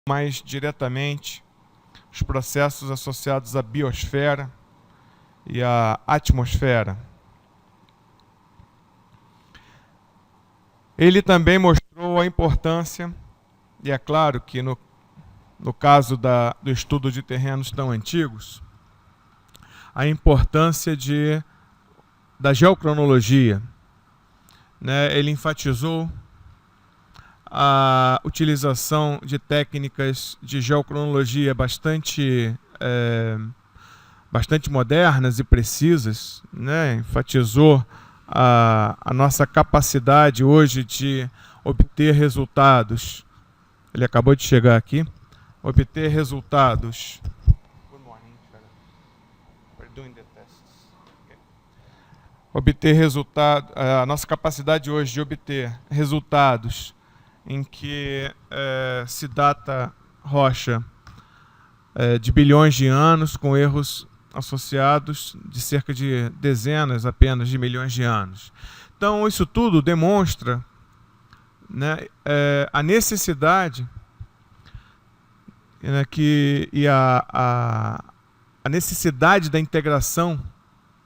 mais diretamente os processos associados à biosfera e à atmosfera. Ele também mostrou a importância, e é claro que no caso do estudo de terrenos tão antigos, a importância da geocronologia, né? Ele enfatizou a utilização de técnicas de geocronologia bastante modernas e precisas, né? Enfatizou a nossa capacidade hoje de obter resultados. Ele acabou de chegar aqui. Obter resultados. A nossa capacidade hoje de obter resultados em que se data rocha de bilhões de anos, com erros associados de cerca de dezenas apenas de milhões de anos. Então, isso tudo demonstra, né, a necessidade, né, a necessidade da integração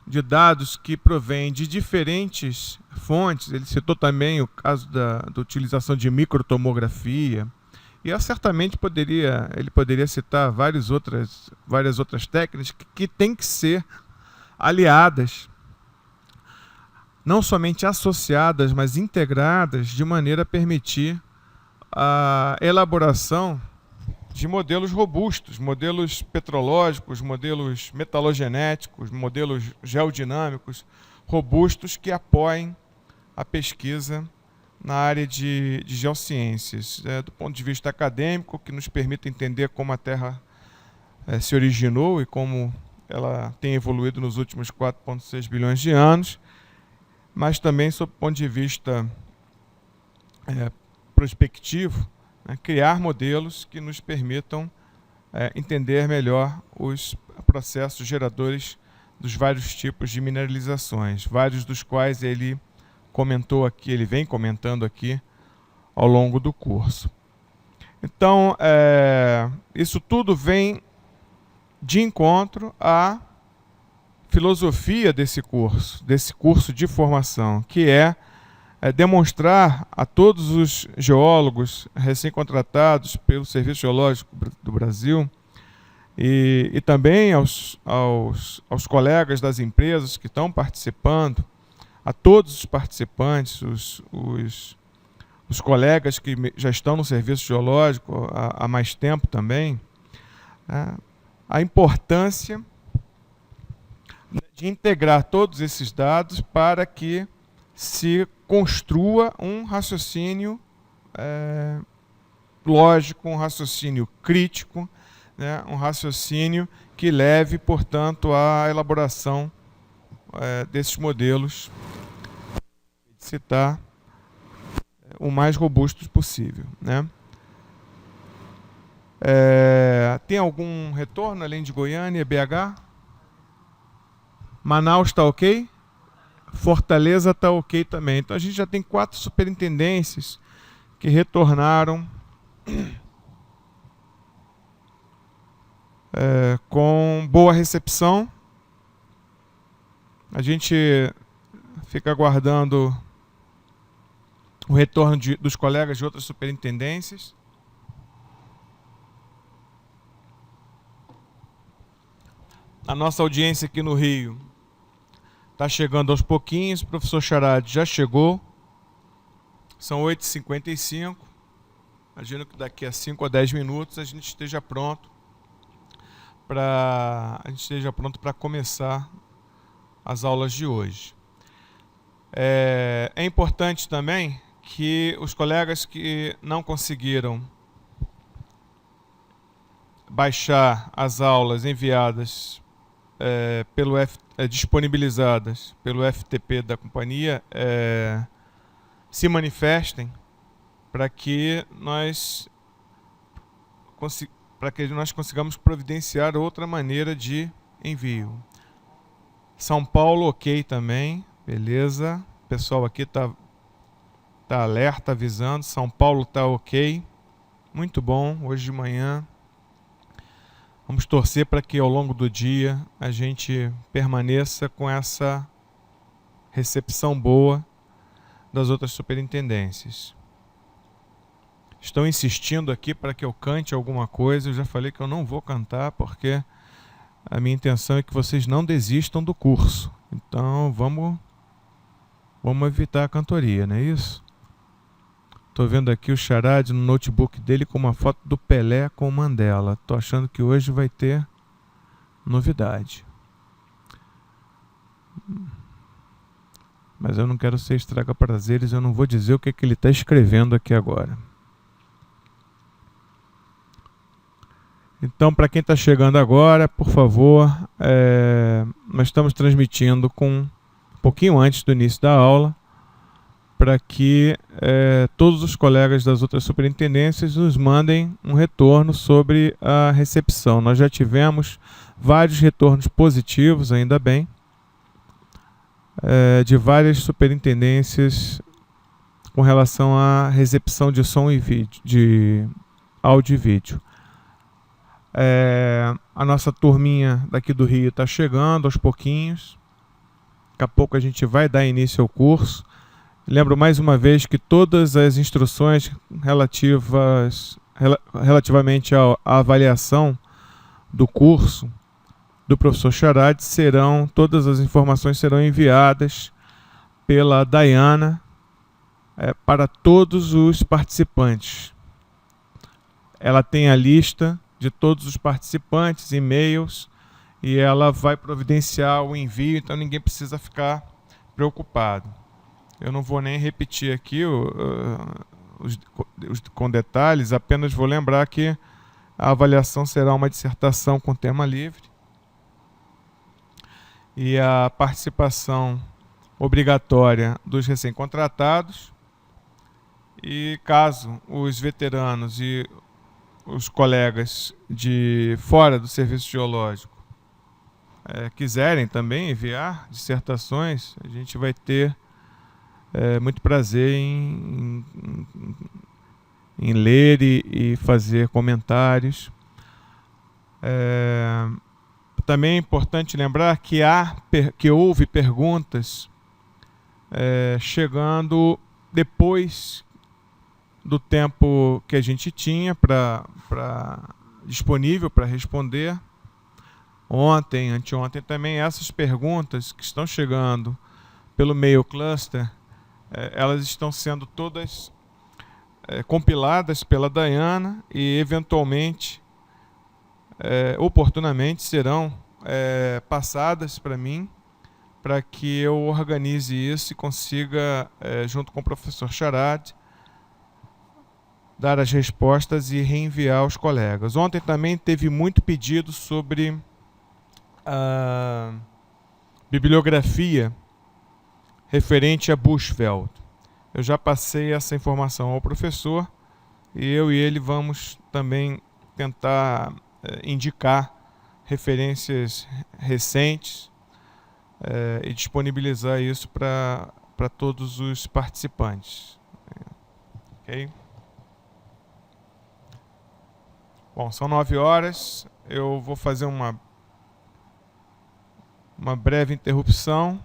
de dados que provêm de diferentes fontes. Ele citou também o caso da utilização de microtomografia, e certamente ele poderia citar várias outras técnicas que têm que ser aliadas, não somente associadas, mas integradas, de maneira a permitir a elaboração de modelos robustos, modelos petrológicos, modelos metalogenéticos, modelos geodinâmicos robustos que apoiem a pesquisa na área de geociências, do ponto de vista acadêmico, que nos permita entender como a Terra se originou e como ela tem evoluído nos últimos 4,6 bilhões de anos, mas também sob o ponto de vista prospectivo, né, criar modelos que nos permitam entender melhor os processos geradores dos vários tipos de mineralizações, vários dos quais ele comentou aqui, ele vem comentando aqui ao longo do curso. Então, isso tudo vem de encontro à filosofia desse curso de formação, que é demonstrar a todos os geólogos recém-contratados pelo Serviço Geológico do Brasil e também aos colegas das empresas que estão participando, a todos os participantes, os colegas que já estão no Serviço Geológico há mais tempo também, a importância de integrar todos esses dados para que se construa um raciocínio lógico, um raciocínio crítico, né, um raciocínio que leve, portanto, à elaboração desses modelos, de citar o mais robustos possível, né? Tem algum retorno além de Goiânia, BH? Manaus está ok? Fortaleza está ok também. Então a gente já tem 4 superintendências que retornaram com boa recepção. A gente fica aguardando o retorno dos colegas de outras superintendências. A nossa audiência aqui no Rio está chegando aos pouquinhos. O professor Charad já chegou. São 8h55. Imagino que daqui a 5 a 10 minutos a gente esteja pronto para começar as aulas de hoje. É importante também que os colegas que não conseguiram baixar as aulas enviadas disponibilizadas pelo FTP da companhia se manifestem para que nós consigamos providenciar outra maneira de envio. São Paulo, ok também, beleza. O pessoal aqui está alerta, avisando. São Paulo está ok. muito bom hoje de manhã. Vamos torcer para que ao longo do dia a gente permaneça com essa recepção boa das outras superintendências. Estão insistindo aqui para que eu cante alguma coisa. Eu já falei que eu não vou cantar porque a minha intenção é que vocês não desistam do curso. Então vamos evitar a cantoria, não é isso? Estou vendo aqui o Charade no notebook dele com uma foto do Pelé com o Mandela. Estou achando que hoje vai ter novidade. Mas eu não quero ser estraga-prazeres, eu não vou dizer o que ele está escrevendo aqui agora. Então, para quem está chegando agora, por favor, nós estamos transmitindo um pouquinho antes do início da aula, para que todos os colegas das outras superintendências nos mandem um retorno sobre a recepção. Nós já tivemos vários retornos positivos, ainda bem, de várias superintendências com relação à recepção de som e vídeo, de áudio e vídeo. A nossa turminha daqui do Rio está chegando aos pouquinhos. Daqui a pouco a gente vai dar início ao curso. Lembro mais uma vez que todas as instruções relativamente à avaliação do curso do professor Charade todas as informações serão enviadas pela Dayana para todos os participantes. Ela tem a lista de todos os participantes, e-mails, e ela vai providenciar o envio, então ninguém precisa ficar preocupado. Eu não vou nem repetir aqui com detalhes, apenas vou lembrar que a avaliação será uma dissertação com tema livre e a participação obrigatória dos recém-contratados, e caso os veteranos e os colegas de fora do serviço geológico quiserem também enviar dissertações, a gente vai ter muito prazer em ler e fazer comentários. Também é importante lembrar que houve perguntas chegando depois do tempo que a gente tinha disponível para responder. Ontem, anteontem também, essas perguntas que estão chegando pelo Mail Cluster, elas estão sendo todas compiladas pela Dayana e eventualmente, oportunamente, serão passadas para mim, para que eu organize isso e consiga, junto com o professor Charade, dar as respostas e reenviar aos colegas. Ontem também teve muito pedido sobre a bibliografia referente a Bushveld. Eu já passei essa informação ao professor e eu e ele vamos também tentar indicar referências recentes e disponibilizar isso para todos os participantes. Ok? Bom, são 9 horas, eu vou fazer uma breve interrupção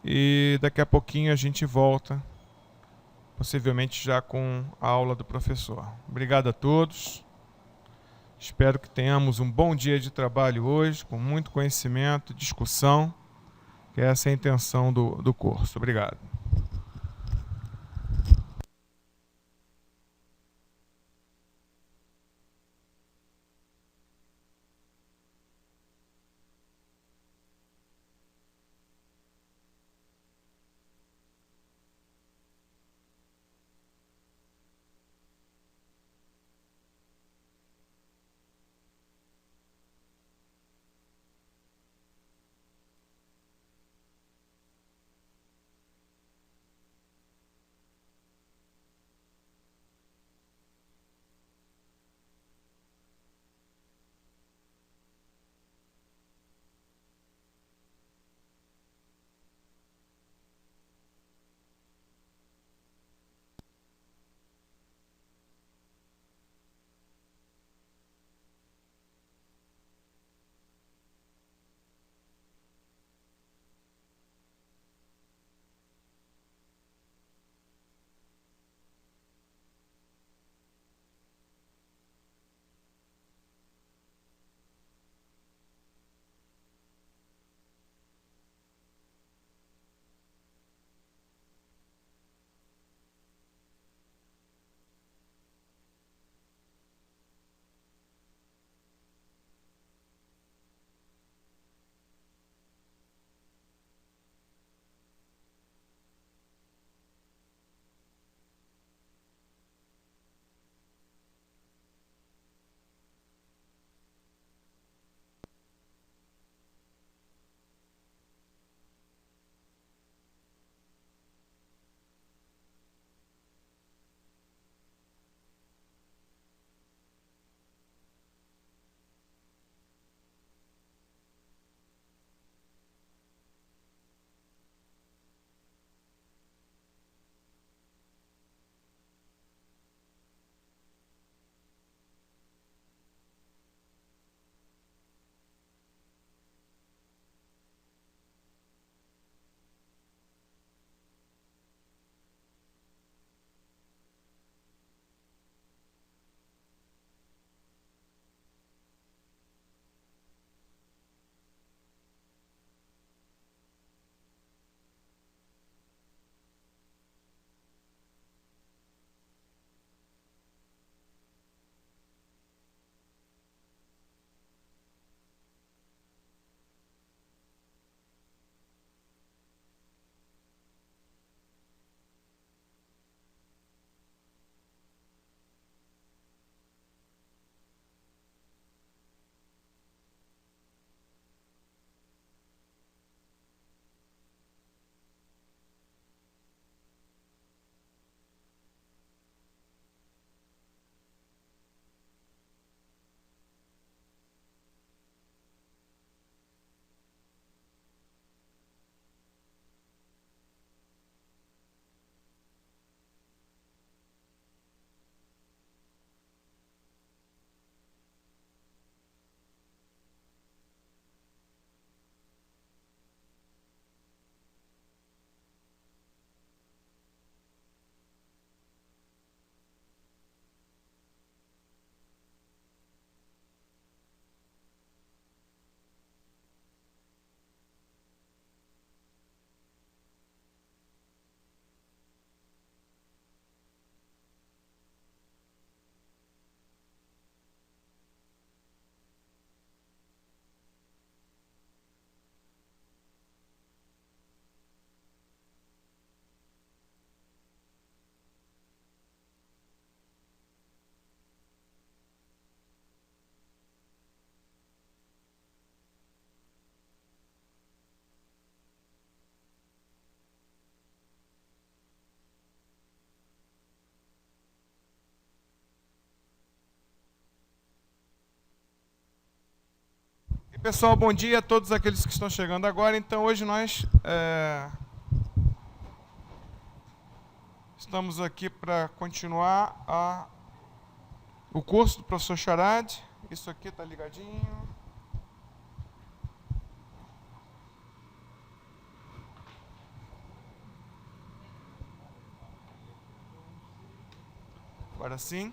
e daqui a pouquinho a gente volta, possivelmente já com a aula do professor. Obrigado a todos, espero que tenhamos um bom dia de trabalho hoje, com muito conhecimento, discussão, que essa é a intenção do curso. Obrigado. Pessoal, bom dia a todos aqueles que estão chegando agora. Então, hoje nós estamos aqui para continuar o curso do professor Charad. Isso aqui está ligadinho. Agora sim.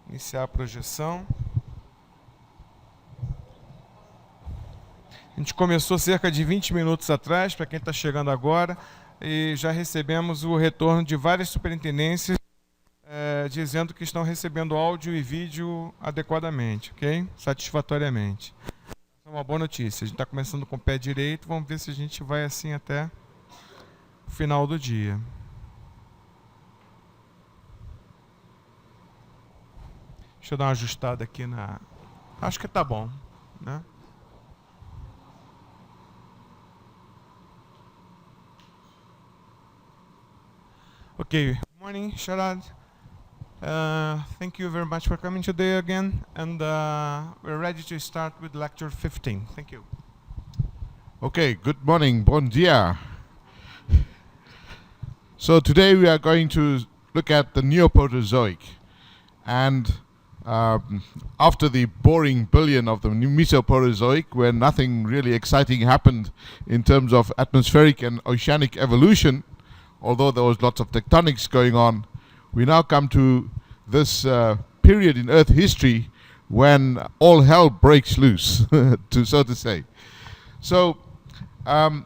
Iniciar a projeção. A gente começou cerca de 20 minutos atrás, para quem está chegando agora, e já recebemos o retorno de várias superintendências dizendo que estão recebendo áudio e vídeo adequadamente, ok? Satisfatoriamente. Essa é uma boa notícia. A gente está começando com o pé direito, vamos ver se a gente vai assim até o final do dia. Deixa eu dar uma ajustada aqui na... Acho que tá bom, né? Okay, good morning, Sharad. Thank you very much for coming today again, and we're ready to start with lecture 15. Thank you. Okay, good morning, bon dia. So today we are going to look at the Neoproterozoic, and after the boring billion of the Mesoproterozoic, where nothing really exciting happened in terms of atmospheric and oceanic evolution, although there was lots of tectonics going on, we now come to this period in Earth history when all hell breaks loose, so to say. So the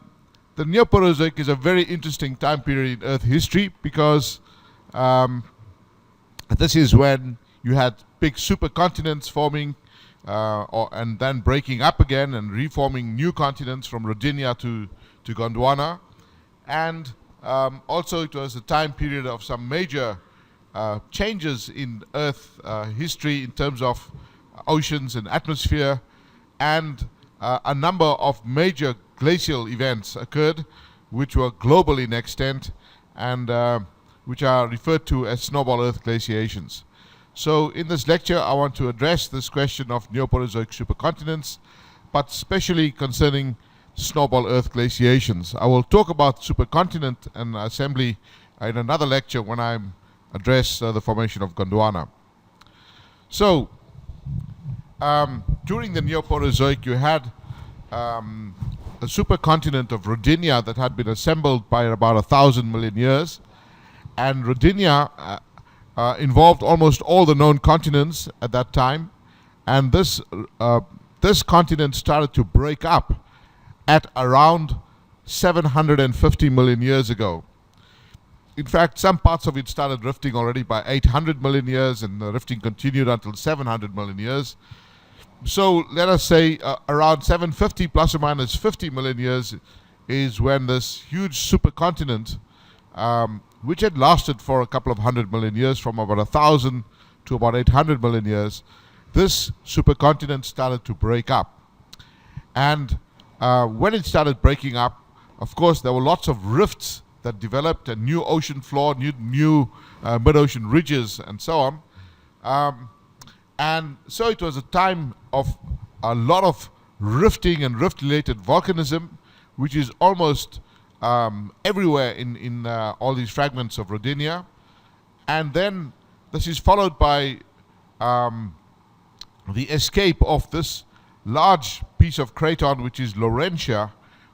Neoproterozoic is a very interesting time period in Earth history because this is when you had big supercontinents forming and then breaking up again and reforming new continents from Rodinia to Gondwana. And also it was a time period of some major changes in Earth history in terms of oceans and atmosphere, and a number of major glacial events occurred which were global in extent and which are referred to as snowball Earth glaciations. So in this lecture I want to address this question of Neoproterozoic supercontinents, but especially concerning snowball Earth glaciations. I will talk about supercontinent and assembly in another lecture when I address the formation of Gondwana. So during the Neoproterozoic you had a supercontinent of Rodinia that had been assembled by about 1,000 million years, and Rodinia involved almost all the known continents at that time, and this continent started to break up at around 750 million years ago. In fact, some parts of it started drifting already by 800 million years, and the rifting continued until 700 million years. So let us say around 750 plus or minus 50 million years is when this huge supercontinent, which had lasted for a couple of 100 million years, from about 1,000 to about 800 million years, this supercontinent started to break up. And when it started breaking up, of course, there were lots of rifts that developed, a new ocean floor, new mid-ocean ridges, and so on. And so it was a time of a lot of rifting and rift-related volcanism, which is almost everywhere in all these fragments of Rodinia. And then this is followed by the escape of this large piece of craton, which is Laurentia,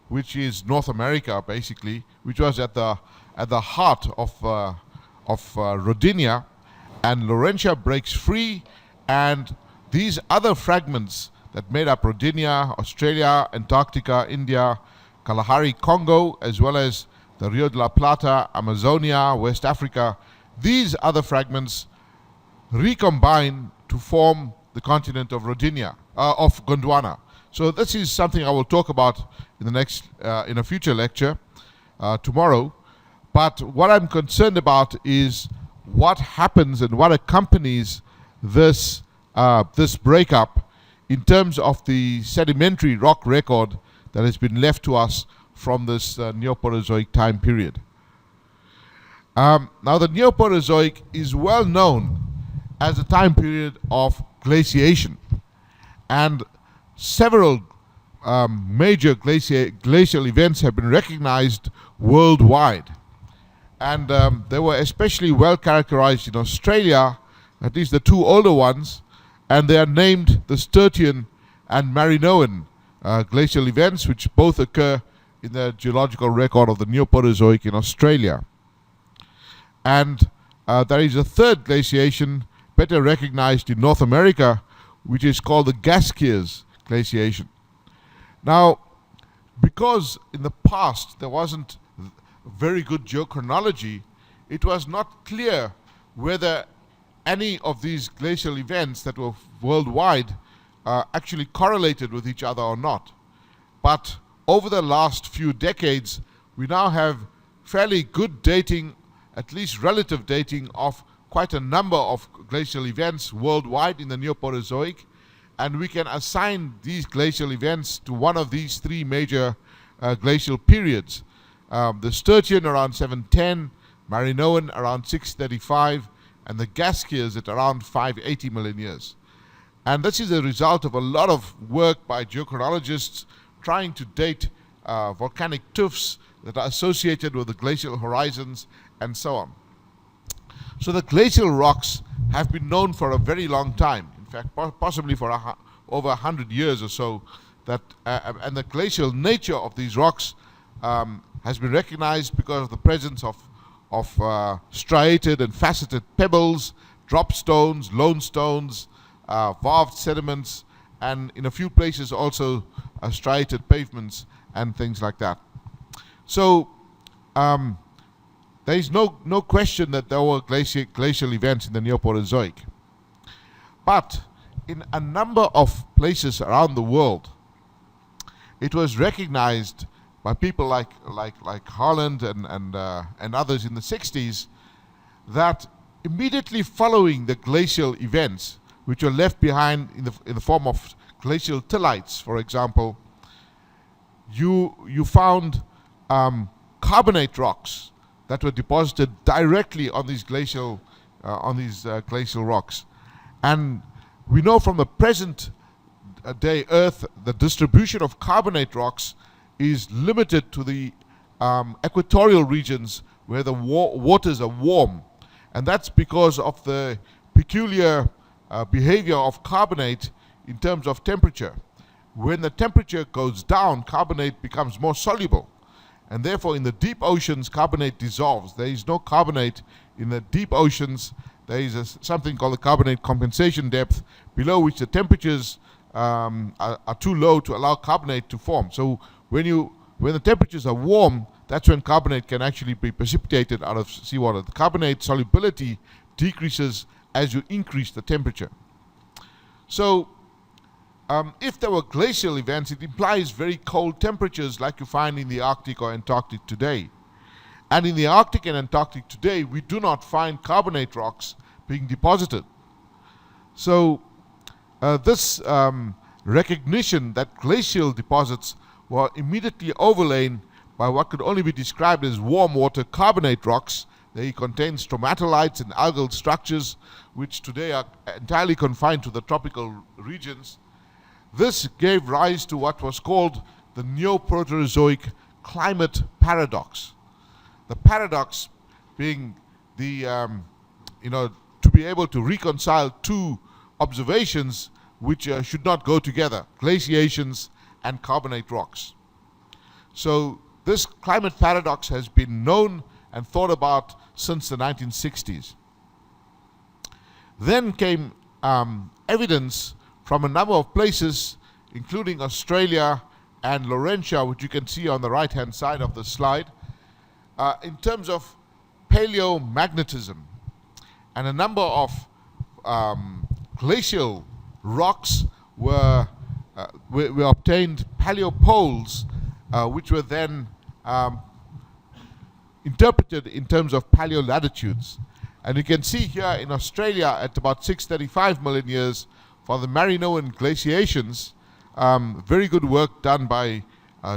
which is North America basically, which was at the heart of Rodinia, and Laurentia breaks free, and these other fragments that made up Rodinia, Australia, Antarctica, India, Kalahari, Congo, as well as the Rio de la Plata, Amazonia, West Africa, these other fragments recombine to form the continent of Rodinia, of Gondwana. So this is something I will talk about in the next, in a future lecture tomorrow. But what I'm concerned about is what happens and what accompanies this this breakup in terms of the sedimentary rock record that has been left to us from this Neoproterozoic time period. Now the Neoproterozoic is well known as a time period of glaciation, and several major glacial events have been recognized worldwide, and they were especially well characterized in Australia, at least the two older ones, and they are named the Sturtian and Marinoan glacial events, which both occur in the geological record of the Neoproterozoic in Australia. And there is a third glaciation better recognized in North America, which is called the Gaskiers glaciation. Now, because in the past there wasn't very good geochronology, it was not clear whether any of these glacial events that were worldwide actually correlated with each other or not. But over the last few decades, we now have fairly good dating, at least relative dating, of quite a number of glacial events worldwide in the Neoproterozoic, and we can assign these glacial events to one of these three major glacial periods. The Sturtian around 710, Marinoan around 635, and the Gaskiers at around 580 million years. And this is a result of a lot of work by geochronologists trying to date volcanic tuffs that are associated with the glacial horizons and so on. So the glacial rocks have been known for a very long time, in fact possibly for over 100 years or so, that and the glacial nature of these rocks has been recognized because of the presence of striated and faceted pebbles, drop stones, lone stones, varved sediments, and in a few places also striated pavements and things like that. So there is no question that there were glacial events in the Neoproterozoic. But in a number of places around the world, it was recognized by people like Harland and others in the 60s that immediately following the glacial events, which were left behind in the form of glacial tillites, for example, you found carbonate rocks that were deposited directly on these glacial rocks. And we know from the present day Earth, the distribution of carbonate rocks is limited to the equatorial regions where the waters are warm. And that's because of the peculiar behavior of carbonate in terms of temperature. When the temperature goes down, carbonate becomes more soluble. And therefore in the deep oceans, carbonate dissolves. There is no carbonate in the deep oceans. There is something called the carbonate compensation depth, below which the temperatures are too low to allow carbonate to form. So when the temperatures are warm, that's when carbonate can actually be precipitated out of seawater. The carbonate solubility decreases as you increase the temperature. So if there were glacial events, it implies very cold temperatures like you find in the Arctic or Antarctic today. And in the Arctic and Antarctic today, we do not find carbonate rocks being deposited. So this recognition that glacial deposits were immediately overlain by what could only be described as warm water carbonate rocks. They contain stromatolites and algal structures, which today are entirely confined to the tropical regions. This gave rise to what was called the Neoproterozoic climate paradox. The paradox being the, to be able to reconcile two observations which should not go together, glaciations and carbonate rocks. So this climate paradox has been known and thought about since the 1960s. Then came evidence from a number of places, including Australia and Laurentia, which you can see on the right-hand side of the slide, in terms of paleomagnetism. And a number of glacial rocks were obtained, paleopoles, which were then interpreted in terms of paleolatitudes. And you can see here in Australia at about 635 million years for the Marinoan glaciations, very good work done by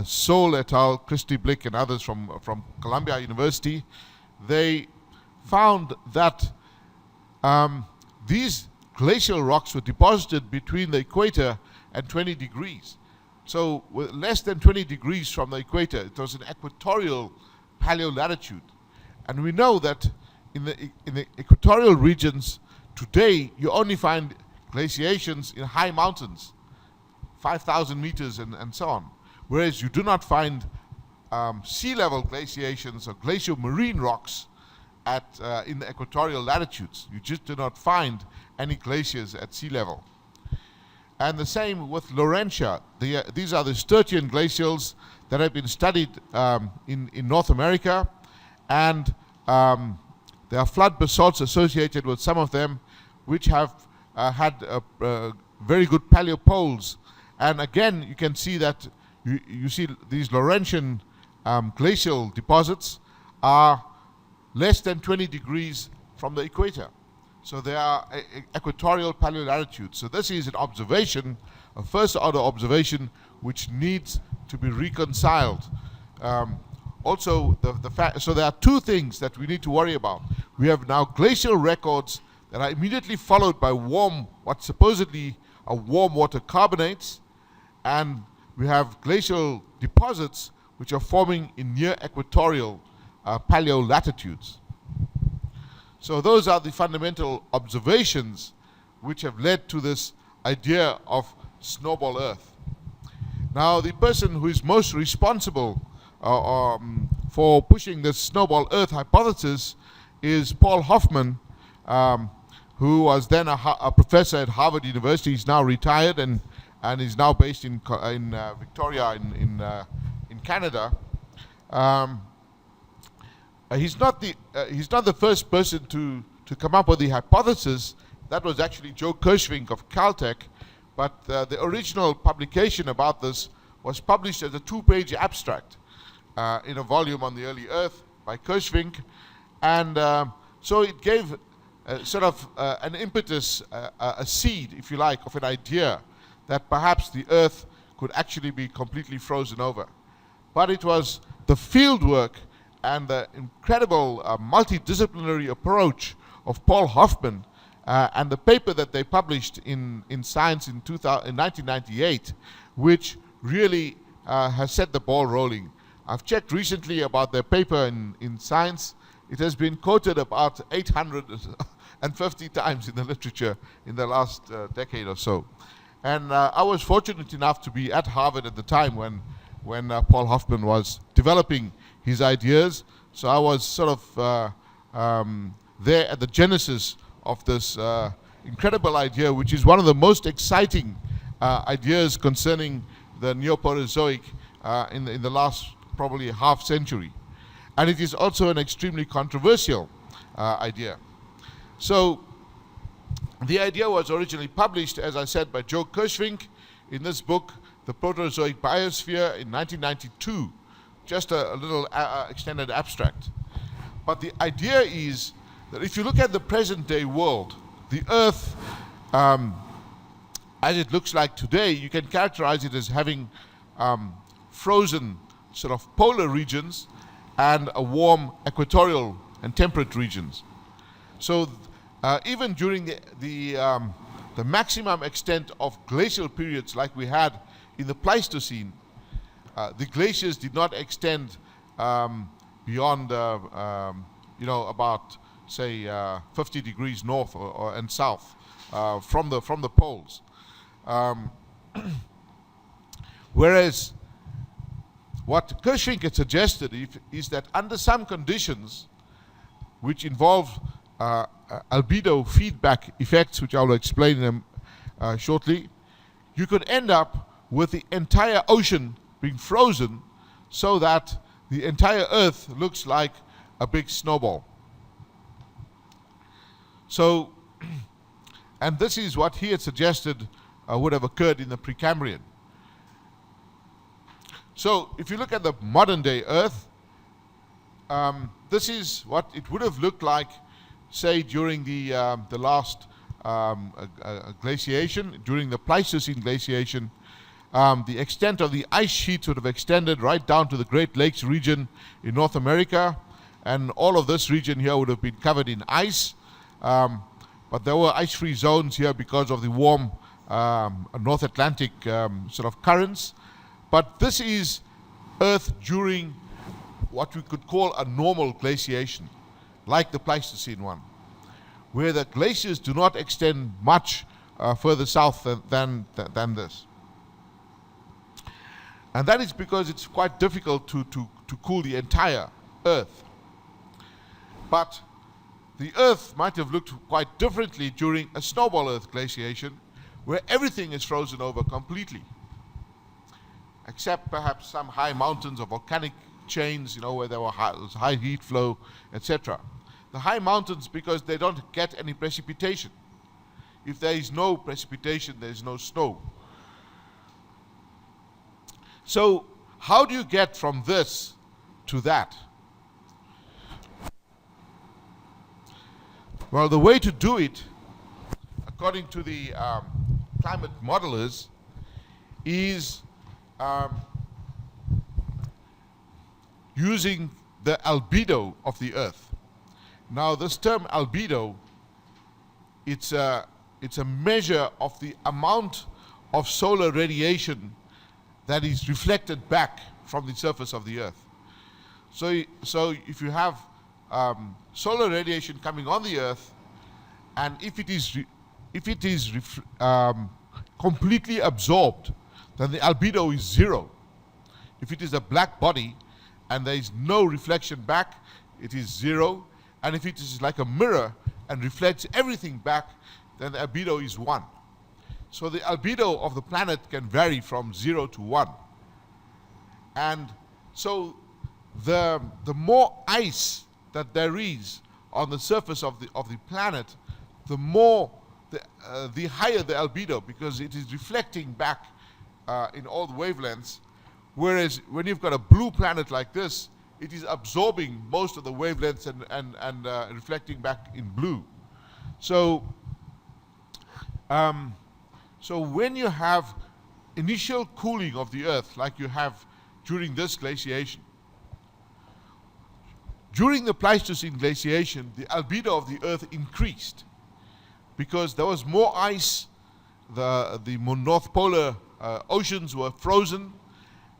Seoul et al., Christy Blick and others from Columbia University, they found that these glacial rocks were deposited between the equator and 20 degrees. So with less than 20 degrees from the equator, it was an equatorial paleolatitude. And we know that in the equatorial regions today, you only find glaciations in high mountains, 5,000 meters and so on. Whereas you do not find sea level glaciations or glacial marine rocks in the equatorial latitudes. You just do not find any glaciers at sea level. And the same with Laurentia. These are the Sturtian glacials that have been studied in North America, and there are flood basalts associated with some of them, which have had very good paleopoles. And again, you can see that you see these Laurentian glacial deposits are less than 20 degrees from the equator. So they are equatorial paleolatitudes. So this is an observation, a first order observation, which needs to be reconciled. Also, so there are two things that we need to worry about. We have now glacial records that are immediately followed by what supposedly are warm water carbonates, and we have glacial deposits which are forming in near equatorial paleolatitudes. So those are the fundamental observations which have led to this idea of snowball Earth. Now, the person who is most responsible for pushing this snowball Earth hypothesis is Paul Hoffman, who was then a professor at Harvard University. He's now retired and is now based in Victoria in Canada. He's not the first person to come up with the hypothesis. That was actually Joe Kirschvink of Caltech, but the original publication about this was published as a 2-page abstract in a volume on the early Earth by Kirschvink, and so it gave sort of an impetus, a seed, if you like, of an idea that perhaps the Earth could actually be completely frozen over. But it was the field work and the incredible multidisciplinary approach of Paul Hoffman and the paper that they published in Science in 1998, which really has set the ball rolling. I've checked recently about their paper in Science. It has been quoted about 850 times in the literature in the last decade or so. And I was fortunate enough to be at Harvard at the time when Paul Hoffman was developing his ideas. So I was sort of there at the genesis of this incredible idea, which is one of the most exciting ideas concerning the Neoproterozoic in the last probably half century. And it is also an extremely controversial idea. So the idea was originally published, as I said, by Joe Kirschvink in this book, The Proterozoic Biosphere, in 1992. Just a little extended abstract. But the idea is that if you look at the present day world, the Earth, as it looks like today, you can characterize it as having frozen sort of polar regions and a warm equatorial and temperate regions. So even during the maximum extent of glacial periods like we had in the Pleistocene, the glaciers did not extend beyond, about, say, 50 degrees north and south from the poles. Whereas what Kirschvink had suggested is that under some conditions, which involve albedo feedback effects, which I will explain them shortly, you could end up with the entire ocean being frozen so that the entire Earth looks like a big snowball. So, and this is what he had suggested would have occurred in the Precambrian. So, if you look at the modern day Earth, this is what it would have looked like, say, during the last glaciation, during the Pleistocene glaciation. the extent of the ice sheet would have extended right down to the Great Lakes region in North America, and all of this region here would have been covered in ice. But there were ice-free zones here because of the warm North Atlantic sort of currents. But this is Earth during what we could call a normal glaciation, like the Pleistocene one, where the glaciers do not extend much further south than this. And that is because it's quite difficult to cool the entire Earth. But the Earth might have looked quite differently during a snowball Earth glaciation, where everything is frozen over completely, except perhaps some high mountains or volcanic chains, where there was high heat flow, etc. The high mountains, because they don't get any precipitation. If there is no precipitation, there is no snow. So how do you get from this to that? Well, the way to do it, according to the climate modelers, is using the albedo of the Earth. Now, this term albedo, it's a measure of the amount of solar radiation that is reflected back from the surface of the Earth. So if you have solar radiation coming on the Earth, and if it is completely absorbed, then the albedo is 0. If it is a black body and there is no reflection back, it is 0. And if it is like a mirror and reflects everything back, then the albedo is 1. So the albedo of the planet can vary from 0 to 1. And so the more ice that there is on the surface of the planet, the higher the albedo, because it is reflecting back in all the wavelengths. Whereas when you've got a blue planet like this, it is absorbing most of the wavelengths and reflecting back in blue. So when you have initial cooling of the Earth, like you have during this glaciation, during the Pleistocene glaciation, the albedo of the Earth increased because there was more ice, the North Polar oceans were frozen,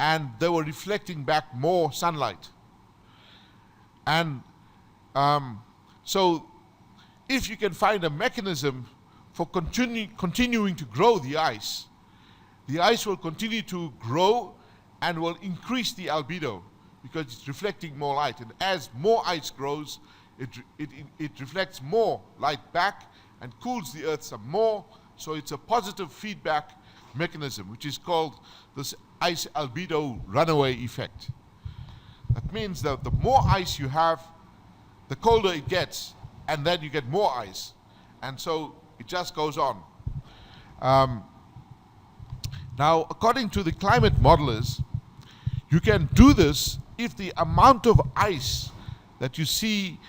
and they were reflecting back more sunlight. And so if you can find a mechanism for continuing to grow the ice will continue to grow and will increase the albedo because it's reflecting more light. And as more ice grows, it reflects more light back and cools the Earth some more. So it's a positive feedback mechanism, which is called this ice albedo runaway effect. That means that the more ice you have, the colder it gets, and then you get more ice. And so it just goes on. Now, according to the climate modelers, you can do this if the amount of ice that you see,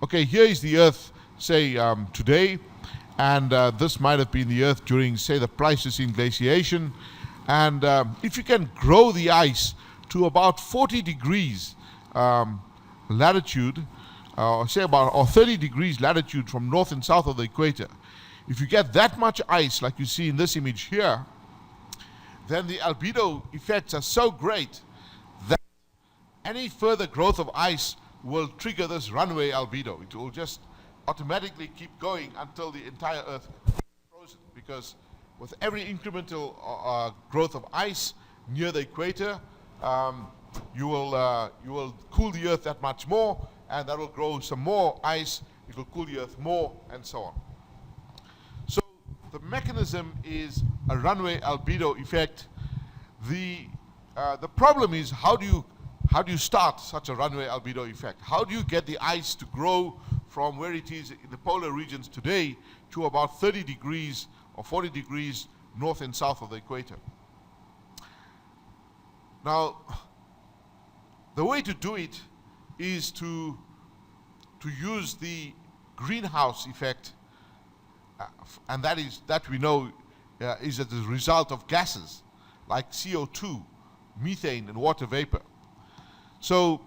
okay, here is the Earth, say, today, and this might have been the Earth during, say, the Pleistocene glaciation. And if you can grow the ice to about 40 degrees latitude, or 30 degrees latitude from north and south of the equator, if you get that much ice, like you see in this image here, then the albedo effects are so great that any further growth of ice will trigger this runaway albedo. It will just automatically keep going until the entire Earth is frozen, because with every incremental growth of ice near the equator, you will cool the Earth that much more, and that will grow some more ice. It will cool the Earth more, and so on. So the mechanism is a runaway albedo effect. The problem is how do you start such a runaway albedo effect? How do you get the ice to grow from where it is in the polar regions today to about 30 degrees or 40 degrees north and south of the equator? Now, the way to do it is to use the greenhouse effect, and that we know is as a result of gases. like CO2, methane, and water vapor. So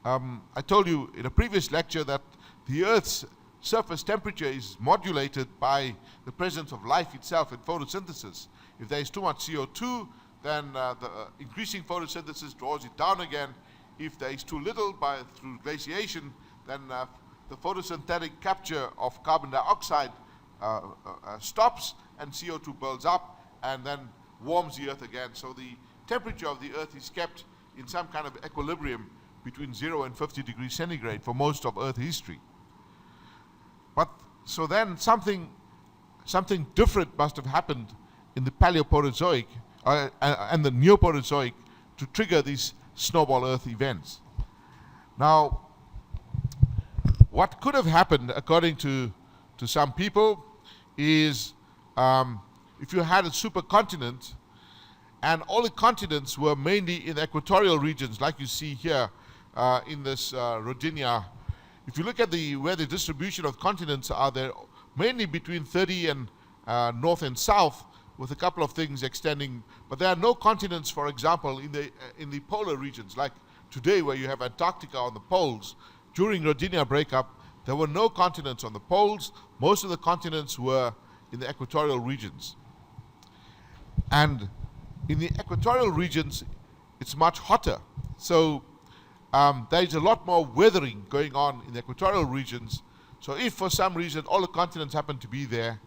I told you in a previous lecture that the Earth's surface temperature is modulated by the presence of life itself in photosynthesis. If there is too much CO2, then the increasing photosynthesis draws it down again. If there is too little through glaciation, then the photosynthetic capture of carbon dioxide stops and CO2 builds up and then warms the Earth again. So the temperature of the Earth is kept in some kind of equilibrium between 0 and 50 degrees centigrade for most of Earth history. But so then something different must have happened in the Paleoproterozoic and the Neoproterozoic to trigger these snowball Earth events. Now, what could have happened, according to some people, is if you had a supercontinent and all the continents were mainly in equatorial regions, like you see here in this Rodinia. If you look at where the distribution of continents are, they're mainly between 30 and north and south, with a couple of things extending. But there are no continents, for example, in the polar regions, like today where you have Antarctica on the poles. During Rodinia breakup, there were no continents on the poles. Most of the continents were in the equatorial regions. And in the equatorial regions, it's much hotter. So there is a lot more weathering going on in the equatorial regions. So if for some reason all the continents happen to be there,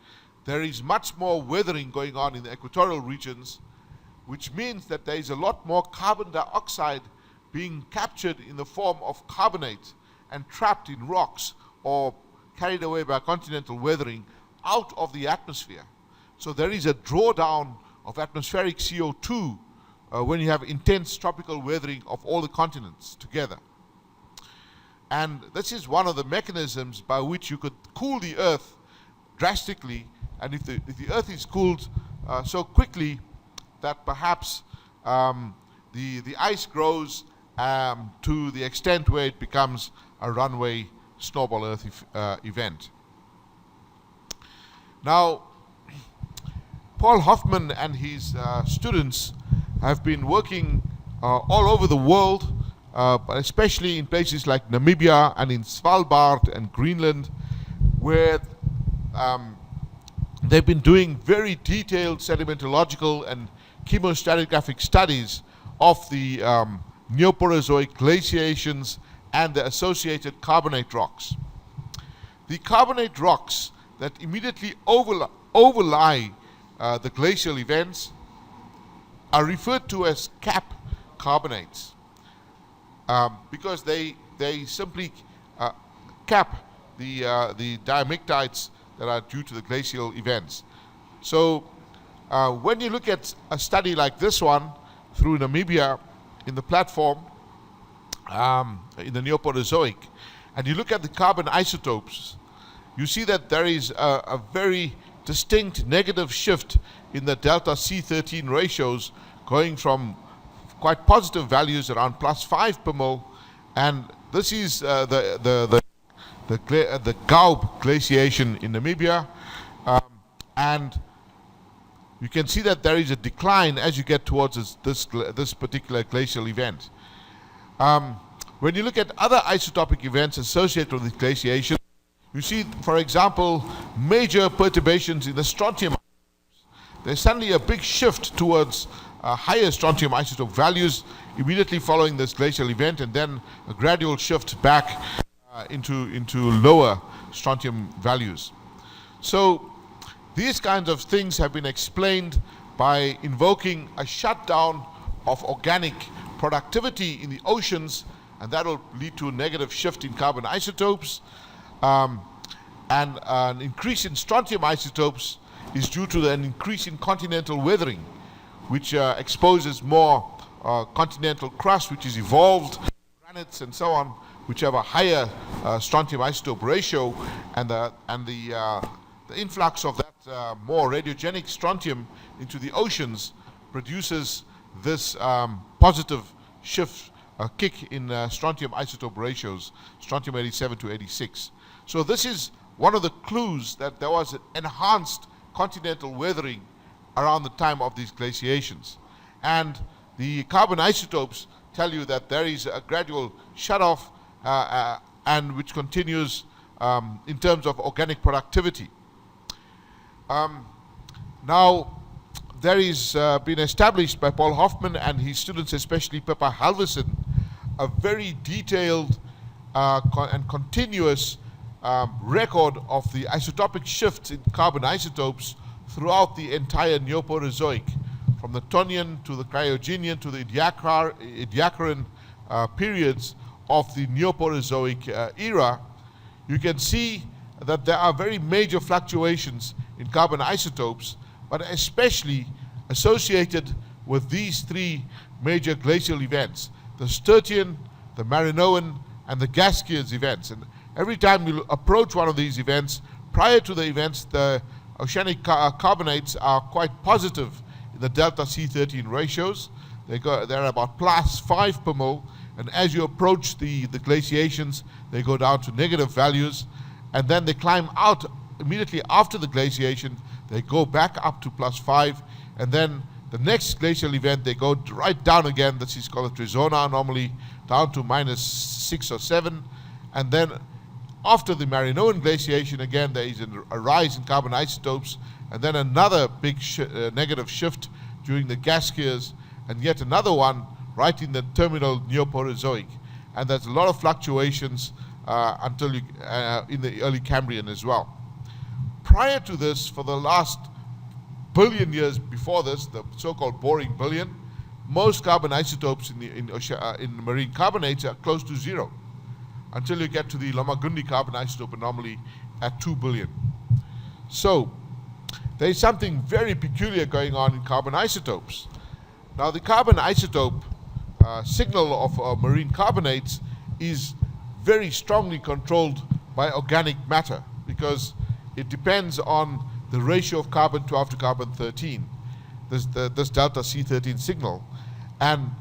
there is much more weathering going on in the equatorial regions, which means that there is a lot more carbon dioxide being captured in the form of carbonate and trapped in rocks or carried away by continental weathering out of the atmosphere. So there is a drawdown of atmospheric CO2 when you have intense tropical weathering of all the continents together. And this is one of the mechanisms by which you could cool the Earth drastically. And if the Earth is cooled so quickly that perhaps the ice grows to the extent where it becomes a runaway snowball Earth event. Now, Paul Hoffman and his students have been working all over the world, but especially in places like Namibia and in Svalbard and Greenland, where they've been doing very detailed sedimentological and chemostratigraphic studies of the Neoproterozoic glaciations and the associated carbonate rocks. The carbonate rocks that immediately overlie the glacial events are referred to as cap carbonates because they simply cap the diamictites that are due to the glacial events. So when you look at a study like this one through Namibia in the platform in the Neoproterozoic, and you look at the carbon isotopes, you see that there is a very distinct negative shift in the delta C13 ratios, going from quite positive values around +5 per mole, and this is the Gaub glaciation in Namibia, and you can see that there is a decline as you get towards this particular glacial event. When you look at other isotopic events associated with the glaciation, you see, for example, major perturbations in the strontium. There's suddenly a big shift towards higher strontium isotope values immediately following this glacial event, and then a gradual shift back into lower strontium values. So these kinds of things have been explained by invoking a shutdown of organic productivity in the oceans, and that will lead to a negative shift in carbon isotopes. And an increase in strontium isotopes is due to an increase in continental weathering, which exposes more continental crust, which is evolved, granites and so on, which have a higher strontium isotope ratio, and the influx of that more radiogenic strontium into the oceans produces this positive shift, kick in strontium isotope ratios, strontium 87 to 86. So this is one of the clues that there was an enhanced continental weathering around the time of these glaciations. and the carbon isotopes tell you that there is a gradual shut-off and which continues in terms of organic productivity. Now, there is been established by Paul Hoffman and his students, especially Pippa Halverson, a very detailed and continuous record of the isotopic shifts in carbon isotopes throughout the entire Neoporozoic, from the Tonian to the Cryogenian to the Ediacaran periods of the Neoporozoic era. You can see that there are very major fluctuations in carbon isotopes, but especially associated with these three major glacial events: the Sturtian, the Marinoan, and the Gasquez events. And every time you approach one of these events, prior to the events, the oceanic carbonates are quite positive in the delta C13 ratios. They're about +5 per mole, and as you approach the glaciations, they go down to negative values, and then they climb out immediately after the glaciation. They go back up to +5, and then the next glacial event, they go right down again. This is called a Trizona anomaly, down to -6 or 7, and then after the Marinoan glaciation, again, there is a rise in carbon isotopes, and then another big negative shift during the Gasquez, and yet another one right in the terminal Neoporozoic. And there's a lot of fluctuations until in the early Cambrian as well. Prior to this, for the last billion years before this, the so-called boring billion, most carbon isotopes in marine carbonates are close to 0, until you get to the Lomagundi carbon isotope anomaly at 2 billion. So there is something very peculiar going on in carbon isotopes. Now, the carbon isotope signal of marine carbonates is very strongly controlled by organic matter, because it depends on the ratio of carbon-12 to carbon-13, this delta C13 signal. And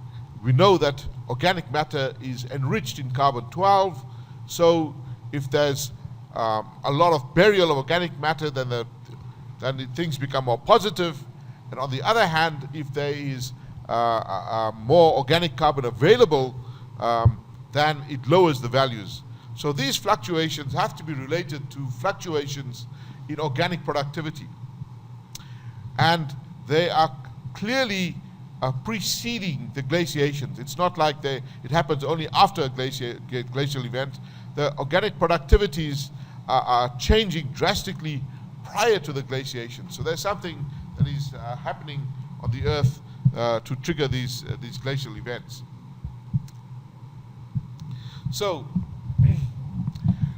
we know that organic matter is enriched in carbon-12, so if there's a lot of burial of organic matter, then things become more positive. And on the other hand, if there is more organic carbon available, then it lowers the values. So these fluctuations have to be related to fluctuations in organic productivity. And they are clearly preceding the glaciations. It's not like it happens only after a glacial event. The organic productivities are changing drastically prior to the glaciation. So there's something that is happening on the Earth to trigger these glacial events. So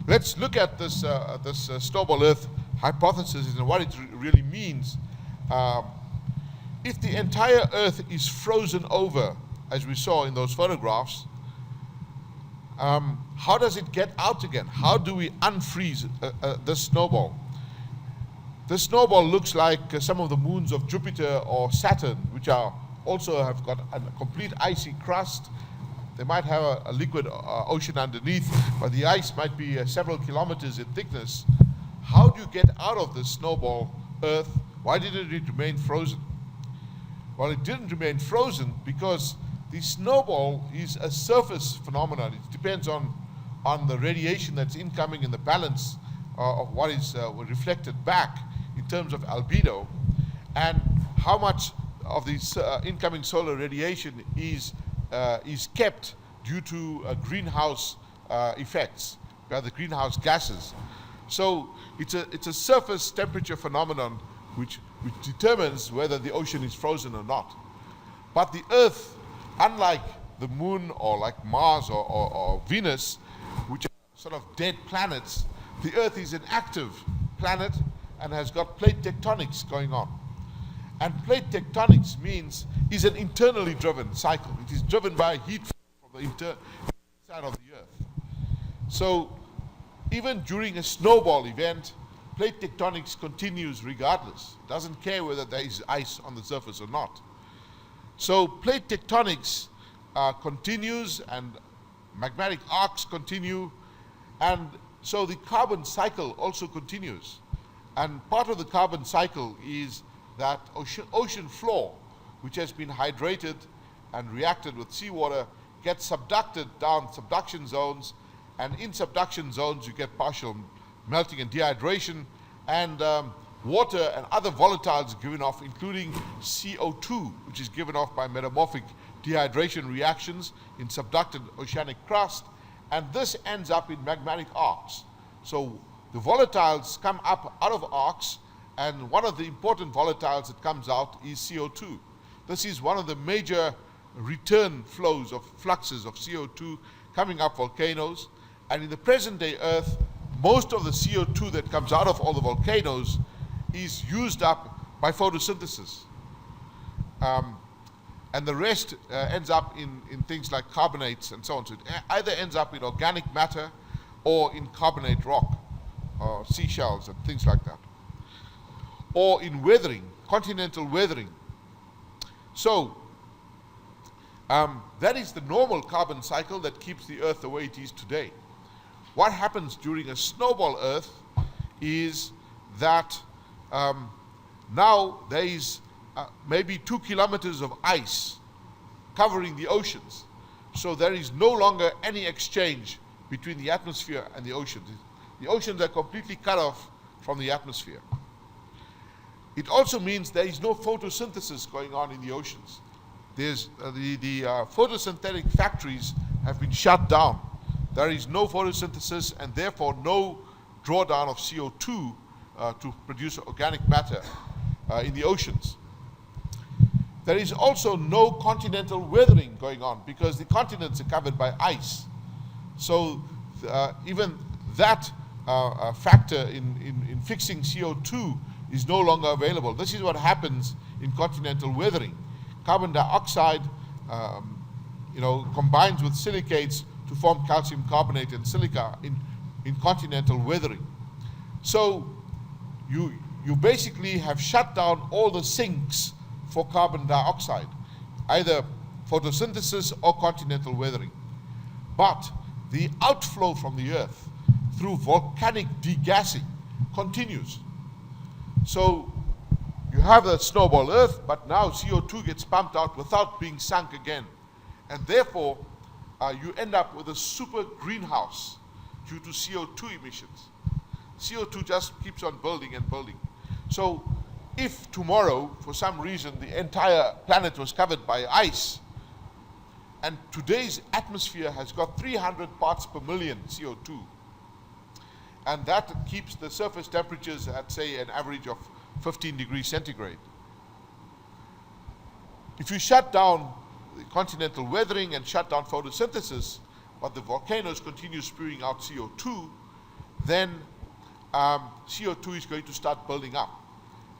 let's look at this snowball Earth hypothesis and what it really means. If the entire Earth is frozen over, as we saw in those photographs, how does it get out again? How do we unfreeze this snowball? This snowball looks like some of the moons of Jupiter or Saturn, which also have got a complete icy crust. They might have a liquid ocean underneath, but the ice might be several kilometers in thickness. How do you get out of this snowball Earth? Why didn't it remain frozen? Well, it didn't remain frozen because the snowball is a surface phenomenon. It depends on the radiation that's incoming and the balance of what is reflected back in terms of albedo, and how much of this incoming solar radiation is kept due to greenhouse effects, the greenhouse gases. So it's a surface temperature phenomenon which determines whether the ocean is frozen or not. But the Earth, unlike the Moon or like Mars or Venus, which are sort of dead planets, the Earth is an active planet and has got plate tectonics going on. And plate tectonics is an internally driven cycle. It is driven by heat from the inside of the Earth. So even during a snowball event, plate tectonics continues regardless. It doesn't care whether there is ice on the surface or not. So plate tectonics continues, and magmatic arcs continue, and so the carbon cycle also continues. And part of the carbon cycle is that ocean floor which has been hydrated and reacted with seawater, gets subducted down subduction zones, and in subduction zones you get partial melting and dehydration, and water and other volatiles given off, including CO2, which is given off by metamorphic dehydration reactions in subducted oceanic crust, and this ends up in magmatic arcs. So the volatiles come up out of arcs, and one of the important volatiles that comes out is CO2. This is one of the major return flows of fluxes of CO2 coming up volcanoes, and in the present day Earth, most of the CO2 that comes out of all the volcanoes is used up by photosynthesis. And the rest ends up in things like carbonates and so on. So it either ends up in organic matter or in carbonate rock, or seashells and things like that. Or in weathering, continental weathering. So that is the normal carbon cycle that keeps the Earth the way it is today. What happens during a snowball Earth is that now there is maybe 2 kilometers of ice covering the oceans. So there is no longer any exchange between the atmosphere and the oceans. The oceans are completely cut off from the atmosphere. It also means there is no photosynthesis going on in the oceans. There's the photosynthetic factories have been shut down. There is no photosynthesis and therefore no drawdown of CO2 to produce organic matter in the oceans. There is also no continental weathering going on because the continents are covered by ice. So even that factor in fixing CO2 is no longer available. This is what happens in continental weathering. Carbon dioxide combines with silicates to form calcium carbonate and silica in continental weathering. So you basically have shut down all the sinks for carbon dioxide, either photosynthesis or continental weathering. But the outflow from the Earth through volcanic degassing continues. So you have a snowball Earth, but now CO2 gets pumped out without being sunk again. And therefore, you end up with a super greenhouse due to CO2 emissions. CO2 just keeps on building and building. So if tomorrow, for some reason, the entire planet was covered by ice, and today's atmosphere has got 300 parts per million CO2, and that keeps the surface temperatures at, say, an average of 15 degrees centigrade. If you shut down the continental weathering and shut down photosynthesis, but the volcanoes continue spewing out CO2, then CO2 is going to start building up.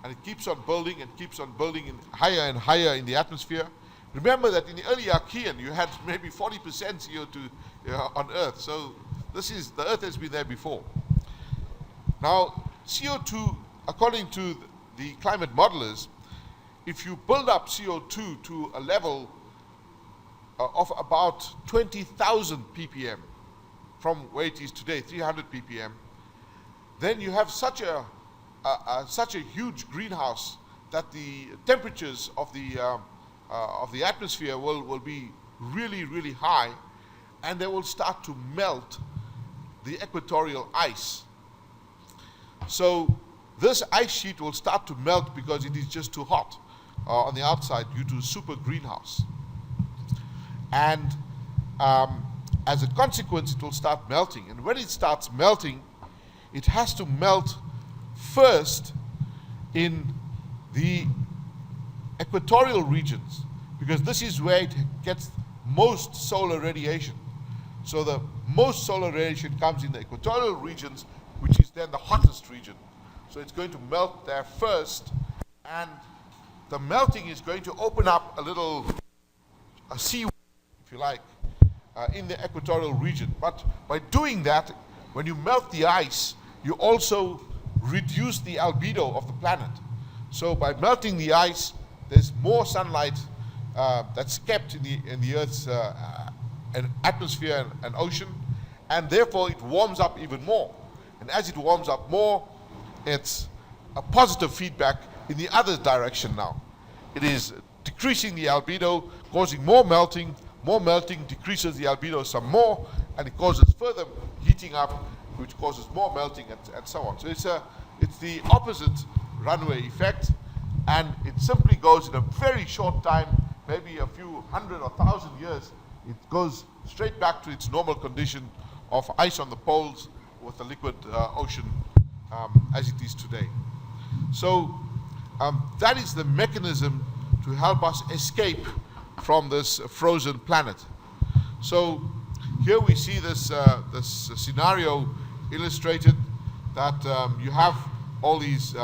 And it keeps on building and keeps on building higher and higher in the atmosphere. Remember that in the early Archean, you had maybe 40% CO2 on Earth. So the Earth has been there before. Now, CO2, according to the climate modelers, if you build up CO2 to a level of about 20,000 ppm from where it is today, 300 ppm, then you have such a huge greenhouse that the temperatures of the atmosphere will be really, really high, and they will start to melt the equatorial ice. So this ice sheet will start to melt because it is just too hot on the outside due to super greenhouse. And as a consequence, it will start melting. And when it starts melting, it has to melt first in the equatorial regions, because this is where it gets most solar radiation. So the most solar radiation comes in the equatorial regions, which is then the hottest region. So it's going to melt there first, and the melting is going to open up a sea, if you like, in the equatorial region. But by doing that, when you melt the ice, you also reduce the albedo of the planet. So by melting the ice, there's more sunlight that's kept in the Earth's atmosphere and ocean, and therefore it warms up even more. And as it warms up more, it's a positive feedback in the other direction now. It is decreasing the albedo, causing more melting. More melting decreases the albedo some more, and it causes further heating up, which causes more melting, and so on. So it's the opposite runaway effect, and it simply goes in a very short time, maybe a few hundred or thousand years. It goes straight back to its normal condition of ice on the poles with the liquid ocean as it is today. So that is the mechanism to help us escape from this frozen planet. So here we see this scenario illustrated, that you have all these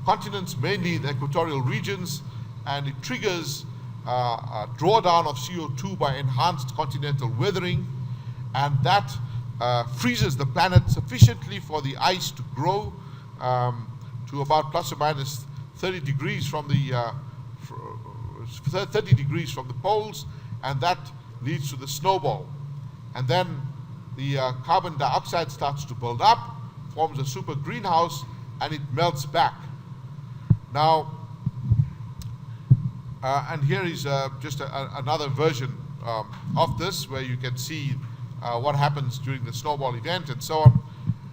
continents, mainly the equatorial regions, and it triggers a drawdown of CO2 by enhanced continental weathering, and that freezes the planet sufficiently for the ice to grow to about plus or minus 30 degrees from the 30 degrees from the poles, and that leads to the snowball. And then the carbon dioxide starts to build up, forms a super greenhouse, and it melts back. Now, and here is just another version of this, where you can see what happens during the snowball event and so on.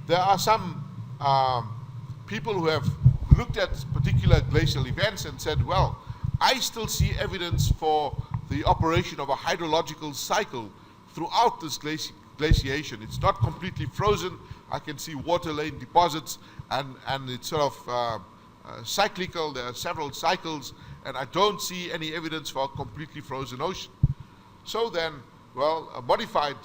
There are some people who have looked at particular glacial events and said, well, I still see evidence for the operation of a hydrological cycle throughout this glaciation. It's not completely frozen. I can see water lane deposits, and it's sort of cyclical. There are several cycles, and I don't see any evidence for a completely frozen ocean. So then, well, a modified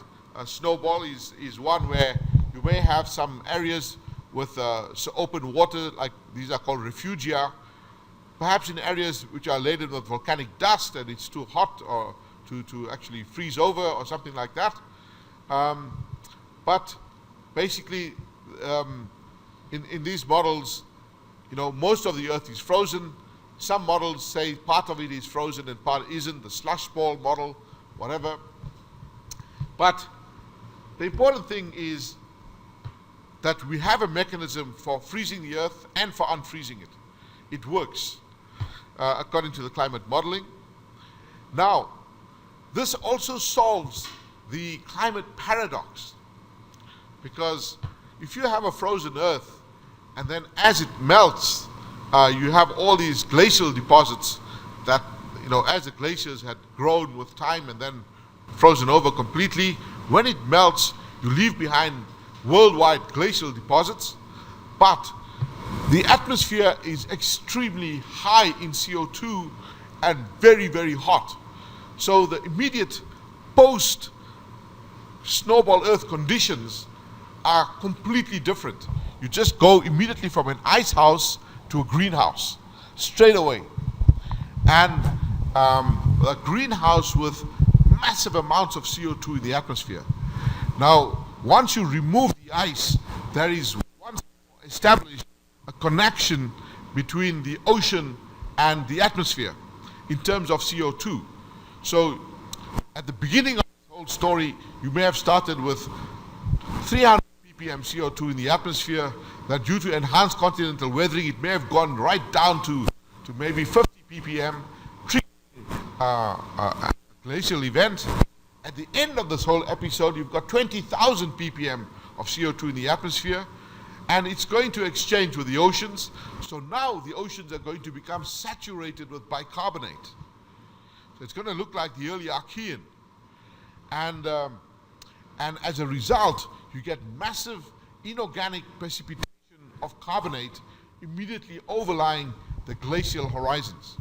snowball is one where you may have some areas with open water, like these are called refugia, perhaps in areas which are laden with volcanic dust and it's too hot or to actually freeze over or something like that. But basically, in these models, you know, most of the Earth is frozen. Some models say part of it is frozen and part isn't, the slush ball model, whatever. But the important thing is that we have a mechanism for freezing the Earth and for unfreezing it. It works according to the climate modeling. Now, this also solves the climate paradox, because if you have a frozen Earth and then as it melts, you have all these glacial deposits that, you know, as the glaciers had grown with time and then frozen over completely, when it melts, you leave behind worldwide glacial deposits, but the atmosphere is extremely high in CO2 and very, very hot. So the immediate post-snowball Earth conditions are completely different. You just go immediately from an ice house to a greenhouse, straight away. And a greenhouse with massive amounts of CO2 in the atmosphere. Now, once you remove the ice, there is once established a connection between the ocean and the atmosphere in terms of CO2. So at the beginning of the whole story, you may have started with 300 ppm CO2 in the atmosphere, that due to enhanced continental weathering, it may have gone right down to maybe 50 ppm, triggering a glacial event. At the end of this whole episode, you've got 20,000 ppm of CO2 in the atmosphere, and it's going to exchange with the oceans. So now the oceans are going to become saturated with bicarbonate. So it's going to look like the early Archean. And as a result, you get massive inorganic precipitation of carbonate immediately overlying the glacial horizons.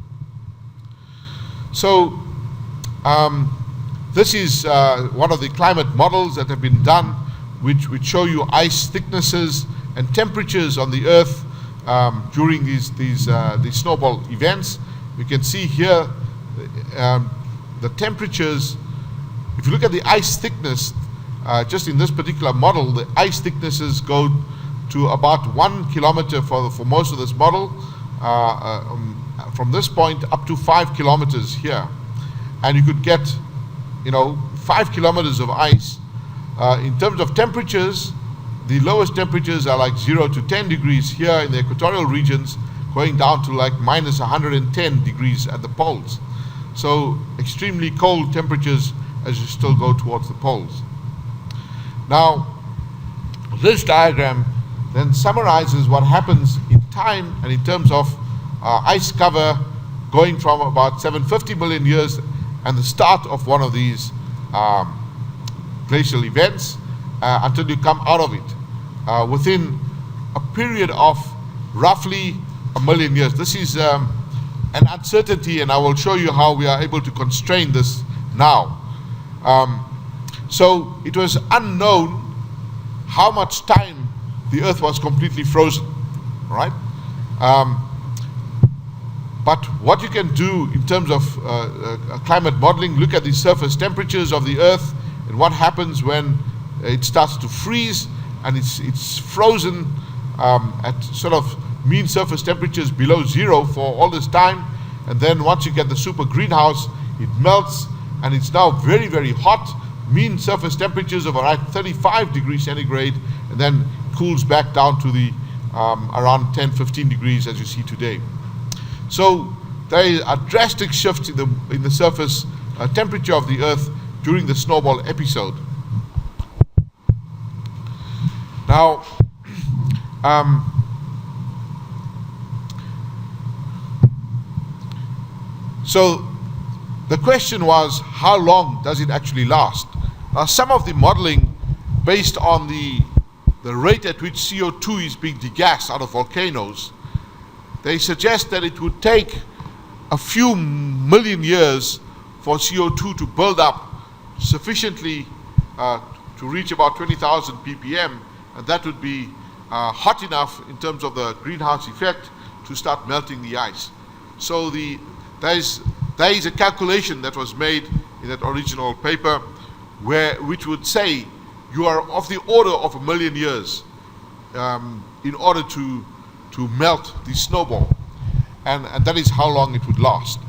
So this is one of the climate models that have been done, which show you ice thicknesses and temperatures on the Earth during these snowball events. You can see here the temperatures. If you look at the ice thickness, just in this particular model, the ice thicknesses go to about 1 kilometer for most of this model, from this point up to 5 kilometers here. And you could get, 5 kilometers of ice. In terms of temperatures, the lowest temperatures are like 0 to 10 degrees here in the equatorial regions, going down to like minus 110 degrees at the poles. So extremely cold temperatures as you still go towards the poles. Now, this diagram then summarizes what happens in time and in terms of ice cover going from about 750 million years and the start of one of these glacial events until you come out of it within a period of roughly 1 million years. This is an uncertainty, and I will show you how we are able to constrain this now. So it was unknown how much time the Earth was completely frozen, right? But what you can do in terms of climate modeling, look at the surface temperatures of the Earth and what happens when it starts to freeze and it's frozen at sort of mean surface temperatures below zero for all this time. And then once you get the super greenhouse, it melts and it's now very, very hot. Mean surface temperatures of around 35 degrees centigrade, and then cools back down to the around 10, 15 degrees as you see today. So there is a drastic shift in the surface temperature of the Earth during the snowball episode. Now, so the question was, how long does it actually last? Now, some of the modeling based on the rate at which CO2 is being degassed out of volcanoes, they suggest that it would take a few million years for CO2 to build up sufficiently to reach about 20,000 ppm, and that would be hot enough in terms of the greenhouse effect to start melting the ice. So there is a calculation that was made in that original paper which would say you are of the order of 1 million years in order to melt the snowball, and that is how long it would last.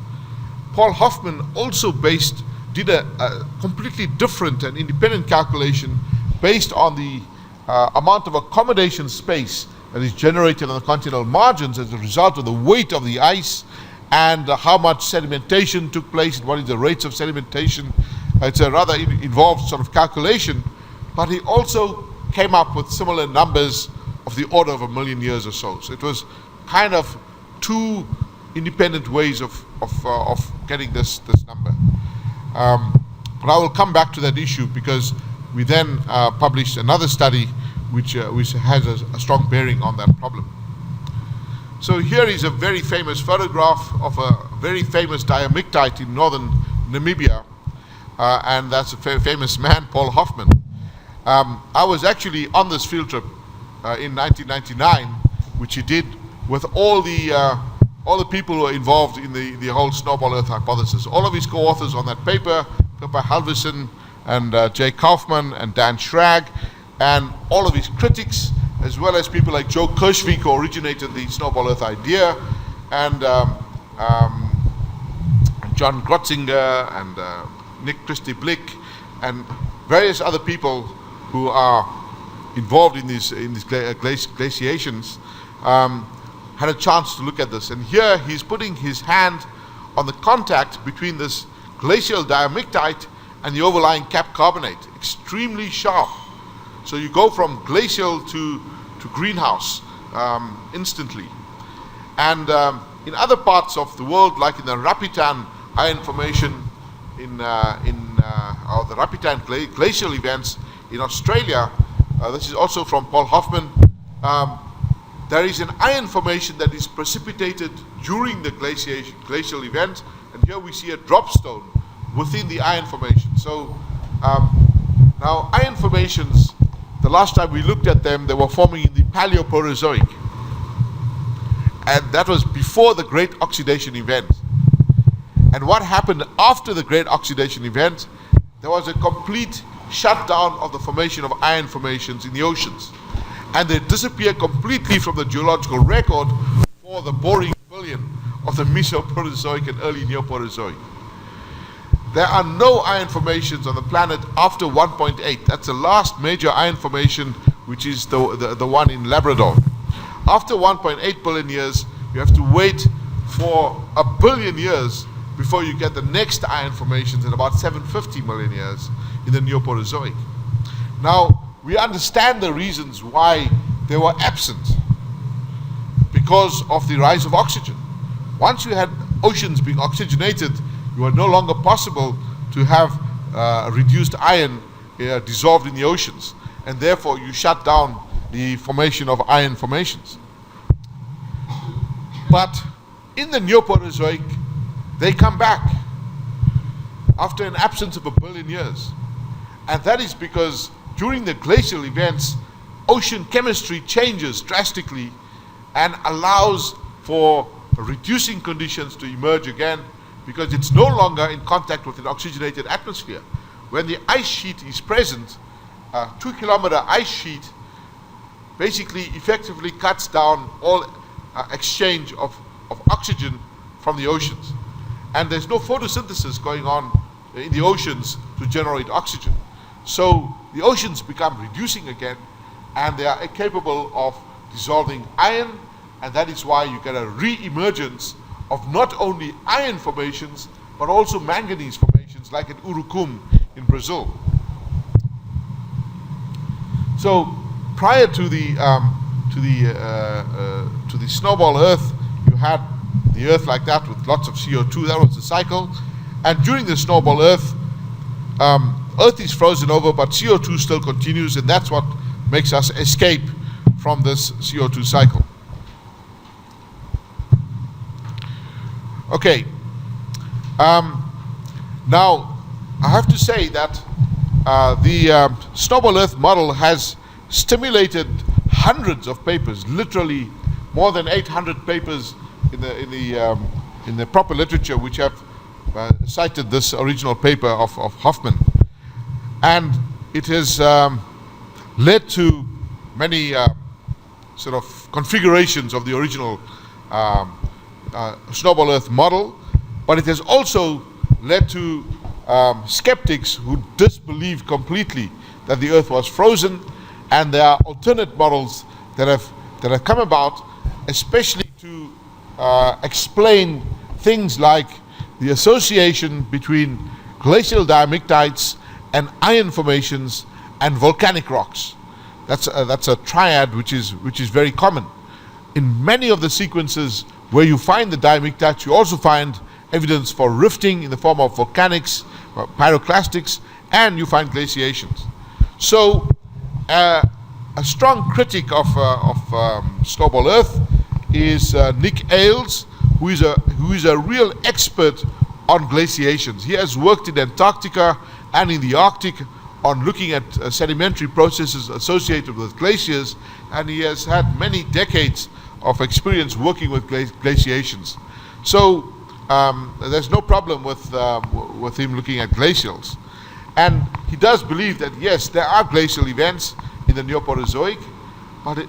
Paul Hoffman also did a completely different and independent calculation based on the amount of accommodation space that is generated on the continental margins as a result of the weight of the ice and how much sedimentation took place and what is the rates of sedimentation. It's a rather involved sort of calculation, but he also came up with similar numbers of the order of 1 million years or so. So it was kind of two independent ways of getting this number. But I will come back to that issue because we then published another study which has a strong bearing on that problem. So here is a very famous photograph of a very famous diamictite in northern Namibia, and that's a famous man, Paul Hoffman. I was actually on this field trip in 1999, which he did with all the people who are involved in the whole snowball Earth hypothesis. All of his co-authors on that paper, Pippa Halverson and Jay Kaufman and Dan Schrag, and all of his critics, as well as people like Joe Kirschvik, who originated the snowball Earth idea, and John Grotzinger and Nick Christie Blick, and various other people who are involved in these glaciations, had a chance to look at this. And here he's putting his hand on the contact between this glacial diamictite and the overlying cap carbonate, extremely sharp. So you go from glacial to greenhouse instantly. And in other parts of the world, like in the Rapitan iron formation or the Rapitan glacial events in Australia, this is also from Paul Hoffman, there is an iron formation that is precipitated during the glacial event, and here we see a dropstone within the iron formation. So now iron formations, the last time we looked at them, they were forming in the Paleoproterozoic, and that was before the Great Oxidation event. And what happened after the Great Oxidation event? There was a complete shutdown of the formation of iron formations in the oceans, and they disappear completely from the geological record for the boring billion of the Mesoproterozoic and early Neoproterozoic. There are no iron formations on the planet after 1.8. That's the last major iron formation, which is the one in Labrador. After 1.8 billion years, you have to wait for 1 billion years before you get the next iron formations in about 750 million years in the Neoporozoic. Now, we understand the reasons why they were absent, because of the rise of oxygen. Once you had oceans being oxygenated, it was no longer possible to have reduced iron dissolved in the oceans, and therefore you shut down the formation of iron formations. But in the Neoporozoic, they come back after an absence of 1 billion years. And that is because during the glacial events, ocean chemistry changes drastically and allows for reducing conditions to emerge again, because it's no longer in contact with an oxygenated atmosphere. When the ice sheet is present, a 2-kilometer ice sheet basically effectively cuts down all exchange of oxygen from the oceans. And there's no photosynthesis going on in the oceans to generate oxygen. So the oceans become reducing again, and they are capable of dissolving iron, and that is why you get a re-emergence of not only iron formations, but also manganese formations, like at Urucum in Brazil. So prior to the snowball Earth, you had the Earth like that with lots of CO2. That was the cycle. And during the snowball Earth, Earth is frozen over, but CO2 still continues, and that's what makes us escape from this CO2 cycle. Okay. Now, I have to say that the snowball Earth model has stimulated hundreds of papers, literally more than 800 papers in the proper literature, which have cited this original paper of Hoffman, and it has led to many sort of configurations of the original snowball Earth model, but it has also led to skeptics who disbelieve completely that the Earth was frozen, and there are alternate models that have come about, especially to explain things like the association between glacial diamictites and iron formations and volcanic rocks. That's a triad which is very common. In many of the sequences where you find the diamictites, you also find evidence for rifting in the form of volcanics, pyroclastics, and you find glaciations. So a strong critic of snowball Earth is Nick Ailes, who is a real expert on glaciations. He has worked in Antarctica and in the Arctic on looking at sedimentary processes associated with glaciers, and he has had many decades of experience working with glaciations. So there's no problem with him looking at glacials. And he does believe that, yes, there are glacial events in the Neoporozoic,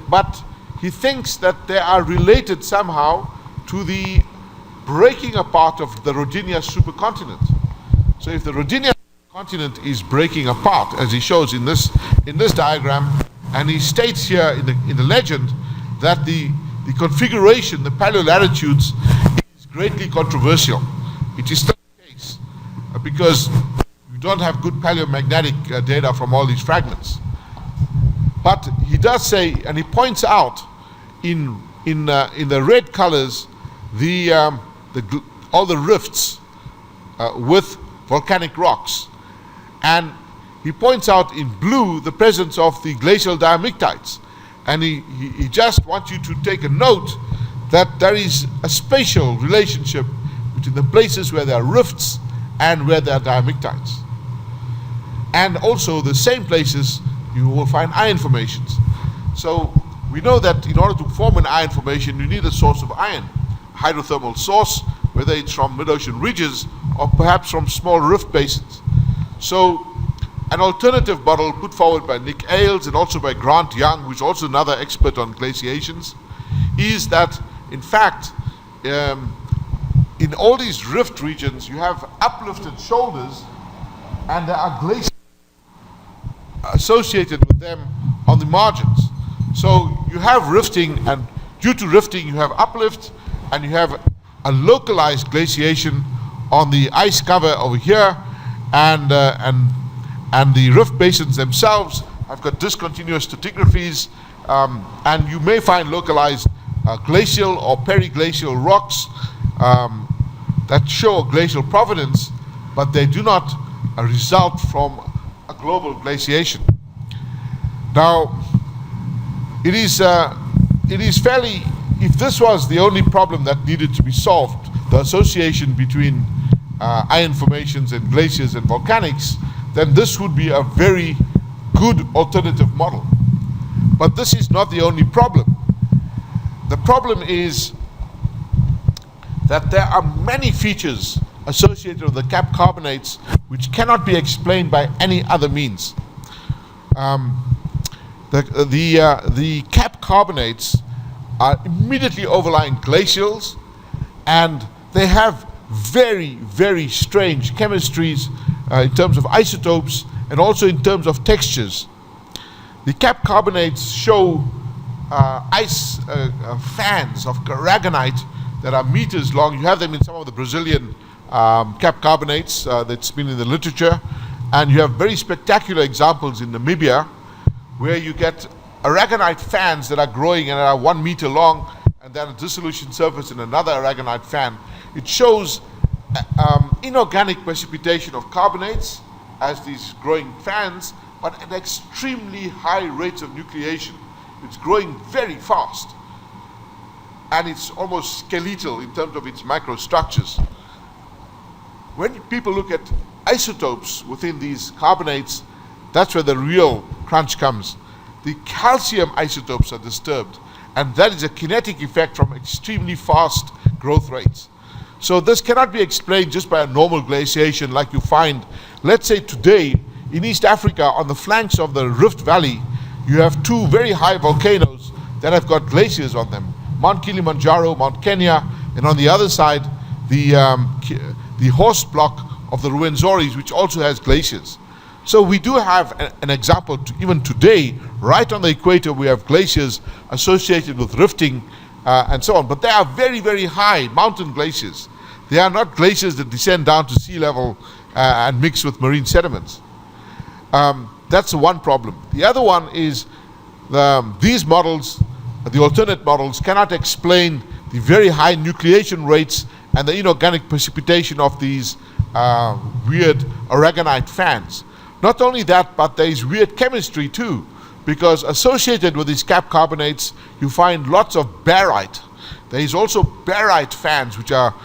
but he thinks that they are related somehow to the breaking apart of the Rodinia supercontinent. So if the Rodinia continent is breaking apart, as he shows in this diagram, and he states here in the legend that the configuration, the paleolatitudes, is greatly controversial. It is still the case because we don't have good paleomagnetic data from all these fragments. But he does say, and he points out in the red colors all the rifts with volcanic rocks, and he points out in blue the presence of the glacial diamictites. And he just wants you to take a note that there is a spatial relationship between the places where there are rifts and where there are diamictites. And also the same places you will find iron formations. So we know that in order to form an iron formation, you need a source of iron, a hydrothermal source, whether it's from mid-ocean ridges or perhaps from small rift basins. So an alternative model put forward by Nick Ailes and also by Grant Young, who's also another expert on glaciations, is that, in fact, in all these rift regions, you have uplifted shoulders, and there are glaciers associated with them on the margins. So you have rifting, and due to rifting, you have uplift, and you have a localized glaciation on the ice cover over here, and the rift basins themselves have got discontinuous stratigraphies, and you may find localized glacial or periglacial rocks that show glacial provenance, but they do not result from a global glaciation. Now, it is fairly, if this was the only problem that needed to be solved, the association between iron formations and glaciers and volcanics, then this would be a very good alternative model. But this is not the only problem. The problem is that there are many features associated with the cap carbonates which cannot be explained by any other means. The cap carbonates are immediately overlying glacials, and they have very, very strange chemistries in terms of isotopes and also in terms of textures. The cap carbonates show ice fans of aragonite that are meters long. You have them in some of the Brazilian cap carbonates that's been in the literature, and you have very spectacular examples in Namibia where you get aragonite fans that are growing and are 1 meter long, and then a dissolution surface in another aragonite fan. It shows inorganic precipitation of carbonates as these growing fans, but at extremely high rates of nucleation. It's growing very fast, and it's almost skeletal in terms of its microstructures. When people look at isotopes within these carbonates, that's where the real crunch comes. The calcium isotopes are disturbed, and that is a kinetic effect from extremely fast growth rates. So this cannot be explained just by a normal glaciation like you find, let's say today, in East Africa, on the flanks of the Rift Valley, you have 2 very high volcanoes that have got glaciers on them. Mount Kilimanjaro, Mount Kenya, and on the other side, the horse block of the Ruwenzoris, which also has glaciers. So we do have an example, even today, right on the equator, we have glaciers associated with rifting and so on. But they are very, very high mountain glaciers. They are not glaciers that descend down to sea level and mix with marine sediments. That's one problem. The other one is these models, the alternate models, cannot explain the very high nucleation rates and the inorganic precipitation of these weird aragonite fans. Not only that, but there is weird chemistry too, because associated with these cap carbonates, you find lots of barite. There is also barite fans which are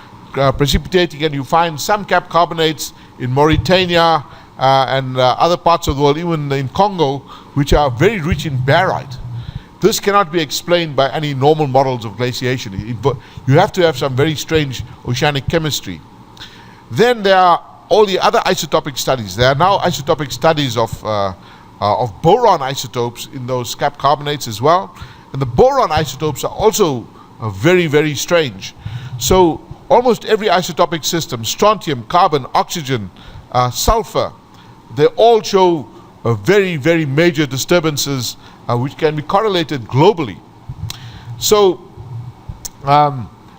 precipitating, and you find some cap carbonates in Mauritania and other parts of the world, even in Congo, which are very rich in barite. This cannot be explained by any normal models of glaciation. You have to have some very strange oceanic chemistry. Then there are all the other isotopic studies. There are now isotopic studies of boron isotopes in those cap carbonates as well. And the boron isotopes are also very, very strange. So almost every isotopic system, strontium, carbon, oxygen, sulfur, they all show very, very major disturbances which can be correlated globally. So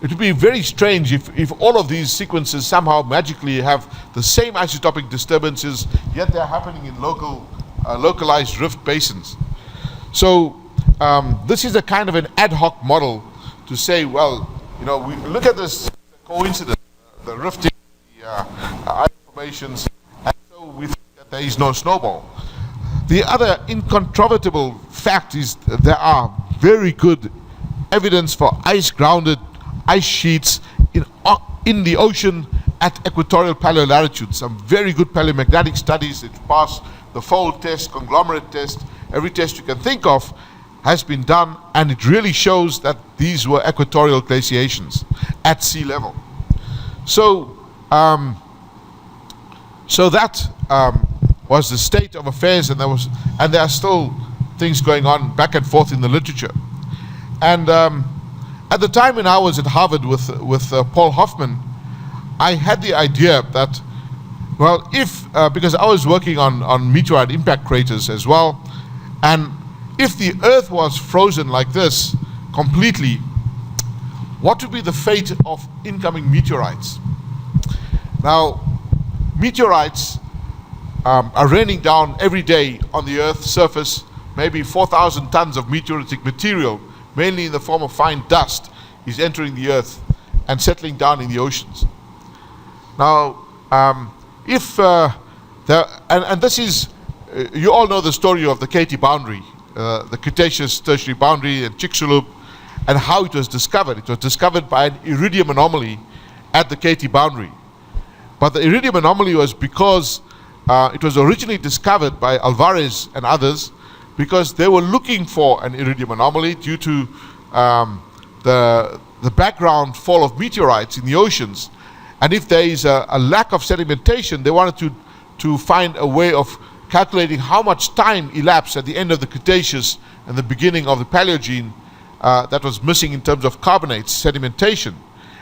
it would be very strange if all of these sequences somehow magically have the same isotopic disturbances, yet they're happening in localized rift basins. So this is a kind of an ad hoc model to say, well, you know, we look at this coincidence, the rifting, the ice formations, and so we think that there is no snowball. The other incontrovertible fact is that there are very good evidence for ice-grounded ice sheets in the ocean at equatorial paleolatitudes. Some very good paleomagnetic studies that pass the fold test, conglomerate test, every test you can think of has been done, and it really shows that these were equatorial glaciations at sea level. So, so that was the state of affairs, and there are still things going on back and forth in the literature. And at the time when I was at Harvard with Paul Hoffman, I had the idea that, well, if because I was working on meteorite impact craters as well, and if the Earth was frozen like this completely, what would be the fate of incoming meteorites? Now, meteorites are raining down every day on the Earth's surface. Maybe 4,000 tons of meteoritic material, mainly in the form of fine dust, is entering the Earth and settling down in the oceans. Now, this is, you all know the story of the Katy boundary, the Cretaceous Tertiary boundary in Chicxulub, and how it was discovered. It was discovered by an iridium anomaly at the Katy boundary. But the iridium anomaly was because it was originally discovered by Alvarez and others because they were looking for an iridium anomaly due to the background fall of meteorites in the oceans. And if there is a lack of sedimentation, they wanted to find a way of calculating how much time elapsed at the end of the Cretaceous and the beginning of the Paleogene that was missing in terms of carbonates, sedimentation.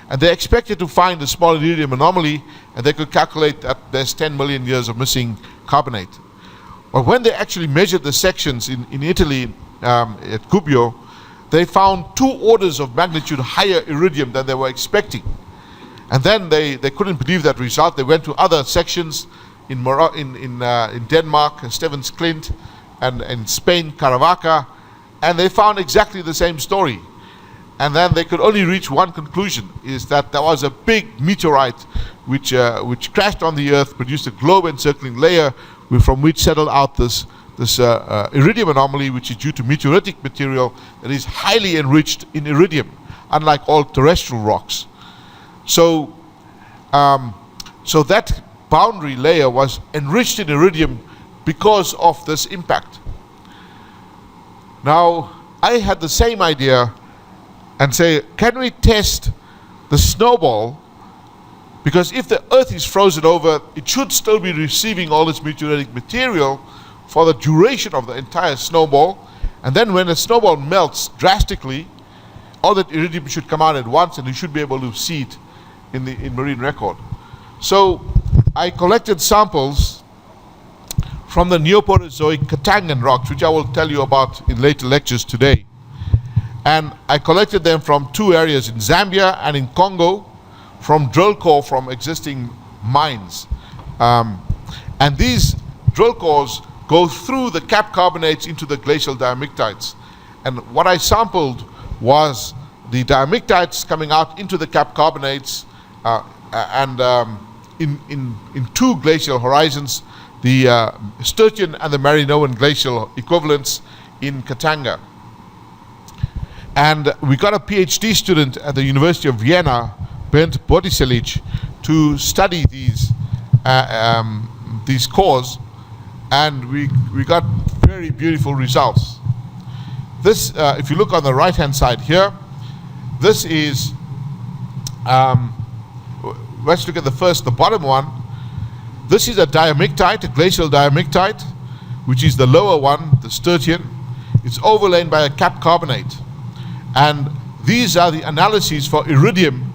And they expected to find a small iridium anomaly, and they could calculate that there's 10 million years of missing carbonate. But when they actually measured the sections in Italy at Gubbio, they found 2 orders of magnitude higher iridium than they were expecting. And then they couldn't believe that result. They went to other sections in Denmark, Stevens Klint, and in Spain, Caravaca, and they found exactly the same story. And then they could only reach one conclusion, is that there was a big meteorite which crashed on the Earth, produced a globe encircling layer from which settled out this iridium anomaly, which is due to meteoritic material that is highly enriched in iridium, unlike all terrestrial rocks. So that boundary layer was enriched in iridium because of this impact. Now, I had the same idea and say, can we test the snowball? Because if the Earth is frozen over, it should still be receiving all its meteoritic material for the duration of the entire snowball. And then when the snowball melts drastically, all that iridium should come out at once, and you should be able to see it in marine record. So I collected samples from the Neoproterozoic Katangan rocks, which I will tell you about in later lectures today. And I collected them from 2 areas, in Zambia and in Congo, from drill core from existing mines. And these drill cores go through the cap carbonates into the glacial diamictites. And what I sampled was the diamictites coming out into the cap carbonates, in 2 glacial horizons, the Sturtian and the Marinoan glacial equivalents in Katanga. And we got a PhD student at the University of Vienna, Bernd Bordiselic, to study these cores, and we got very beautiful results. This, if you look on the right-hand side here, this is, let's look at the bottom one. This is a diamictite, a glacial diamictite, which is the lower one, the Sturtian. It's overlain by a cap carbonate. And these are the analyses for iridium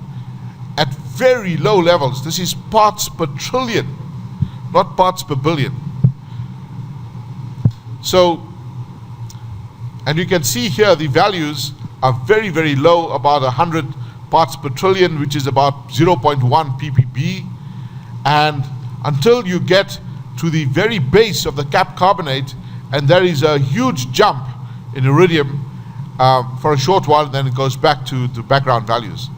at very low levels. This is parts per trillion, not parts per billion. So, and you can see here the values are very, very low, about 100 parts per trillion, which is about 0.1 ppb. And until you get to the very base of the cap carbonate, and there is a huge jump in iridium for a short while, then it goes back to the background values.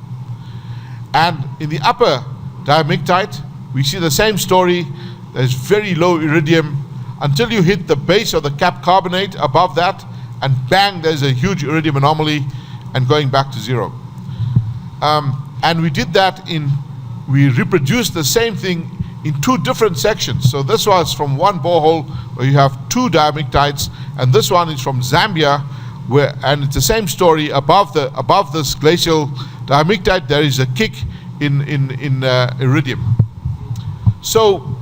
And in the upper diamictite, we see the same story. There's very low iridium until you hit the base of the cap carbonate above that, and bang, there's a huge iridium anomaly and going back to 0. And we did that we reproduced the same thing in 2 different sections. So this was from one borehole where you have 2 diamictites, and this one is from Zambia, and it's the same story. Above this glacial diamictite, there is a kick in iridium. So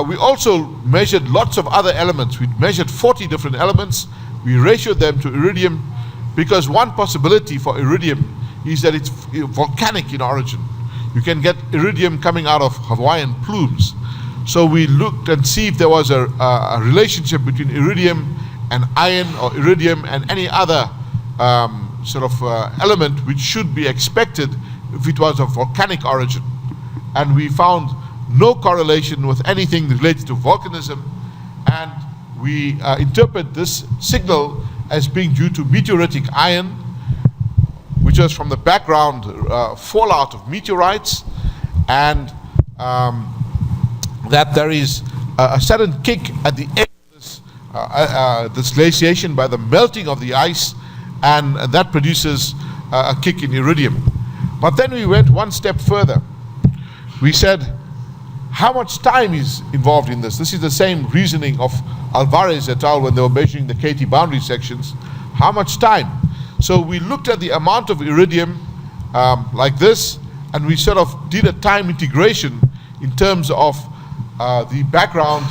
we also measured lots of other elements. We measured 40 different elements. We ratioed them to iridium, because one possibility for iridium is that it's volcanic in origin. You can get iridium coming out of Hawaiian plumes. So we looked and see if there was a relationship between iridium and iron, or iridium and any other element which should be expected if it was of volcanic origin. and we found no correlation with anything related to volcanism, and we interpret this signal as being due to meteoritic iron, which was from the background fallout of meteorites, and that there is a sudden kick at the end of this glaciation by the melting of the ice, and that produces a kick in iridium. But then we went one step further. We said, how much time is involved in this? This is the same reasoning of Alvarez et al. When they were measuring the KT boundary sections. How much time? So we looked at the amount of iridium like this, and we sort of did a time integration in terms of the background.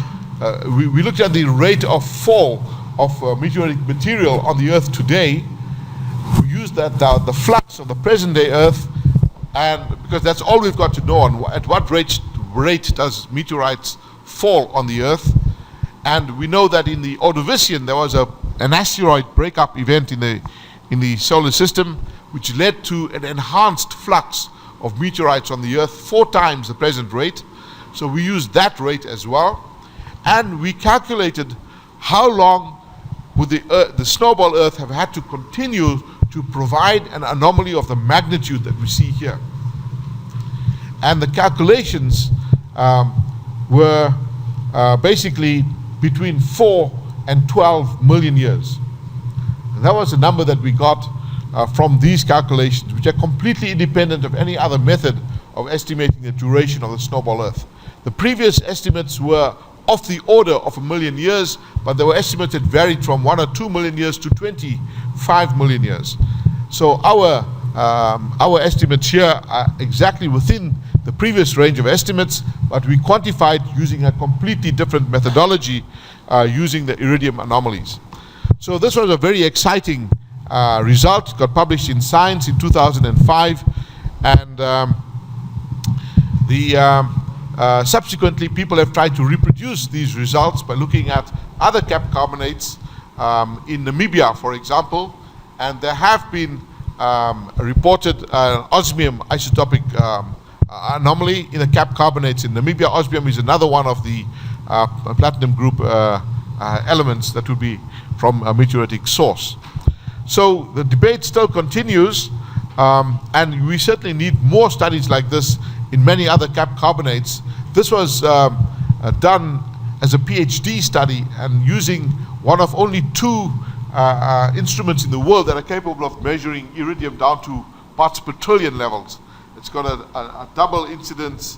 We looked at the rate of fall of meteoric material on the Earth today. We used that the flux of the present day Earth, and because that's all we've got to know on at what rate does meteorites fall on the Earth. And we know that in the Ordovician there was an asteroid breakup event in the solar system, which led to an enhanced flux of meteorites on the Earth 4 times the present rate. So we used that rate as well, and we calculated how long would the snowball Earth have had to continue to provide an anomaly of the magnitude that we see here. And the calculations were basically between 4 and 12 million years. And that was the number that we got from these calculations, which are completely independent of any other method of estimating the duration of the snowball Earth. The previous estimates were of the order of 1 million years, but they were estimates that varied from 1 or 2 million years to 25 million years. So our estimates here are exactly within the previous range of estimates, but we quantified using a completely different methodology, using the iridium anomalies. So this was a very exciting result. It got published in Science in 2005, and subsequently people have tried to reproduce these results by looking at other cap carbonates in Namibia, for example, and there have been reported osmium isotopic anomaly in the cap carbonates in Namibia. Osmium is another one of the platinum group elements that would be from a meteoritic source. So the debate still continues, and we certainly need more studies like this in many other cap carbonates. This was done as a PhD study and using one of only 2 instruments in the world that are capable of measuring iridium down to parts per trillion levels. It's got a double incidence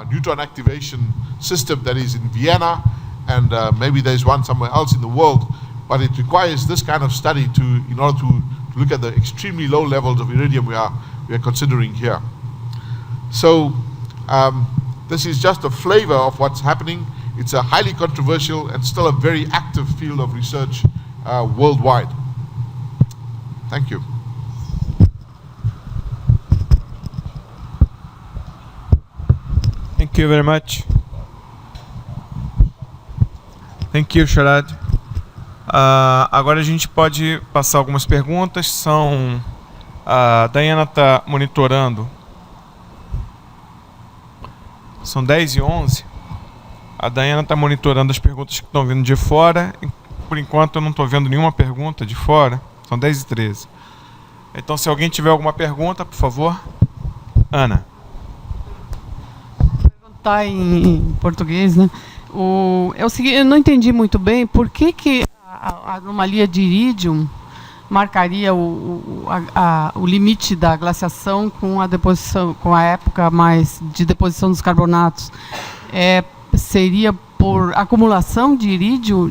neutron activation system that is in Vienna, and maybe there's one somewhere else in the world, but it requires this kind of study in order to look at the extremely low levels of iridium we are considering here. So this is just a flavor of what's happening. It's a highly controversial and still a very active field of research worldwide. Thank you. Thank you very much. Thank you, Sharad. Agora a gente pode passar algumas perguntas. A Diana está monitorando. São 10h11. A Diana está monitorando as perguntas que estão vindo de fora. Por enquanto eu não estou vendo nenhuma pergunta de fora. São 10h13. Então, se alguém tiver alguma pergunta, por favor. Ana. Vou perguntar em português, né? É o seguinte, eu não entendi muito bem por que a anomalia de irídio marcaria o limite da glaciação com a deposição, com a época mais de deposição dos carbonatos. Seria por acumulação de irídio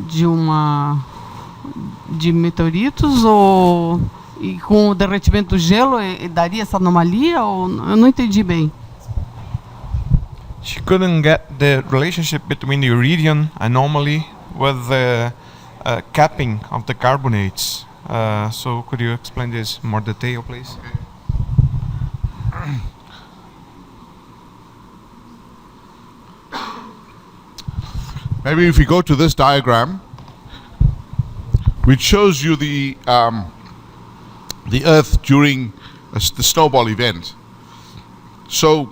de meteoritos, ou e com o derretimento do gelo daria essa anomalia, ou eu não entendi bem. She couldn't get the relationship between the iridium anomaly with the capping of the carbonates. So could you explain this in more detail, please? Maybe if we go to this diagram, which shows you the Earth during the snowball event. So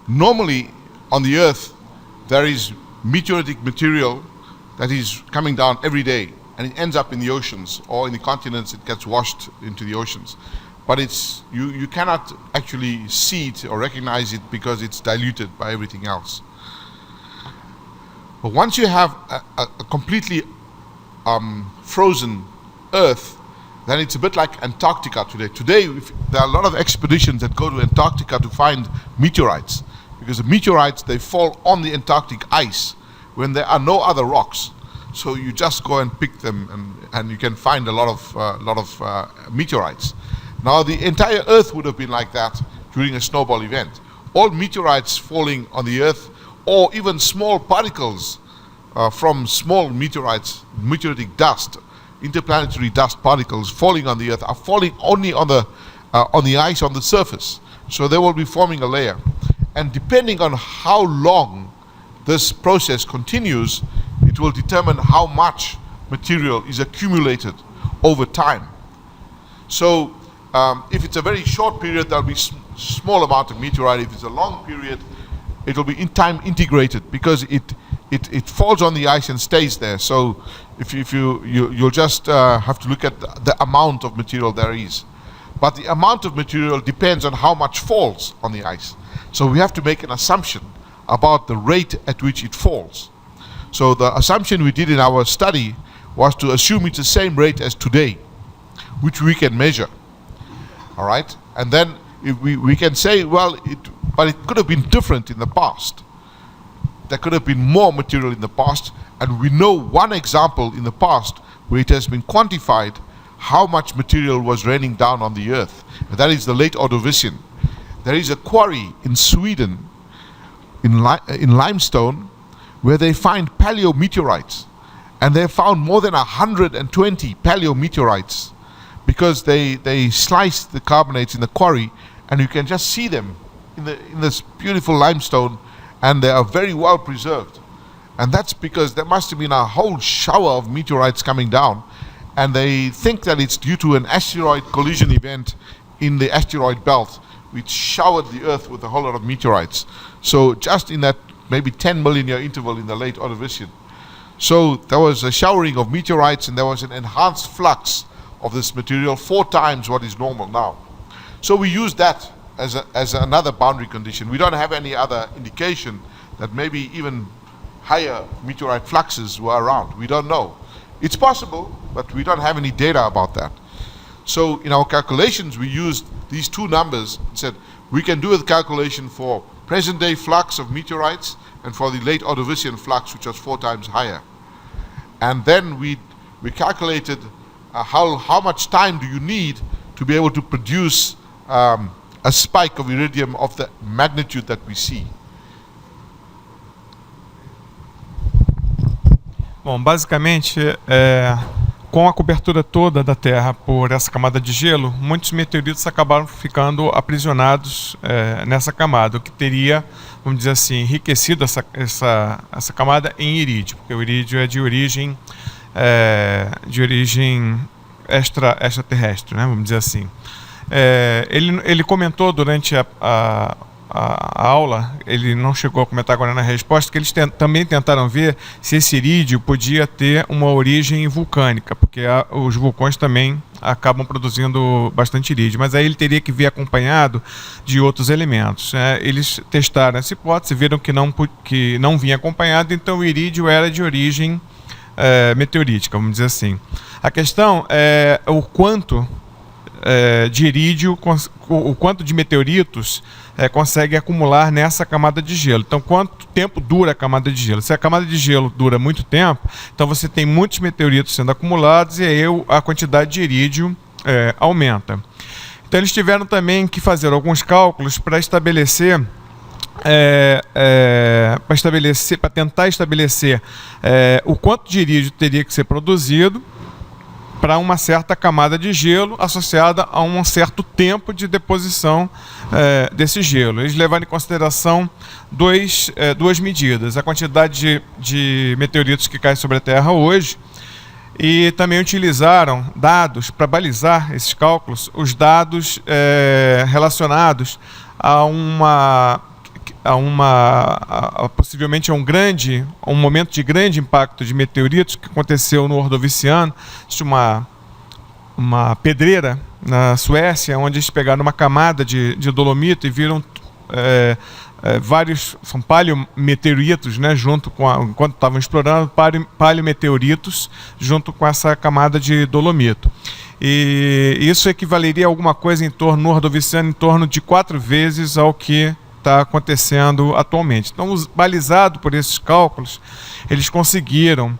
normally on the Earth there is meteoritic material that is coming down every day, and it ends up in the oceans, or in the continents it gets washed into the oceans. But you cannot actually see it or recognize it because it's diluted by everything else. But once you have a completely frozen Earth, then it's a bit like Antarctica today. Today, there are a lot of expeditions that go to Antarctica to find meteorites, because the meteorites, they fall on the Antarctic ice when there are no other rocks. So you just go and pick them, and you can find a lot of meteorites. Now, the entire Earth would have been like that during a snowball event. All meteorites falling on the Earth, or even small particles from small meteorites, meteoritic dust, interplanetary dust particles falling on the Earth, are falling only on the ice on the surface. So they will be forming a layer. And depending on how long this process continues, it will determine how much material is accumulated over time. So if it's a very short period, there'll be small amount of meteorite. If it's a long period, it will be in time integrated, because it falls on the ice and stays there. So if you'll just have to look at the amount of material there is. But the amount of material depends on how much falls on the ice. So we have to make an assumption about the rate at which it falls. So the assumption we did in our study was to assume it's the same rate as today, which we can measure. All right? And then if we can say, well, but it could have been different in the past. There could have been more material in the past, and we know one example in the past where it has been quantified how much material was raining down on the Earth. And that is the late Ordovician. There is a quarry in Sweden, in limestone, where they find paleometeorites, and they found more than 120 paleometeorites, because they sliced the carbonates in the quarry, and you can just see them in this beautiful limestone, and they are very well preserved. And that's because there must have been a whole shower of meteorites coming down, and they think that it's due to an asteroid collision event in the asteroid belt, which showered the Earth with a whole lot of meteorites. So just in that maybe 10 million year interval in the late Ordovician. So there was a showering of meteorites, and there was an enhanced flux of this material, 4 times what is normal now. So we use that as another boundary condition. We don't have any other indication that maybe even higher meteorite fluxes were around. We don't know. It's possible, but we don't have any data about that. So in our calculations, we used these 2 numbers and said we can do a calculation for present day flux of meteorites and for the late Ordovician flux, which was 4 times higher. And then we calculated how much time do you need to be able to produce a spike of iridium of the magnitude that we see. Bom, basicamente, com a cobertura toda da Terra por essa camada de gelo, muitos meteoritos acabaram ficando aprisionados nessa camada, o que teria, vamos dizer assim, enriquecido essa camada em irídio, porque o irídio é de origem extraterrestre, né, vamos dizer assim. Ele comentou durante a aula, ele não chegou a comentar agora na resposta, que eles também tentaram ver se esse irídio podia ter uma origem vulcânica, porque os vulcões também acabam produzindo bastante irídio, mas aí ele teria que vir acompanhado de outros elementos. Eles testaram essa hipótese, viram que não vinha acompanhado, então o irídio era de origem meteorítica, vamos dizer assim. A questão é o quanto de irídio, o quanto de meteoritos consegue acumular nessa camada de gelo. Então, quanto tempo dura a camada de gelo? Se a camada de gelo dura muito tempo, então você tem muitos meteoritos sendo acumulados e aí a quantidade de irídio aumenta. Então, eles tiveram também que fazer alguns cálculos para estabelecer para tentar estabelecer o quanto de irídio teria que ser produzido para uma certa camada de gelo associada a um certo tempo de deposição desse gelo. Eles levaram em consideração duas medidas: a quantidade de meteoritos que caem sobre a Terra hoje, e também utilizaram dados para balizar esses cálculos, os dados relacionados a possivelmente a um momento de grande impacto de meteoritos que aconteceu no Ordoviciano. Existe uma pedreira na Suécia, onde eles pegaram uma camada de dolomito e viram vários, são paleometeoritos, né, enquanto estavam explorando, paleometeoritos junto com essa camada de dolomito. E isso equivaleria a alguma coisa no Ordoviciano, em torno de 4 vezes ao que está acontecendo atualmente. Então, balizado por esses cálculos, eles conseguiram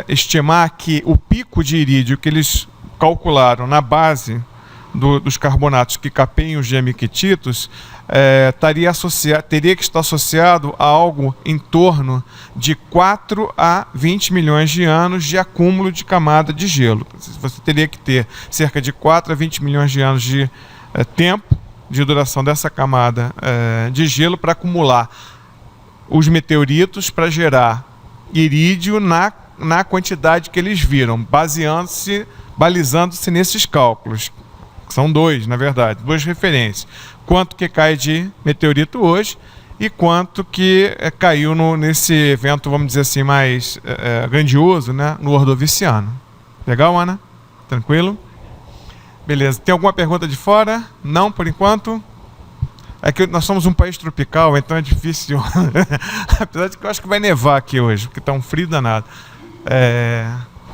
estimar que o pico de irídio que eles calcularam na base dos carbonatos que capeiam os gemiquetitos teria que estar associado a algo em torno de 4 a 20 milhões de anos de acúmulo de camada de gelo. Você teria que ter cerca de 4 a 20 milhões de anos de tempo de duração dessa camada de gelo para acumular os meteoritos, para gerar irídio na quantidade que eles viram, balizando-se nesses cálculos. São 2, na verdade, 2 referências. Quanto que cai de meteorito hoje e quanto que caiu nesse evento, vamos dizer assim, mais grandioso, né, no Ordoviciano. Legal, Ana? Tranquilo? Beleza. Tem alguma pergunta de fora? Não, por enquanto? É que nós somos um país tropical, então é difícil. Apesar de que eu acho que vai nevar aqui hoje, porque está um frio danado.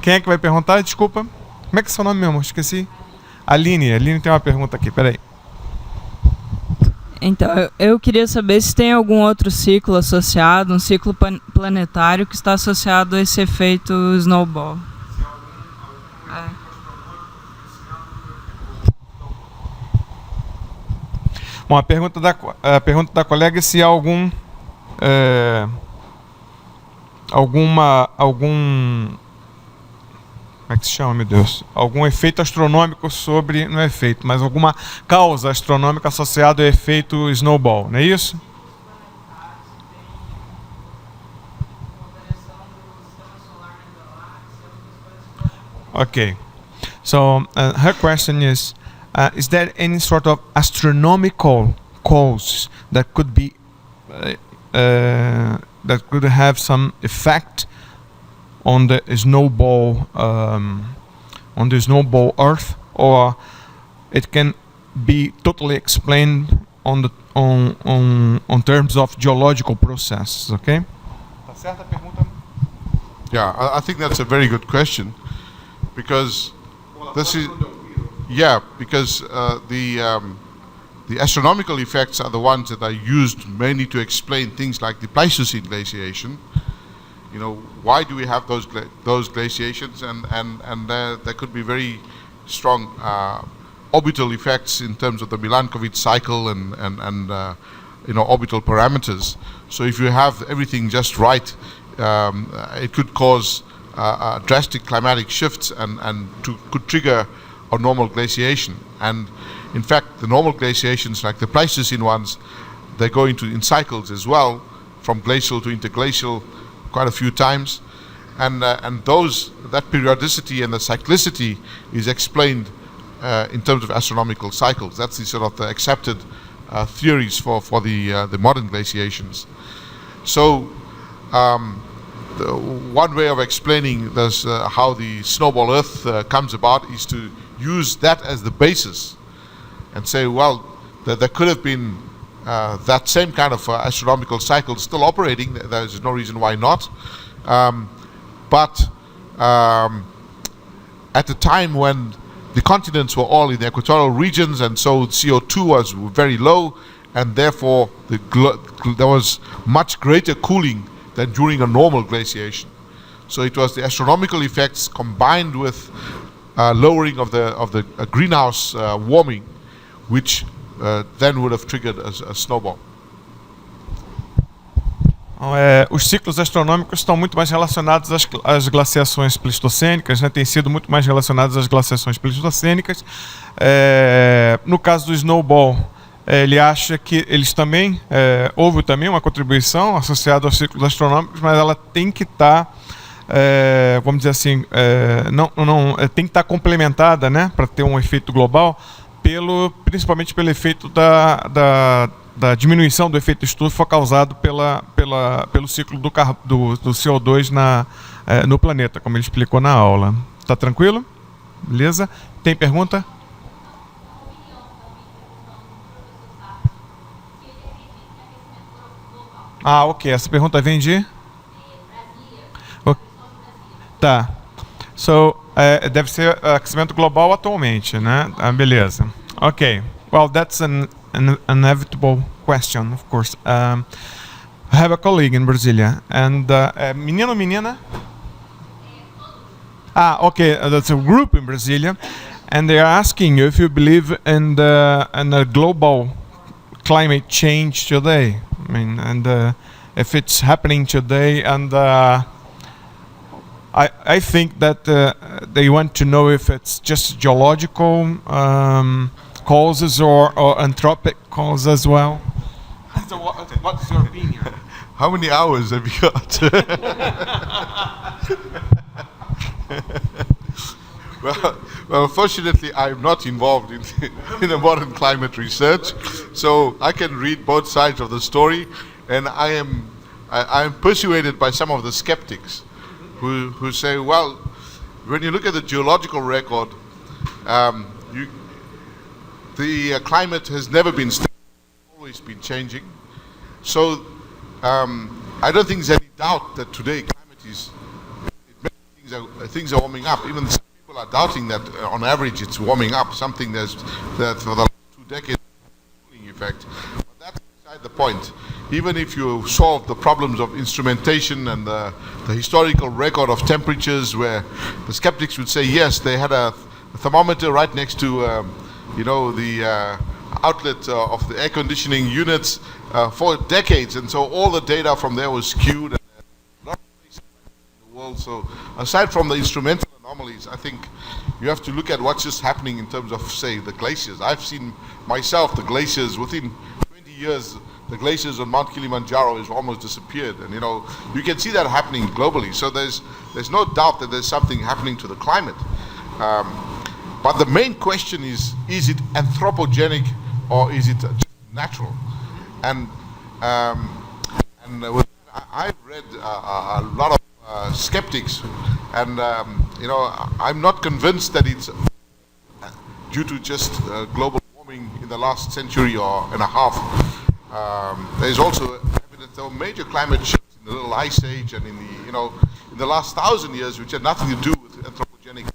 Quem é que vai perguntar? Desculpa. Como é que é seu nome mesmo? Esqueci. Aline tem uma pergunta aqui, peraí. Então, eu queria saber se tem algum outro ciclo associado, um ciclo planetário que está associado a esse efeito snowball. Bom, a pergunta da colega é se há algum como é que se chama, meu Deus? Algum efeito astronômico não é efeito, mas alguma causa astronômica associada ao efeito snowball, não é isso? Okay. So her question is there any sort of astronomical cause that could be that could have some effect on the snowball Earth, or it can be totally explained on terms of geological processes? Okay. Tá certa a pergunta? Yeah, I think that's a very good question, because because the astronomical effects are the ones that are used mainly to explain things like the Pleistocene glaciation. You know, why do we have those glaciations, and there could be very strong orbital effects in terms of the Milankovitch cycle and orbital parameters. So if you have everything just right, it could cause drastic climatic shifts and could trigger a normal glaciation. And in fact, the normal glaciations, like the Pleistocene ones, they go in cycles as well, from glacial to interglacial, quite a few times, and that periodicity and the cyclicity is explained in terms of astronomical cycles. That's the sort of the accepted theories for the modern glaciations. So one way of explaining this, how the snowball Earth comes about, is to use that as the basis and say, well, that there could have been that same kind of astronomical cycle still operating. There's no reason why not. But at the time when the continents were all in the equatorial regions, and so CO2 was very low, and therefore there was much greater cooling than during a normal glaciation. So it was the astronomical effects combined with lowering of the greenhouse warming, which then would have triggered a snowball. Os ciclos astronômicos estão muito mais relacionados às glaciações pleistocênicas, né? Têm sido muito mais relacionados às glaciações pleistocênicas. No caso do snowball, ele acha que eles também houve também uma contribuição associada aos ciclos astronômicos, mas ela tem que estar, vamos dizer assim, tem que estar complementada, né, para ter um efeito global, principalmente pelo efeito da diminuição do efeito estufa causado pelo ciclo do CO2 no planeta, como ele explicou na aula. Tá tranquilo? Beleza? Tem pergunta? Ah, ok. Essa pergunta vem de? Tá. So, deve ser aquecimento global atualmente, né? Ah, beleza. Ok. Well, that's an inevitable question, of course. I have a colleague in Brasilia, and menino, menina? Ah, okay. That's a group in Brasilia, and they are asking you if you believe in a global climate change today. I mean, and if it's happening today, and I think that they want to know if it's just geological causes or anthropic causes as well. So what's your opinion? How many hours have you got? Well, fortunately, I'm not involved in the modern climate research, so I can read both sides of the story, and I am persuaded by some of the skeptics who say, well, when you look at the geological record, the climate has never been stable, always been changing. So I don't think there's any doubt that today climate is, things are warming up. Even some people are doubting that on average it's warming up, something that for the last 2 decades cooling effect. But that's beside the point. Even if you solve the problems of instrumentation and the historical record of temperatures, where the skeptics would say yes, they had a thermometer right next to the outlet of the air conditioning units for decades, and so all the data from there was skewed. And a lot of places in the world. So aside from the instrumental anomalies, I think you have to look at what's just happening in terms of, say, the glaciers. I've seen myself the glaciers within 20 years. The glaciers on Mount Kilimanjaro has almost disappeared, and you can see that happening globally. So there's no doubt that there's something happening to the climate. But the main question is it anthropogenic or is it just natural? And I've read a lot of skeptics, and I'm not convinced that it's due to just global warming in the last century and a half. There's also evidence there were major climate shifts in the Little Ice Age and in the last 1,000 years, which had nothing to do with anthropogenic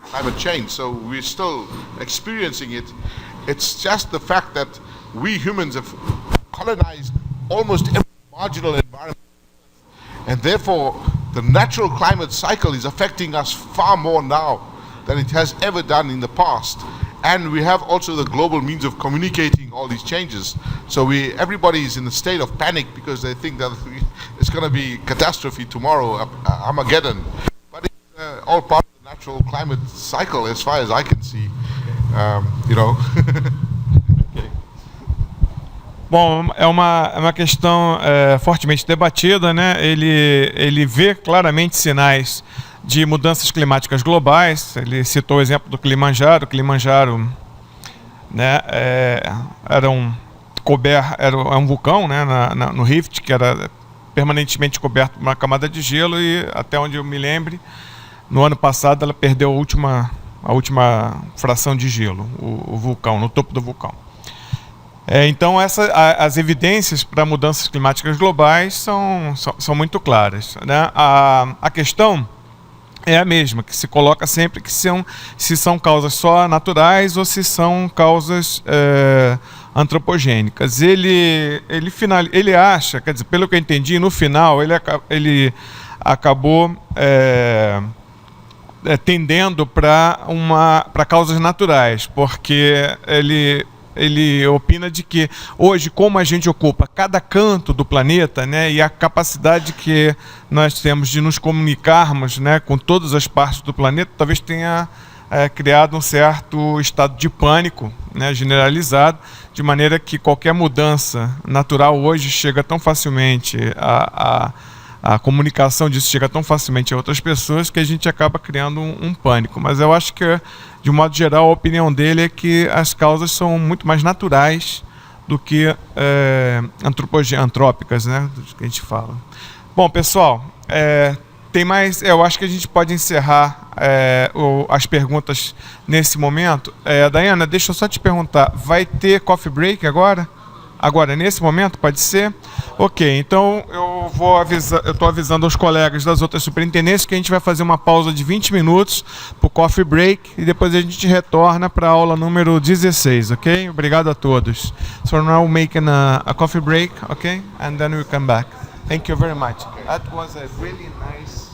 climate change. So we're still experiencing it. It's just the fact that we humans have colonized almost every marginal environment, and therefore the natural climate cycle is affecting us far more now than it has ever done in the past. And we have also the global means of communicating all these changes. So everybody is in a state of panic because they think that it's going to be catastrophe tomorrow, Armageddon. But it's all part of the natural climate cycle, as far as I can see. Bom, é uma questão fortemente debatida, né? Ele vê claramente sinais de mudanças climáticas globais. Ele citou o exemplo do Kilimanjaro. O Kilimanjaro, né, era um vulcão, né, no Rift, que era permanentemente coberto por uma camada de gelo, e até onde eu me lembre, no ano passado ela perdeu a última fração de gelo, o vulcão, no topo do vulcão. Então as evidências para mudanças climáticas globais são muito claras, né? A questão é a mesma, que se coloca sempre, que se são causas só naturais ou se são causas antropogênicas. Ele acha, quer dizer, pelo que eu entendi, no final ele acabou tendendo para causas naturais, porque ele opina de que hoje, como a gente ocupa cada canto do planeta, né, e a capacidade que nós temos de nos comunicarmos, né, com todas as partes do planeta, talvez tenha criado um certo estado de pânico, né, generalizado, de maneira que qualquer mudança natural hoje chega tão facilmente a comunicação disso chega tão facilmente a outras pessoas que a gente acaba criando um pânico. Mas eu acho que, de um modo geral, a opinião dele é que as causas são muito mais naturais do que antrópicas, né, que a gente fala. Bom, pessoal, tem mais. Eu acho que a gente pode encerrar as perguntas nesse momento. Daiana, deixa eu só te perguntar, vai ter coffee break agora? Agora, nesse momento, pode ser? Ok, então eu estou avisando aos colegas das outras superintendências que a gente vai fazer uma pausa de 20 minutos para o coffee break e depois a gente retorna para a aula número 16, ok? Obrigado a todos. So now we're making a coffee break, ok? And then we'll come back. Thank you very much. That was a really nice...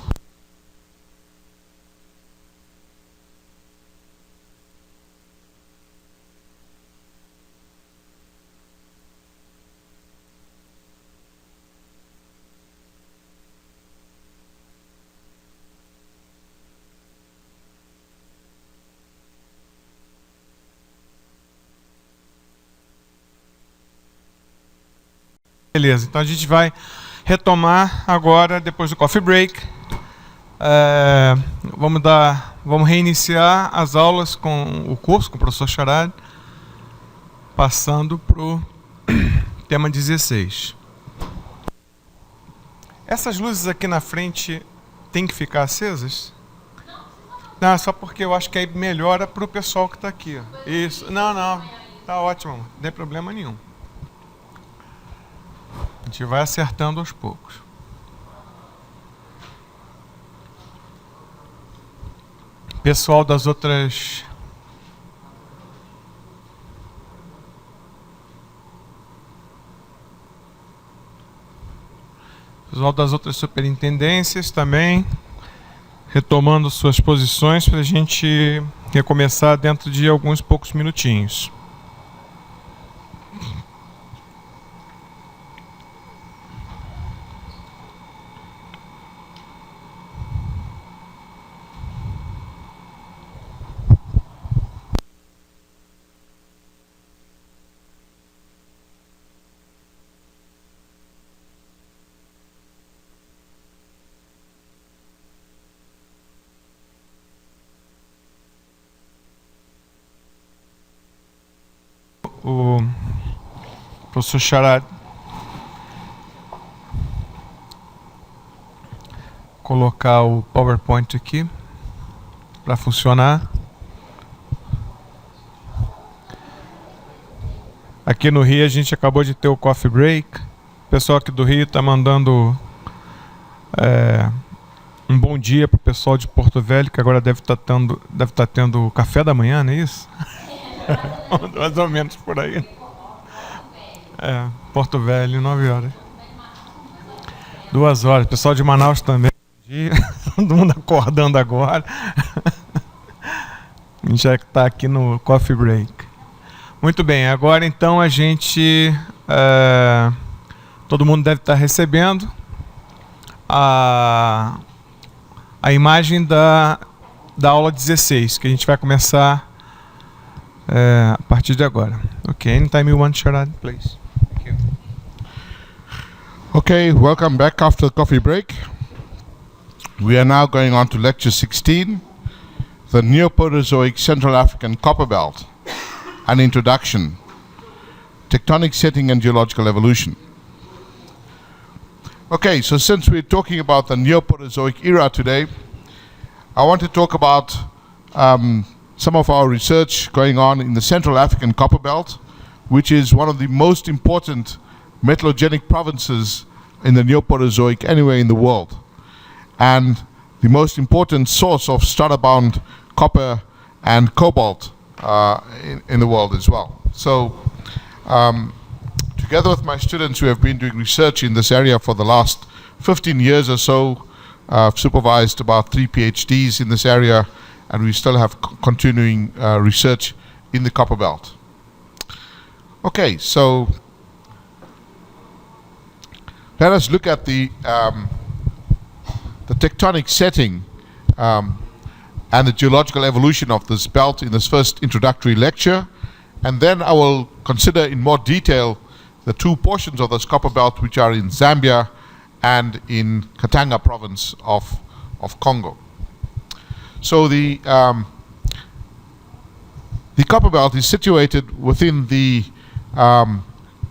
Beleza, então a gente vai retomar agora, depois do coffee break. Vamos reiniciar as aulas com o curso, com o professor Charad, passando para o tema 16. Essas luzes aqui na frente tem que ficar acesas? Não, só porque eu acho que aí melhora para o pessoal que está aqui. Isso, não, tá ótimo, não tem problema nenhum. A gente vai acertando aos poucos. Pessoal das outras... Pessoal das outras superintendências também, retomando suas posições para a gente recomeçar dentro de alguns poucos minutinhos. O professor Charad colocar o PowerPoint aqui para funcionar. Aqui no Rio a gente acabou de ter o coffee break. O pessoal aqui do Rio está mandando um bom dia para o pessoal de Porto Velho, que agora deve estar tendo café da manhã, não é isso? Mais ou menos por aí. Porto Velho, 9 horas. 2 horas. Pessoal de Manaus também. Todo mundo acordando agora. A gente já está aqui no coffee break. Muito bem, agora então a gente... todo mundo deve estar recebendo a imagem da aula 16, que a gente vai começar a partir de agora. Ok, anytime you want, Sharad, please. Thank you. Okay, welcome back after the coffee break. We are now going on to lecture 16, the Neoproterozoic Central African Copper Belt, an introduction, tectonic setting and geological evolution. Okay, so since we're talking about the Neoproterozoic era today, I want to talk about some of our research going on in the Central African Copper Belt, which is one of the most important metallogenic provinces in the Neoproterozoic anywhere in the world, and the most important source of strata-bound copper and cobalt in the world as well. So together with my students who have been doing research in this area for the last 15 years or so, I've supervised about 3 PhDs in this area, and we still have continuing research in the copper belt. Okay, so let us look at the tectonic setting and the geological evolution of this belt in this first introductory lecture, and then I will consider in more detail the 2 portions of this copper belt which are in Zambia and in Katanga province of Congo. So the copper belt is situated within the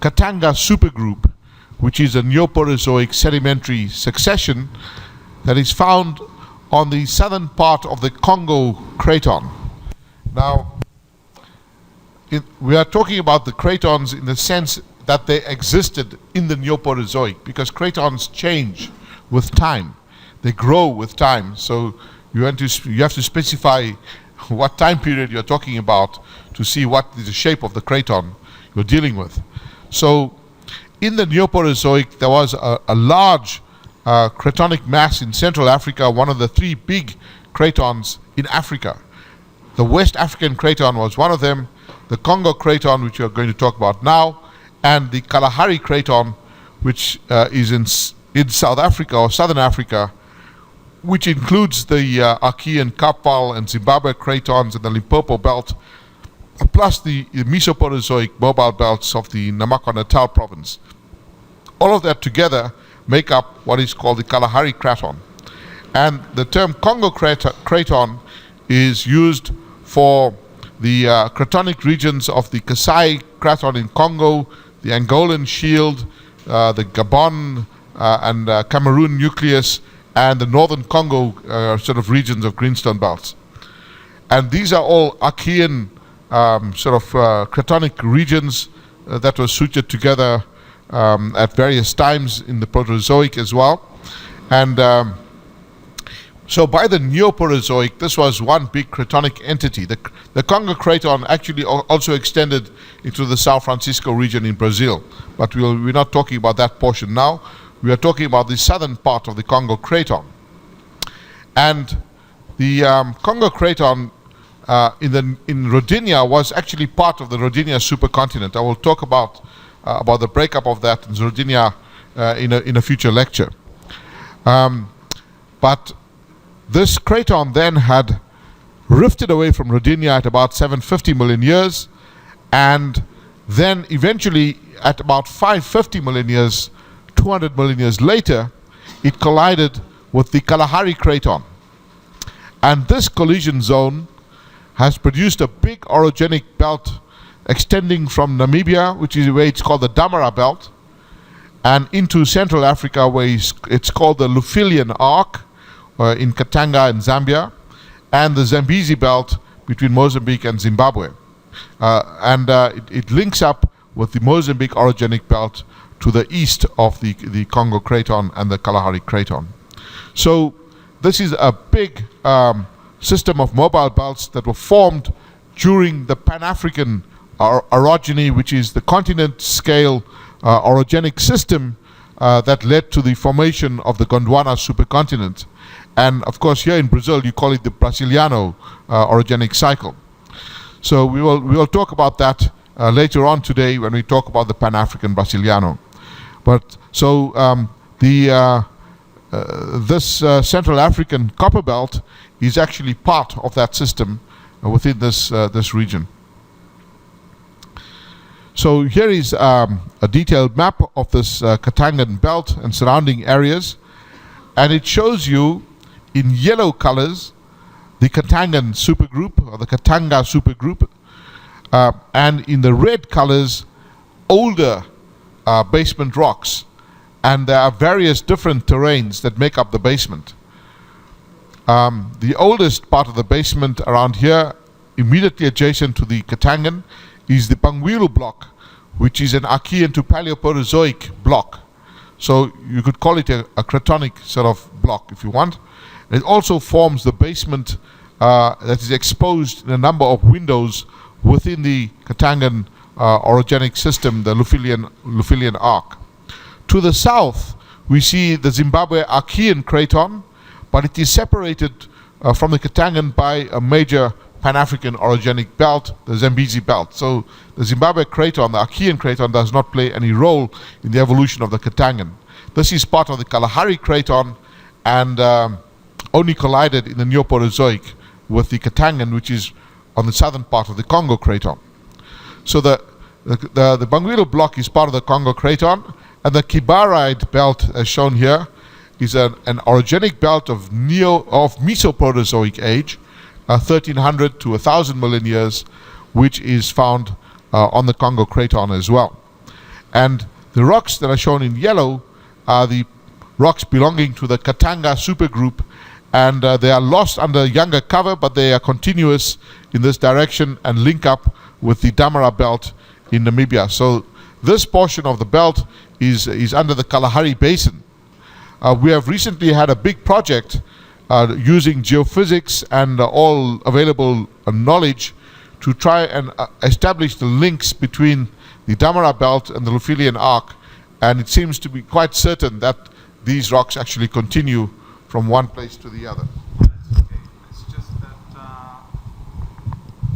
Katanga supergroup, which is a Neoporozoic sedimentary succession that is found on the southern part of the Congo craton. Now, we are talking about the cratons in the sense that they existed in the Neoporozoic, because cratons change with time. They grow with time. So you have to specify what time period you're talking about to see what is the shape of the craton you're dealing with. So in the Neoporozoic, there was a large cratonic mass in Central Africa, one of the three big cratons in Africa. The West African craton was one of them, the Congo craton, which we're going to talk about now, and the Kalahari craton, which is in South Africa or Southern Africa, which includes the Archean, Kapval, and Zimbabwe cratons and the Limpopo belt, plus the Mesoporozoic mobile belts of the Namakwa-Natal province. All of that together make up what is called the Kalahari craton. And the term Congo craton is used for the cratonic regions of the Kasai craton in Congo, the Angolan shield, the Gabon and Cameroon nucleus, and the northern Congo sort of regions of greenstone belts. And these are all Archean cratonic regions that were sutured together at various times in the Proterozoic as well. And so by the Neoporozoic, this was one big cratonic entity. The Congo craton actually also extended into the São Francisco region in Brazil, but we're not talking about that portion now. We are talking about the southern part of the Congo craton. And the Congo craton in Rodinia was actually part of the Rodinia supercontinent. I will talk about the breakup of that in Rodinia in a future lecture. But this craton then had rifted away from Rodinia at about 750 million years, and then eventually at about 550 million years, 200 million years later, it collided with the Kalahari craton. And this collision zone has produced a big orogenic belt extending from Namibia, which is where it's called the Damara belt, and into Central Africa, where it's called the Lufilian arc, in Katanga and Zambia, and the Zambezi belt between Mozambique and Zimbabwe. It links up with the Mozambique orogenic belt to the east of the Congo craton and the Kalahari craton. So this is a big system of mobile belts that were formed during the Pan-African orogeny, which is the continent scale orogenic system that led to the formation of the Gondwana supercontinent. And of course, here in Brazil, you call it the Brasiliano orogenic cycle. So we will talk about that later on today when we talk about the Pan-African Brasiliano. But so this Central African copper belt is actually part of that system within this region. So here is a detailed map of this Katangan belt and surrounding areas, and it shows you in yellow colors the Katangan supergroup or the Katanga supergroup, and in the red colors older basement rocks, and there are various different terrains that make up the basement. The oldest part of the basement around here, immediately adjacent to the Katangan, is the Bangwilu block, which is an Archean to Paleoproterozoic block. So you could call it a cratonic sort of block if you want. It also forms the basement that is exposed in a number of windows within the Katangan orogenic system, the Lufilian arc. To the south, we see the Zimbabwe Archean craton, but it is separated from the Katangan by a major Pan-African orogenic belt, the Zambezi belt. So the Zimbabwe craton, the Archean craton, does not play any role in the evolution of the Katangan. This is part of the Kalahari craton, and only collided in the Neoporozoic with the Katangan, which is on the southern part of the Congo craton. So the Bangwilu block is part of the Congo craton, and the Kibaride belt, as shown here, is an orogenic belt of Mesoproterozoic age, 1300 to 1000 million years, which is found on the Congo craton as well. And the rocks that are shown in yellow are the rocks belonging to the Katanga supergroup, and they are lost under younger cover, but they are continuous in this direction and link up with the Damara belt in Namibia. So this portion of the belt is under the Kalahari Basin. We have recently had a big project using geophysics and all available knowledge to try and establish the links between the Damara belt and the Lufilian arc, and it seems to be quite certain that these rocks actually continue from one place to the other. That's okay. It's just that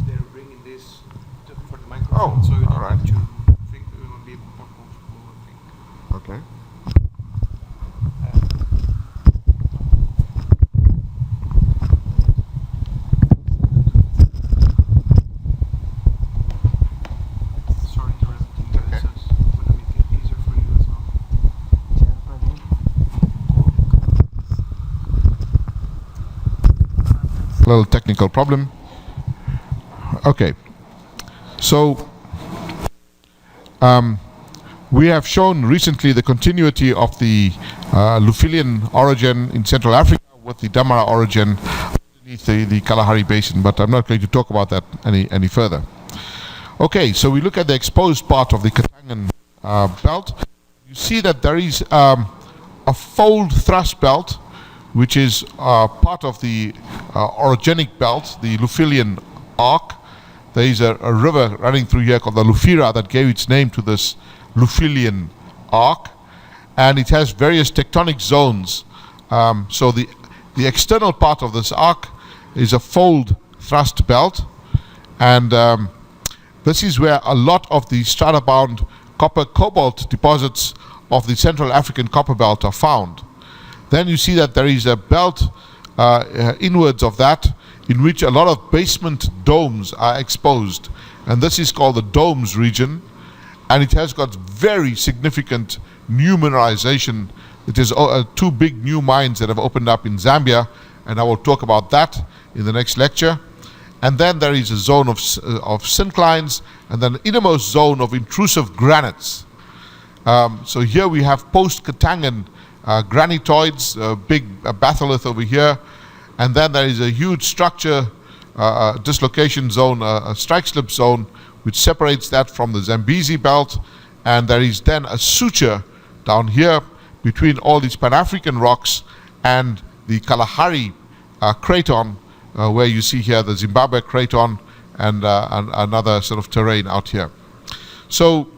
they're bringing this for the microphone, Oh, so you don't all right. have to think, you will be more comfortable, I think. Okay. Sorry to interrupt. Okay. It's going to make it easier for you as well. A little technical problem. Okay. So we have shown recently the continuity of the Lufilian origin in Central Africa with the Damara origin underneath the Kalahari Basin, but I'm not going to talk about that any further. Okay, so we look at the exposed part of the Katangan belt. You see that there is a fold thrust belt, which is part of the orogenic belt, the Lufilian arc. There is a river running through here called the Lufira that gave its name to this Lufilian arc, and it has various tectonic zones. So the external part of this arc is a fold thrust belt, and this is where a lot of the strata-bound copper cobalt deposits of the Central African copper belt are found. Then you see that there is a belt inwards of that in which a lot of basement domes are exposed, and this is called the domes region, and it has got very significant new mineralization. It is two big new mines that have opened up in Zambia, and I will talk about that in the next lecture. And then there is a zone of synclines, and then an innermost zone of intrusive granites. So here we have post-Katangan granitoids, a big batholith over here, and then there is a huge structure dislocation zone, a strike slip zone, which separates that from the Zambezi belt, and there is then a suture down here between all these Pan-African rocks and the Kalahari craton, where you see here the Zimbabwe craton and another sort of terrain out here. So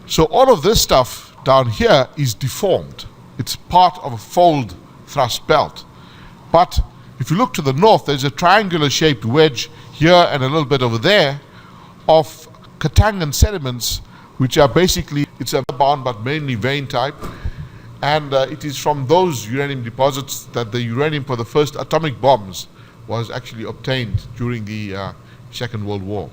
so all of this stuff down here is deformed. It's part of a fold thrust belt. But if you look to the north, there's a triangular shaped wedge here and a little bit over there of Katangan sediments, which are basically, it's a bound but mainly vein type. And it is from those uranium deposits that the uranium for the first atomic bombs was actually obtained during the Second World War.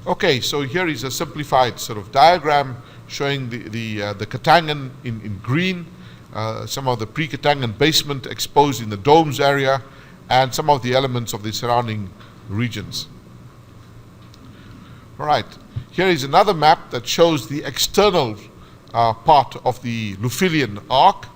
Okay, so here is a simplified sort of diagram showing the Katangan in green, some of the pre-Katangan basement exposed in the domes area, and some of the elements of the surrounding regions. All right, here is another map that shows the external part of the Lufilian arc,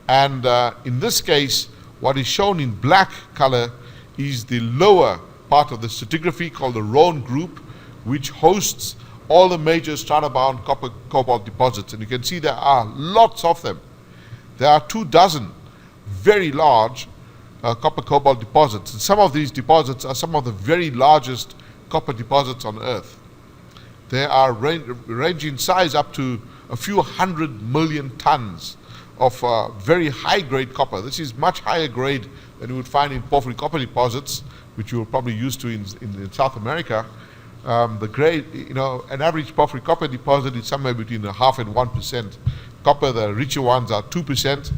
and in this case what is shown in black color is the lower part of the stratigraphy called the Rhone group, which hosts all the major strata-bound copper cobalt deposits, and you can see there are lots of them. There are 24 very large copper cobalt deposits, and some of these deposits are some of the very largest copper deposits on Earth. They are ranging in size up to a few 100 million tons of very high-grade copper. This is much higher grade than you would find in porphyry copper deposits, which you are probably used to in South America. The grade, an average porphyry copper deposit is somewhere between 0.5% and 1% copper. The richer ones are 2%.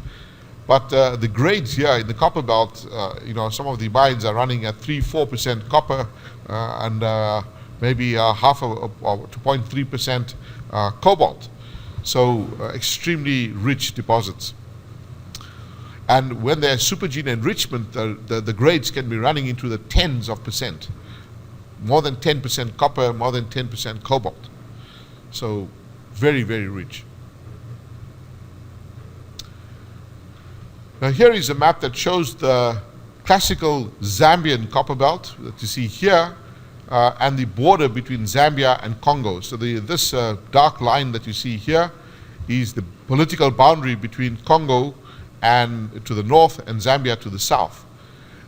But the grades here in the copper belt, some of the mines are running at 3-4% copper and maybe half or 2.3% cobalt. So extremely rich deposits. And when there's supergene enrichment, the grades can be running into the tens of percent. more than 10% copper, more than 10% cobalt. So very, very rich. Now here is a map that shows the classical Zambian copper belt that you see here, and the border between Zambia and Congo. So this dark line that you see here is the political boundary between Congo and to the north and Zambia to the south.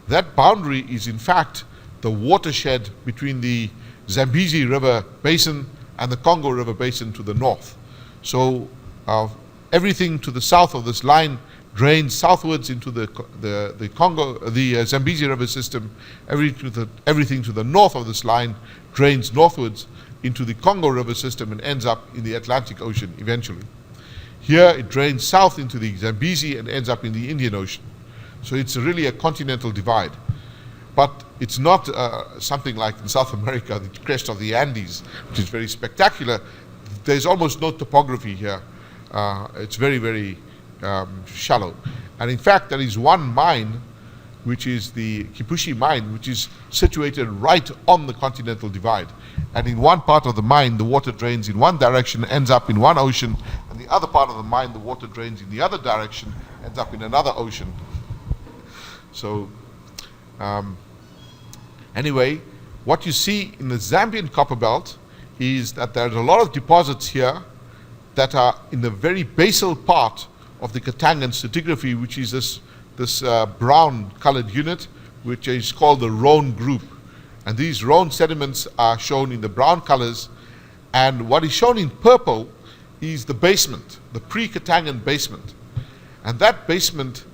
That boundary is in fact the watershed between the Zambezi River Basin and the Congo River Basin to the north. So everything to the south of this line drains southwards into the Zambezi River system. Everything to the north of this line drains northwards into the Congo River system and ends up in the Atlantic Ocean eventually. Here it drains south into the Zambezi and ends up in the Indian Ocean. So it's really a continental divide. But it's not something like in South America, the crest of the Andes, which is very spectacular. There's almost no topography here. It's very, very shallow. And in fact, there is one mine, which is the Kipushi mine, which is situated right on the continental divide. And in one part of the mine, the water drains in one direction, ends up in one ocean, and the other part of the mine, the water drains in the other direction, ends up in another ocean. So anyway, what you see in the Zambian copper belt is that there's a lot of deposits here that are in the very basal part of the Katangan stratigraphy, which is this brown colored unit, which is called the Rhone group. And these Rhone sediments are shown in the brown colors, and what is shown in purple is the basement, the pre-Katangan basement. And that basement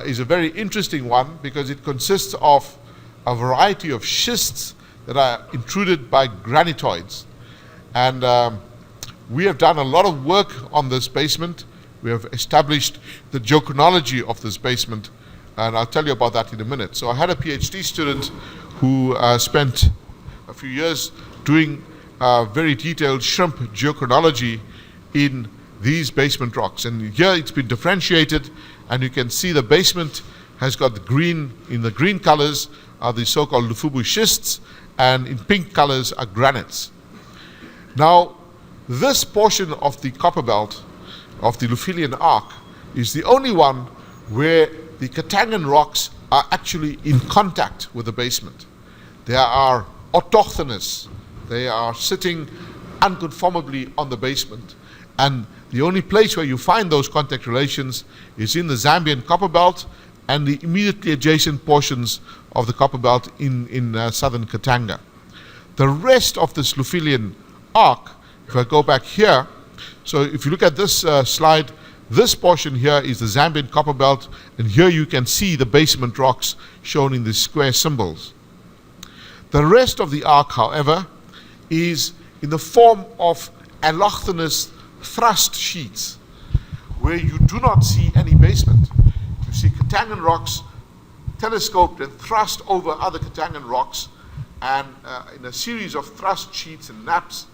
is a very interesting one because it consists of a variety of schists that are intruded by granitoids. And we have done a lot of work on this basement. We have established the geochronology of this basement, and I'll tell you about that in a minute. So I had a PhD student who spent a few years doing very detailed shrimp geochronology in these basement rocks. And here it's been differentiated, and you can see the basement has got the green. In the green colors are the so-called Lufubu schists, and in pink colors are granites. Now, this portion of the copper belt of the Lufilian arc is the only one where the Katangan rocks are actually in contact with the basement. They are autochthonous. They are sitting unconformably on the basement. And the only place where you find those contact relations is in the Zambian copper belt and the immediately adjacent portions of the copper belt in southern Katanga. The rest of this Lufilian arc, if I go back here, so if you look at this slide, this portion here is the Zambian copper belt, and here you can see the basement rocks shown in the square symbols. The rest of the arc, however, is in the form of allochthonous thrust sheets, where you do not see any basement. You see Katangan rocks telescoped and thrust over other Katangan rocks, and in a series of thrust sheets and naps,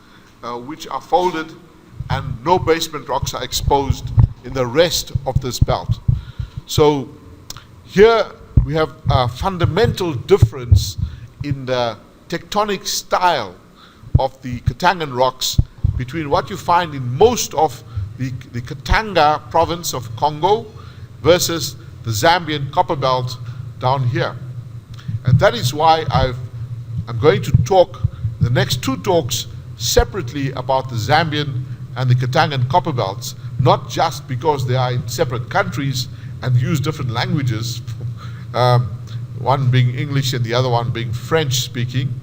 which are folded, and no basement rocks are exposed in the rest of this belt. So here we have a fundamental difference in the tectonic style of the Katangan rocks between what you find in most of the Katanga province of Congo versus the Zambian copper belt down here. And that is why I'm going to talk the next two talks separately about the Zambian and the Katangan copper belts, not just because they are in separate countries and use different languages, one being English and the other one being French speaking,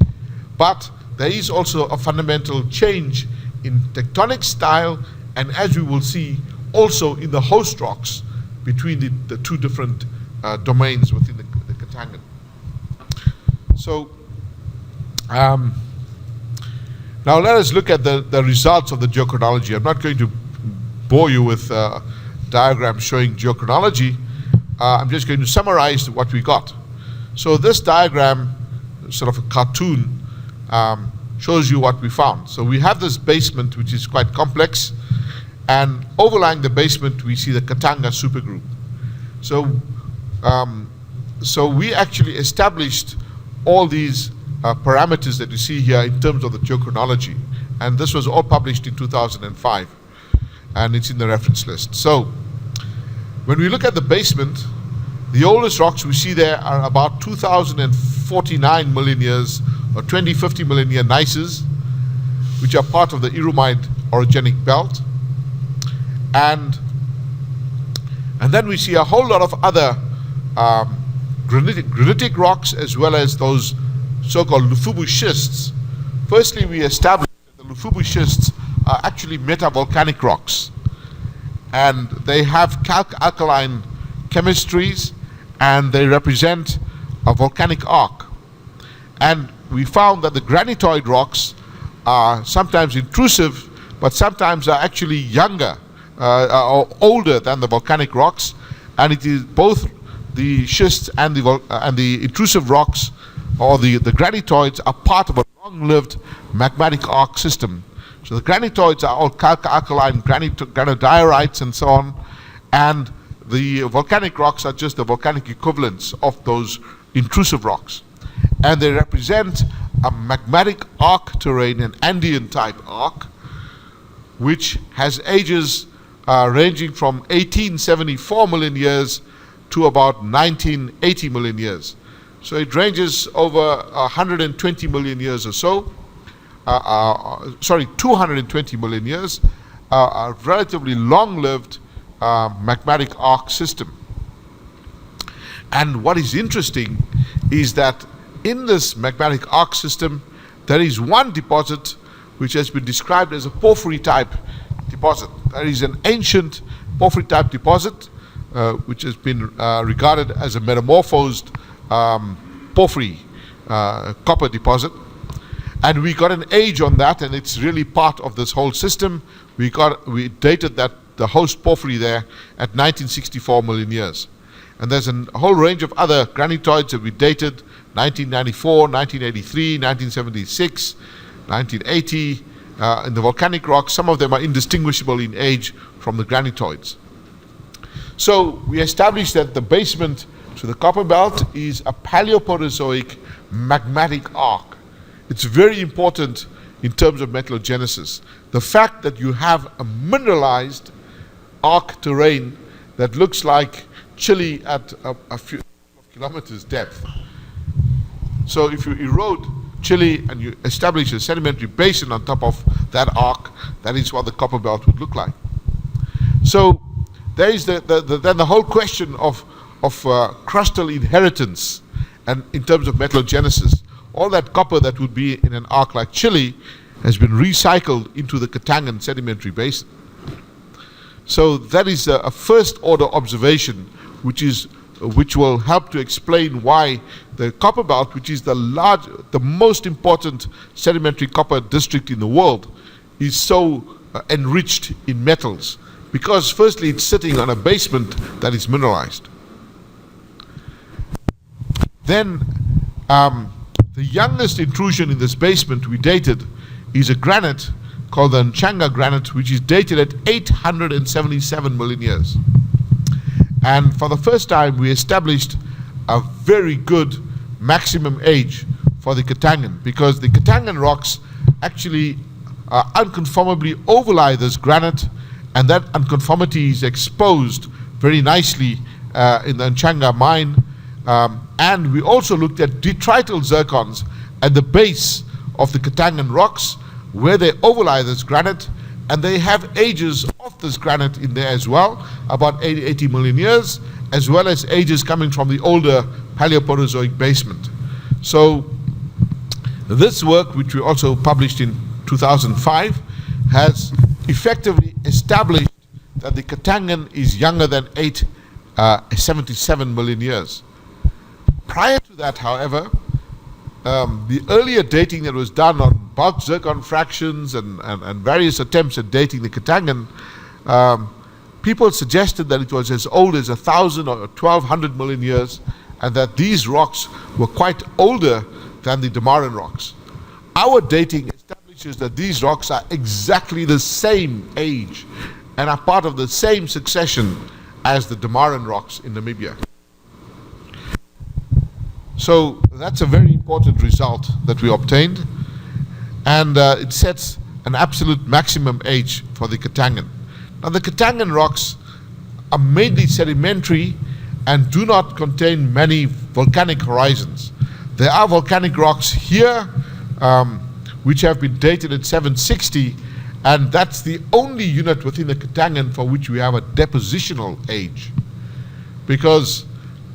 but there is also a fundamental change in tectonic style, and as we will see, also in the host rocks between the two different domains within the Katangan. So now let us look at the results of the geochronology. I'm not going to bore you with diagrams showing geochronology. I'm just going to summarize what we got. So this diagram, sort of a cartoon, shows you what we found. So we have this basement which is quite complex, and overlying the basement we see the Katanga supergroup. So so we actually established all these parameters that you see here in terms of the geochronology. And this was all published in 2005, and it's in the reference list. So when we look at the basement, the oldest rocks we see there are about 2,049 million years, or 2050 million year gneisses, which are part of the Eremite orogenic belt. And then we see a whole lot of other granitic rocks, as well as those so-called Lufubu schists. Firstly, we established that the Lufubu schists are actually metavolcanic rocks, and they have calc-alkaline chemistries, and they represent a volcanic arc. And we found that the granitoid rocks are sometimes intrusive, but sometimes are actually younger or older than the volcanic rocks, and it is both the schists and the intrusive rocks, or the granitoids, are part of a long-lived magmatic arc system. So the granitoids are all calc-alkaline granodiorites and so on, and the volcanic rocks are just the volcanic equivalents of those intrusive rocks. And they represent a magmatic arc terrain, an Andean type arc, which has ages ranging from 1874 million years to about 1980 million years. So it ranges over 120 million years or so. 220 million years, a relatively long-lived magmatic arc system. And what is interesting is that in this magmatic arc system, there is one deposit which has been described as a porphyry type deposit. There is an ancient porphyry type deposit which has been regarded as a metamorphosed porphyry copper deposit. And we got an age on that, and it's really part of this whole system. We dated that the host porphyry there at 1964 million years. And there's a whole range of other granitoids that we dated 1994, 1983, 1976, 1980 in the volcanic rocks. Some of them are indistinguishable in age from the granitoids. So we established that the basement to the copper belt is a Paleoproterozoic magmatic arc. It's very important in terms of metallogenesis. The fact that you have a mineralized arc terrain that looks like Chile at a few kilometers depth. So if you erode Chile and you establish a sedimentary basin on top of that arc, that is what the copper belt would look like. So there is then the whole question of crustal inheritance, and in terms of metallogenesis. All that copper that would be in an arc like Chile has been recycled into the Katangan sedimentary basin. So that is a first order observation which will help to explain why the copper belt, which is the most important sedimentary copper district in the world, is so enriched in metals. Because firstly, it's sitting on a basement that is mineralized. Then the youngest intrusion in this basement we dated is a granite called the Nchanga granite, which is dated at 877 million years. And for the first time, we established a very good maximum age for the Katangan, because the Katangan rocks actually unconformably overlie this granite, and that unconformity is exposed very nicely in the Nchanga mine. And we also looked at detrital zircons at the base of the Katangan rocks, where they overlie this granite, and they have ages of this granite in there as well, about 80 million years, as well as ages coming from the older Paleoproterozoic basement. So this work, which we also published in 2005, has effectively established that the Katangan is younger than 877 million years. Prior to that, however, the earlier dating that was done on bulk zircon fractions and various attempts at dating the Katangan, people suggested that it was as old as 1,000 or 1,200 million years, and that these rocks were quite older than the Damaran rocks. Our dating establishes that these rocks are exactly the same age and are part of the same succession as the Damaran rocks in Namibia. So that's a very important result that we obtained, and it sets an absolute maximum age for the Katangan. Now the Katangan rocks are mainly sedimentary and do not contain many volcanic horizons. There are volcanic rocks here which have been dated in 760, and that's the only unit within the Katangan for which we have a depositional age, because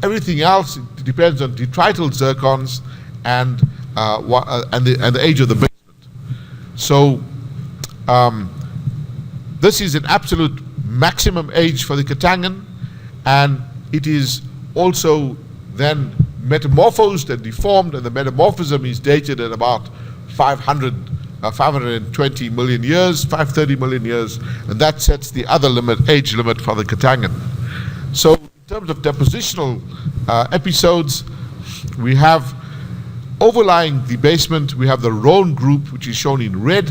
everything else depends on detrital zircons and the age of the basement. So this is an absolute maximum age for the Katangan, and it is also then metamorphosed and deformed, and the metamorphism is dated at about 520 million years, 530 million years, and that sets the other age limit for the Katangan. So in terms of depositional episodes, we have overlying the basement, we have the Rhone group, which is shown in red,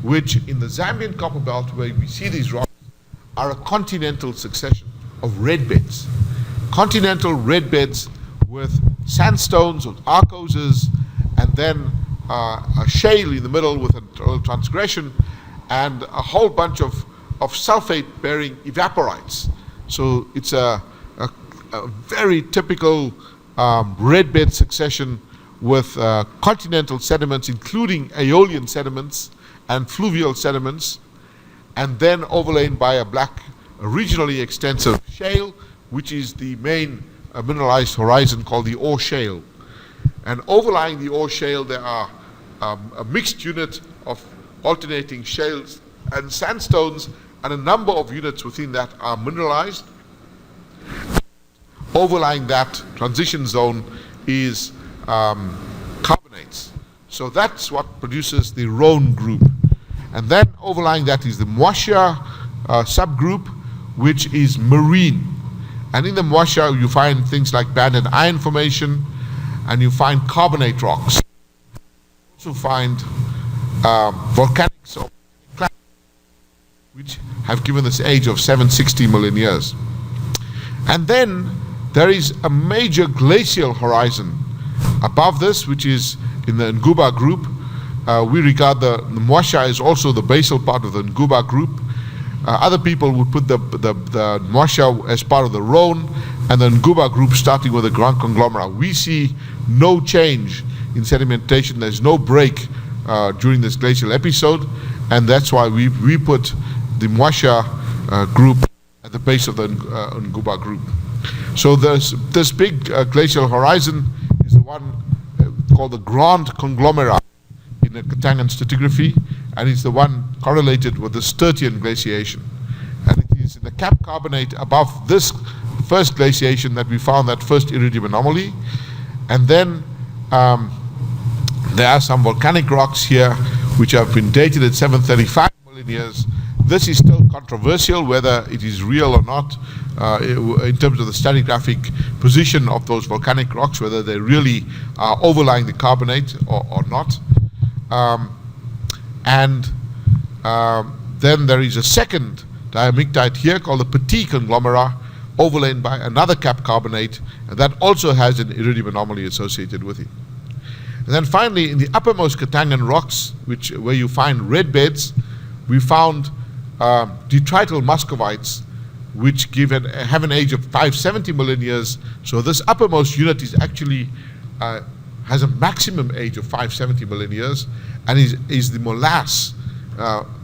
which in the Zambian copper belt, where we see these rocks, are a continental succession of red beds. Continental red beds with sandstones, with arkoses, and then a shale in the middle with a transgression, and a whole bunch of sulfate-bearing evaporites. So it's a very typical red bed succession with continental sediments, including aeolian sediments and fluvial sediments, and then overlain by a black, regionally extensive shale, which is the main mineralized horizon called the ore shale. And overlying the ore shale, there are a mixed unit of alternating shales and sandstones, and a number of units within that are mineralized. Overlying that transition zone is carbonates. So that's what produces the Rhone group. And then overlying that is the Mwasha subgroup, which is marine. And in the Mwasha you find things like banded iron formation, and you find carbonate rocks. You also find volcanics of which have given this age of 760 million years. And then there is a major glacial horizon above this, which is in the Nguba group. We regard the Mwasha as also the basal part of the Nguba group. Other people would put the Mwasha as part of the Rhone, and the Nguba group starting with the Grand Conglomerate. We see no change in sedimentation. There's no break during this glacial episode, and that's why we put the Mwasha group at the base of the Nguba group. So this big glacial horizon is the one called the Grand Conglomerate in the Katangan stratigraphy, and it's the one correlated with the Sturtian glaciation. And it is in the cap carbonate above this first glaciation that we found that first iridium anomaly. And then there are some volcanic rocks here which have been dated at 735 million years. This is still controversial whether it is real or not in terms of the stratigraphic position of those volcanic rocks, whether they really are overlying the carbonate or not. Then there is a second diamictite here called the Petit Conglomerate, overlain by another cap carbonate, and that also has an iridium anomaly associated with it. And then finally, in the uppermost Katangan rocks, where you find red beds, we found detrital muscovites, which have an age of 570 million years. So this uppermost unit is actually has a maximum age of 570 million years, and is the molasse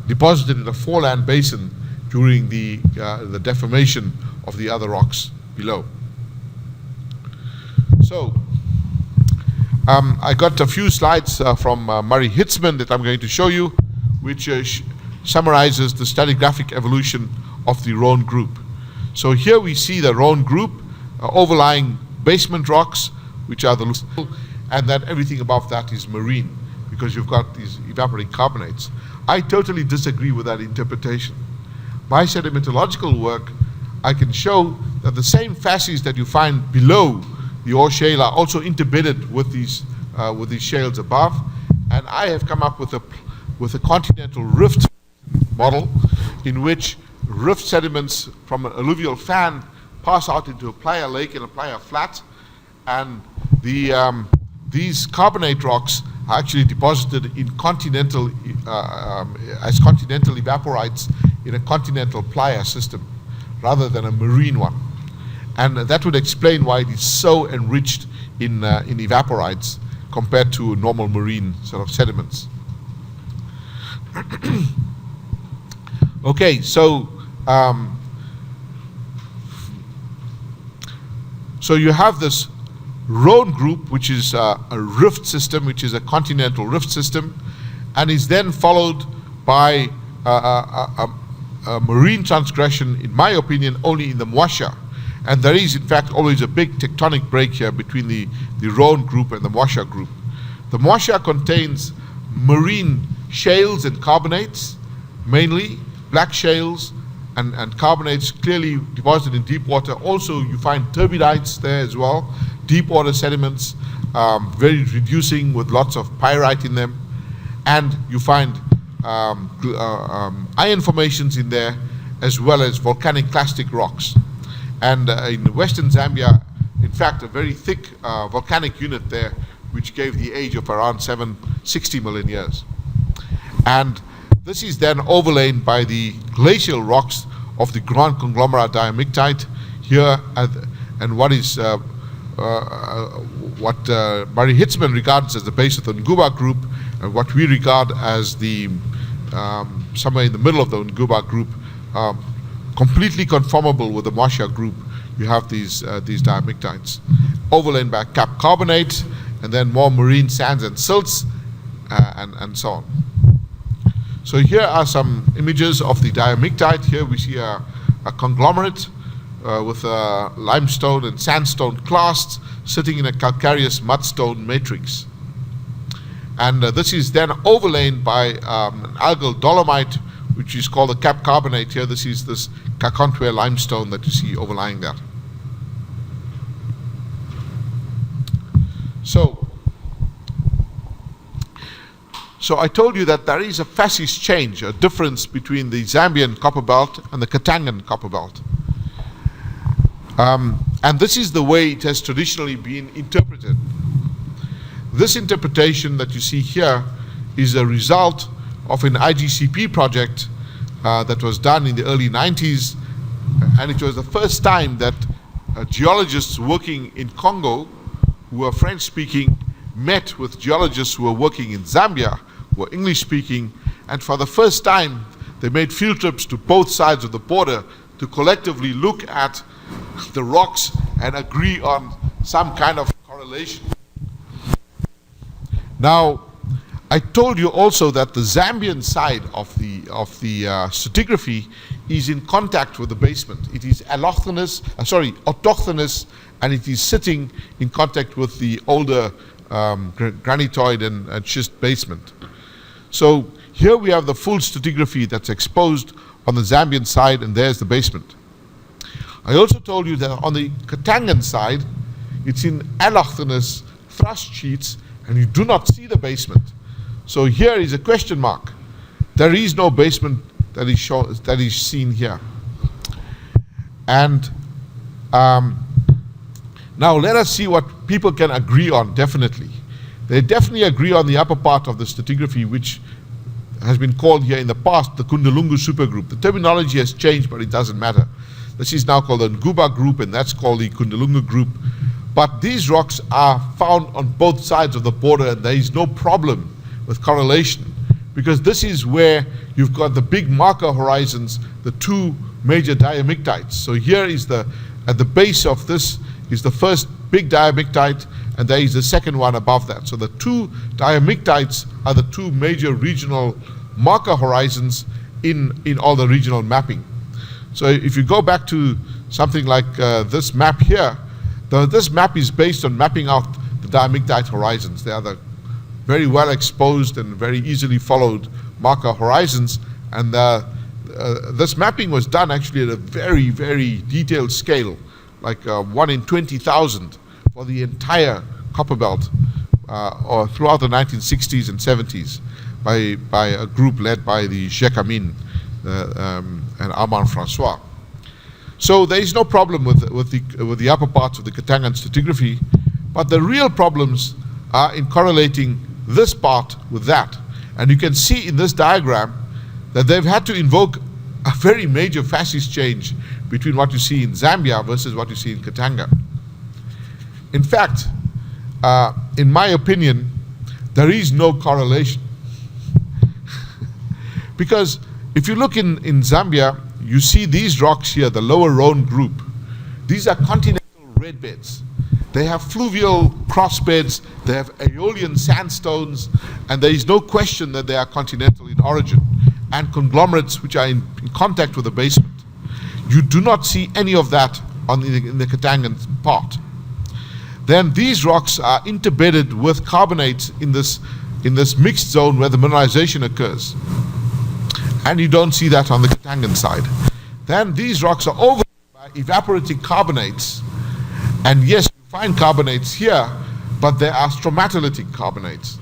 deposited in a foreland basin during the deformation of the other rocks below. So I got a few slides from Murray Hitzman that I'm going to show you, which summarizes the stratigraphic evolution of the Rhone group. So here we see the Rhone group, overlying basement rocks, which are the, and then everything above that is marine, because you've got these evaporating carbonates. I totally disagree with that interpretation. By sedimentological work, I can show that the same facies that you find below the ore shale are also interbedded with these shales above, and I have come up with a continental rift model in which rift sediments from an alluvial fan pass out into a playa lake and a playa flat, and these carbonate rocks are actually deposited in continental, as continental evaporites in a continental playa system, rather than a marine one. And that would explain why it is so enriched in evaporites compared to normal marine sort of sediments. Okay, so so you have this Rhone group, which is a rift system, which is a continental rift system, and is then followed by a marine transgression, in my opinion, only in the Mwasha. And there is, in fact, always a big tectonic break here between the Rhone group and the Mwasha group. The Mwasha contains marine shales and carbonates, mainly black shales and carbonates clearly deposited in deep water. Also, you find turbidites there as well, deep water sediments, very reducing with lots of pyrite in them. And you find iron formations in there, as well as volcanic clastic rocks. And in western Zambia, in fact, a very thick volcanic unit there, which gave the age of around 760 million years. And this is then overlain by the glacial rocks of the Grand Conglomerate diamictite here, and what is what Murray Hitzman regards as the base of the Nguba group, and what we regard as the somewhere in the middle of the Nguba group, completely conformable with the Mwasha group. You have these diamictites overlain by cap carbonate, and then more marine sands and silts, and so on. So here are some images of the diamictite. Here we see a conglomerate with limestone and sandstone clasts sitting in a calcareous mudstone matrix. And this is then overlain by an algal dolomite, which is called the cap carbonate here. This is this Kakontwe limestone that you see overlying that. So I told you that there is a fascist change, a difference between the Zambian copper belt and the Katangan copper belt. And this is the way it has traditionally been interpreted. This interpretation that you see here is a result of an IGCP project that was done in the early 90s, and it was the first time that geologists working in Congo, who were French-speaking, met with geologists who were working in Zambia, who were English-speaking, and for the first time they made field trips to both sides of the border to collectively look at the rocks and agree on some kind of correlation. Now, I told you also that the Zambian side of the stratigraphy is in contact with the basement. It is autochthonous, and it is sitting in contact with the older granitoid and schist basement. So here we have the full stratigraphy that's exposed on the Zambian side, and there's the basement. I also told you that on the Katangan side, it's in allochthonous thrust sheets, and you do not see the basement. So here is a question mark. There is no basement that is seen here. And now let us see what people can agree on, definitely. They definitely agree on the upper part of the stratigraphy, which has been called here in the past the Kundalungu supergroup. The terminology has changed, but it doesn't matter. This is now called the Nguba group, and that's called the Kundalungu group. But these rocks are found on both sides of the border, and there is no problem with correlation, because this is where you've got the big marker horizons, the two major diamictites. So here is at the base of this is the first big diamictite, and there is the second one above that. So the two diamictites are the two major regional marker horizons in all the regional mapping. So if you go back to something like this map here, this map is based on mapping out the diamictite horizons. They are the very well exposed and very easily followed marker horizons, and this mapping was done actually at a very, very detailed scale, like 1 in 20,000 for the entire copper belt, or throughout the 1960s and 70s by a group led by the Sheikh Amin and Armand Francois. So there is no problem with the upper parts of the Katangan stratigraphy, But the real problems are in correlating this part with that. And you can see in this diagram that they've had to invoke a very major facies change between what you see in Zambia versus what you see in Katanga. In fact, in my opinion, there is no correlation. Because if you look in Zambia, you see these rocks here, the lower Rhone group. These are continental red beds. They have fluvial crossbeds, they have aeolian sandstones, and there is no question that they are continental in origin, and conglomerates which are in contact with the basement. You do not see any of that in the Katangan part. Then these rocks are interbedded with carbonates in this mixed zone where the mineralization occurs. And you don't see that on the Katangan side. Then these rocks are overlaid by evaporating carbonates. And yes, you find carbonates here, but they are stromatolitic carbonates.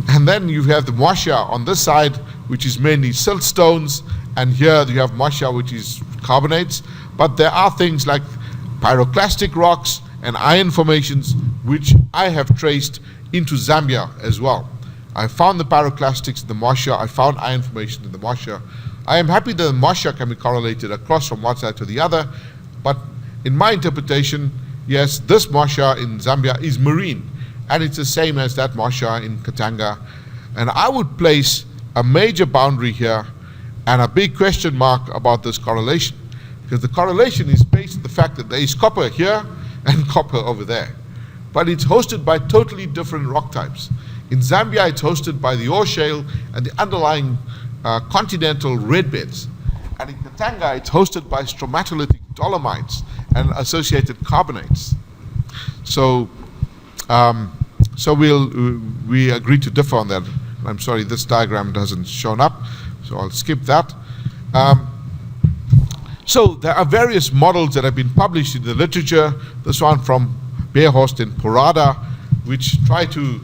And then you have the moisture on this side, which is mainly siltstones, and here you have moisture, which is carbonates. But there are things like pyroclastic rocks and iron formations, which I have traced into Zambia as well. I found the pyroclastics in the moisture, I found iron formation in the moisture. I am happy that the moisture can be correlated across from one side to the other, but in my interpretation, yes, this moisture in Zambia is marine, and it's the same as that moisture in Katanga. And I would place a major boundary here and a big question mark about this correlation, because the correlation is based on the fact that there is copper here and copper over there. But it's hosted by totally different rock types. In Zambia, it's hosted by the ore shale and the underlying continental red beds. And in Katanga, it's hosted by stromatolitic dolomites and associated carbonates. So, we agree to differ on that. I'm sorry, this diagram doesn't shown up, so I'll skip that. So there are various models that have been published in the literature. This one from Beerhorst and Porada, which try to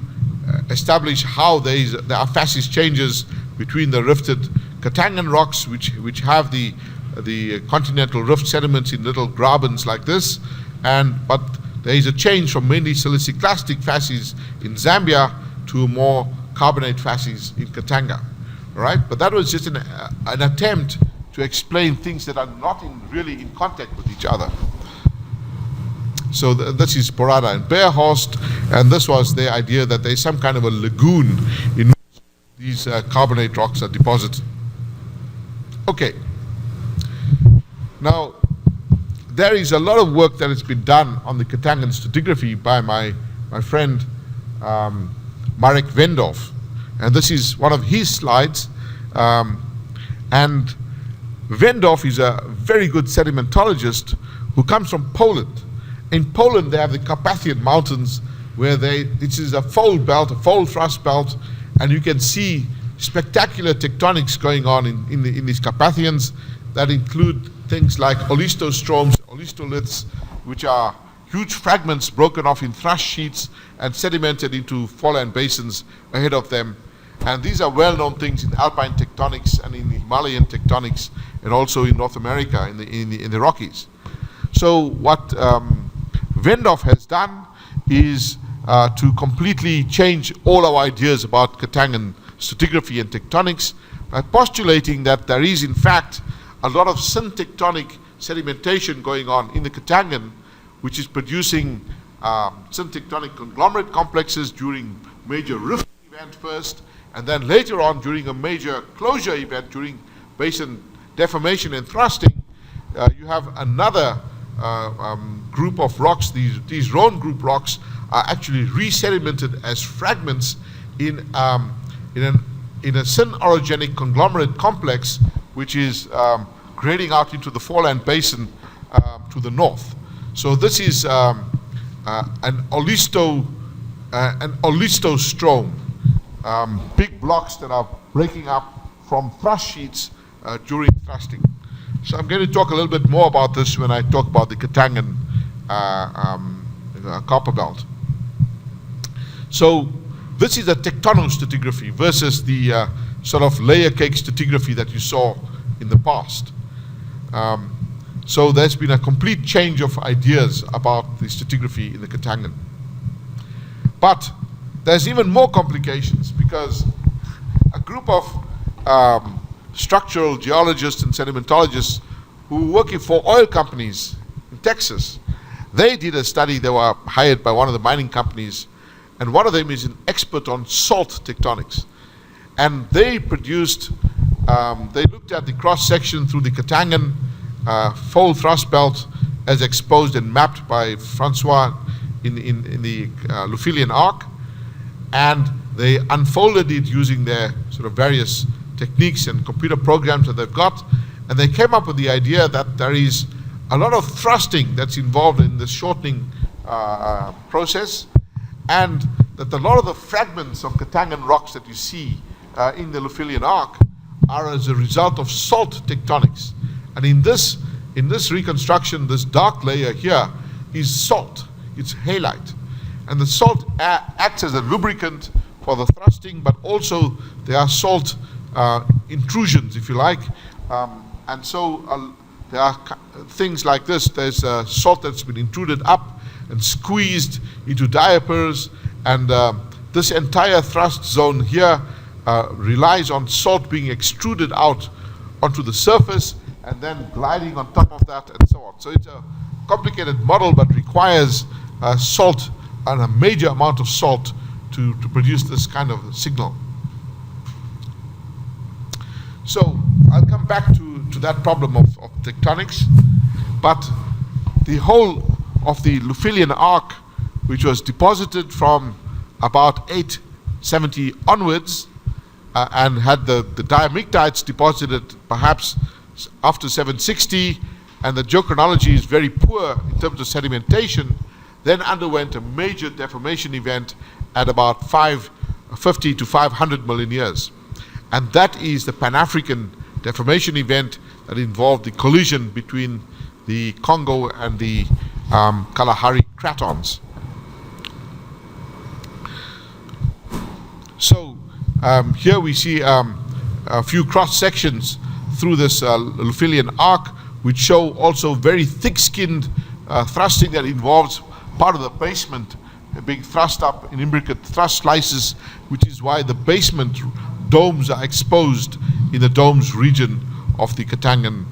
establish how there are facies changes between the rifted Katangan rocks, which have the continental rift sediments in little grabens like this, but there is a change from mainly siliciclastic facies in Zambia to more carbonate facies in Katanga. All right, but that was just an attempt to explain things that are not really in contact with each other. So this is Porada and Beerhorst, and this was the idea that there's some kind of a lagoon in which these carbonate rocks are deposited. Okay. Now, there is a lot of work that has been done on the Katangan stratigraphy by my friend Marek Vendorf, and this is one of his slides. And Vendorf is a very good sedimentologist who comes from Poland. In Poland, they have the Carpathian Mountains, where this is a fold belt, a fold thrust belt, and you can see spectacular tectonics going on in these Carpathians that include things like olistostromes, olistoliths, which are huge fragments broken off in thrust sheets and sedimented into foreland basins ahead of them. And these are well-known things in alpine tectonics and in Himalayan tectonics, and also in North America in the Rockies. So what Vendorf has done is to completely change all our ideas about Katangan stratigraphy and tectonics by postulating that there is in fact a lot of syntectonic sedimentation going on in the Katangan, which is producing syntectonic conglomerate complexes during major rift event first, and then later on during a major closure event during basin deformation and thrusting. You have another group of rocks. These Rhone group rocks are actually resedimented as fragments in a syn-orogenic conglomerate complex, which is grading out into the foreland basin to the north. So this is an olistostrome, big blocks that are breaking up from thrust sheets during thrusting. So I'm going to talk a little bit more about this when I talk about the Katangan copper belt. So this is a tectonostratigraphy versus the sort of layer cake stratigraphy that you saw in the past. So there's been a complete change of ideas about the stratigraphy in the Katangan. But there's even more complications, because a group of structural geologists and sedimentologists who were working for oil companies in Texas, they did a study. They were hired by one of the mining companies, and one of them is an expert on salt tectonics. And they produced, they looked at the cross-section through the Katangan fold thrust belt as exposed and mapped by Francois in the Lufilian arc, and they unfolded it using their sort of various techniques and computer programs that they've got, and they came up with the idea that there is a lot of thrusting that's involved in the shortening process, and that a lot of the fragments of Katangan rocks that you see in the Lufilian arc are as a result of salt tectonics. And in this reconstruction, this dark layer here is salt. It's halite. And the salt acts as a lubricant for the thrusting, but also there are salt intrusions, if you like. And so there are things like this. There's salt that's been intruded up and squeezed into diapers, and this entire thrust zone here relies on salt being extruded out onto the surface and then gliding on top of that, and so on. So it's a complicated model, but requires salt, and a major amount of salt to produce this kind of signal. So I'll come back to that problem of tectonics, but the whole of the Lufilian arc, which was deposited from about 870 onwards, and had the diamictites deposited perhaps after 760, and the geochronology is very poor in terms of sedimentation, then underwent a major deformation event at about 550 to 500 million years. And that is the Pan-African deformation event that involved the collision between the Congo and the Kalahari cratons. So here we see a few cross sections through this Lufilian arc, which show also very thick-skinned thrusting that involves part of the basement being thrust up in imbricate thrust slices, which is why the basement domes are exposed in the domes region of the Katangan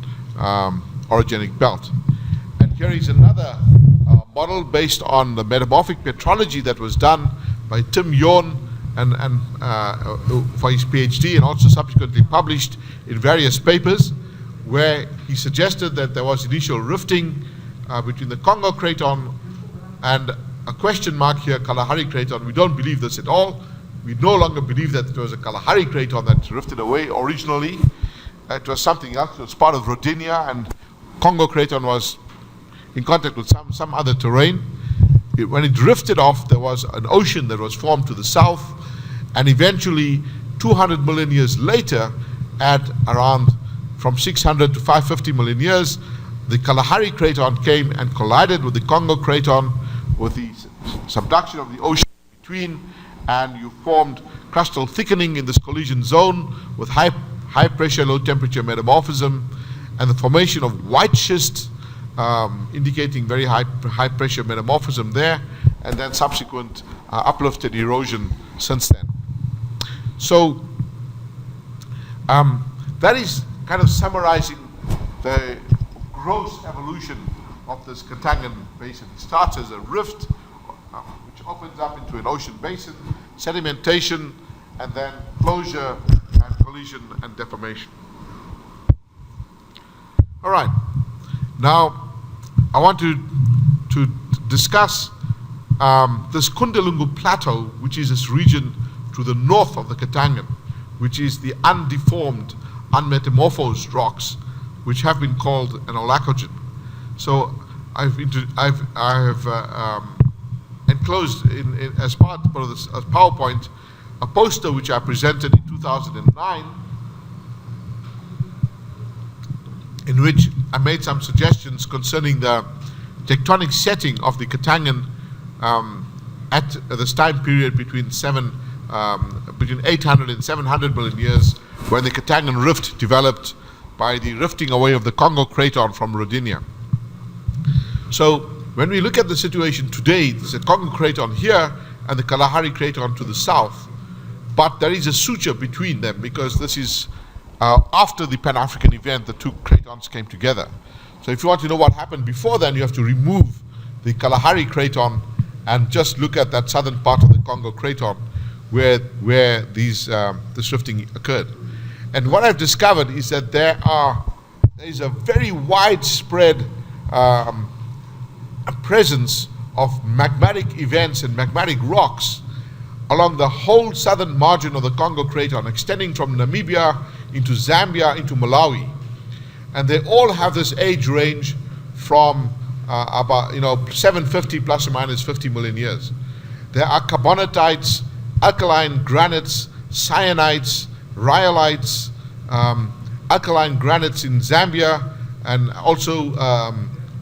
orogenic belt. And here is another model based on the metamorphic petrology that was done by Tim Yorn and for his PhD, and also subsequently published in various papers, where he suggested that there was initial rifting between the Congo craton and a question mark here, Kalahari craton. We don't believe this at all. We no longer believe that it was a Kalahari craton that drifted away originally. It was something else. It was part of Rodinia, and Congo craton was in contact with some other terrain. When it drifted off, there was an ocean that was formed to the south, and eventually 200 million years later, at around from 600 to 550 million years, the Kalahari craton came and collided with the Congo craton, with the subduction of the ocean between, and you formed crustal thickening in this collision zone with high pressure, low temperature metamorphism, and the formation of white schist, indicating very high pressure metamorphism there, and then subsequent uplifted erosion since then. So that is kind of summarizing the gross evolution of this Katangan basin. It starts as a rift, which opens up into an ocean basin, sedimentation, and then closure and collision and deformation. All right. Now, I want to discuss this Kundalungu Plateau, which is this region to the north of the Katangan, which is the undeformed, unmetamorphosed rocks, which have been called an olacogen. So I've enclosed as part of this PowerPoint a poster which I presented in 2009, in which I made some suggestions concerning the tectonic setting of the Katangan at this time period between 800 and 700 million years, when the Katangan rift developed by the rifting away of the Congo craton from Rodinia. So when we look at the situation today, there's a Congo craton here and the Kalahari craton to the south, but there is a suture between them because this is after the Pan-African event, the two cratons came together. So if you want to know what happened before then, you have to remove the Kalahari craton and just look at that southern part of the Congo craton where this rifting occurred. And what I've discovered is that there is a very widespread presence of magmatic events and magmatic rocks along the whole southern margin of the Congo craton, extending from Namibia into Zambia into Malawi. And they all have this age range from about 750 plus or minus 50 million years. There are carbonatites, alkaline granites, cyanites, rhyolites, alkaline granites in Zambia, and also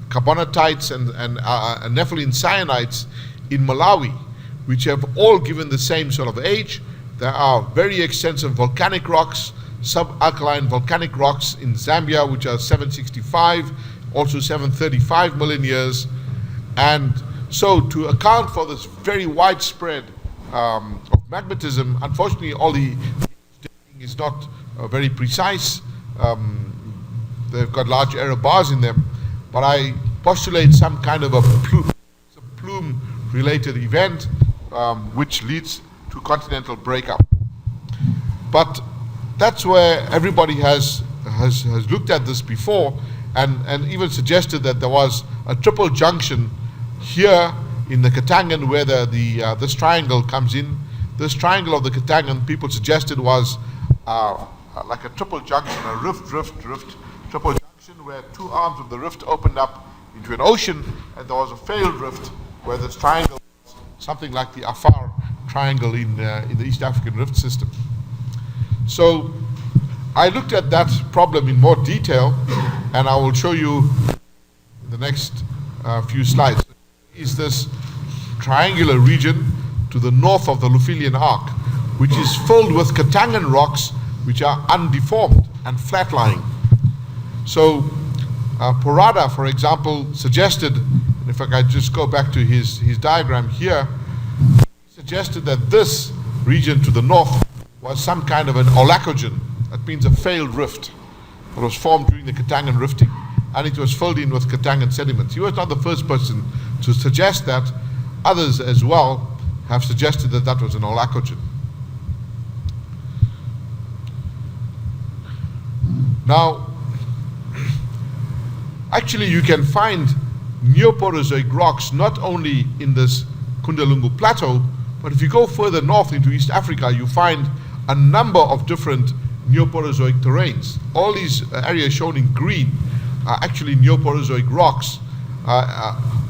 carbonatites and nepheline cyanites in Malawi, which have all given the same sort of age. There are very extensive volcanic rocks, subalkaline volcanic rocks in Zambia, which are 765, also 735 million years. And so to account for this very widespread of magmatism, unfortunately all the dating is not very precise. They've got large error bars in them, but I postulate some kind of a plume-related event which leads to continental breakup. But that's where everybody has looked at this before and even suggested that there was a triple junction here in the Katangan where this triangle comes in. This triangle of the Katangan, people suggested, was like a triple junction, a rift, triple junction where two arms of the rift opened up into an ocean, and there was a failed rift where this triangle was something like the Afar triangle in the East African rift system. So I looked at that problem in more detail, and I will show you in the next few slides. Is this triangular region to the north of the Lufilian Arc, which is filled with Katangan rocks which are undeformed and flat-lying. So Porada, for example, suggested, and if I could just go back to his diagram here, he suggested that this region to the north was some kind of an olacogen. That means a failed rift that was formed during the Katangan rifting, and it was filled in with Katangan sediments. He was not the first person to suggest that. Others as well have suggested that that was an olacogen. Now, actually you can find Neoporozoic rocks not only in this Kundalungu plateau, but if you go further north into East Africa, you find a number of different Neoporozoic terrains. All these areas shown in green are actually Neoporozoic rocks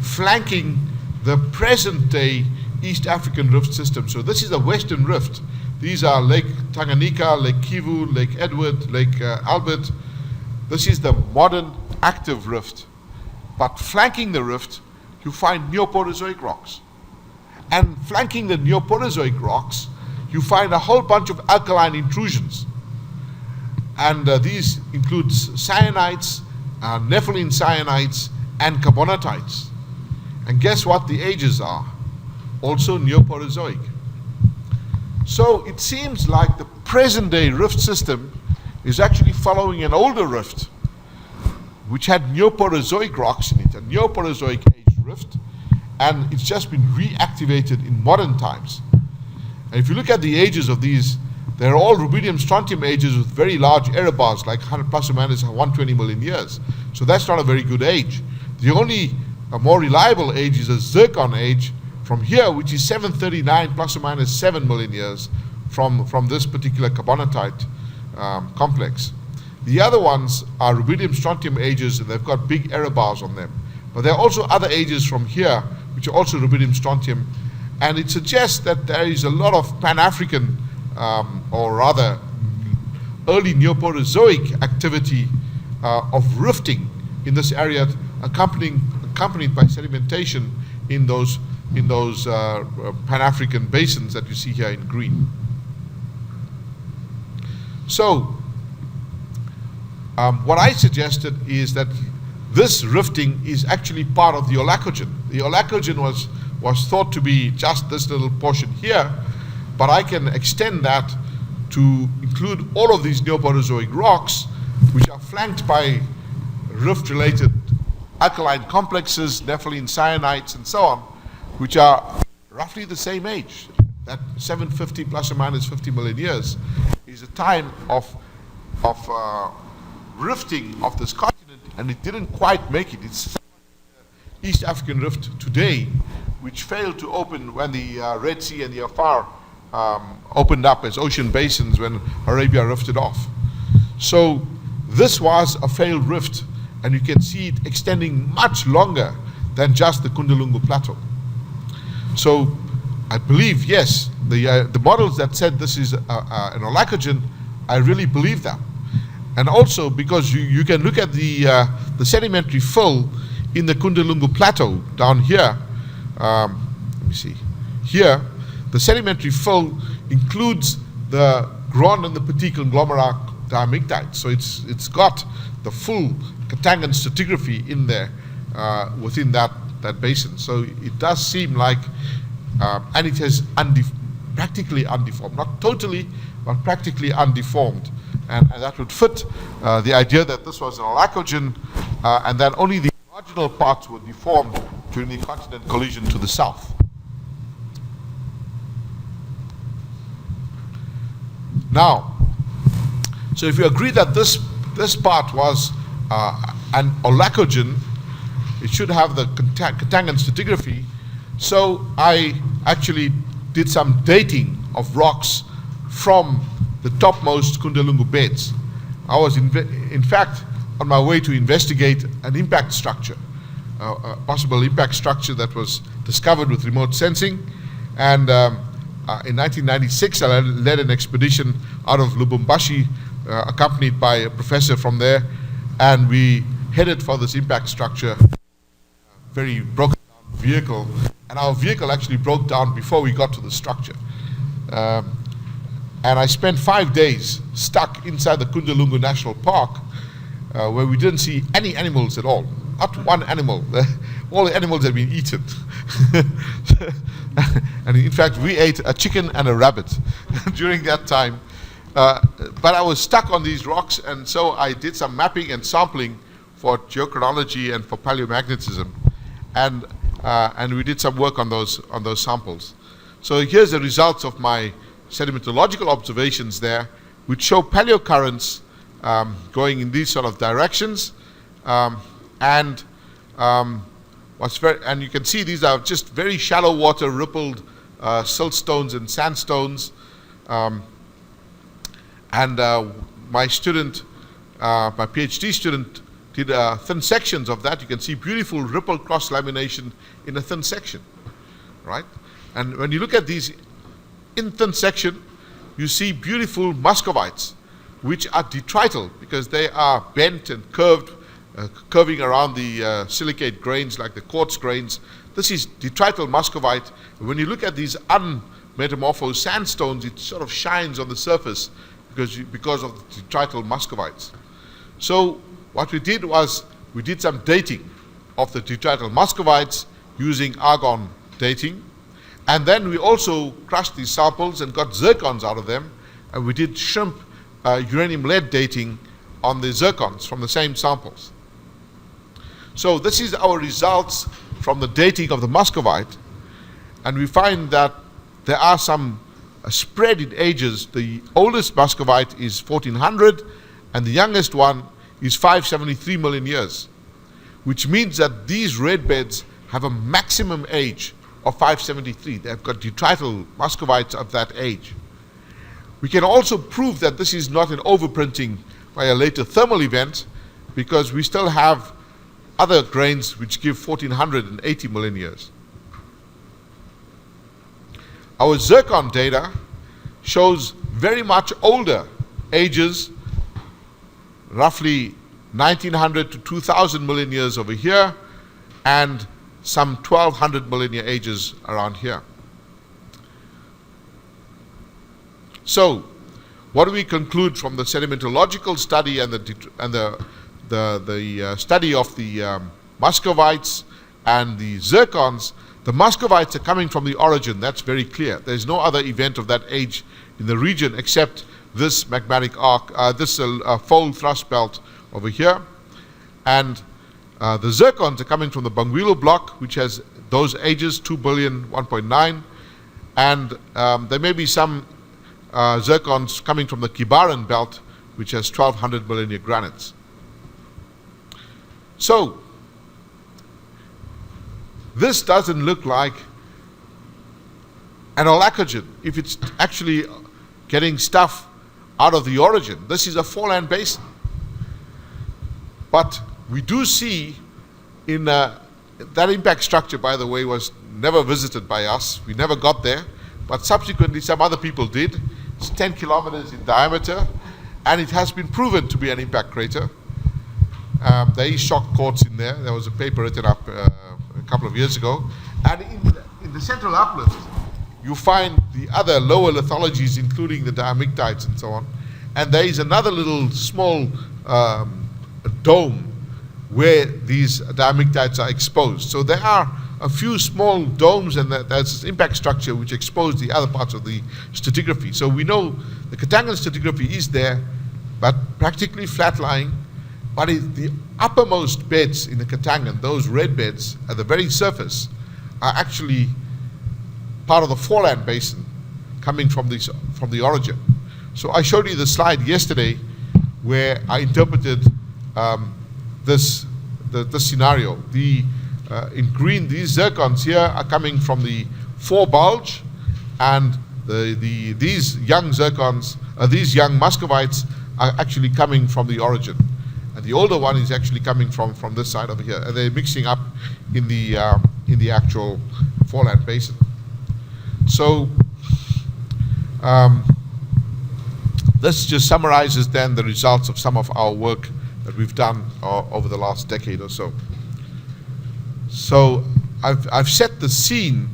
flanking the present-day East African rift system. So this is the Western Rift. These are Lake Tanganyika, Lake Kivu, Lake Edward, Lake Albert. This is the modern active rift. But flanking the rift, you find Neoporozoic rocks. And flanking the Neoporozoic rocks, you find a whole bunch of alkaline intrusions. And these include cyanites, nepheline cyanites, and carbonatites. And guess what the ages are? Also Neoporozoic. So it seems like the present-day rift system is actually following an older rift, which had Neoporozoic rocks in it, a Neoporozoic age rift, and it's just been reactivated in modern times. And if you look at the ages of these, they're all rubidium-strontium ages with very large error bars, like 100 plus or minus 120 million years. So that's not a very good age. The only more reliable age is a zircon age from here, which is 739 plus or minus 7 million years from this particular carbonatite complex. The other ones are rubidium-strontium ages, and they've got big error bars on them. But there are also other ages from here, which are also rubidium-strontium, and it suggests that there is a lot of Pan-African, or rather early Neoporozoic activity of rifting in this area, accompanied by sedimentation in those Pan-African basins that you see here in green. So, what I suggested is that this rifting is actually part of the Olacogen. The Olacogen was thought to be just this little portion here, but I can extend that to include all of these Neoporozoic rocks, which are flanked by rift-related alkaline complexes, nepheline cyanites, and so on, which are roughly the same age. That 750 plus or minus 50 million years is a time of rifting of this continent, and it didn't quite make it. It's the East African rift today, which failed to open when the Red Sea and the Afar opened up as ocean basins when Arabia rifted off. So this was a failed rift, and you can see it extending much longer than just the Kundalungu Plateau. So I believe, yes, the models that said this is an Olacogen, I really believe that. And also because you can look at the sedimentary fill in the Kundalungu Plateau down here. Let me see. Here, the sedimentary fill includes the Grand and the Petit conglomerate diamictites. So it's got the full Katangan stratigraphy in there within that basin. So it does seem like, and it has practically undeformed, not totally, but practically undeformed. And that would fit the idea that this was an Olacogen, and that only the marginal parts were deformed during the continent collision to the south. Now, so if you agree that this part was an Olacogen, it should have the Katangan stratigraphy. So I actually did some dating of rocks from the topmost Kundalungu beds. I was in fact on my way to investigate an impact structure, a possible impact structure that was discovered with remote sensing. And in 1996, I led an expedition out of Lubumbashi, accompanied by a professor from there, and we headed for this impact structure, very broken down vehicle, and our vehicle actually broke down before we got to the structure. And I spent 5 days stuck inside the Kundalungu National Park, where we didn't see any animals at all. Not one animal. All the animals had been eaten. And in fact, we ate a chicken and a rabbit during that time. But I was stuck on these rocks, and so I did some mapping and sampling for geochronology and for paleomagnetism. And we did some work on those samples. So here's the results of my sedimentological observations there, which show paleocurrents going in these sort of directions, and you can see these are just very shallow water rippled siltstones and sandstones. My student, my PhD student, did thin sections of that. You can see beautiful rippled cross lamination in a thin section, right? And when you look at these in thin section, you see beautiful muscovites, which are detrital because they are bent and curved, curving around the silicate grains like the quartz grains. This is detrital muscovite. When you look at these unmetamorphosed sandstones, it sort of shines on the surface because of the detrital muscovites. So what we did was we did some dating of the detrital muscovites using argon dating. And then we also crushed these samples and got zircons out of them, and we did shrimp uranium-lead dating on the zircons from the same samples. So this is our results from the dating of the muscovite, and we find that there are some spread in ages. The oldest muscovite is 1400, and the youngest one is 573 million years, which means that these red beds have a maximum age of 573. They've got detrital muscovites of that age. We can also prove that this is not an overprinting by a later thermal event, because we still have other grains which give 1480 million years. Our zircon data shows very much older ages, roughly 1900 to 2000 million years over here, and some 1200 million year ages around here. So, what do we conclude from the sedimentological study and the study of the Muscovites and the zircons, the Muscovites are coming from the origin. That's very clear. There's no other event of that age in the region except this magmatic arc, this fold thrust belt over here. And the zircons are coming from the Banguilo block, which has those ages, 2 billion, 1.9. And there may be some zircons coming from the Kibaran belt, which has 1200 million year granites. So, this doesn't look like an olacogen if it's actually getting stuff out of the origin. This is a foreland basin. But we do see in that impact structure, by the way, was never visited by us. We never got there. But subsequently, some other people did. It's 10 kilometers in diameter, and it has been proven to be an impact crater. There is shock quartz in there. There was a paper written up a couple of years ago. And in the central uplift, you find the other lower lithologies, including the diamictites and so on. And there is another little small dome where these diamictites are exposed. So there are a few small domes, and there's this impact structure which expose the other parts of the stratigraphy. So we know the Katangan stratigraphy is there, but practically flat-lying. But the uppermost beds in the Katangan, those red beds at the very surface, are actually part of the foreland basin coming from the origin. So I showed you the slide yesterday where I interpreted this scenario. In green, these zircons here are coming from the fore bulge, and these young zircons, these young muscovites, are actually coming from the origin. And the older one is actually coming from this side over here, and they're mixing up in the actual foreland basin. So this just summarizes then the results of some of our work that we've done over the last decade or so. So I've set the scene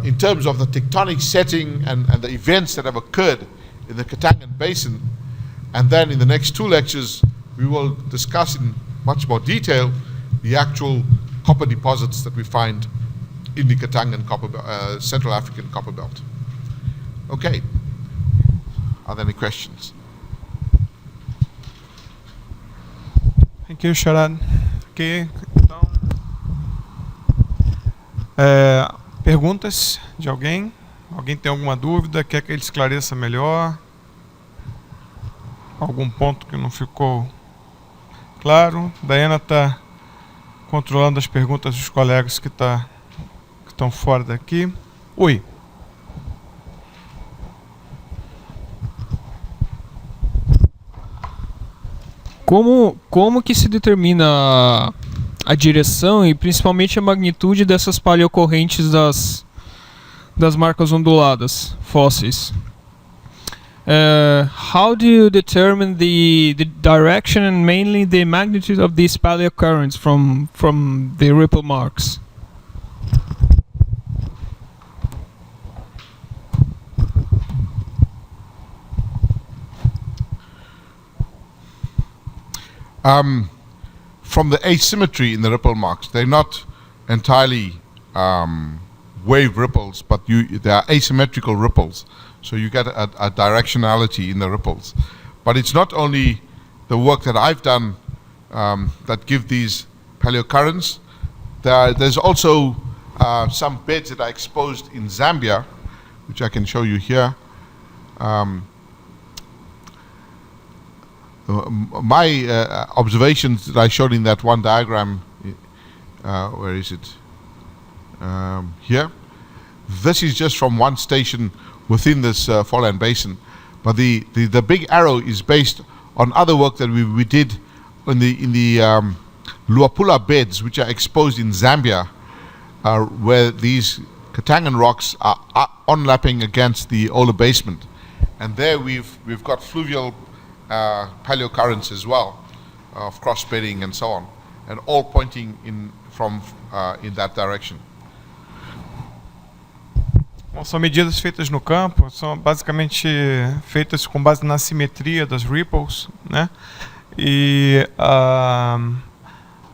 in terms of the tectonic setting and the events that have occurred in the Katangan Basin. And then in the next two lectures, we will discuss in much more detail the actual copper deposits that we find in the Katangan Central African copper belt. Okay. Are there any questions? Thank you, Sharad. Ok, então, perguntas de alguém? Alguém tem alguma dúvida? Quer que ele esclareça melhor? Algum ponto que não ficou claro? Diana está controlando as perguntas dos colegas que estão fora daqui. Oi. Como que se determina a direção e principalmente a magnitude dessas paleocorrentes das marcas onduladas fósseis? How do you determine the direction and mainly the magnitude of these paleocurrents from the ripple marks? From the asymmetry in the ripple marks, they're not entirely wave ripples, but they are asymmetrical ripples. So you get a directionality in the ripples. But it's not only the work that I've done that give these paleocurrents. There's also some beds that are exposed in Zambia, which I can show you here. My observations that I showed in that one diagram, where is it? Here. This is just from one station within this foreland basin, but the big arrow is based on other work that we did in the Luapula beds, which are exposed in Zambia, where these Katangan rocks are onlapping against the older basement, and there we've got fluvial paleocurrents as well, of cross-bedding and so on, and all pointing in that direction. Bom, são medidas feitas no campo, são basicamente feitas com base na simetria das ripples, né? E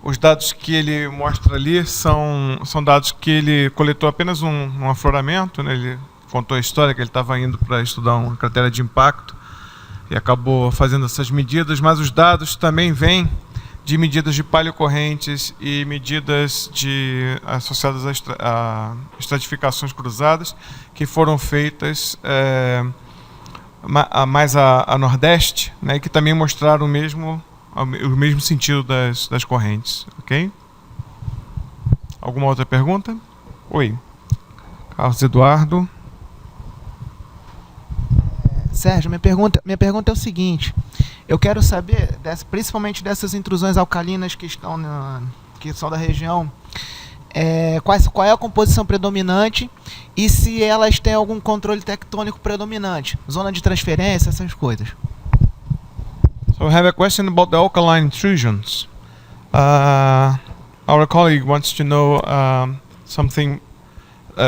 os dados que ele mostra ali são dados que ele coletou apenas um afloramento, né? Ele contou a história que ele estava indo para estudar uma cratera de impacto e acabou fazendo essas medidas, mas os dados também vêm de medidas de paleocorrentes e medidas associadas a estratificações cruzadas que foram feitas mais a nordeste, né, e que também mostraram o mesmo sentido das correntes. Ok? Alguma outra pergunta? Oi. Carlos Eduardo. Sérgio, minha pergunta é o seguinte: eu quero saber, principalmente dessas intrusões alcalinas que são da região, qual é a composição predominante e se elas têm algum controle tectônico predominante, zona de transferência, essas coisas. So I have a question about the alkaline intrusions. Our colleague wants to know something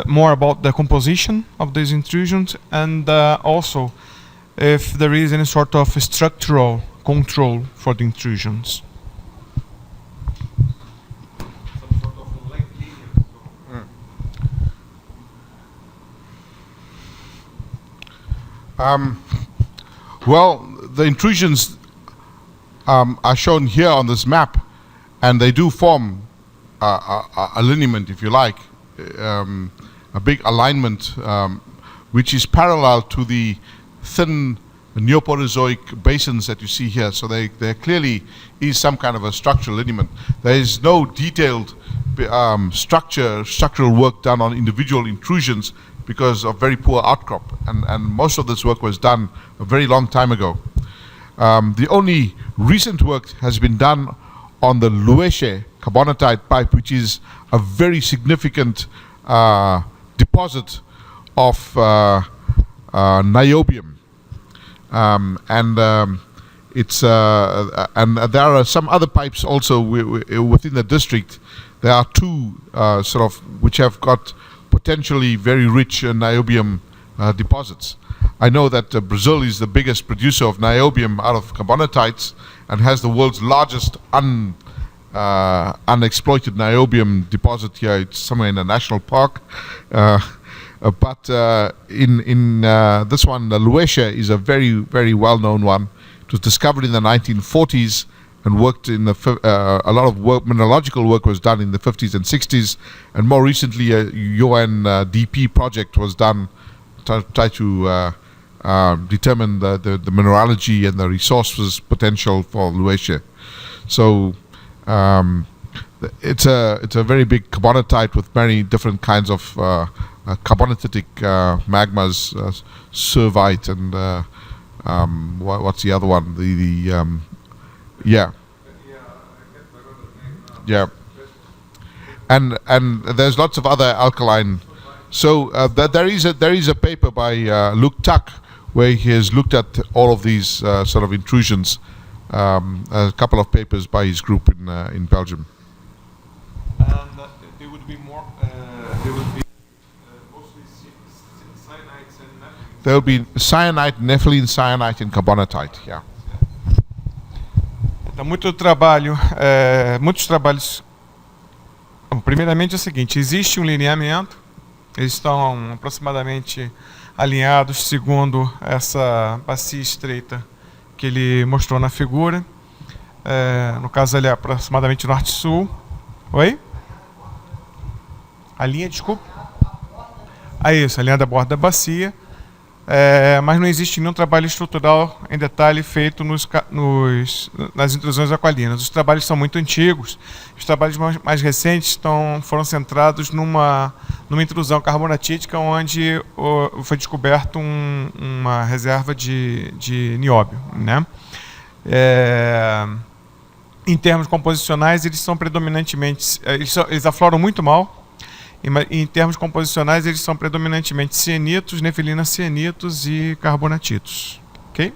more about the composition of these intrusions and also if there is any sort of structural control for the intrusions. Well, the intrusions are shown here on this map, and they do form a lineament, if you like, a big alignment, which is parallel to the thin Neoporozoic basins that you see here. So there clearly is some kind of a structural lineament. There is no detailed structural work done on individual intrusions because of very poor outcrop, and most of this work was done a very long time ago. The only recent work has been done on the Lueshe carbonatite pipe, which is a very significant deposit of niobium. It's and there are some other pipes also within the district. There are two which have got potentially very rich niobium deposits. I know that Brazil is the biggest producer of niobium out of carbonatites and has the world's largest unexploited niobium deposit here. It's somewhere in a national park. But in this one, the Lueshe is a very, very well-known one. It was discovered in the 1940s and worked in a lot of mineralogical work was done in the 50s and 60s, and more recently a UNDP project was done to try to determine the mineralogy and the resources potential for Lueshe. So it's a very big carbonatite with many different kinds of carbonatitic magmas, servite, and what's the other one? And there's lots of other alkaline. So there is a paper by Luc Tuck where he has looked at all of these sort of intrusions. A couple of papers by his group in Belgium. And there would be more. There would be mostly cyanides and nepheline. There will be cyanide, nepheline, cyanide, and carbonatite. Yeah. Então, muitos trabalhos. Bom, primeiramente é o seguinte: existe um lineamento, eles estão aproximadamente alinhados segundo essa bacia estreita que ele mostrou na figura. No caso, ele é aproximadamente norte-sul. Oi? A linha, desculpa. Isso, a linha da borda da bacia. Mas não existe nenhum trabalho estrutural em detalhe feito nas intrusões aqualinas. Os trabalhos são muito antigos. Os trabalhos mais recentes foram centrados numa intrusão carbonatítica onde foi descoberto uma reserva de nióbio, né? Em termos composicionais, eles são predominantemente... Eles afloram muito mal. Em termos composicionais, eles são predominantemente cianitos, nefelinas cianitos e carbonatitos. Ok?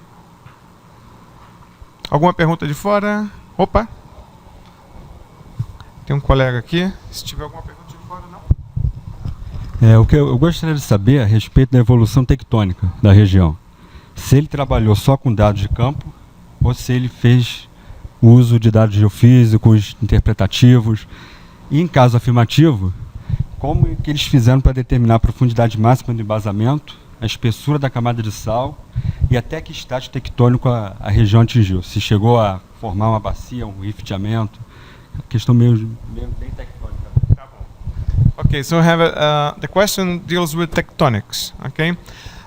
Alguma pergunta de fora? Opa! Tem um colega aqui. Se tiver alguma pergunta de fora, não. O que eu gostaria de saber a respeito da evolução tectônica da região. Se ele trabalhou só com dados de campo ou se ele fez o uso de dados geofísicos, interpretativos. E em caso afirmativo, como que eles fizeram para determinar a profundidade máxima do embasamento, a espessura da camada de sal e até que estágio tectônico a região atingiu? Se chegou a formar uma bacia, um rifteamento, questão meio bem tectônica. Okay, so the question deals with tectonics. Okay,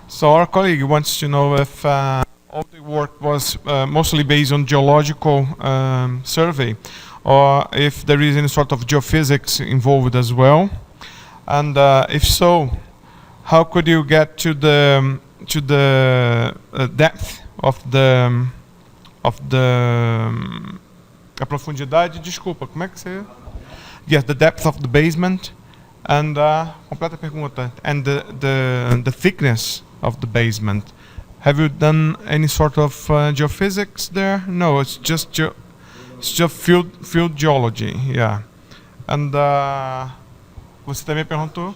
so our colleague wants to know if all the work was mostly based on geological survey, or if there is any sort of geophysics involved as well, and if so, how could you get to the depth of the a profundidade? Desculpa, como é que você? Yes, the depth of the basement. And completa pergunta. And the thickness of the basement. Have you done any sort of geophysics there? No, it's just field geology. Yeah. And você também perguntou?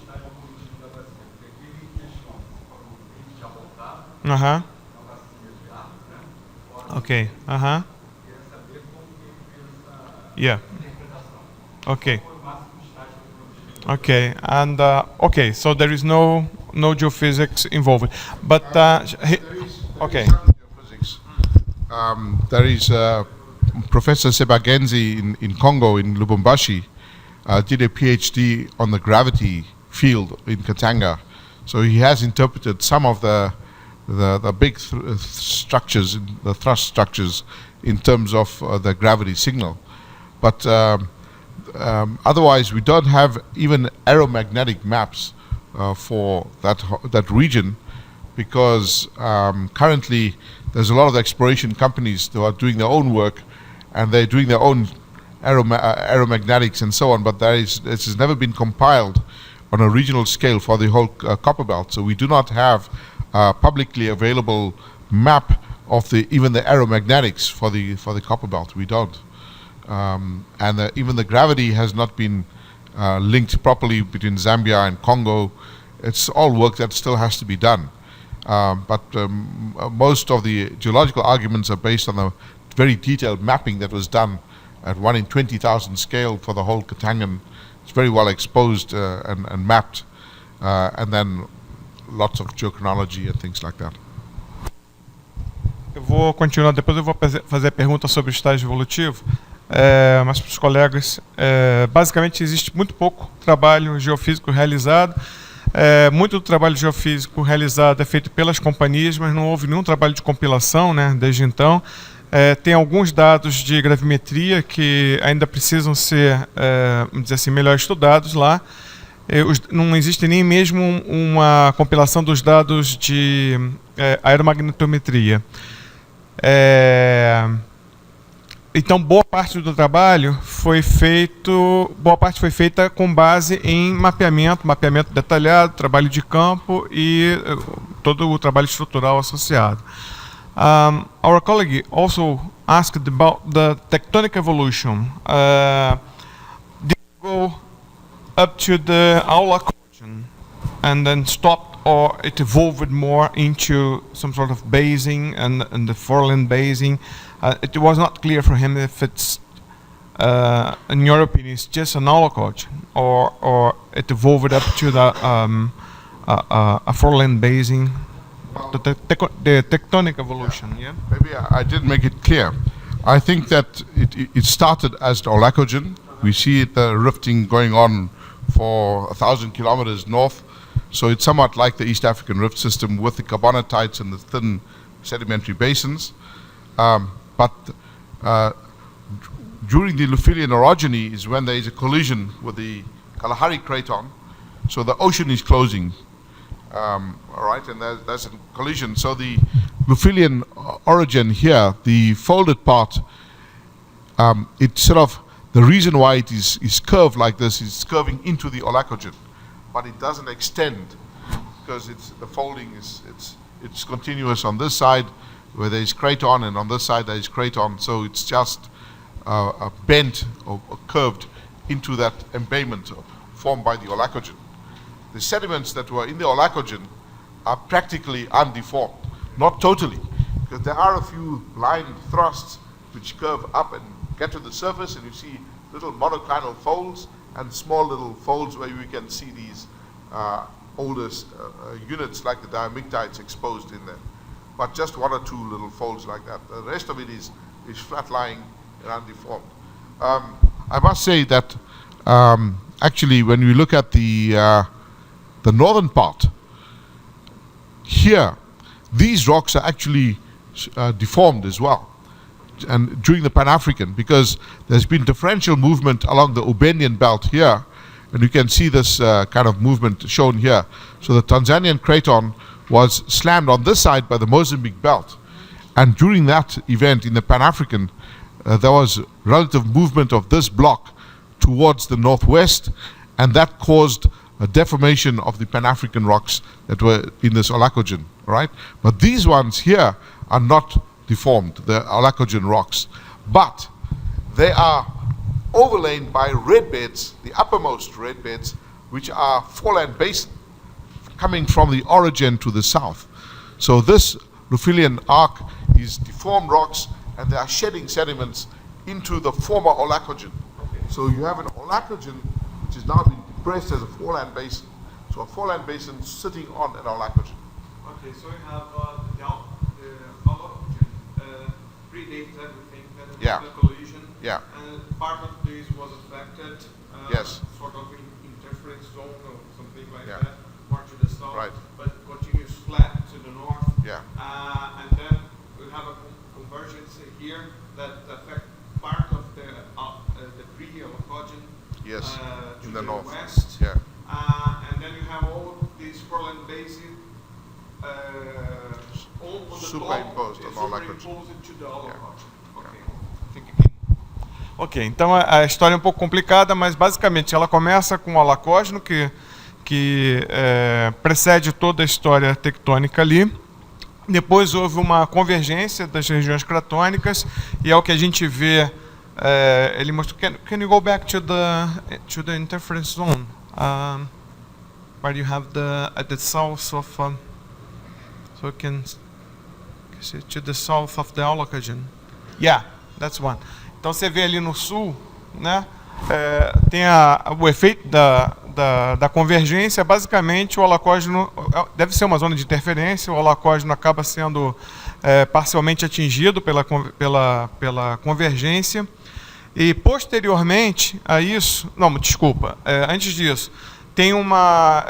Okay. Yeah. Okay. Okay, and okay, so there is no geophysics involved, but okay. Geophysics. There is Professor Sebagenzi in Congo, in Lubumbashi, did a PhD on the gravity field in Katanga. So he has interpreted some of the big structures, the thrust structures, in terms of the gravity signal. But otherwise, we don't have even aeromagnetic maps for that region, because currently there's a lot of exploration companies that are doing their own work, and they're doing their own aeromagnetics and so on. But this has never been compiled on a regional scale for the whole copper belt. So we do not have a publicly available map of even the aeromagnetics for the copper belt. We don't. And even the gravity has not been linked properly between Zambia and Congo. It's all work that still has to be done. But most of the geological arguments are based on the very detailed mapping that was done at 1 in 20,000 scale for the whole Katangan. It's very well exposed and mapped, and then lots of geochronology and things like that. Eu vou continuar, depois eu vou fazer a pergunta sobre o estágio evolutivo. Mas para os colegas, basicamente existe muito pouco trabalho geofísico realizado. Muito do trabalho geofísico realizado é feito pelas companhias, mas não houve nenhum trabalho de compilação, né, desde então. Tem alguns dados de gravimetria que ainda precisam ser, vamos dizer assim, melhor estudados lá. Não existe nem mesmo uma compilação dos dados de aeromagnetometria. Então, boa parte do trabalho foi feita com base em mapeamento detalhado, trabalho de campo e todo o trabalho estrutural associado. Our colleague also asked about the tectonic evolution. Did it go up to the Aula Collision and then stopped, or it evolved more into some sort of basing and the foreland basing? It was not clear for him if it's, in your opinion, it's just an holocaust, or it evolved up to the a foreland basing, the tectonic evolution. Yeah. Maybe I didn't make it clear. I think that it started as the Olacogen. We see the rifting going on for 1,000 kilometers north, so it's somewhat like the East African rift system with the carbonatites and the thin sedimentary basins. But during the Lufilian orogeny is when there is a collision with the Kalahari Craton, so the ocean is closing, all right, and there's a collision. So the Lufilian origin here, the folded part, it's sort of, the reason why it is curved like this is curving into the Olacogen, but it doesn't extend because the folding it's continuous on this side, where there is craton, and on this side there is craton, so it's just bent or curved into that embayment formed by the Olacogen. The sediments that were in the Olacogen are practically undeformed, not totally, because there are a few blind thrusts which curve up and get to the surface, and you see little monoclinal folds and small little folds where you can see these older units like the diamictites exposed in there. But just one or two little folds like that. The rest of it is flat-lying and undeformed. I must say that actually when we look at the northern part, here, these rocks are actually deformed as well, and during the Pan-African, because there's been differential movement along the Ubenian belt here, and you can see this kind of movement shown here. So the Tanzanian craton was slammed on this side by the Mozambique belt, and during that event in the Pan-African, there was relative movement of this block towards the northwest, and that caused a deformation of the Pan-African rocks that were in this Olacogen, right? But these ones here are not deformed, the Olacogen rocks, but they are overlain by red beds, the uppermost red beds, which are foreland basin coming from the origin to the south. So this Ruffilian arc is deformed rocks, and they are shedding sediments into the former Olacogen. So you have an Olacogen which is now being depressed as a foreland basin. So a foreland basin sitting on an Olacogen. Okay, so you have the Olacogen predates everything, that Yeah. the collision. Yeah. And part of this was affected, Yes. sort of interference zone or something like Yeah. that, more to the south, Right. but continues flat to the north. Yeah. And then we have a convergence here that affect part of the pre-Olacogen Yes, to in the north. west. Yeah. And then you have all these foreland basin all on the Superimposed top, on Olacogen. superimposed to the Olacogen. Okay. Ok, então a história é um pouco complicada, mas basicamente ela começa com o Olacógeno, que precede toda a história tectônica ali. Depois houve uma convergência das regiões cratônicas, e é o que a gente vê. Ele mostrou. Can you go back to the interference zone, where you have at the south of, so you can see to the south of the Olacogen. Yeah, that's one. Então você vê ali no sul, né? Tem o efeito da convergência. Basicamente o Olacógeno deve ser uma zona de interferência. O Olacógeno acaba sendo parcialmente atingido pela convergência. E posteriormente a isso, não, desculpa, antes disso, tem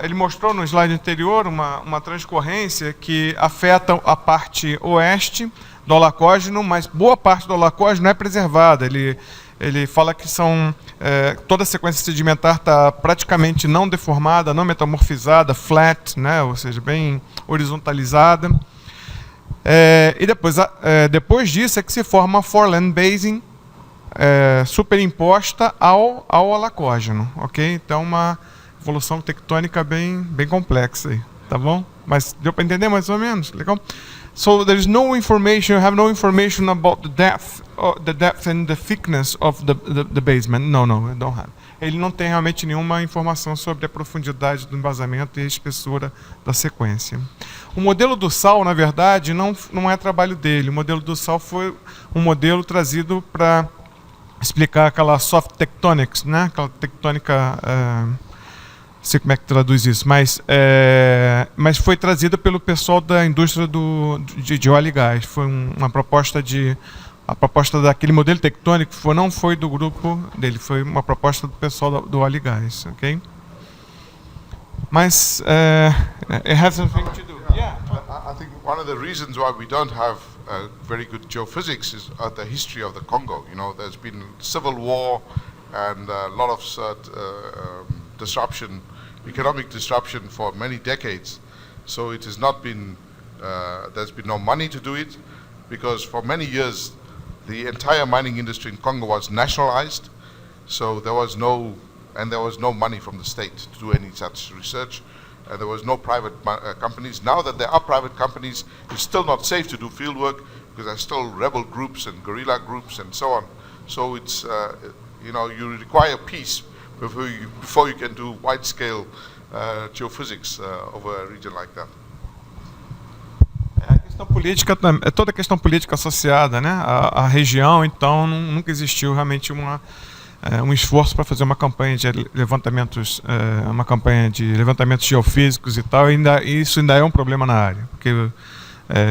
ele mostrou no slide anterior uma transcorrência que afeta a parte oeste do Olacógeno, mas boa parte do Olacógeno é preservada. Ele fala que toda a sequência sedimentar está praticamente não deformada, não metamorfizada, flat, né, ou seja, bem horizontalizada. E depois disso é que se forma a foreland basin superimposta ao Olacógeno, ok? Então uma evolução tectônica bem complexa aí, tá bom? Mas deu para entender mais ou menos? Legal? So there is no information. You have no information about the depth and the thickness of the basement. No, I don't have. Ele não tem realmente nenhuma informação sobre a profundidade do embasamento e a espessura da sequência. O modelo do sal, na verdade, não é trabalho dele. O modelo do sal foi um modelo trazido para explicar aquela soft tectonics, né? Aquela tectônica, não sei como é que traduz isso, mas foi trazida pelo pessoal da indústria de óleo e gás. Foi uma proposta a proposta daquele modelo tectônico não foi do grupo dele, foi uma proposta do pessoal do óleo e gás, ok? Mas it has something to do. Yeah. I think one of the reasons why we don't have very good geophysics is the history of the Congo. You know, there's been civil war and a lot of disruption, economic disruption for many decades. So it has not been, there's been no money to do it, because for many years the entire mining industry in Congo was nationalized. So there was no money from the state to do any such research. There was no private companies. Now that there are private companies, it's still not safe to do field work because there's still rebel groups and guerrilla groups and so on. So it's, you require peace before you can do wide-scale geophysics over a region like that. questão política, é toda a questão política associada, né, à região, então nunca existiu realmente um esforço para fazer uma campanha de levantamentos, geofísicos e tal, isso ainda é um problema na área, porque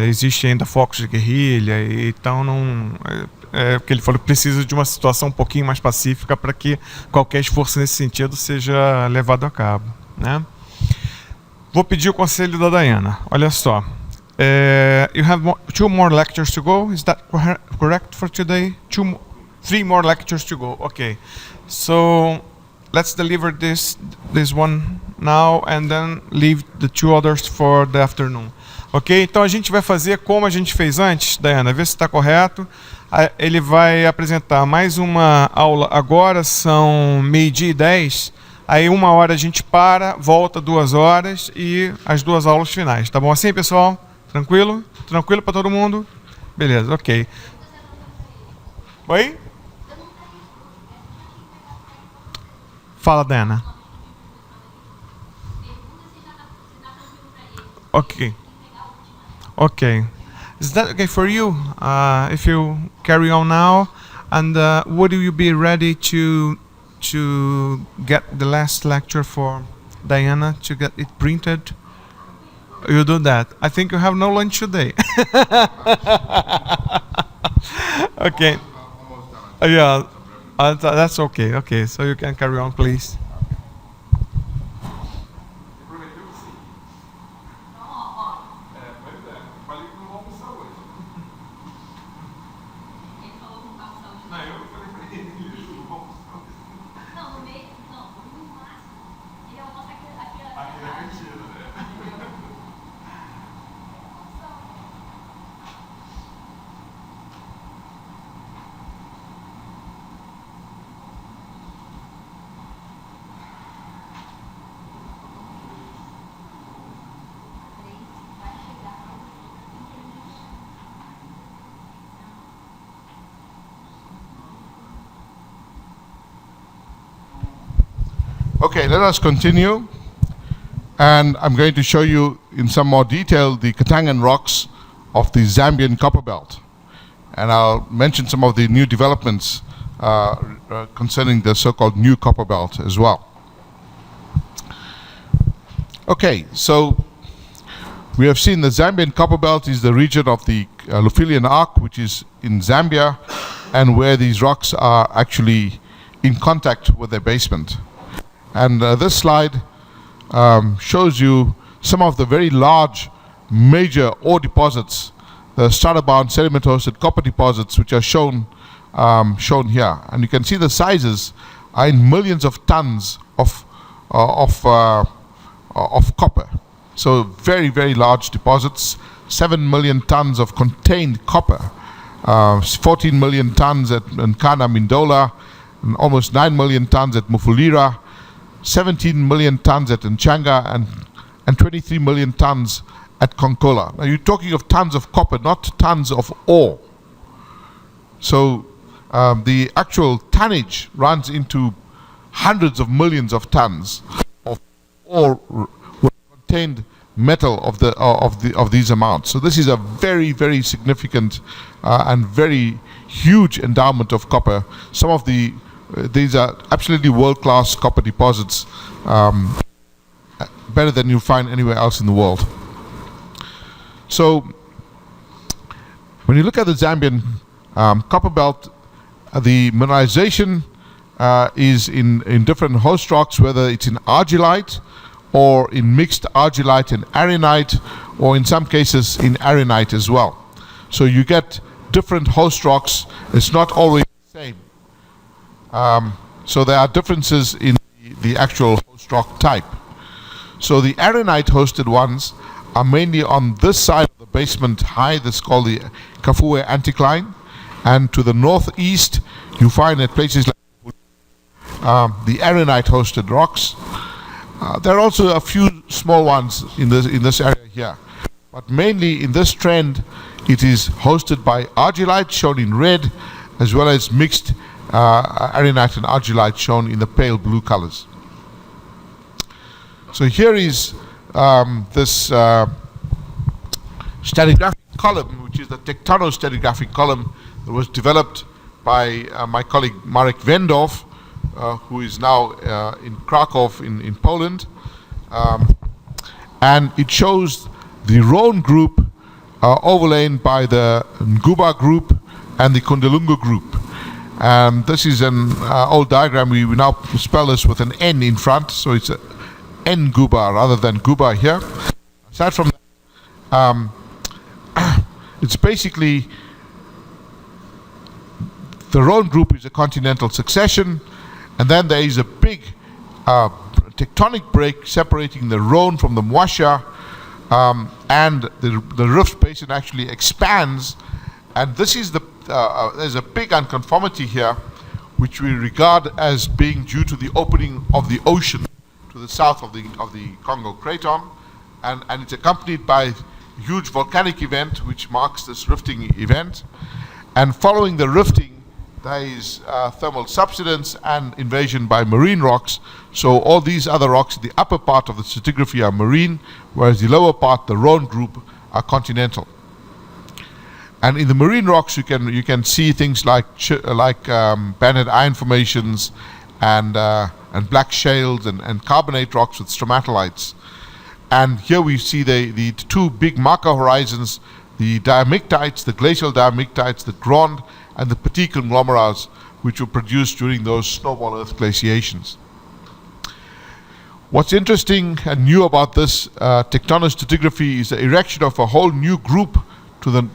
existe ainda focos de guerrilha, e então o que ele falou, precisa de uma situação um pouquinho mais pacífica para que qualquer esforço nesse sentido seja levado a cabo, né? Vou pedir o conselho da Diana. Olha só. You have 2 more lectures to go. Is that correct for today? 3 more lectures to go. Okay. So let's deliver this one now and then leave the 2 others for the afternoon. Ok? Então a gente vai fazer como a gente fez antes, Diana. Vê se está correto. Ele vai apresentar mais uma aula. Agora são 12:10. Aí 1 hora a gente para, volta 2 horas e as 2 aulas finais. Tá bom assim, pessoal? Tranquilo? Tranquilo para todo mundo? Beleza, ok. Oi? Fala, Diana. Ok. Ok. Is that okay for you? If you carry on now, and would you be ready to get the last lecture for Diana to get it printed? You do that. I think you have no lunch today. Okay. Yeah, that's okay. Okay, so you can carry on, please. Okay, let us continue. And I'm going to show you in some more detail the Katangan rocks of the Zambian copper belt. And I'll mention some of the new developments concerning the so-called new copper belt as well. Okay, so we have seen the Zambian copper belt is the region of the Lufilian Arc, which is in Zambia, and where these rocks are actually in contact with their basement. And this slide shows you some of the very large major ore deposits, the strata-bound sediment-hosted copper deposits, which are shown here. And you can see the sizes are in millions of tons of copper. So very, very large deposits. 7 million tons of contained copper, 14 million tons at Nkana Mindola, and almost 9 million tons at Mufulira, 17 million tons at Nchanga, and 23 million tons at Konkola. Now you're talking of tons of copper, not tons of ore. So the actual tonnage runs into hundreds of millions of tons of ore with contained metal of these amounts. So this is a very, very significant and very huge endowment of copper. Some of these are absolutely world-class copper deposits, better than you find anywhere else in the world. So when you look at the Zambian copper belt, the mineralization is in different host rocks, whether it's in argillite or in mixed argillite and arenite, or in some cases in arenite as well. So you get different host rocks. It's not always the same. So there are differences in the actual host rock type. So the arenite hosted ones are mainly on this side of the basement high. This is called the Kafue anticline. And to the northeast, you find at places like the arenite hosted rocks. There are also a few small ones in this area here. But mainly in this trend, it is hosted by argillite, shown in red, as well as mixed arenite and argillite, shown in the pale blue colors. So here is this stratigraphic column, which is the tectonostratigraphic column that was developed by my colleague Marek Wendorf, who is now in Krakow in Poland. And it shows the Rhone group overlain by the Nguba group and the Kundalunga group. This is an old diagram. We now spell this with an N in front, so it's a Nguba rather than Guba here. Aside from that, it's basically the Rhone group is a continental succession, and then there is a big tectonic break separating the Rhone from the Mwasha, and the rift basin actually expands, and this is there's a big unconformity here, which we regard as being due to the opening of the ocean to the south of the Congo Craton, and it's accompanied by a huge volcanic event which marks this rifting event. And following the rifting, there is thermal subsidence and invasion by marine rocks. So all these other rocks in the upper part of the stratigraphy are marine, whereas the lower part, the Rhone group, are continental. And in the marine rocks, you can see things like banded iron formations and black shales and carbonate rocks with stromatolites. And here we see the two big marker horizons, the diamictites, the glacial diamictites, the Grand and the petit conglomerates, which were produced during those snowball earth glaciations. What's interesting and new about this tectonostratigraphy is the erection of a whole new group in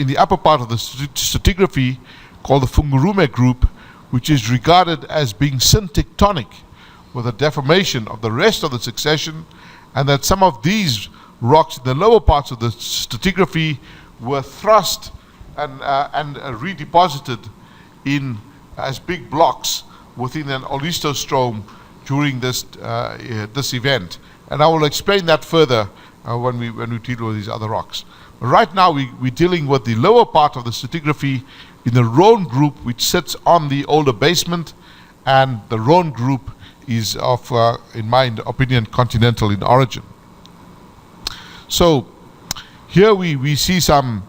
the upper part of the stratigraphy called the Fungurume group, which is regarded as being syntectonic with a deformation of the rest of the succession, and that some of these rocks in the lower parts of the stratigraphy were thrust and redeposited in as big blocks within an olistostome during this event. And I will explain that further when we deal with these other rocks. But right now we're dealing with the lower part of the stratigraphy in the Rhone group, which sits on the older basement, and the Rhone group is of, in my opinion, continental in origin. So here we see some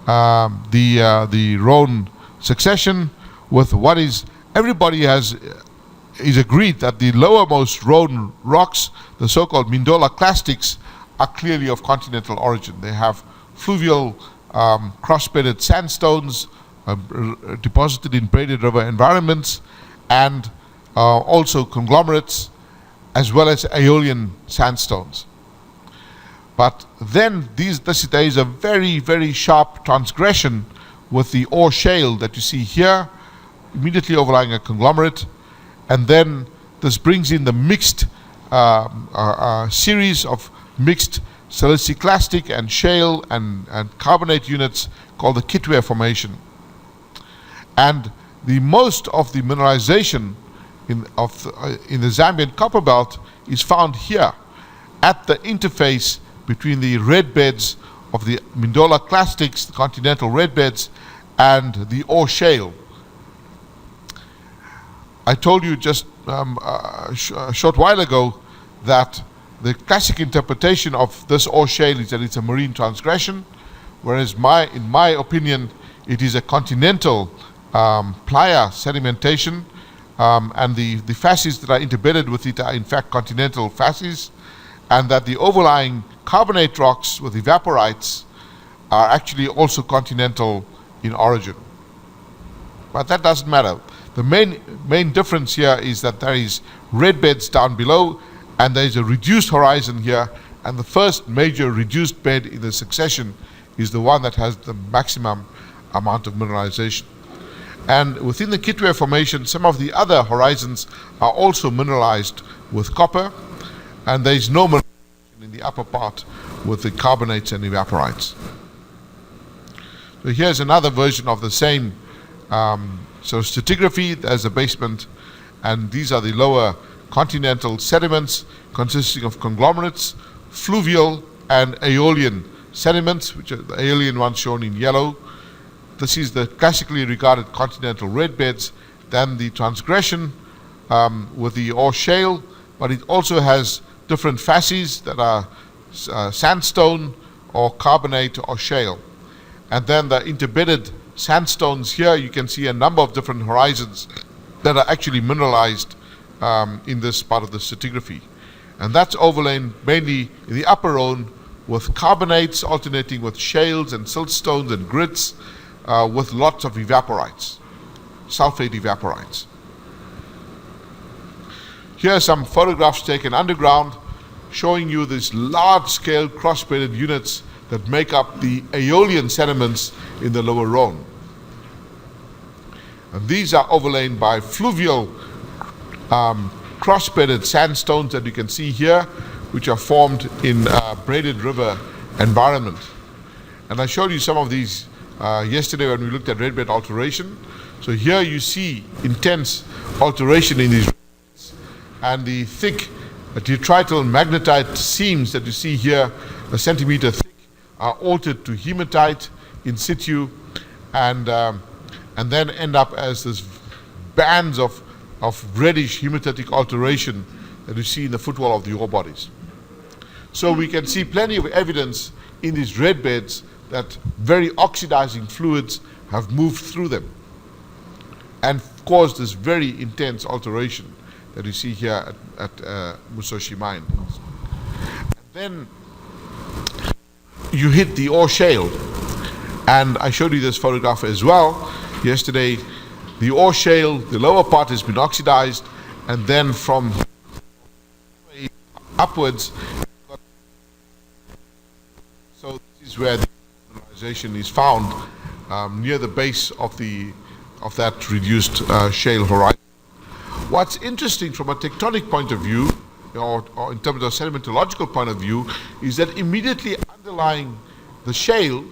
the Rhone succession with what is everybody is agreed that the lowermost Rhone rocks, the so-called Mindola clastics, are clearly of continental origin. They have fluvial cross-bedded sandstones deposited in braided river environments, and also conglomerates, as well as Aeolian sandstones. But then there is a very, very sharp transgression with the ore shale that you see here, immediately overlying a conglomerate, and then this brings in the mixed series of mixed siliciclastic and shale and carbonate units called the Kitwe Formation. And the most of the mineralization in the Zambian copper belt is found here at the interface between the red beds of the Mindola clastics, the continental red beds, and the ore shale. I told you just a short while ago that the classic interpretation of this ore shale is that it's a marine transgression, whereas in my opinion it is a continental playa sedimentation, and the facies that are interbedded with it are in fact continental facies, and that the overlying carbonate rocks with evaporites are actually also continental in origin. But that doesn't matter. The main difference here is that there is red beds down below, and there is a reduced horizon here, and the first major reduced bed in the succession is the one that has the maximum amount of mineralization. And within the Kitwe Formation, some of the other horizons are also mineralized with copper, and there is no mineralization in the upper part with the carbonates and evaporites. So here's another version of the same so stratigraphy. There's a basement, and these are the lower continental sediments consisting of conglomerates, fluvial and Aeolian sediments, which are the Aeolian ones shown in yellow. This is the classically regarded continental red beds. Then the transgression with the ore shale, but it also has different facies that are sandstone or carbonate or shale. And then the interbedded sandstones here, you can see a number of different horizons that are actually mineralized in this part of the stratigraphy. And that's overlain mainly in the upper Rhone with carbonates alternating with shales and siltstones and grits with lots of evaporites, sulfate evaporites. Here are some photographs taken underground showing you these large-scale cross-bedded units that make up the Aeolian sediments in the lower Rhone. And these are overlain by fluvial cross-bedded sandstones that you can see here, which are formed in braided river environment. And I showed you some of these yesterday when we looked at red bed alteration. So here you see intense alteration in these reds, and the thick detrital magnetite seams that you see here, a centimeter thick, are altered to hematite in situ, and then end up as this bands of reddish hematitic alteration that you see in the footwall of the ore bodies. So we can see plenty of evidence in these red beds that very oxidizing fluids have moved through them and caused this very intense alteration that you see here at Musoshi Mine. And then you hit the ore shale, and I showed you this photograph as well yesterday. The ore shale, the lower part has been oxidized, and then from upwards, so this is where the mineralization is found near the base of that reduced shale horizon. What's interesting from a tectonic point of view, or in terms of sedimentological point of view, is that immediately underlying the shale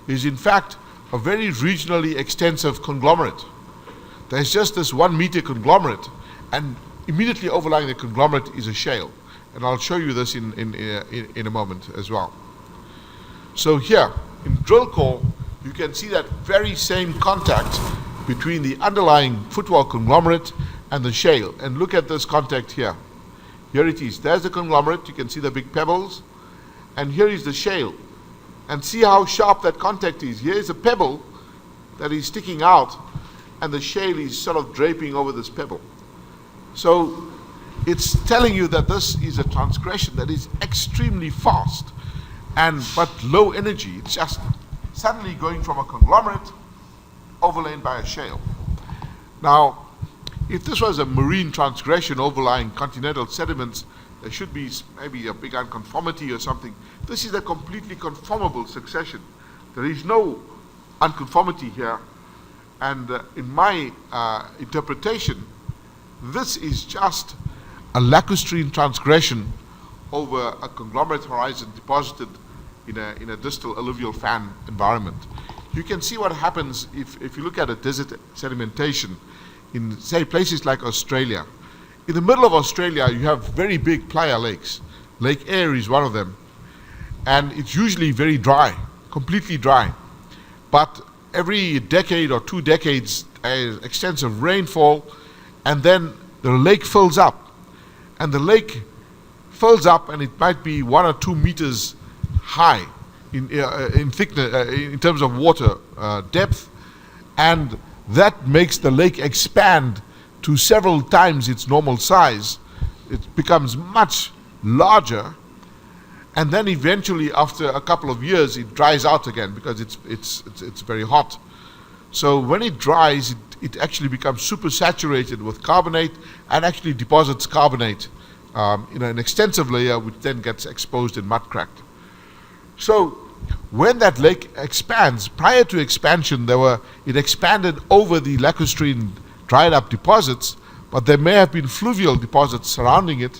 is in fact a very regionally extensive conglomerate. There's just this 1 meter conglomerate, and immediately overlying the conglomerate is a shale. And I'll show you this in a moment as well. So here, in drill core, you can see that very same contact between the underlying footwall conglomerate and the shale. And look at this contact here. Here it is. There's the conglomerate. You can see the big pebbles. And here is the shale. And see how sharp that contact is. Here is a pebble that is sticking out, and the shale is sort of draping over this pebble. So it's telling you that this is a transgression that is extremely fast but low energy. It's just suddenly going from a conglomerate overlain by a shale. Now, if this was a marine transgression overlying continental sediments, there should be maybe a big unconformity or something. This is a completely conformable succession. There is no unconformity here. And in my interpretation, this is just a lacustrine transgression over a conglomerate horizon deposited in a distal alluvial fan environment. You can see what happens if you look at a desert sedimentation in, say, places like Australia. In the middle of Australia, you have very big playa lakes. Lake Eyre is one of them. And it's usually very dry, completely dry. But every decade or 2 decades, extensive rainfall, and then the lake fills up. And the lake fills up, and it might be 1 or 2 meters high in thickness, in terms of water depth, and that makes the lake expand to several times its normal size. It becomes much larger, and then eventually, after a couple of years, it dries out again because it's very hot. So when it dries, it actually becomes supersaturated with carbonate and actually deposits carbonate in an extensive layer, which then gets exposed and mud cracked. So when that lake expands, prior to expansion, it expanded over the lacustrine dried up deposits, but there may have been fluvial deposits surrounding it,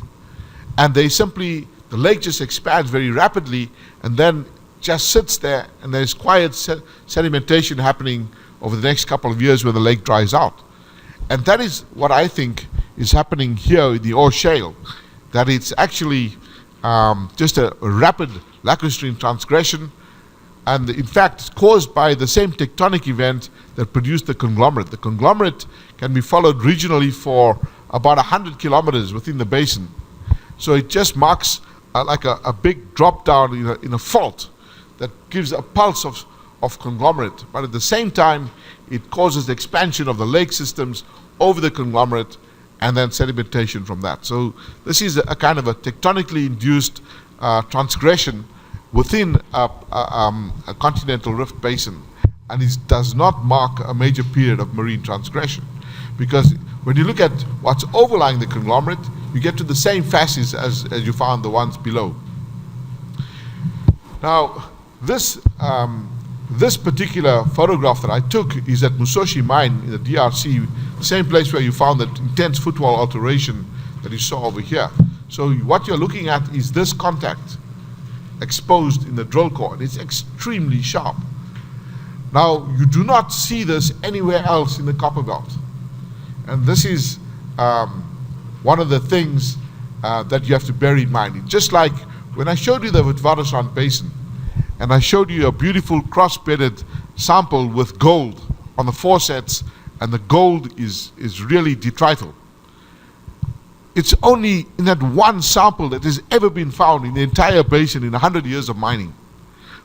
and the lake just expands very rapidly and then just sits there, and there's quiet sedimentation happening over the next couple of years when the lake dries out. And that is what I think is happening here in the ore shale, that it's actually just a rapid lacustrine transgression, and in fact it's caused by the same tectonic event that produced the conglomerate. The conglomerate can be followed regionally for about 100 kilometers within the basin. So it just marks like a big drop down in a fault that gives a pulse of conglomerate, but at the same time, it causes the expansion of the lake systems over the conglomerate and then sedimentation from that. So this is a kind of a tectonically induced transgression within a continental rift basin, and it does not mark a major period of marine transgression, because when you look at what's overlying the conglomerate, you get to the same facies as you found the ones below. Now, this particular photograph that I took is at Musoshi Mine in the DRC, the same place where you found that intense footwall alteration that you saw over here. So what you're looking at is this contact exposed in the drill core. It's extremely sharp. Now, you do not see this anywhere else in the copper belt. And this is one of the things that you have to bear in mind. It's just like when I showed you the Witwatersrand Basin, and I showed you a beautiful cross-bedded sample with gold on the faucets, and the gold is really detrital. It's only in that one sample that has ever been found in the entire basin in 100 years of mining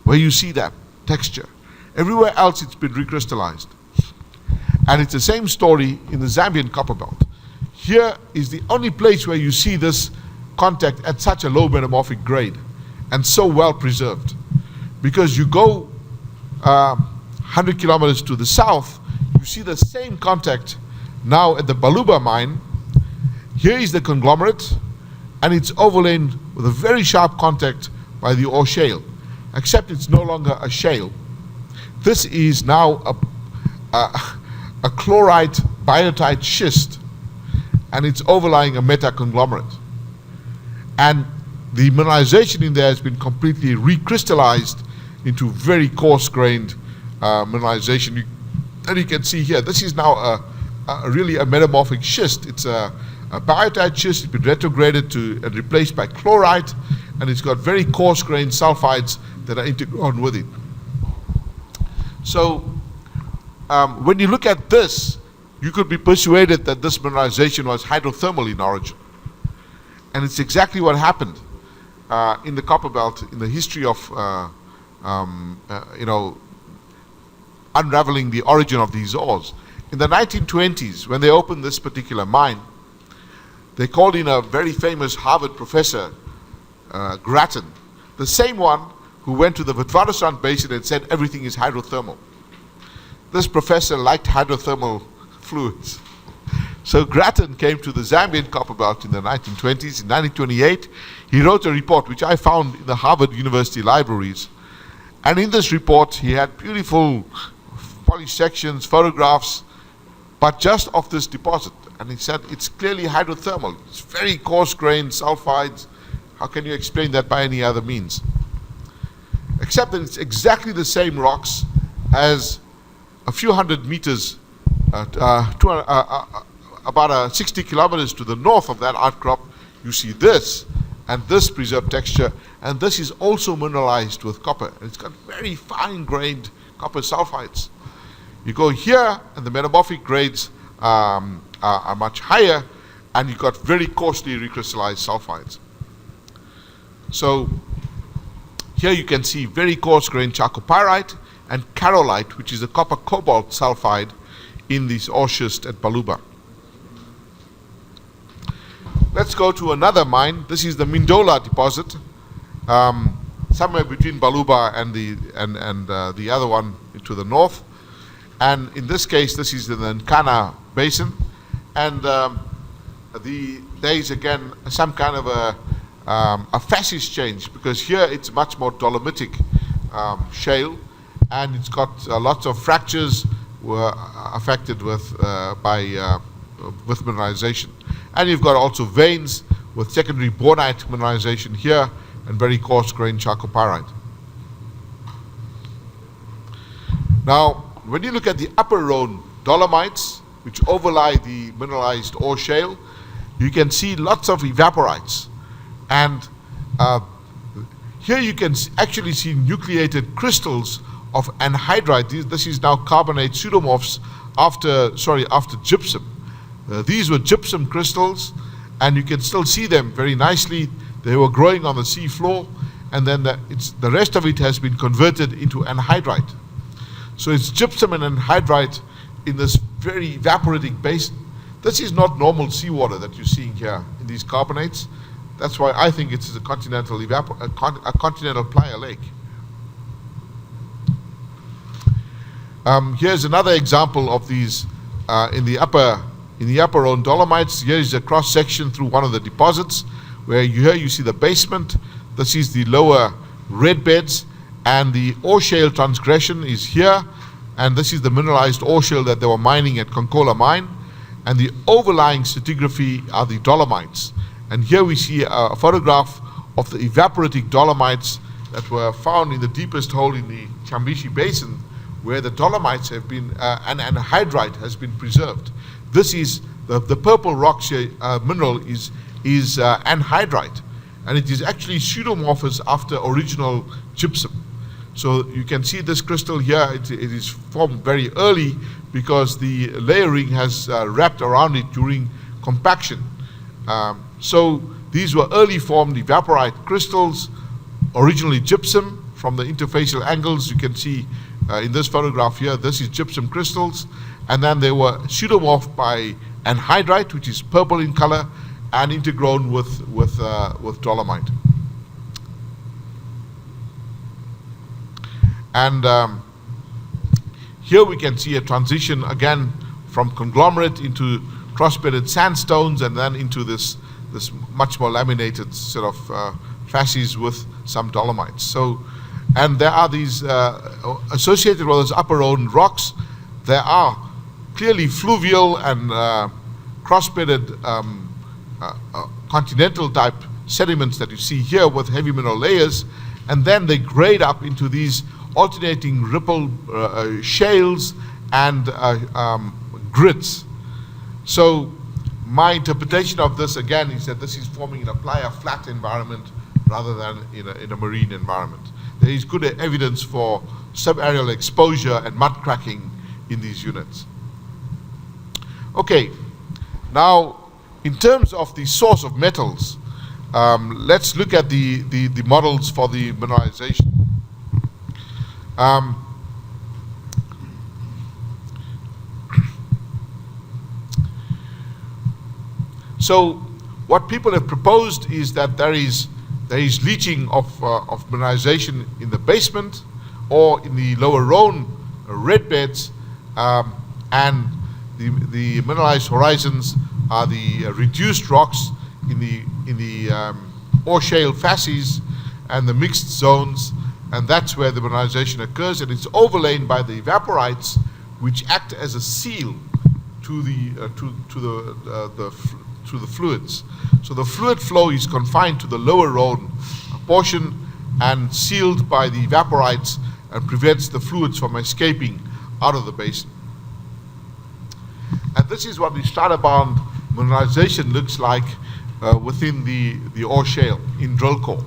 where you see that texture. Everywhere else it's been recrystallized. And it's the same story in the Zambian copper belt. Here is the only place where you see this contact at such a low metamorphic grade and so well preserved. Because you go 100 kilometers to the south, you see the same contact now at the Baluba mine. Here is the conglomerate, and it's overlain with a very sharp contact by the ore shale, except it's no longer a shale. This is now a chlorite biotite schist, and it's overlying a metaconglomerate. And the mineralization in there has been completely recrystallized into very coarse-grained mineralization. And you can see here, this is now really a metamorphic schist. It's a biotite schist. It's been retrograded to and replaced by chlorite, and it's got very coarse-grained sulfides that are integrated with it. So when you look at this, you could be persuaded that this mineralization was hydrothermal in origin. And it's exactly what happened in the copper belt in the history of unraveling the origin of these ores. In the 1920s, when they opened this particular mine, they called in a very famous Harvard professor, Grattan, the same one who went to the Witwatersrand Basin and said everything is hydrothermal. This professor liked hydrothermal fluids. So Grattan came to the Zambian copper belt in the 1920s. In 1928, he wrote a report which I found in the Harvard University libraries. And in this report, he had beautiful polished sections, photographs, but just of this deposit. And he said, it's clearly hydrothermal. It's very coarse-grained sulfides. How can you explain that by any other means? Except that it's exactly the same rocks as a few hundred meters, about 60 kilometers to the north of that outcrop. You see this, and this preserved texture, and this is also mineralized with copper. And it's got very fine-grained copper sulfides. You go here, and the metamorphic grades are much higher, and you've got very coarsely recrystallized sulfides. So here you can see very coarse-grained chalcopyrite and carolite, which is a copper cobalt sulfide in this ore schist at Baluba. Let's go to another mine. This is the Mindola deposit, somewhere between Baluba and the other one to the north. And in this case, this is in the Nkana Basin. And there is again some kind of a facies change, because here it's much more dolomitic shale, and it's got lots of fractures were affected with mineralization. And you've got also veins with secondary bornite mineralization here and very coarse-grained chalcopyrite. Now, when you look at the upper Rhone dolomites, which overlie the mineralized ore shale, you can see lots of evaporites. And here you can actually see nucleated crystals of anhydrite. This is now carbonate pseudomorphs after gypsum. These were gypsum crystals, and you can still see them very nicely. They were growing on the sea floor, and then the rest of it has been converted into anhydrite. So it's gypsum and anhydrite in this very evaporating basin. This is not normal seawater that you're seeing here in these carbonates. That's why I think it's a continental continental playa lake. Here's another example of these in the upper Rhone Dolomites. Here is a cross section through one of the deposits, where here you see the basement. This is the lower red beds, and the ore shale transgression is here, and this is the mineralized ore shale that they were mining at Concola mine, and the overlying stratigraphy are the dolomites. And here we see a photograph of the evaporating dolomites that were found in the deepest hole in the Chambishi Basin, where the dolomites have been, and anhydrite has been preserved. This is, the purple rock mineral is anhydrite, and it is actually pseudomorphous after original gypsum. So you can see this crystal here, it is formed very early because the layering has wrapped around it during compaction. So these were early formed evaporite crystals, originally gypsum. From the interfacial angles you can see in this photograph here, this is gypsum crystals, and then they were pseudomorphed by anhydrite, which is purple in color, and intergrown with dolomite. And here we can see a transition again from conglomerate into cross-bedded sandstones, and then into this much more laminated sort of facies with some dolomites. So, and there are these associated with those upper Rhone rocks. There are clearly fluvial and cross-bedded continental type sediments that you see here with heavy mineral layers, and then they grade up into these alternating ripple shales and grits. So my interpretation of this again is that this is forming in a playa flat environment rather than in a marine environment. There is good evidence for subaerial exposure and mud cracking in these units. Okay, now in terms of the source of metals, let's look at the models for the mineralization. So what people have proposed is that there is leaching of mineralization in the basement or in the lower Rhone red beds, and the mineralized horizons are the reduced rocks in the ore shale facies and the mixed zones, and that's where the mineralization occurs, and it's overlain by the evaporites, which act as a seal to the fluids. So the fluid flow is confined to the lower Rhone portion and sealed by the evaporites, and prevents the fluids from escaping out of the basin. And this is what the strata-bound mineralization looks like within the ore shale in drill core.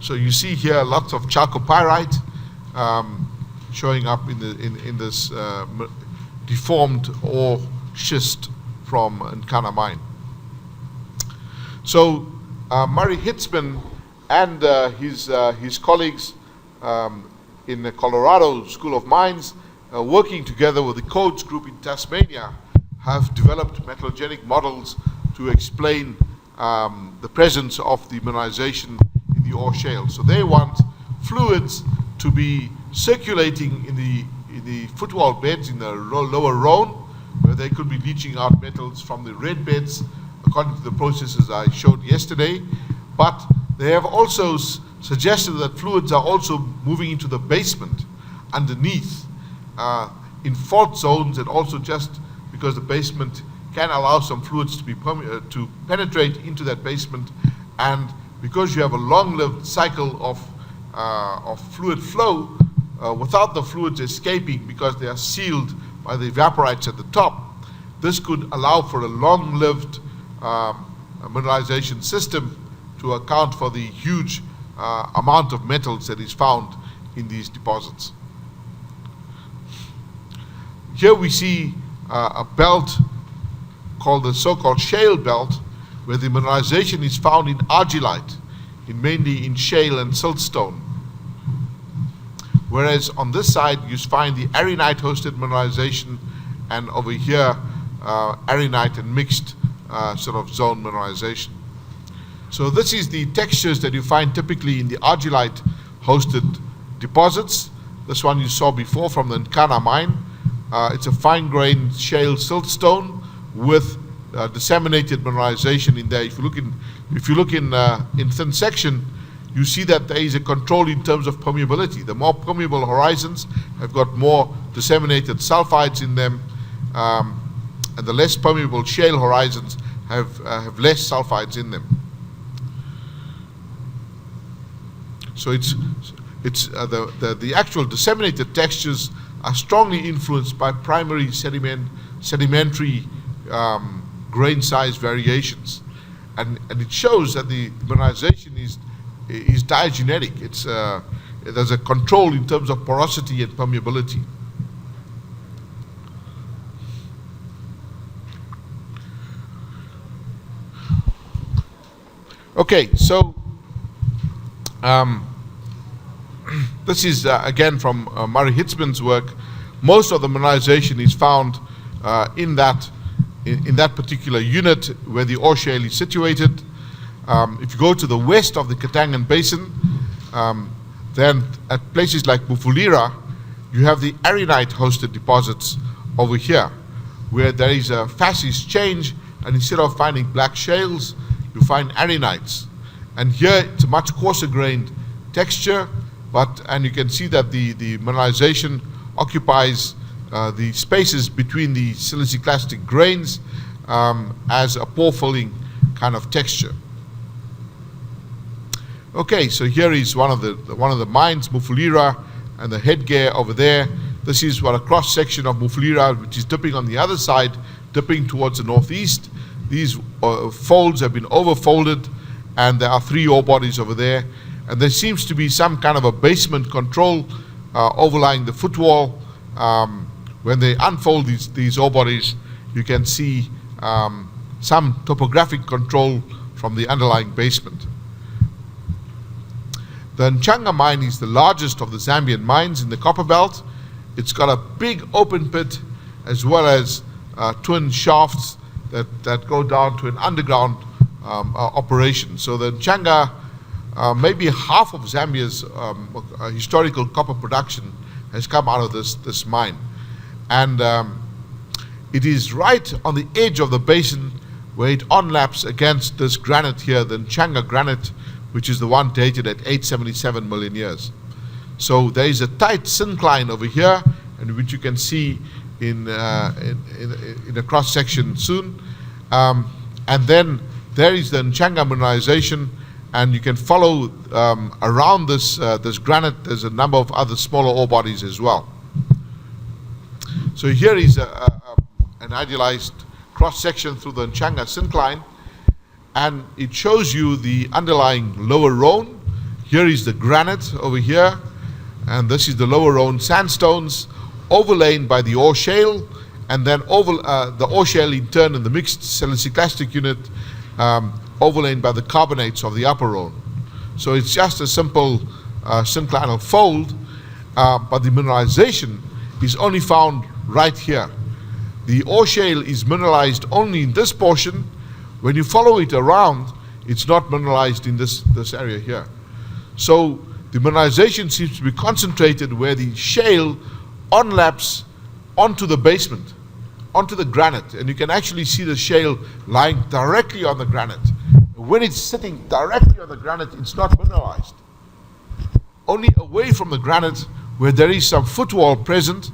So you see here lots of chalcopyrite showing up in this deformed ore schist from Nkana mine. So Murray Hitzman and his colleagues in the Colorado School of Mines, working together with the Codes group in Tasmania, have developed metallogenic models to explain the presence of the mineralization in the ore shale. So they want fluids to be circulating in the footwall beds in the lower Rhone, where they could be leaching out metals from the red beds according to the processes I showed yesterday. But they have also suggested that fluids are also moving into the basement underneath in fault zones, and also just because the basement can allow some fluids to be to penetrate into that basement, and because you have a long-lived cycle of fluid flow without the fluids escaping because they are sealed by the evaporites at the top, this could allow for a long-lived mineralization system to account for the huge amount of metals that is found in these deposits. Here we see a belt called the so-called shale belt, where the mineralization is found in argillite, mainly in shale and siltstone. whereas on this side you find the arenite-hosted mineralization, and over here arenite and mixed sort of zone mineralization. So this is the textures that you find typically in the argillite-hosted deposits. This one you saw before from the Nkana mine. It's a fine-grained shale siltstone with disseminated mineralization in there. If you look in thin section, you see that there is a control in terms of permeability. The more permeable horizons have got more disseminated sulfides in them, and the less permeable shale horizons have less sulfides in them. So the actual disseminated textures are strongly influenced by primary sedimentary grain size variations, and it shows that the mineralization is diagenetic. There's a control in terms of porosity and permeability. Okay, so this is again from Murray Hitzman's work. Most of the mineralization is found in that particular unit where the ore shale is situated. If you go to the west of the Katangan Basin, then at places like Mufulira, you have the arenite-hosted deposits over here, where there is a facies change, and instead of finding black shales, you find arenites. And here it's a much coarser-grained texture, and you can see that the mineralization occupies the spaces between the siliciclastic grains as a pore-filling kind of texture. Okay, so here is one of the mines, Mufulira, and the headgear over there. This is what a cross section of Mufulira, which is dipping on the other side, dipping towards the northeast. These folds have been overfolded, and there are 3 ore bodies over there. And there seems to be some kind of a basement control overlying the footwall. When they unfold these ore bodies, you can see some topographic control from the underlying basement. The Nchanga mine is the largest of the Zambian mines in the copper belt. It's got a big open pit as well as twin shafts that go down to an underground operation. So the Nchanga, maybe half of Zambia's historical copper production has come out of this mine. And it is right on the edge of the basin where it onlaps against this granite here, the Nchanga granite, which is the one dated at 877 million years. So there is a tight syncline over here, and which you can see in a cross section soon. And then there is the Nchanga mineralization, and you can follow around this granite. There's a number of other smaller ore bodies as well. So here is an idealized cross section through the Nchanga syncline, and it shows you the underlying lower Rhone. Here is the granite over here, and this is the lower Rhone sandstones overlain by the ore shale, and then the ore shale in turn in the mixed siliciclastic unit overlain by the carbonates of the upper Rhone. So it's just a simple synclinal fold, but the mineralization is only found right here. The ore shale is mineralized only in this portion. When you follow it around, it's not mineralized in this area here. So the mineralization seems to be concentrated where the shale onlaps onto the basement, onto the granite, and you can actually see the shale lying directly on the granite. When it's sitting directly on the granite, it's not mineralized. Only away from the granite, where there is some footwall present,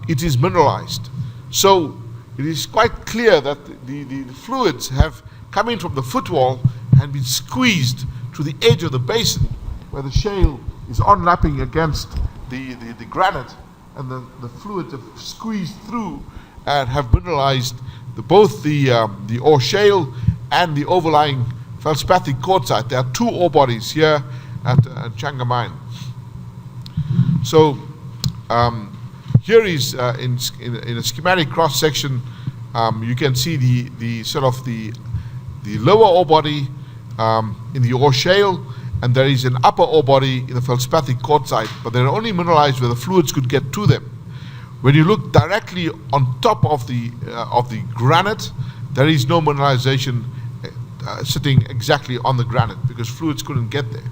it is mineralized. So it is quite clear that the fluids have come in from the footwall and been squeezed to the edge of the basin, where the shale is onlapping against the granite, and the fluids have squeezed through and have mineralized both the ore shale and the overlying feldspathic quartzite. There are 2 ore bodies here at Nchanga mine. So here is in a schematic cross section. You can see the sort of the lower ore body in the ore shale, and there is an upper ore body in the feldspathic quartzite, but they're only mineralized where the fluids could get to them. When you look directly on top of the granite, there is no mineralization sitting exactly on the granite because fluids couldn't get there.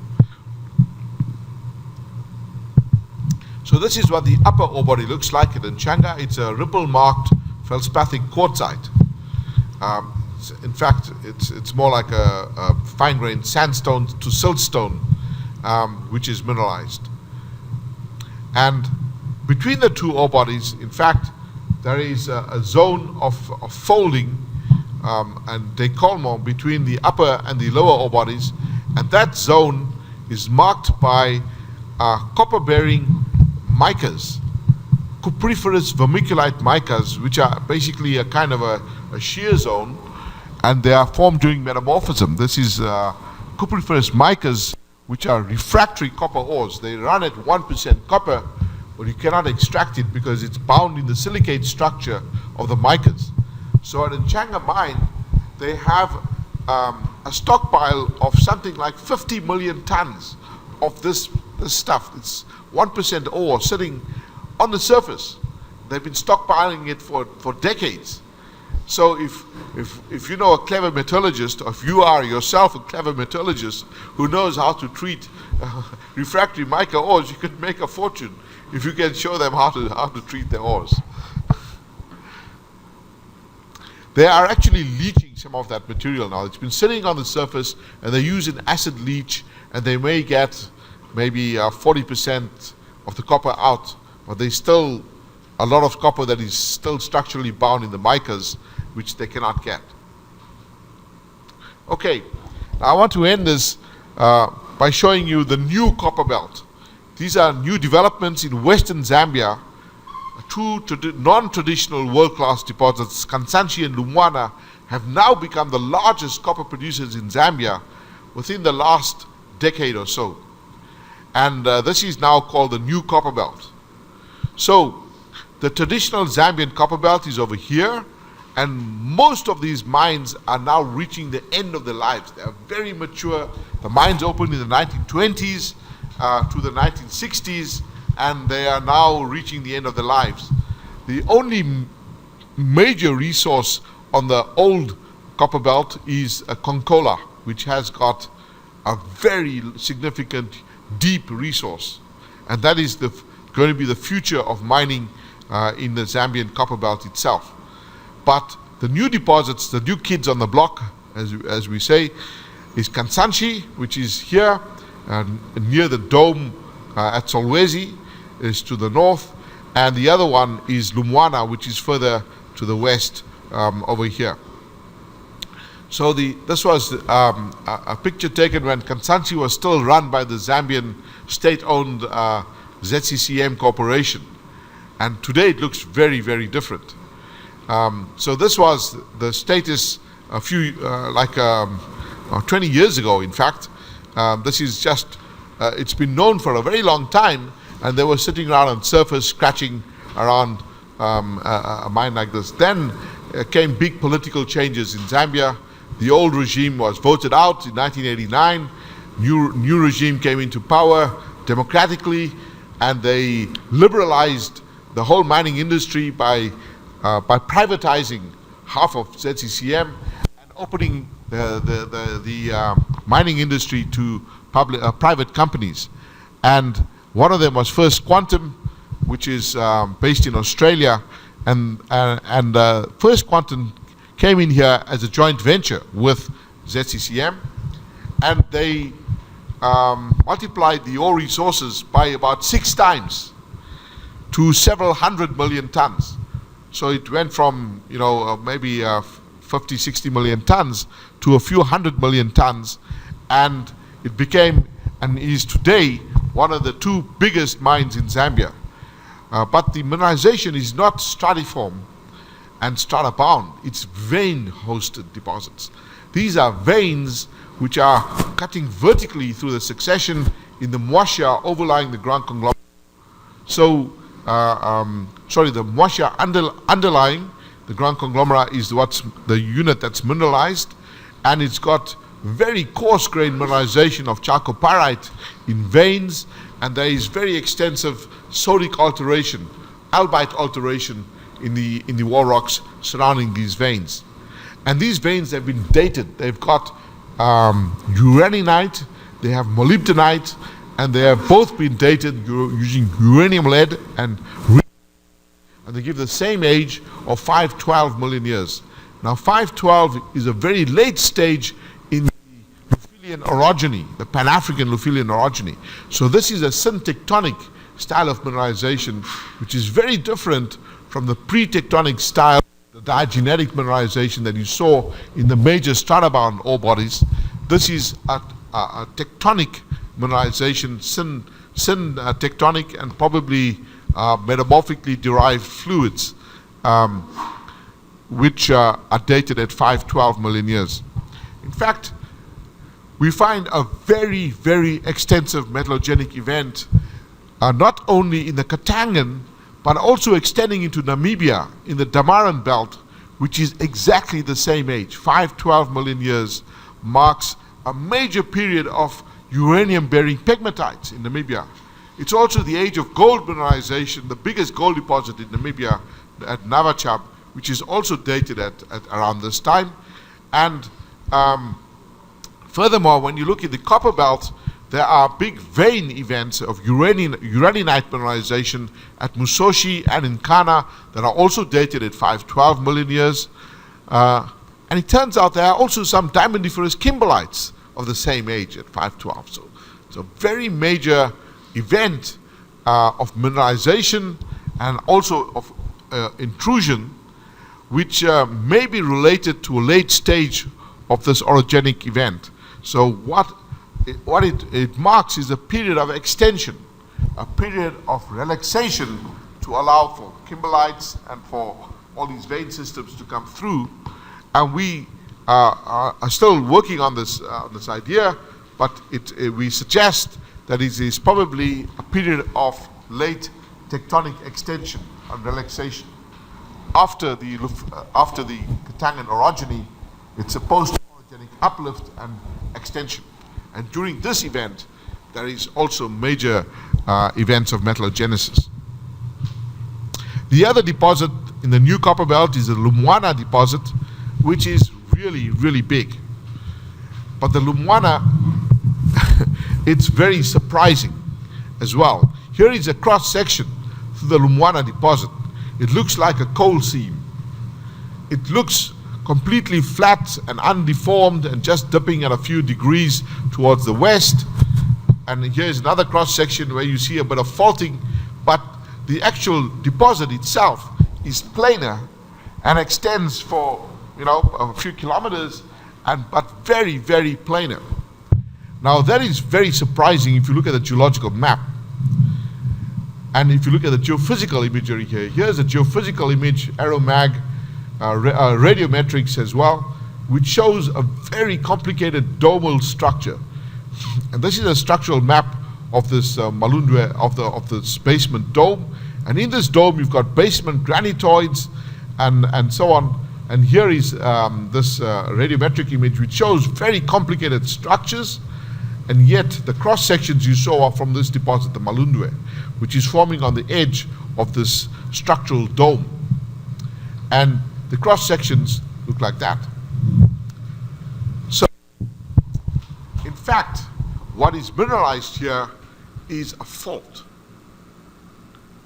So this is what the upper ore body looks like at Nchanga. It's a ripple-marked feldspathic quartzite. In fact, it's more like a fine-grained sandstone to siltstone, which is mineralized. And between the two ore bodies, in fact, there is a zone of folding and décollement between the upper and the lower ore bodies, and that zone is marked by copper-bearing micas, cupriferous vermiculite micas, which are basically a kind of a shear zone, and they are formed during metamorphism. This is cupriferous micas, which are refractory copper ores. They run at 1% copper, but you cannot extract it because it's bound in the silicate structure of the micas. So at Nchanga mine, they have a stockpile of something like 50 million tons of this stuff. It's 1% ore sitting on the surface. They've been stockpiling it for decades. So if you know a clever metallurgist, or if you are yourself a clever metallurgist who knows how to treat refractory mica ores, you can make a fortune if you can show them how to treat their ores. They are actually leaching some of that material now. It's been sitting on the surface, and they use an acid leach, and they may get maybe 40% of the copper out, but there's still a lot of copper that is still structurally bound in the micas, which they cannot get. Okay, now I want to end this by showing you the new copper belt. These are new developments in western Zambia. Two non-traditional world-class deposits, Kansanshi and Lumwana, have now become the largest copper producers in Zambia within the last decade or so. And this is now called the new copper belt. So the traditional Zambian copper belt is over here, and most of these mines are now reaching the end of their lives. They are very mature. The mines opened in the 1920s to the 1960s, and they are now reaching the end of their lives. The only major resource on the old copper belt is Konkola, which has got a very significant deep resource, and that is going to be the future of mining in the Zambian copper belt itself. But the new deposits, the new kids on the block, as we say, is Kansanshi, which is here near the dome at Solwezi, is to the north, and the other one is Lumwana, which is further to the west over here. So this was a picture taken when Kansanshi was still run by the Zambian state-owned ZCCM corporation, and today it looks very, very different. So this was the status a few 20 years ago, in fact. This is just it's been known for a very long time, and they were sitting around on surface scratching around a mine like this. Then came big political changes in Zambia. The old regime was voted out in 1989. New regime came into power democratically, and they liberalized the whole mining industry by privatizing half of ZCCM and opening the mining industry to private companies. And one of them was First Quantum, which is based in Australia, and First Quantum came in here as a joint venture with ZCCM, and they multiplied the ore resources by about 6 times to several 100 million tons. So it went from maybe 50, 60 million tons to a few 100 million tons, and it became and is today one of the 2 biggest mines in Zambia. But the mineralization is not stratiform and strata-bound, it's vein-hosted deposits. These are veins which are cutting vertically through the succession in the Mwasha overlying the Grand Conglomerate. So, the Mwasha underlying the Grand Conglomerate is what's the unit that's mineralized, and it's got very coarse-grained mineralization of chalcopyrite in veins, and there is very extensive sodic alteration, albite alteration in the wall rocks surrounding these veins. And these veins have been dated. They've got uraninite, they have molybdenite, and they have both been dated using uranium lead and they give the same age of 512 million years. Now 512 is a very late stage in the Lufilian orogeny, the Pan-African Lufilian orogeny. So this is a syntectonic style of mineralization, which is very different from the pre-tectonic style, the diagenetic mineralization that you saw in the major stratabound ore bodies. This is a tectonic mineralization, tectonic and probably metamorphically derived fluids, which are dated at 512 million years. In fact, we find a very, very extensive metallogenic event, not only in the Katangan, but also extending into Namibia in the Damaran belt, which is exactly the same age. 512 million years marks a major period of uranium-bearing pegmatites in Namibia. It's also the age of gold mineralization, the biggest gold deposit in Namibia at Navachab, which is also dated at around this time. And furthermore, when you look at the copper belt, there are big vein events of uraninite mineralization at Musoshi and in Kana that are also dated at 512 million years. And it turns out there are also some diamondiferous kimberlites of the same age at 512. So it's a very major event of mineralization and also of intrusion, which may be related to a late stage of this orogenic event. So what it marks is a period of extension, a period of relaxation to allow for kimberlites and for all these vein systems to come through. And we are still working on this idea, but we suggest that it is probably a period of late tectonic extension and relaxation. After the Katangan orogeny, it's supposed to orogenic uplift and extension. And during this event, there is also major events of metallogenesis. The other deposit in the new copper belt is the Lumwana deposit, which is really, really big. But the Lumwana, it's very surprising as well. Here is a cross section through the Lumwana deposit. It looks like a coal seam. It looks completely flat and undeformed and just dipping at a few degrees towards the west. And here's another cross section where you see a bit of faulting, but the actual deposit itself is planar and extends for a few kilometers, but very, very planar. Now that is very surprising if you look at the geological map. And if you look at the geophysical imagery here, here's a geophysical image, aeromag, radiometrics as well, which shows a very complicated domal structure. And this is a structural map of this Malundwe, of this basement dome. And in this dome, you've got basement granitoids and so on. And here is this radiometric image, which shows very complicated structures. And yet, the cross sections you saw are from this deposit, the Malundwe, which is forming on the edge of this structural dome. And the cross sections look like that. So, in fact, what is mineralized here is a fault,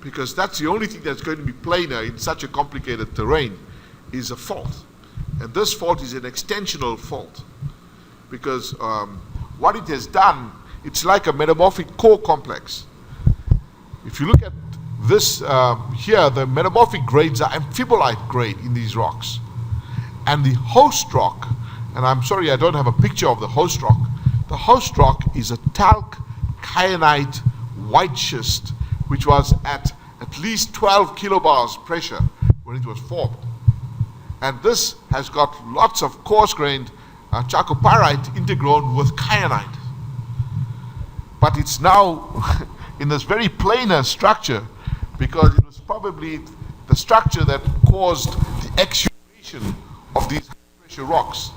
because that's the only thing that's going to be planar in such a complicated terrain is a fault. And this fault is an extensional fault, because what it has done, it's like a metamorphic core complex. If you look at this here, the metamorphic grades are amphibolite grade in these rocks. And the host rock, and I'm sorry I don't have a picture of the host rock, the host rock is a talc kyanite white schist, which was at least 12 kilobars pressure when it was formed. And this has got lots of coarse-grained chalcopyrite intergrown with kyanite. But it's now in this very planar structure, because it was probably the structure that caused the exudation of these high-pressure rocks.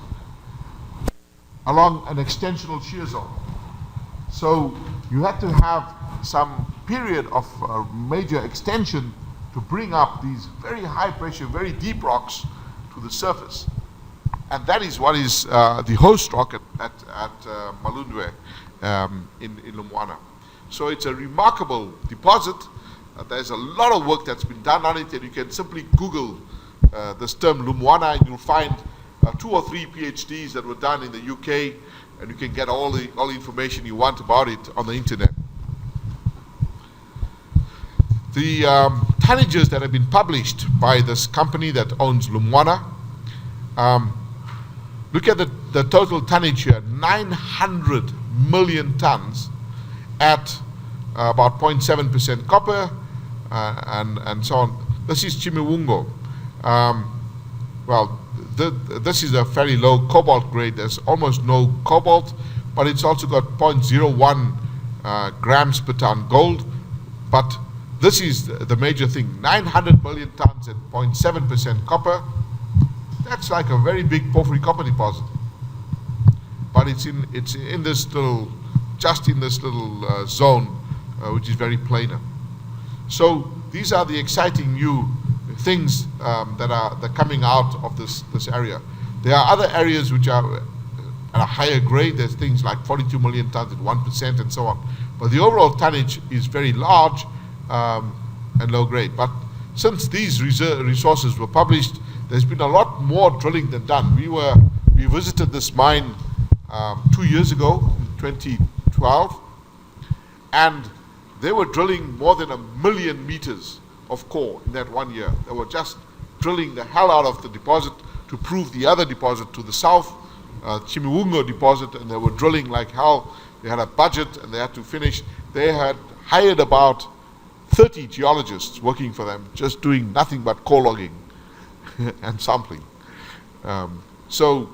along an extensional shear zone. So you had to have some period of major extension to bring up these very high pressure, very deep rocks to the surface. And that is what is the host rock at Malundwe in Lumwana. So it's a remarkable deposit. There's a lot of work that's been done on it, and you can simply Google this term Lumwana, and you'll find 2 or 3 PhDs that were done in the UK, and you can get all the information you want about it on the internet. The tonnages that have been published by this company that owns Lumwana, look at the total tonnage here, 900 million tons at about 0.7% copper and so on. This is Chimiwungo. Well, this is a very low cobalt grade. There's almost no cobalt, but it's also got 0.01 grams per ton gold. But this is the major thing, 900 million tons at 0.7% copper. That's like a very big porphyry copper deposit. But it's in this little, just in this little zone, which is very planar. So these are the exciting new things that are coming out of this area. There are other areas which are at a higher grade. There's things like 42 million tons at 1% and so on. But the overall tonnage is very large and low grade. But since these resources were published, there's been a lot more drilling than done. We visited this mine 2 years ago, in 2012, and they were drilling more than 1 million meters of core in that 1 year. They were just drilling the hell out of the deposit to prove the other deposit to the south, Chimiwungo deposit, and they were drilling like hell. They had a budget and they had to finish. They had hired about 30 geologists working for them, just doing nothing but core logging and sampling. So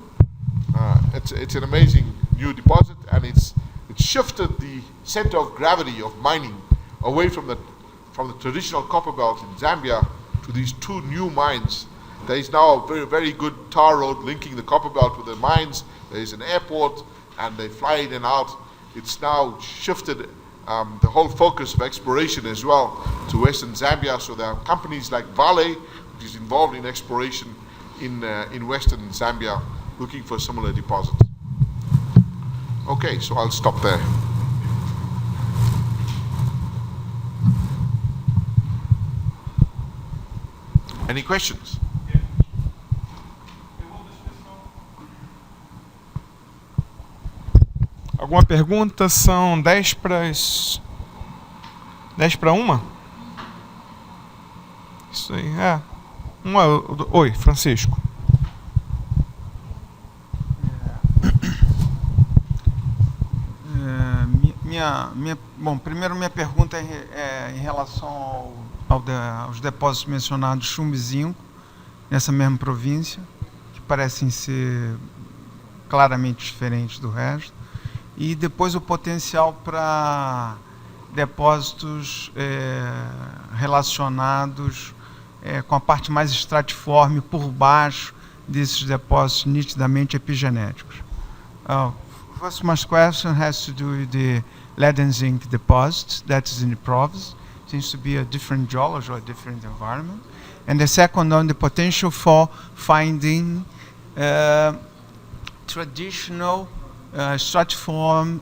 it's an amazing new deposit, and it's shifted the center of gravity of mining away from the traditional copper belt in Zambia to these 2 new mines. There is now a very, very good tar road linking the copper belt with the mines. There is an airport, and they fly in and out. It's now shifted the whole focus of exploration as well to Western Zambia. So there are companies like Vale, which is involved in exploration in Western Zambia, looking for similar deposits. Okay, so I'll stop there. Any questions? Alguma pergunta? São 10 para 1? Isso aí, Oi, Francisco. Primeiro minha pergunta é em relação aos depósitos mencionados chumbo e zinco, nessa mesma província, que parecem ser claramente diferentes do resto, e depois o potencial para depósitos relacionados com a parte mais estratiforme por baixo desses depósitos nitidamente epigenéticos. First, my question has to do with the lead and zinc deposit that is in the province. Seems to be a different geology or a different environment. And the second on the potential for finding traditional stratiform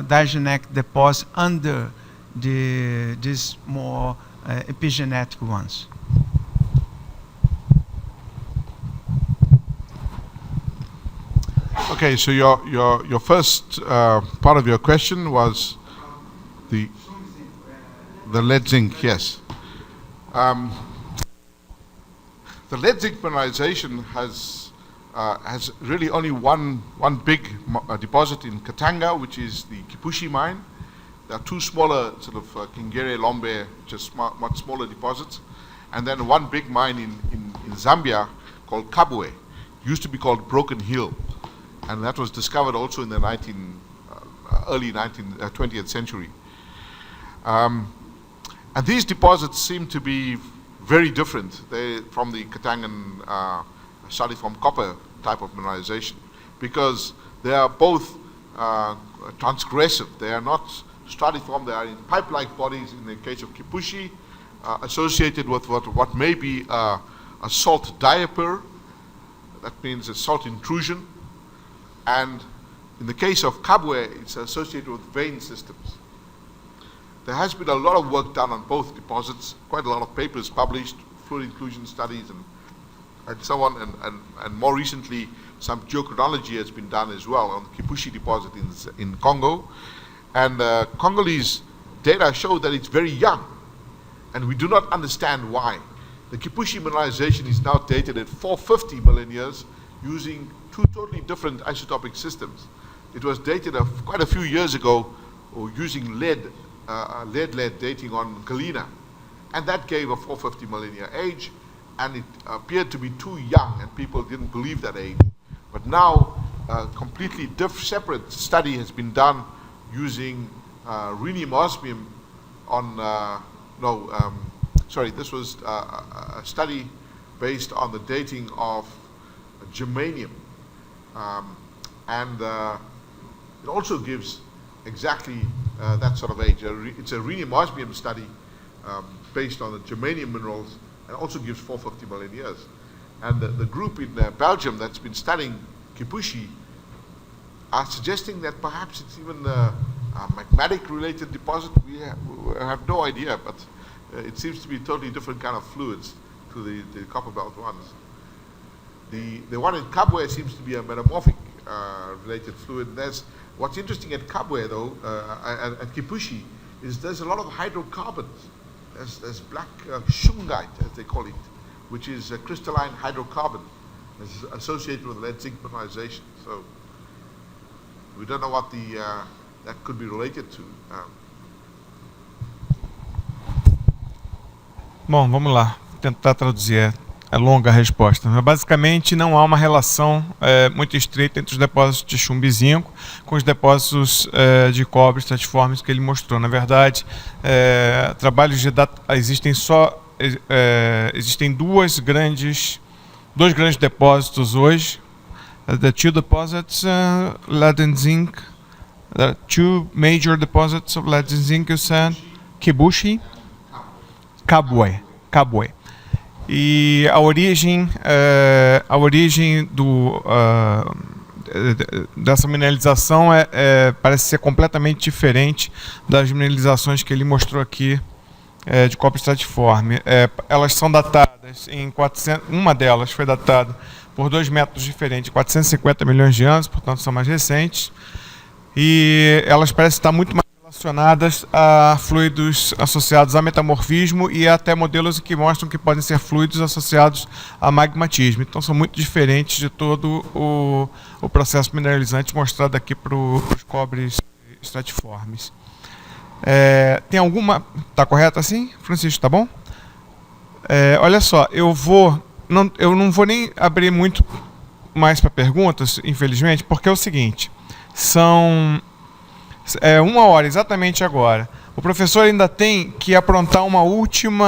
diagenetic deposits under these more epigenetic ones. Okay, so your first part of your question was the lead zinc, yes. The lead zinc mineralization has really only one big deposit in Katanga, which is the Kipushi mine. There are 2 smaller sort of Kingere, Lombe, just much smaller deposits, and then one big mine in Zambia called Kabwe. Used to be called Broken Hill, and that was discovered also in the early 20th century. And these deposits seem to be very different from the Katangan stratiform copper type of mineralization, because they are both transgressive. They are not stratiform, they are in pipe-like bodies in the case of Kipushi, associated with what may be a salt diaper, that means a salt intrusion, and in the case of Kabwe, it's associated with vein systems. There has been a lot of work done on both deposits, quite a lot of papers published, fluid inclusion studies and so on, and more recently some geochronology has been done as well on the Kipushi deposit in Congo. And Congolese data show that it's very young, and we do not understand why. The Kipushi mineralization is now dated at 450 million years using two totally different isotopic systems. It was dated quite a few years ago using lead dating on galena, and that gave a 450 million year age, and it appeared to be too young, and people didn't believe that age. But now a completely separate study has been done using rhenium osmium on, this was a study based on the dating of germanium, and it also gives exactly that sort of age. It's a rhenium osmium study based on the germanium minerals, and also gives 450 million years. And the group in Belgium that's been studying Kipushi are suggesting that perhaps it's even a magmatic-related deposit. We have no idea, but it seems to be totally different kind of fluids to the copper belt ones. The one in Kabwe seems to be a metamorphic related fluid. What's interesting at Kabwe though, at Kipushi, is there's a lot of hydrocarbons. There's black shungite, as they call it, which is a crystalline hydrocarbon associated with lead zinc mineralization. So we don't know what that could be related to. Bom, vamos lá. Vou tentar traduzir. É longa a resposta. Mas basicamente não há uma relação muito estreita entre os depósitos de chumbo e zinco com os depósitos de cobre estratiformes que ele mostrou. Na verdade, trabalhos de data existem dois grandes depósitos hoje. The two deposits, lead and zinc. The two major deposits of lead and zinc, you said, Kipushi, Kabwe. E a origem dessa mineralização parece ser completamente diferente das mineralizações que ele mostrou aqui de cobre estratiforme. Elas são datadas em 400, uma delas foi datada por 2 métodos diferentes, 450 milhões de anos, portanto são mais recentes, e elas parecem estar muito mais relacionadas a fluidos associados a metamorfismo e até modelos que mostram que podem ser fluidos associados a magmatismo. Então são muito diferentes de todo o processo mineralizante mostrado aqui para os cobres estratiformes. Tem alguma... Está correto assim, Francisco? Tá bom? Olha só, eu não vou nem abrir muito mais para perguntas, infelizmente, porque é o seguinte, são 1 hora, exatamente agora. O professor ainda tem que aprontar uma última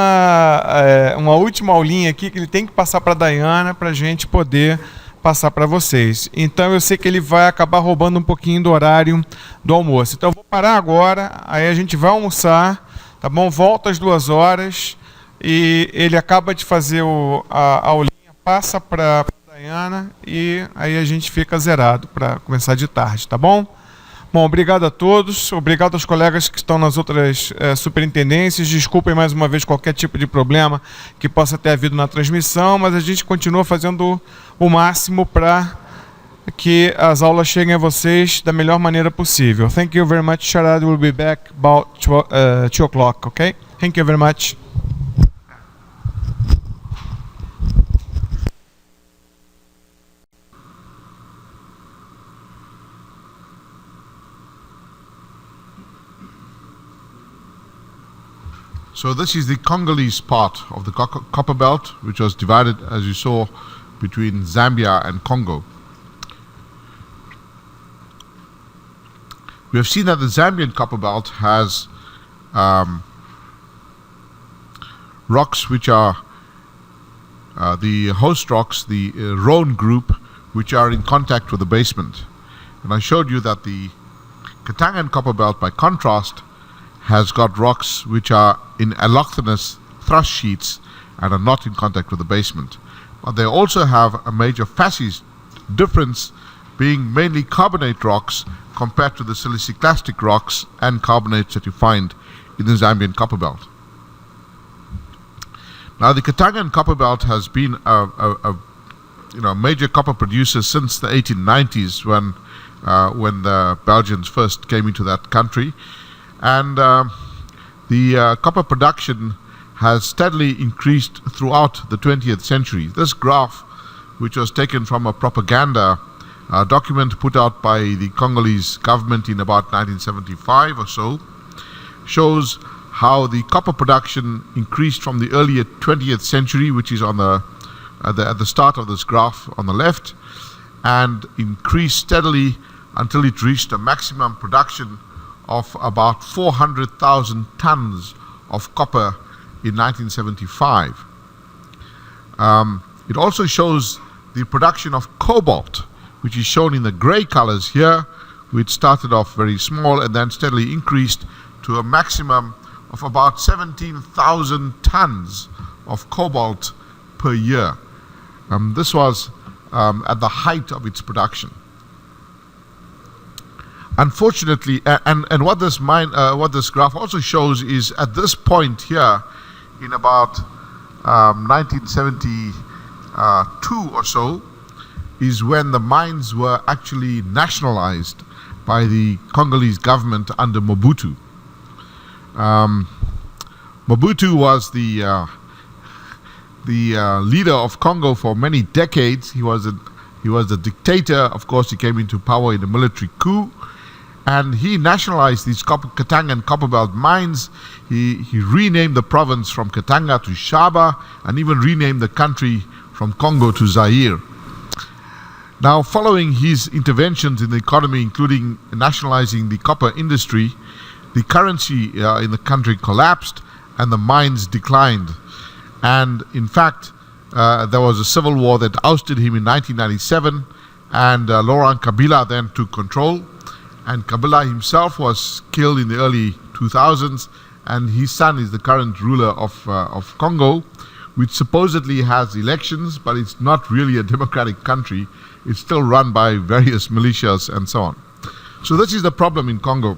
aulinha aqui que ele tem que passar para a Dayana para a gente poder passar para vocês. Então eu sei que ele vai acabar roubando um pouquinho do horário do almoço. Então eu vou parar agora, aí a gente vai almoçar, tá bom? Volta às 2 horas e ele acaba de fazer a aulinha, passa para a Dayana e aí a gente fica zerado para começar de tarde, tá bom? Bom, obrigado a todos, obrigado aos colegas que estão nas outras superintendências. Desculpem mais uma vez qualquer tipo de problema que possa ter havido na transmissão, mas a gente continua fazendo o máximo para que as aulas cheguem a vocês da melhor maneira possível. Thank you very much, Sharad. We'll be back about 2 o'clock, okay? Thank you very much. So this is the Congolese part of the copper belt, which was divided, as you saw, between Zambia and Congo. We have seen that the Zambian copper belt has rocks which are the host rocks, the Rhone group, which are in contact with the basement. And I showed you that the Katangan copper belt, by contrast, has got rocks which are in allothenous thrust sheets and are not in contact with the basement. But they also have a major facies difference, being mainly carbonate rocks compared to the siliciclastic rocks and carbonates that you find in the Zambian copper belt. Now, the Katangan copper belt has been a major copper producer since the 1890s, when the Belgians first came into that country, and the copper production has steadily increased throughout the 20th century. This graph, which was taken from a propaganda document put out by the Congolese government in about 1975 or so, shows how the copper production increased from the early 20th century, which is on at the start of this graph on the left, and increased steadily until it reached a maximum production of about 400,000 tons of copper in 1975. It also shows the production of cobalt, which is shown in the gray colors here, which started off very small and then steadily increased to a maximum of about 17,000 tons of cobalt per year. This was at the height of its production. Unfortunately, and what this graph also shows is, at this point here, in about 1972 or so, is when the mines were actually nationalized by the Congolese government under Mobutu. Mobutu was the leader of Congo for many decades. He was the dictator. Of course, he came into power in a military coup, and he nationalized these Katanga and Copperbelt mines. He renamed the province from Katanga to Shaba, and even renamed the country from Congo to Zaire. Now, following his interventions in the economy, including nationalizing the copper industry, the currency in the country collapsed and the mines declined. And in fact, there was a civil war that ousted him in 1997, and Laurent Kabila then took control. And Kabila himself was killed in the early 2000s, and his son is the current ruler of Congo, which supposedly has elections, but it's not really a democratic country. It's still run by various militias and so on. So this is the problem in Congo.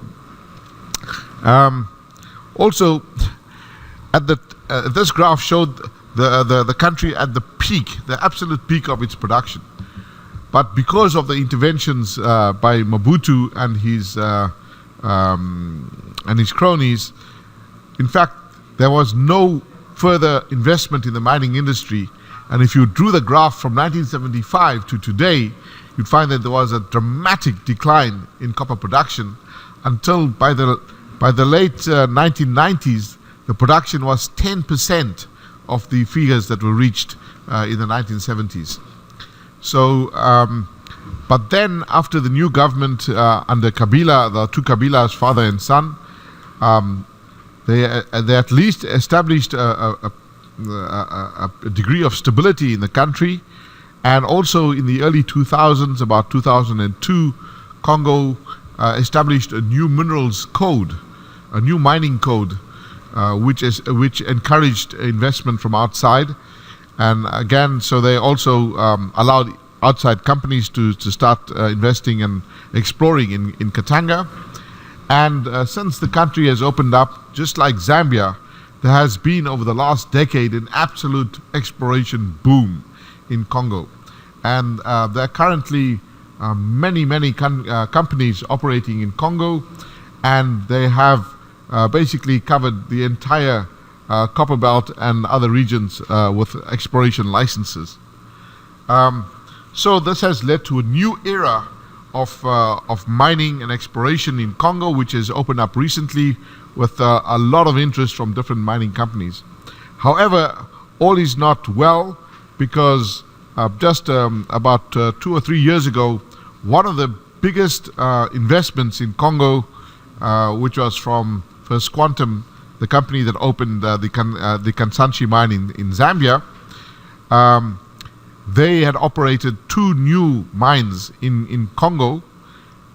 Also, at this graph showed the country at the peak, the absolute peak of its production. But because of the interventions by Mobutu and his cronies, in fact, there was no further investment in the mining industry. And if you drew the graph from 1975 to today, you'd find that there was a dramatic decline in copper production until by the late 1990s, the production was 10% of the figures that were reached in the 1970s. So, but then after the new government under Kabila, the two Kabilas, father and son, they at least established a degree of stability in the country. And also in the early 2000s, about 2002, Congo established a new minerals code, a new mining code, which encouraged investment from outside. And again, so they also allowed outside companies to start investing and exploring in Katanga. And since the country has opened up, just like Zambia, there has been over the last decade an absolute exploration boom in Congo. And there are currently many companies operating in Congo, and they have basically covered the entire copper belt and other regions with exploration licenses. So this has led to a new era of mining and exploration in Congo, which has opened up recently with a lot of interest from different mining companies. However, all is not well, because just about 2 or 3 years ago, one of the biggest investments in Congo, which was from First Quantum, the company that opened the Kansanshi mine in Zambia, they had operated 2 new mines in Congo,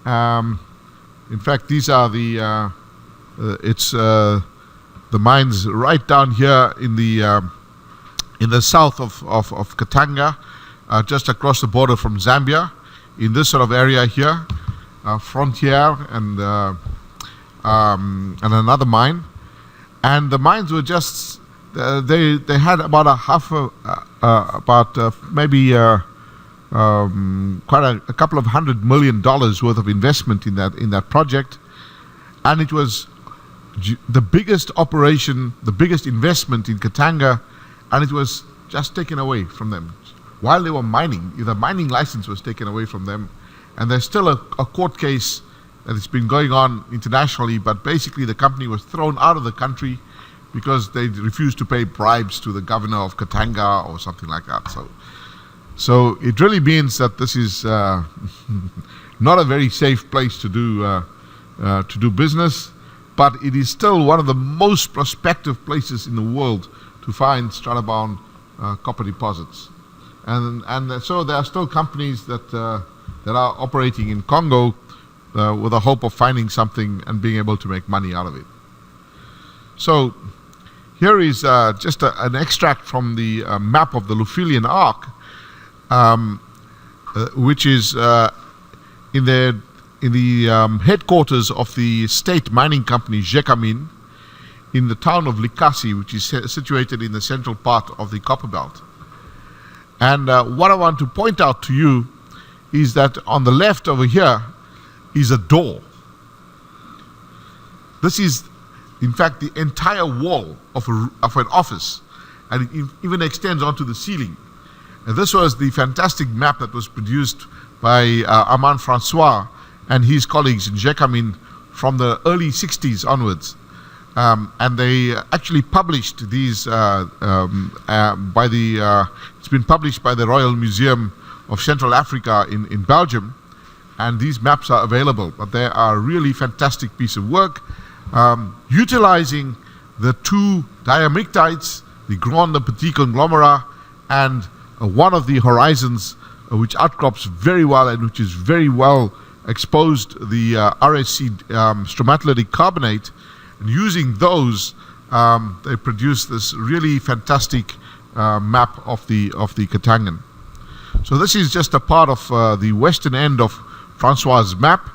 In fact, these are the the mines right down here in the south of Katanga, just across the border from Zambia, in this sort of area here, Frontier and another mine. And the mines were just they had about quite a couple of $100 million worth of investment in that project, and it was the biggest operation, the biggest investment in Katanga, and it was just taken away from them while they were mining. The mining license was taken away from them, and there's still a court case that has been going on internationally, but basically the company was thrown out of the country because they refused to pay bribes to the governor of Katanga or something like that. So it really means that this is not a very safe place to do business, but it is still one of the most prospective places in the world to find strata-bound copper deposits. And so there are still companies that are operating in Congo with the hope of finding something and being able to make money out of it. So here is just an extract from the map of the Lufilian Arc, which is in the headquarters of the state mining company Gécamine in the town of Likasi, which is situated in the central part of the copper belt. And what I want to point out to you is that on the left over here is a door. This is in fact the entire wall of an office, and it even extends onto the ceiling. And this was the fantastic map that was produced by Armand Francois and his colleagues in Gécamine from the early 60s onwards. And they actually published these it's been published by the Royal Museum of Central Africa in Belgium, and these maps are available. But they are a really fantastic piece of work, utilizing the two diamictites, the Grand and Petit Conglomerat, and one of the horizons which outcrops very well and which is very well exposed, the RSC stromatolite carbonate. And using those, they produce this really fantastic map of the Katangan. So this is just a part of the western end of Francois' map,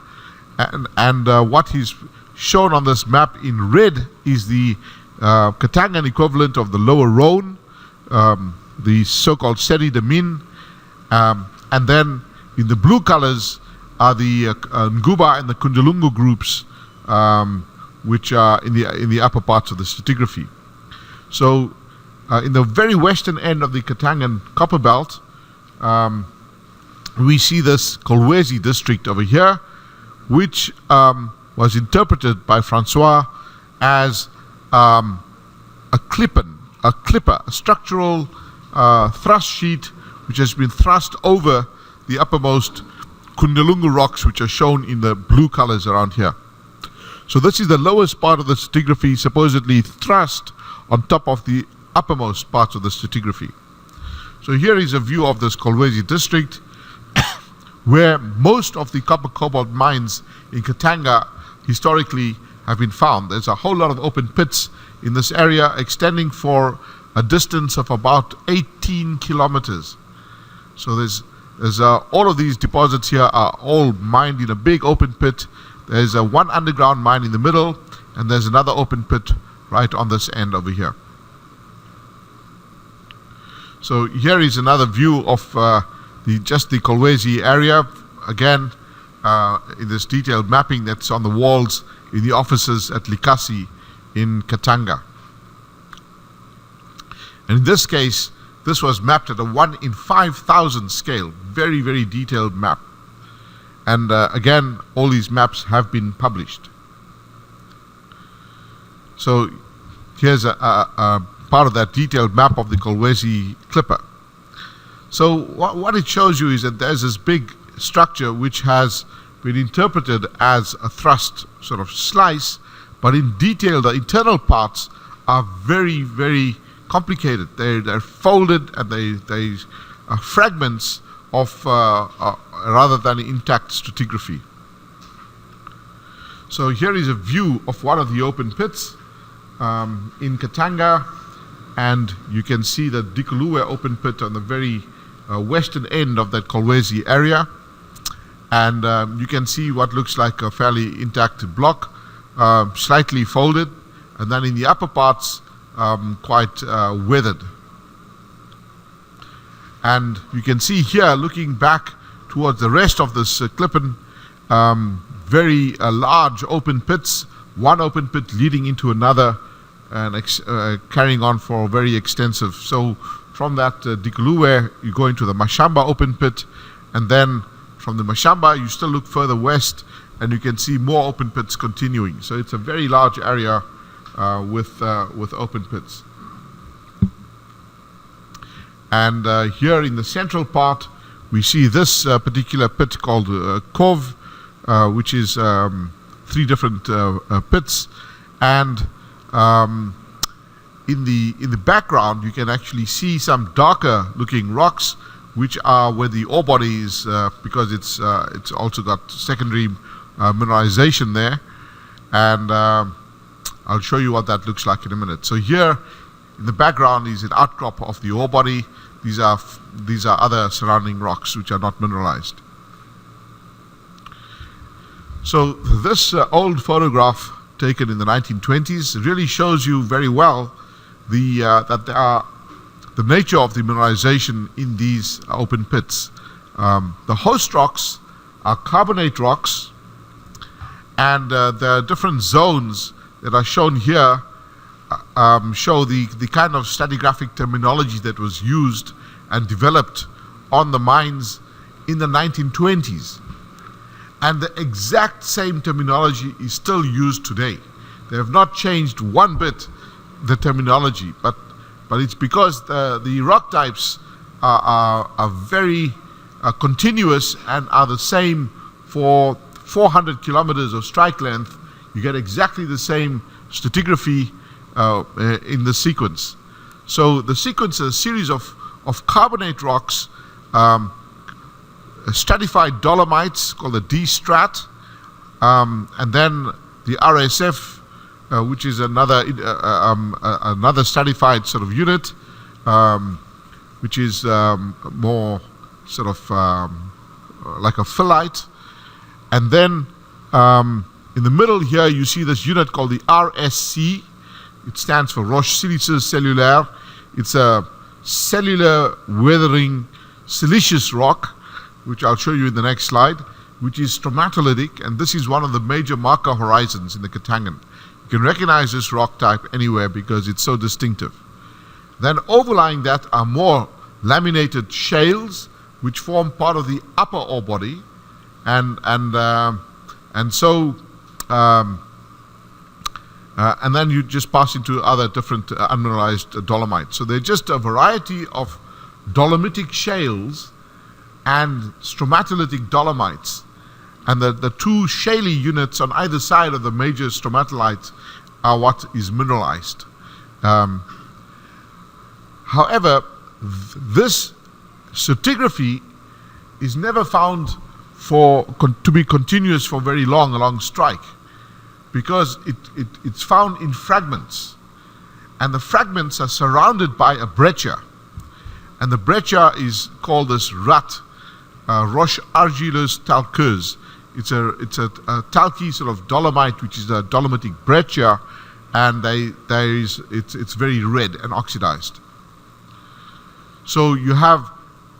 and what he's shown on this map in red is the Katangan equivalent of the Lower Rhone, the so-called Série de Mines, and then in the blue colors are the Nguba and the Kundalungu groups, which are in the upper parts of the stratigraphy. So in the very western end of the Katangan copper belt, we see this Kolwezi district over here, which was interpreted by Francois as a clipper, a structural thrust sheet which has been thrust over the uppermost Kundalungu rocks, which are shown in the blue colors around here. So this is the lowest part of the stratigraphy, supposedly thrust on top of the uppermost parts of the stratigraphy. So here is a view of this Kolwezi district, where most of the copper cobalt mines in Katanga historically have been found. There's a whole lot of open pits in this area, extending for a distance of about 18 kilometers. So there's all of these deposits here are all mined in a big open pit. There's one underground mine in the middle, and there's another open pit right on this end over here. So here is another view of the Kolwezi area, again in this detailed mapping that's on the walls in the offices at Likasi in Katanga. And in this case, this was mapped at a 1 in 5,000 scale, very, very detailed map. And again, all these maps have been published. So here's a part of that detailed map of the Kolwezi clipper. So what it shows you is that there's this big structure which has been interpreted as a thrust sort of slice, but in detail the internal parts are very, very complicated. They're folded, and they are fragments of rather than intact stratigraphy. So here is a view of one of the open pits in Katanga, and you can see the Dikuluwe open pit on the very western end of that Kolwezi area. And you can see what looks like a fairly intact block, slightly folded, and then in the upper parts quite weathered. And you can see here, looking back towards the rest of this Klippen, very large open pits, one open pit leading into another, and carrying on for very extensive. So from that Dikuluwe, you go into the Mashamba open pit, and then from the Mashamba, you still look further west, and you can see more open pits continuing. So it's a very large area with open pits. And here in the central part, we see this particular pit called Kov, which is 3 different pits. And in the background, you can actually see some darker looking rocks, which are where the ore body is, because it's also got secondary mineralization there. And I'll show you what that looks like in a minute. So here in the background is an outcrop of the ore body. These are other surrounding rocks which are not mineralized. So this old photograph taken in the 1920s really shows you very well the nature of the mineralization in these open pits. The host rocks are carbonate rocks, and the different zones that are shown here show the kind of stratigraphic terminology that was used and developed on the mines in the 1920s. And the exact same terminology is still used today. They have not changed one bit the terminology, but it's because the rock types are very continuous and are the same for 400 kilometers of strike length. You get exactly the same stratigraphy in the sequence. So the sequence is a series of carbonate rocks, stratified dolomites called the D strat, and then the RSF, which is another stratified sort of unit, which is more sort of like a phyllite. And then in the middle here you see this unit called the RSC. It stands for Roche Siliceuse Cellulaire. It's a cellular weathering siliceous rock, which I'll show you in the next slide, which is stromatolitic, and this is one of the major marker horizons in the Katangan. You can recognize this rock type anywhere because it's so distinctive. Then overlying that are more laminated shales, which form part of the upper ore body, and then you just pass into other different unmineralized dolomites. So they're just a variety of dolomitic shales and stromatolitic dolomites. And the 2 shaly units on either side of the major stromatolites are what is mineralized. However, this stratigraphy is never found to be continuous for very long along strike, because it's found in fragments, and the fragments are surrounded by a breccia, and the breccia is called this rut, roche argileuse talqueuse. It's a talky sort of dolomite, which is a dolomitic breccia, and it's very red and oxidized. So you have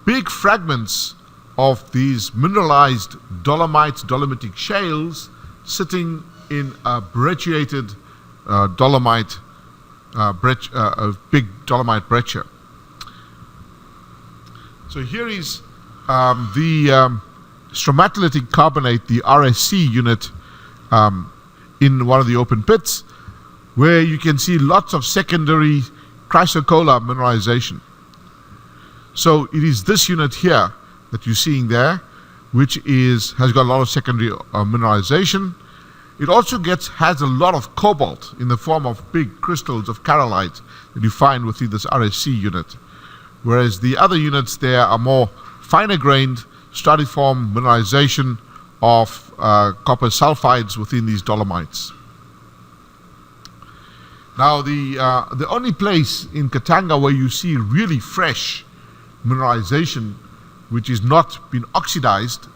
big fragments of these mineralized dolomites, dolomitic shales, sitting in a brecciated dolomite, a big dolomite breccia. So here is the stromatolitic carbonate, the RSC unit, in one of the open pits, where you can see lots of secondary chrysocolla mineralization. So it is this unit here that you're seeing there, which has got a lot of secondary mineralization. It also has a lot of cobalt in the form of big crystals of carolite that you find within this RSC unit. Whereas the other units there are more finer grained stratiform mineralization of copper sulfides within these dolomites. Now, the only place in Katanga where you see really fresh mineralization, which is not been oxidized,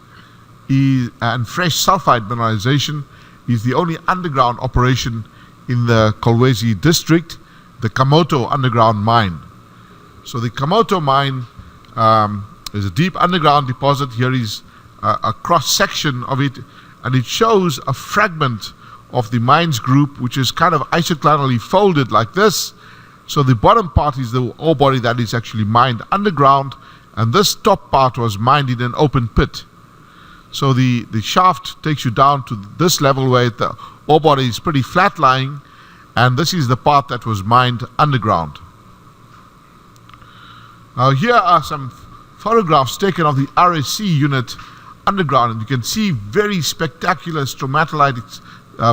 and fresh sulfide mineralization, is the only underground operation in the Kolwezi district, the Kamoto underground mine. So the Kamoto mine is a deep underground deposit. Here is a cross-section of it, and it shows a fragment of the mines group, which is kind of isoclinally folded like this. So the bottom part is the ore body that is actually mined underground, and this top part was mined in an open pit. So the shaft takes you down to this level where the ore body is pretty flat-lying, and this is the part that was mined underground. Now here are some photographs taken of the RSC unit underground, and you can see very spectacular stromatolite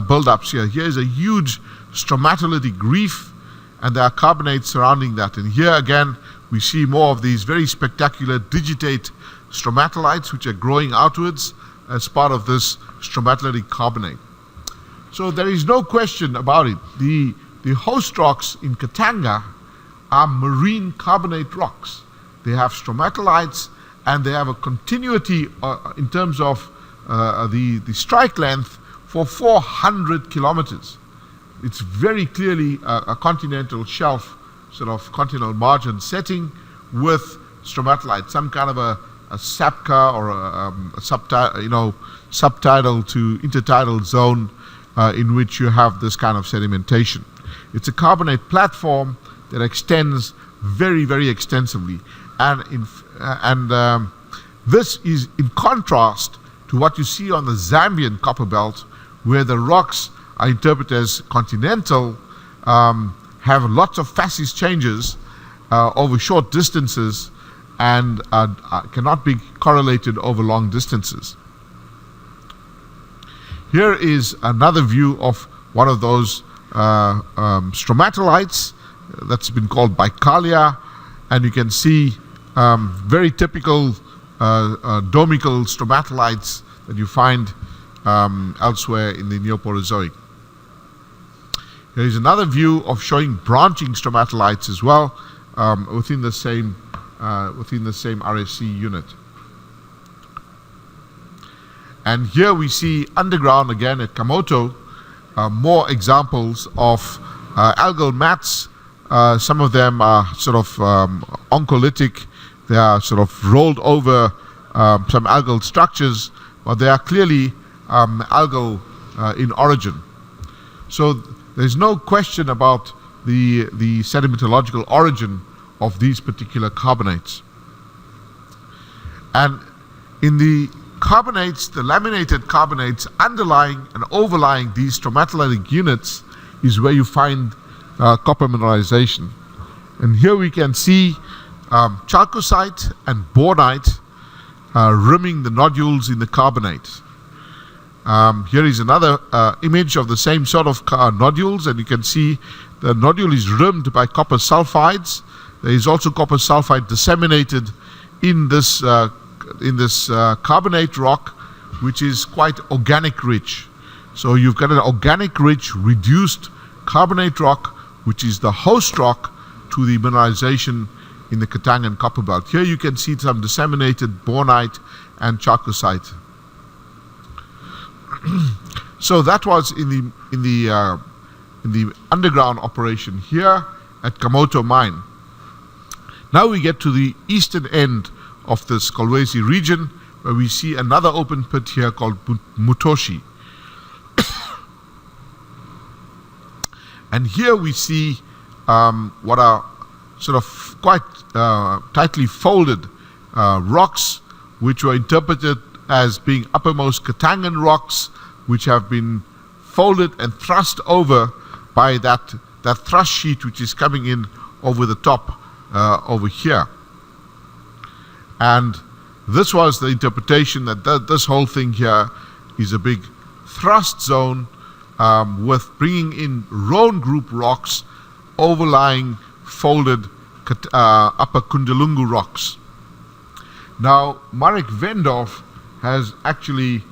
build-ups here. Here is a huge stromatolitic reef, and there are carbonates surrounding that. And here again we see more of these very spectacular digitate stromatolites which are growing outwards as part of this stromatolitic carbonate. So there is no question about it. The host rocks in Katanga are marine carbonate rocks. They have stromatolites, and they have a continuity in terms of the strike length for 400 kilometers. It's very clearly a continental shelf, sort of continental margin setting with stromatolite, some kind of a SAPCA or a subtidal to intertidal zone in which you have this kind of sedimentation. It's a carbonate platform that extends very, very extensively, and this is in contrast to what you see on the Zambian copper belt, where the rocks are interpreted as continental, have lots of facies changes over short distances, and cannot be correlated over long distances. Here is another view of one of those stromatolites that's been called Bicalia, and you can see very typical domical stromatolites that you find elsewhere in the Neoporozoic. There is another view of showing branching stromatolites as well within the same RSC unit. And here we see underground again at Kamoto more examples of algal mats. Some of them are sort of oncolytic. They are sort of rolled over some algal structures, but they are clearly algal in origin. So there's no question about the sedimentological origin of these particular carbonates. And in the carbonates, the laminated carbonates underlying and overlying these stromatolitic units is where you find copper mineralization. And here we can see chalcocite and bornite rimming the nodules in the carbonate. Here is another image of the same sort of nodules, and you can see the nodule is rimmed by copper sulfides. There is also copper sulfide disseminated in this carbonate rock, which is quite organic rich. So you've got an organic rich reduced carbonate rock, which is the host rock to the mineralization in the Katangan copper belt. Here you can see some disseminated bornite and chalcocite. So that was in the underground operation here at Kamoto mine. Now we get to the eastern end of this Kolwezi region, where we see another open pit here called Mutoshi. And here we see what are sort of quite tightly folded rocks, which were interpreted as being uppermost Katangan rocks, which have been folded and thrust over by that thrust sheet which is coming in over the top over here. And this was the interpretation that this whole thing here is a big thrust zone with bringing in Rhone group rocks overlying folded upper Kundalungu rocks. Now Marek Vendorf has actually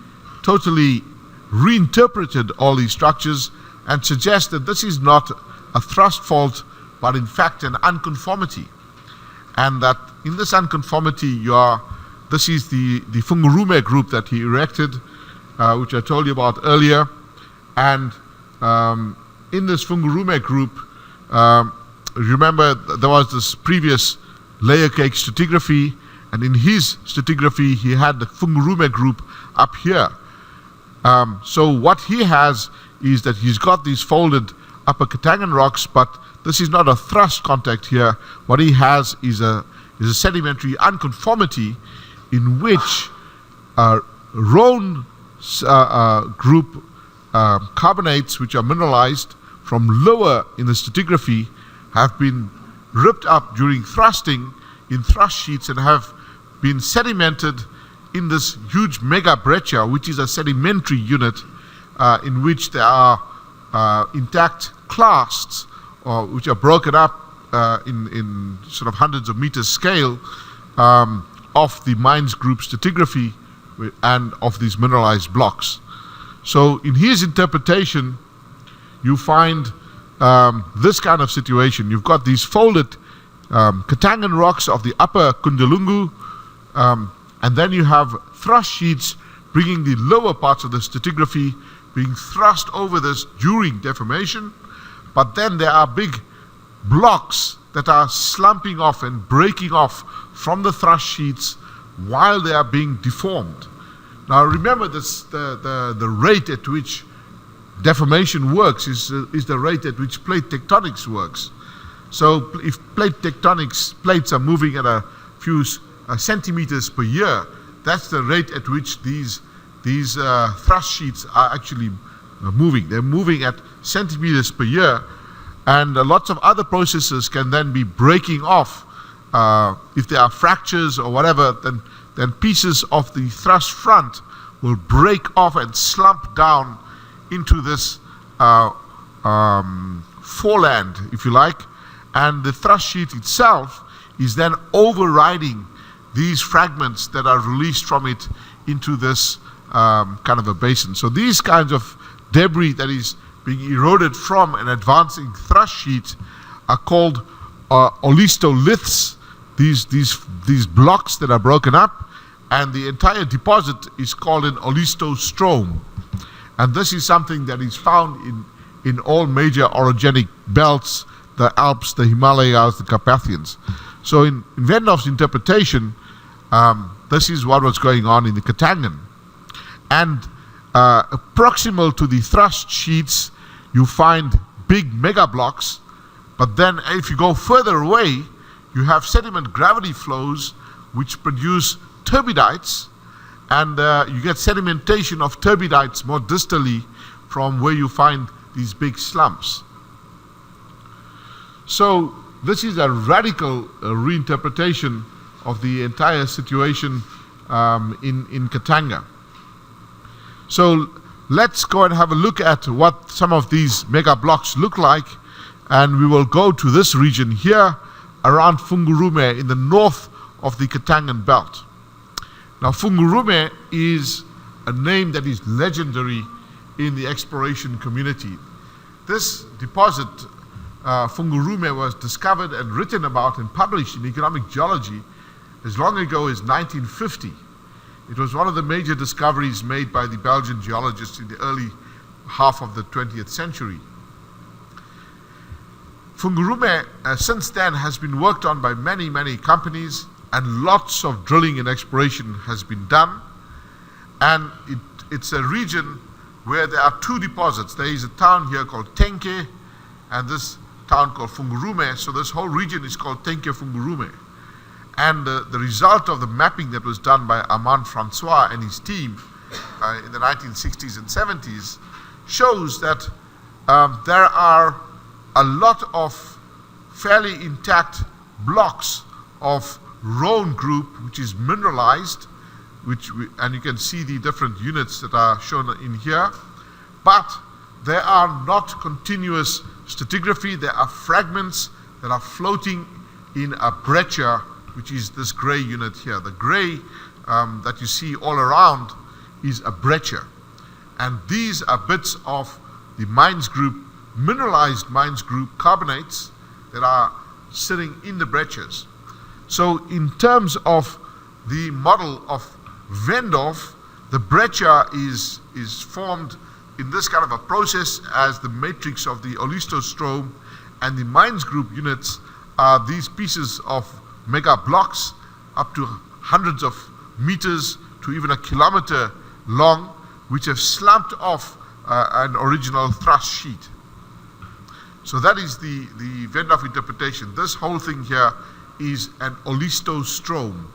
totally reinterpreted all these structures and suggest that this is not a thrust fault, but in fact an unconformity. And that in this unconformity, this is the Fungurume group that he erected, which I told you about earlier. And in this Fungurume group, remember there was this previous layer cake stratigraphy, and in his stratigraphy he had the Fungurume group up here. So what he has is that he's got these folded upper Katangan rocks, but this is not a thrust contact here. What he has is a sedimentary unconformity in which Rhone group carbonates, which are mineralized from lower in the stratigraphy, have been ripped up during thrusting in thrust sheets and have been sedimented in this huge mega breccia, which is a sedimentary unit in which there are intact clasts, which are broken up in sort of hundreds of meters scale of the mines group stratigraphy and of these mineralized blocks. So in his interpretation, you find this kind of situation. You've got these folded Katangan rocks of the upper Kundalungu, and then you have thrust sheets bringing the lower parts of the stratigraphy being thrust over this during deformation. But then there are big blocks that are slumping off and breaking off from the thrust sheets while they are being deformed. Now remember this, the rate at which deformation works is the rate at which plate tectonics works. So if plates are moving at a few centimeters per year, that's the rate at which these thrust sheets are actually moving. They're moving at centimeters per year, and lots of other processes can then be breaking off. If there are fractures or whatever, then pieces of the thrust front will break off and slump down into this foreland, if you like, and the thrust sheet itself is then overriding these fragments that are released from it into this kind of a basin. So these kinds of debris that is being eroded from an advancing thrust sheet are called olistoliths, these blocks that are broken up, and the entire deposit is called an olistostome. And this is something that is found in all major orogenic belts, the Alps, the Himalayas, the Carpathians. So in Vendorf's interpretation, this is what was going on in the Katangan. And proximal to the thrust sheets, you find big mega blocks, but then if you go further away, you have sediment gravity flows which produce turbidites, and you get sedimentation of turbidites more distally from where you find these big slumps. So this is a radical reinterpretation of the entire situation in Katanga. So let's go and have a look at what some of these mega blocks look like, and we will go to this region here around Fungurume in the north of the Katangan belt. Now Fungurume is a name that is legendary in the exploration community. This deposit, Fungurume, was discovered and written about and published in economic geology as long ago as 1950. It was one of the major discoveries made by the Belgian geologists in the early half of the 20th century. Fungurume since then has been worked on by many, many companies, and lots of drilling and exploration has been done. And it's a region where there are two deposits. There is a town here called Tenke, and this town called Fungurume. So this whole region is called Tenke Fungurume. And the result of the mapping that was done by Armand Francois and his team in the 1960s and 70s shows that there are a lot of fairly intact blocks of Rhone group, which is mineralized, and you can see the different units that are shown in here, but there are not continuous stratigraphy. There are fragments that are floating in a breccia, which is this gray unit here. The gray that you see all around is a breccia. And these are bits of the mines group, mineralized mines group carbonates that are sitting in the breccias. So in terms of the model of Vendorf, the breccia is formed in this kind of a process as the matrix of the olistostrome, and the mines group units are these pieces of mega blocks up to hundreds of meters to even a kilometer long, which have slumped off an original thrust sheet. So that is the Vendorf interpretation. This whole thing here is an olistostrome.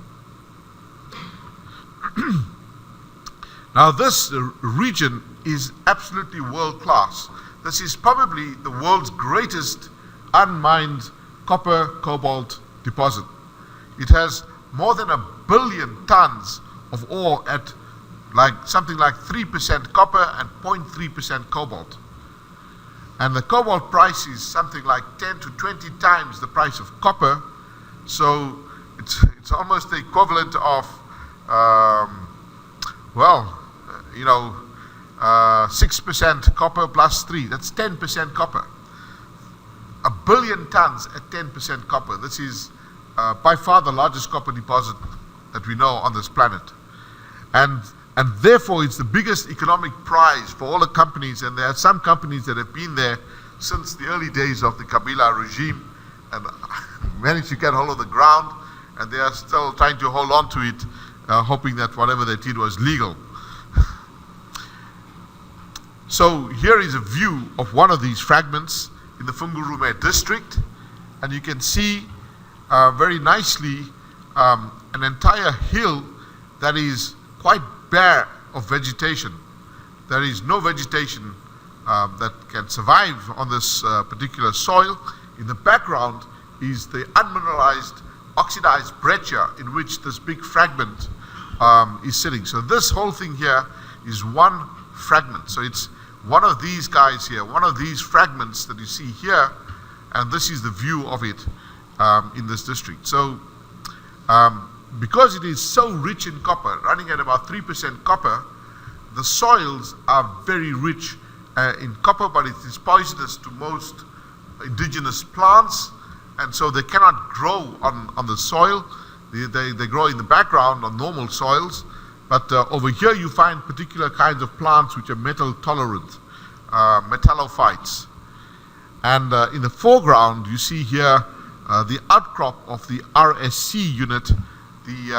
Now this region is absolutely world class. This is probably the world's greatest unmined copper cobalt deposit. It has more than 1 billion tons of ore at something like 3% copper and 0.3% cobalt. And the cobalt price is something like 10 to 20 times the price of copper. So it's almost the equivalent of 6% copper plus 3. That's 10% copper. 1 billion tons at 10% copper. This is by far the largest copper deposit that we know on this planet. And therefore it's the biggest economic prize for all the companies, and there are some companies that have been there since the early days of the Kabila regime and managed to get hold of the ground, and they are still trying to hold on to it, hoping that whatever they did was legal. So here is a view of one of these fragments in the Fungurume district, and you can see very nicely an entire hill that is quite bare of vegetation. There is no vegetation that can survive on this particular soil. In the background is the unmineralized oxidized breccia in which this big fragment is sitting. So this whole thing here is one fragment. So it's one of these guys here, one of these fragments that you see here, and this is the view of it in this district. So because it is so rich in copper, running at about 3% copper, the soils are very rich in copper, but it is poisonous to most indigenous plants, and so they cannot grow on the soil. They grow in the background on normal soils, but over here you find particular kinds of plants which are metal tolerant, metallophytes. And in the foreground you see here the outcrop of the RSC unit, the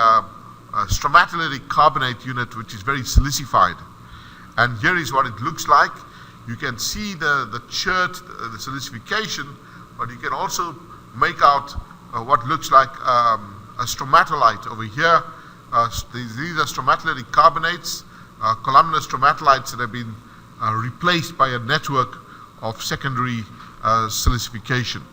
stromatolitic carbonate unit, which is very silicified. And here is what it looks like. You can see the chert, the silicification, but you can also make out what looks like a stromatolite over here. These are stromatolitic carbonates, columnar stromatolites that have been replaced by a network of secondary silicification.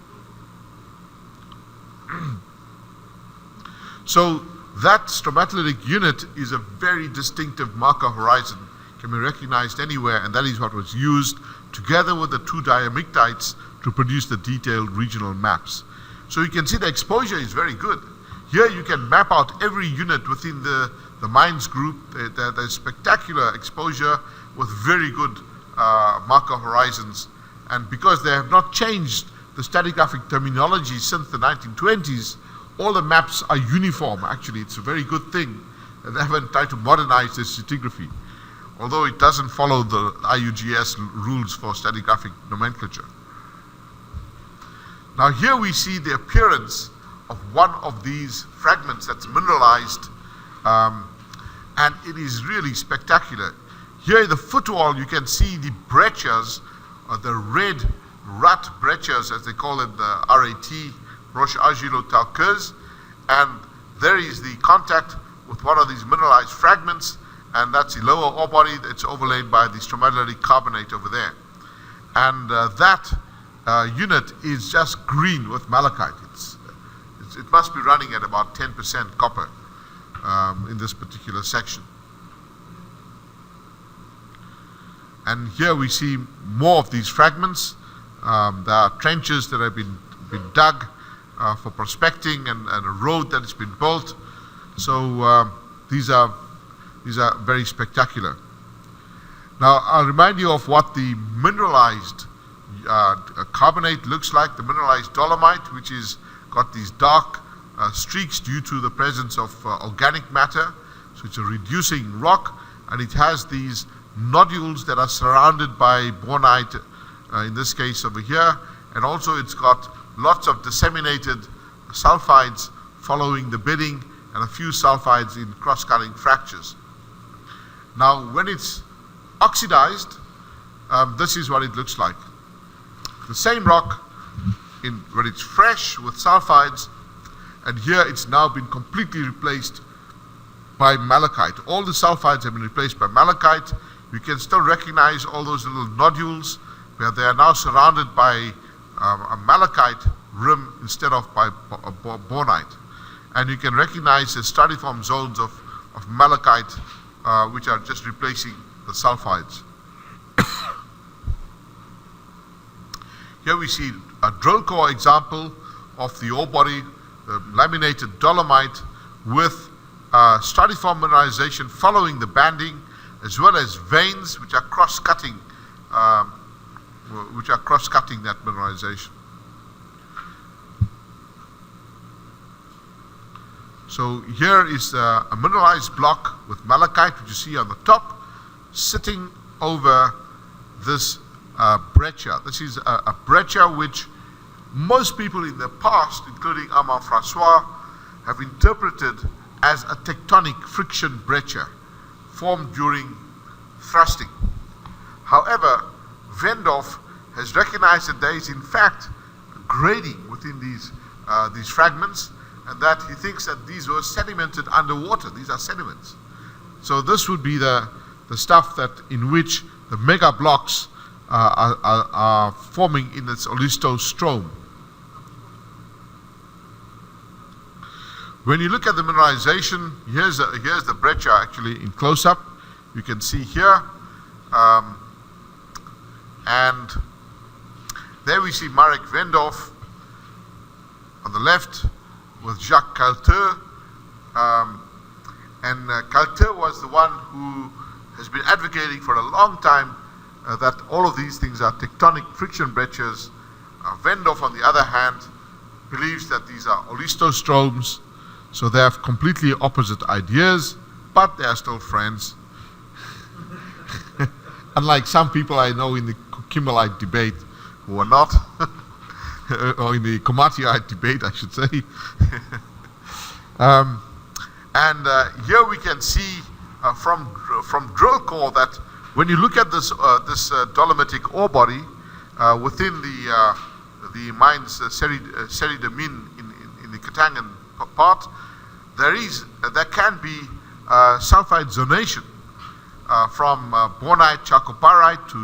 So that stromatolitic unit is a very distinctive marker horizon, can be recognized anywhere, and that is what was used together with the two diamictites to produce the detailed regional maps. So you can see the exposure is very good. Here you can map out every unit within the mines group. There's spectacular exposure with very good marker horizons, and because they have not changed the stratigraphic terminology since the 1920s, all the maps are uniform. Actually, it's a very good thing that they haven't tried to modernize their stratigraphy, although it doesn't follow the IUGS rules for stratigraphic nomenclature. Now here we see the appearance of one of these fragments that's mineralized, and it is really spectacular. Here in the footwall you can see the breccias, the red rut breccias as they call it, the RAT, Roche Argilo-Talqueuse, and there is the contact with one of these mineralized fragments, and that's the lower ore body that's overlaid by the stromatolitic carbonate over there. And that unit is just green with malachite. It must be running at about 10% copper in this particular section. And here we see more of these fragments. There are trenches that have been dug for prospecting, and a road that has been built. So these are These are very spectacular. Now, I'll remind you of what the mineralized carbonate looks like, the mineralized dolomite, which is got these dark streaks due to the presence of organic matter. So it's a reducing rock, and it has these nodules that are surrounded by bornite, in this case over here, and also it's got lots of disseminated sulfides following the bedding and a few sulfides in cross-cutting fractures. Now, when it's oxidized, this is what it looks like. The same rock when it's fresh with sulfides, and here it's now been completely replaced by malachite. All the sulfides have been replaced by malachite. You can still recognize all those little nodules where they are now surrounded by a malachite rim instead of by bornite. And you can recognize the stratiform zones of malachite, which are just replacing the sulfides. Here we see a drill core example of the ore body, the laminated dolomite with stratiform mineralization following the banding, as well as veins which are cross-cutting that mineralization. So here is a mineralized block with malachite, which you see on the top, sitting over this breccia. This is a breccia which most people in the past, including Armand François, have interpreted as a tectonic friction breccia formed during thrusting. However, Vendorf has recognized that there is in fact grading within these fragments, and that he thinks that these were sedimented underwater. These are sediments. So this would be the stuff that in which the mega blocks are forming in its olistostome. When you look at the mineralization, here's the breccia actually in close-up. You can see here, and there we see Marek Vendorf on the left with Jacques Calteur, and Calteur was the one who has been advocating for a long time that all of these things are tectonic friction breccias. Vendorf, on the other hand, believes that these are olistostromes, so they have completely opposite ideas, but they are still friends. Unlike some people I know in the Kimmelite debate who are not, or in the Komatiite debate, I should say. Here we can see from drill core that when you look at this dolomitic ore body within the mines Série de Mines in the Katangan part, there can be sulfide zonation from bornite, chalcopyrite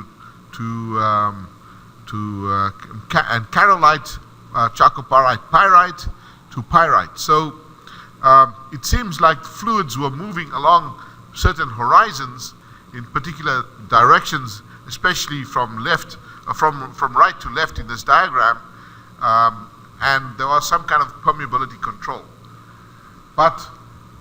and carolite, chalcopyrite pyrite to pyrite. So it seems like fluids were moving along certain horizons in particular directions, especially from right to left in this diagram, and there was some kind of permeability control. But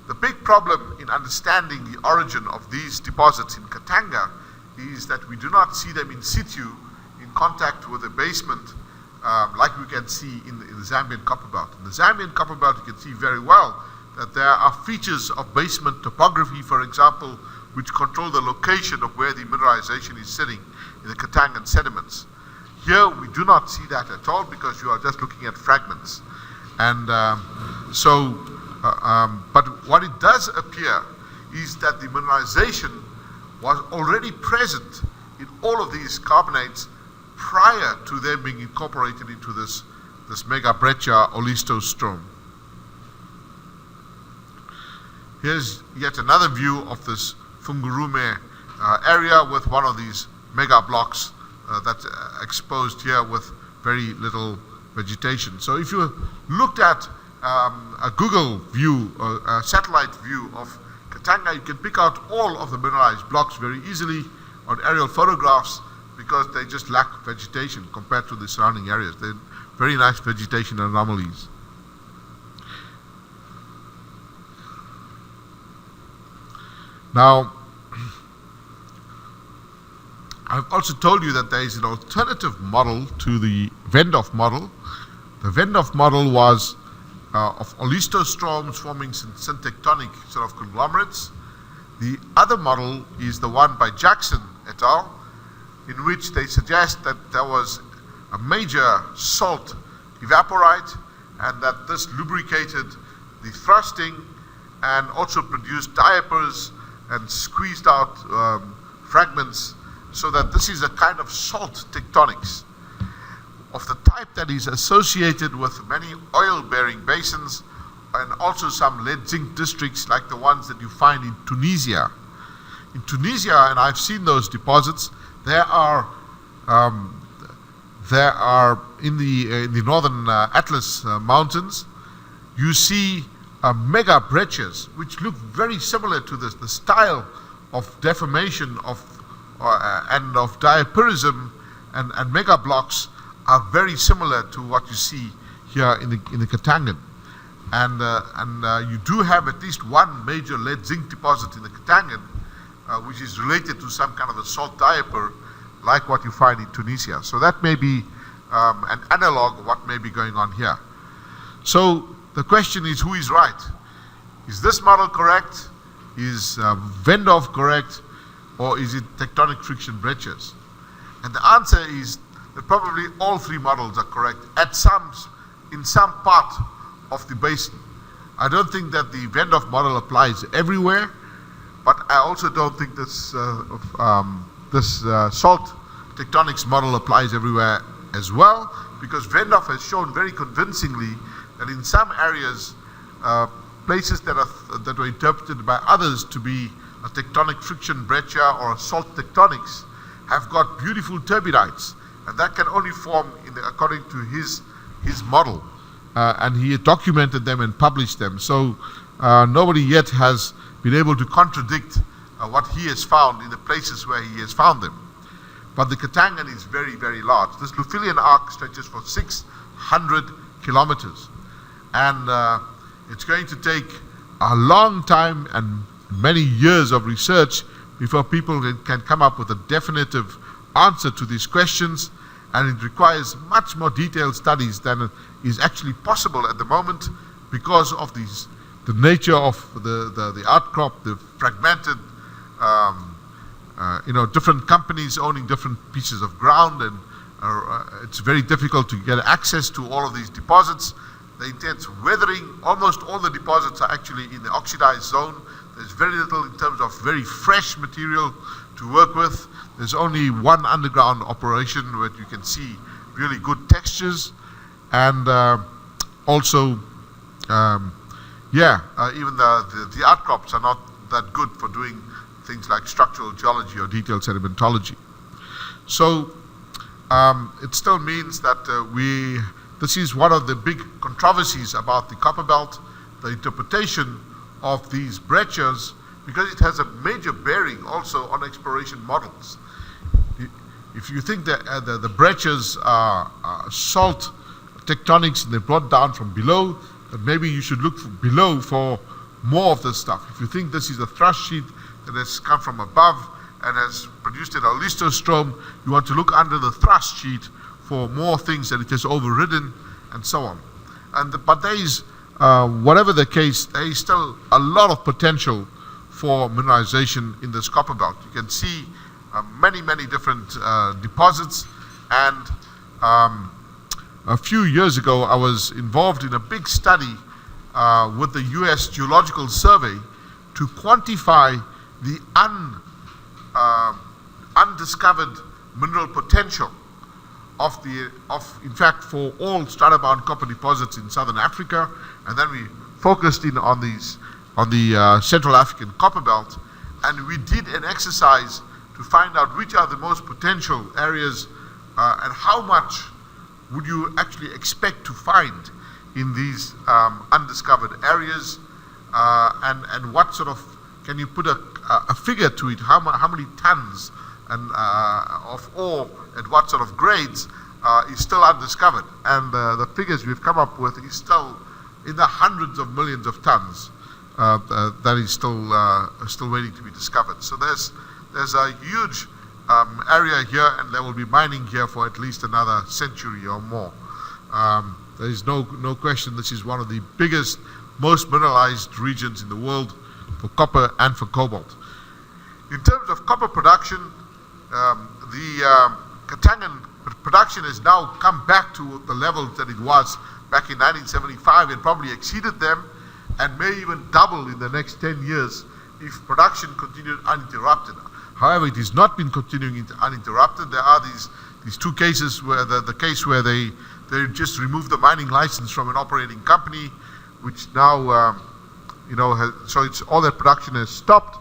the big problem in understanding the origin of these deposits in Katanga is that we do not see them in situ in contact with the basement like we can see in the Zambian copper belt. In the Zambian copper belt, you can see very well that there are features of basement topography, for example, which control the location of where the mineralization is sitting in the Katangan sediments. Here we do not see that at all because you are just looking at fragments. And but what it does appear is that the mineralization was already present in all of these carbonates prior to them being incorporated into this mega breccia olistostome. Here's yet another view of this Fungurume area with one of these mega blocks that's exposed here with very little vegetation. So if you looked at a Google view, a satellite view of Katanga, you can pick out all of the mineralized blocks very easily on aerial photographs because they just lack vegetation compared to the surrounding areas. They're very nice vegetation anomalies. Now, I've also told you that there is an alternative model to the Vendorf model. The Vendorf model was of olistostromes forming syntectonic sort of conglomerates. The other model is the one by Jackson et al., in which they suggest that there was a major salt evaporite and that this lubricated the thrusting and also produced diapers and squeezed out fragments, so that this is a kind of salt tectonics of the type that is associated with many oil-bearing basins and also some lead-zinc districts like the ones that you find in Tunisia. In Tunisia, and I've seen those deposits, there are in the northern Atlas Mountains, you see mega breccias, which look very similar to the style of deformation of and of diaperism, and mega blocks are very similar to what you see here in the Katangan. And you do have at least one major lead zinc deposit in the Katangan, which is related to some kind of a salt diaper, like what you find in Tunisia. So that may be an analog of what may be going on here. So the question is, who is right? Is this model correct? Is Vendorf correct? Or is it tectonic friction breccias? And the answer is that probably all three models are correct in some part of the basin. I don't think that the Vendorf model applies everywhere, but I also don't think this salt tectonics model applies everywhere as well, because Vendorf has shown very convincingly that in some areas, places that were interpreted by others to be a tectonic friction breccia or a salt tectonics have got beautiful turbidites, and that can only form according to his model, and he documented them and published them. So nobody yet has been able to contradict what he has found in the places where he has found them. But the Katangan is very, very large. This Lufilian arc stretches for 600 kilometers, and it's going to take a long time and many years of research before people can come up with a definitive answer to these questions, and it requires much more detailed studies than is actually possible at the moment because of the nature of the outcrop, the fragmented, different companies owning different pieces of ground, and it's very difficult to get access to all of these deposits. The intense weathering, almost all the deposits are actually in the oxidized zone. There's very little in terms of very fresh material to work with. There's only one underground operation where you can see really good textures, and also, even the outcrops are not that good for doing things like structural geology or detailed sedimentology. So it still means that this is one of the big controversies about the copper belt, the interpretation of these breccias, because it has a major bearing also on exploration models. If you think that the breccias are salt tectonics and they're brought down from below, then maybe you should look below for more of this stuff. If you think this is a thrust sheet that has come from above and has produced an olistostrome, you want to look under the thrust sheet for more things that it has overridden, and so on. But there is, whatever the case, there is still a lot of potential for mineralization in this copper belt. You can see many, many different deposits, and a few years ago I was involved in a big study with the US Geological Survey to quantify the undiscovered mineral potential in fact, for all stratabound copper deposits in southern Africa, and then we focused in on the Central African copper belt, and we did an exercise to find out which are the most potential areas and how much would you actually expect to find in these undiscovered areas, and what sort of, can you put a figure to it, how many tons and of ore at what sort of grades is still undiscovered. And the figures we've come up with is still in the hundreds of millions of tons that is still waiting to be discovered. So there's a huge area here, and there will be mining here for at least another century or more. There is no question this is one of the biggest, most mineralized regions in the world for copper and for cobalt. In terms of copper production, the Katangan production has now come back to the levels that it was back in 1975 and probably exceeded them, and may even double in the next 10 years if production continued uninterrupted. However, it has not been continuing uninterrupted. There are these two cases where the case where they just removed the mining license from an operating company, which now so it's all that production has stopped,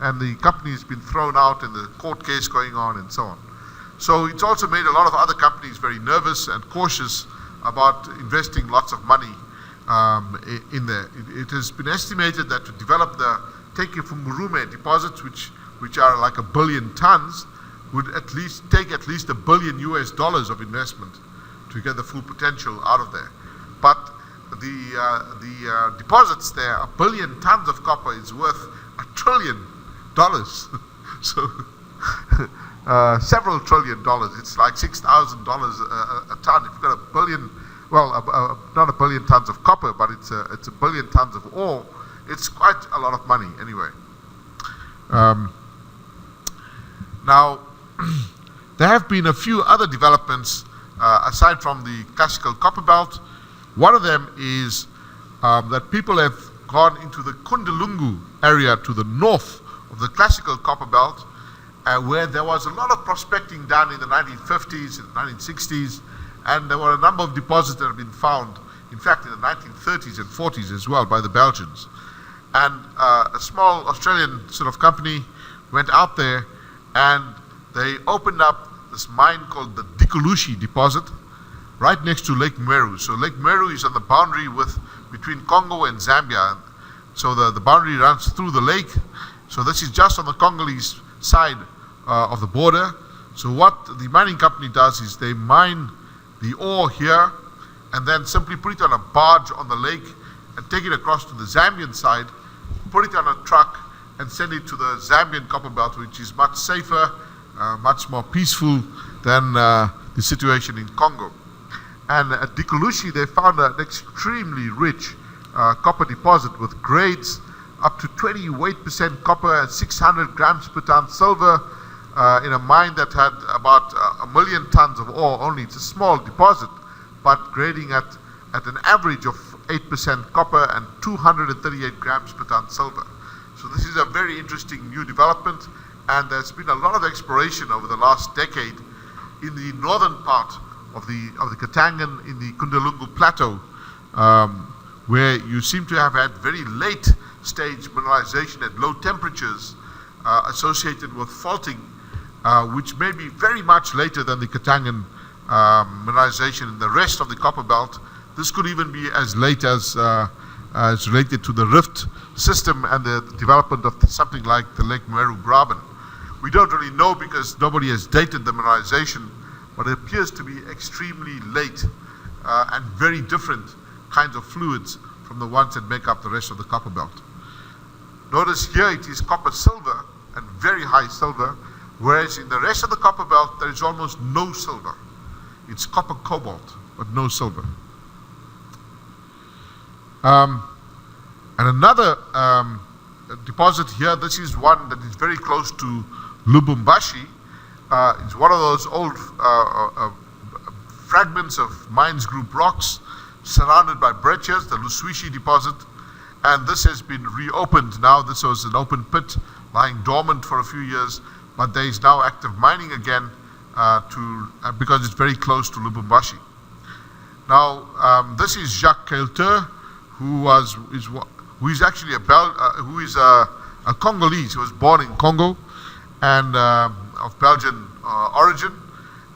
and the company has been thrown out, and the court case going on, and so on. So it's also made a lot of other companies very nervous and cautious about investing lots of money in there. It has been estimated that to develop the Tekefungurume deposits, which are like 1 billion tons, would take at least $1 billion of investment to get the full potential out of there. But the deposits there, 1 billion tons of copper is worth $1 trillion. So several $1 trillion. It's like $6,000 a ton. If you've got 1 billion, well, not 1 billion tons of copper, but it's 1 billion tons of ore. It's quite a lot of money anyway. Now, there have been a few other developments aside from the classical copper belt. One of them is that people have gone into the Kundalungu area to the north of the classical copper belt, where there was a lot of prospecting done in the 1950s and 1960s, and there were a number of deposits that have been found, in fact, in the 1930s and 40s as well, by the Belgians. And a small Australian sort of company went out there, and they opened up this mine called the Dikulushi deposit right next to Lake Meru. So Lake Meru is on the boundary between Congo and Zambia. So the boundary runs through the lake. So this is just on the Congolese side of the border. So what the mining company does is they mine the ore here and then simply put it on a barge on the lake and take it across to the Zambian side, put it on a truck and send it to the Zambian copper belt, which is much safer, much more peaceful than the situation in Congo. And at Dikulushi, they found an extremely rich copper deposit with grades up to 28% copper and 600 grams per ton silver in a mine that had about 1 million tons of ore only. It's a small deposit, but grading at an average of 8% copper and 238 grams per ton silver. So this is a very interesting new development, and there's been a lot of exploration over the last decade in the northern part of the Katangan, in the Kundalungu Plateau, where you seem to have had very late stage mineralization at low temperatures associated with faulting, which may be very much later than the Katangan mineralization in the rest of the copper belt. This could even be as late as related to the rift system and the development of something like the Lake Meru Graben. We don't really know because nobody has dated the mineralization, but it appears to be extremely late and very different kinds of fluids from the ones that make up the rest of the copper belt. Notice here it is copper silver and very high silver, whereas in the rest of the copper belt there is almost no silver. It's copper cobalt, but no silver. And another deposit here, this is one that is very close to Lubumbashi. It's one of those old fragments of mines group rocks surrounded by breccias, the Luswishi deposit, and this has been reopened now. This was an open pit lying dormant for a few years, but there is now active mining again because it's very close to Lubumbashi. Now, this is Jacques Kelter, who is actually a Congolese. He was born in Congo and of Belgian origin,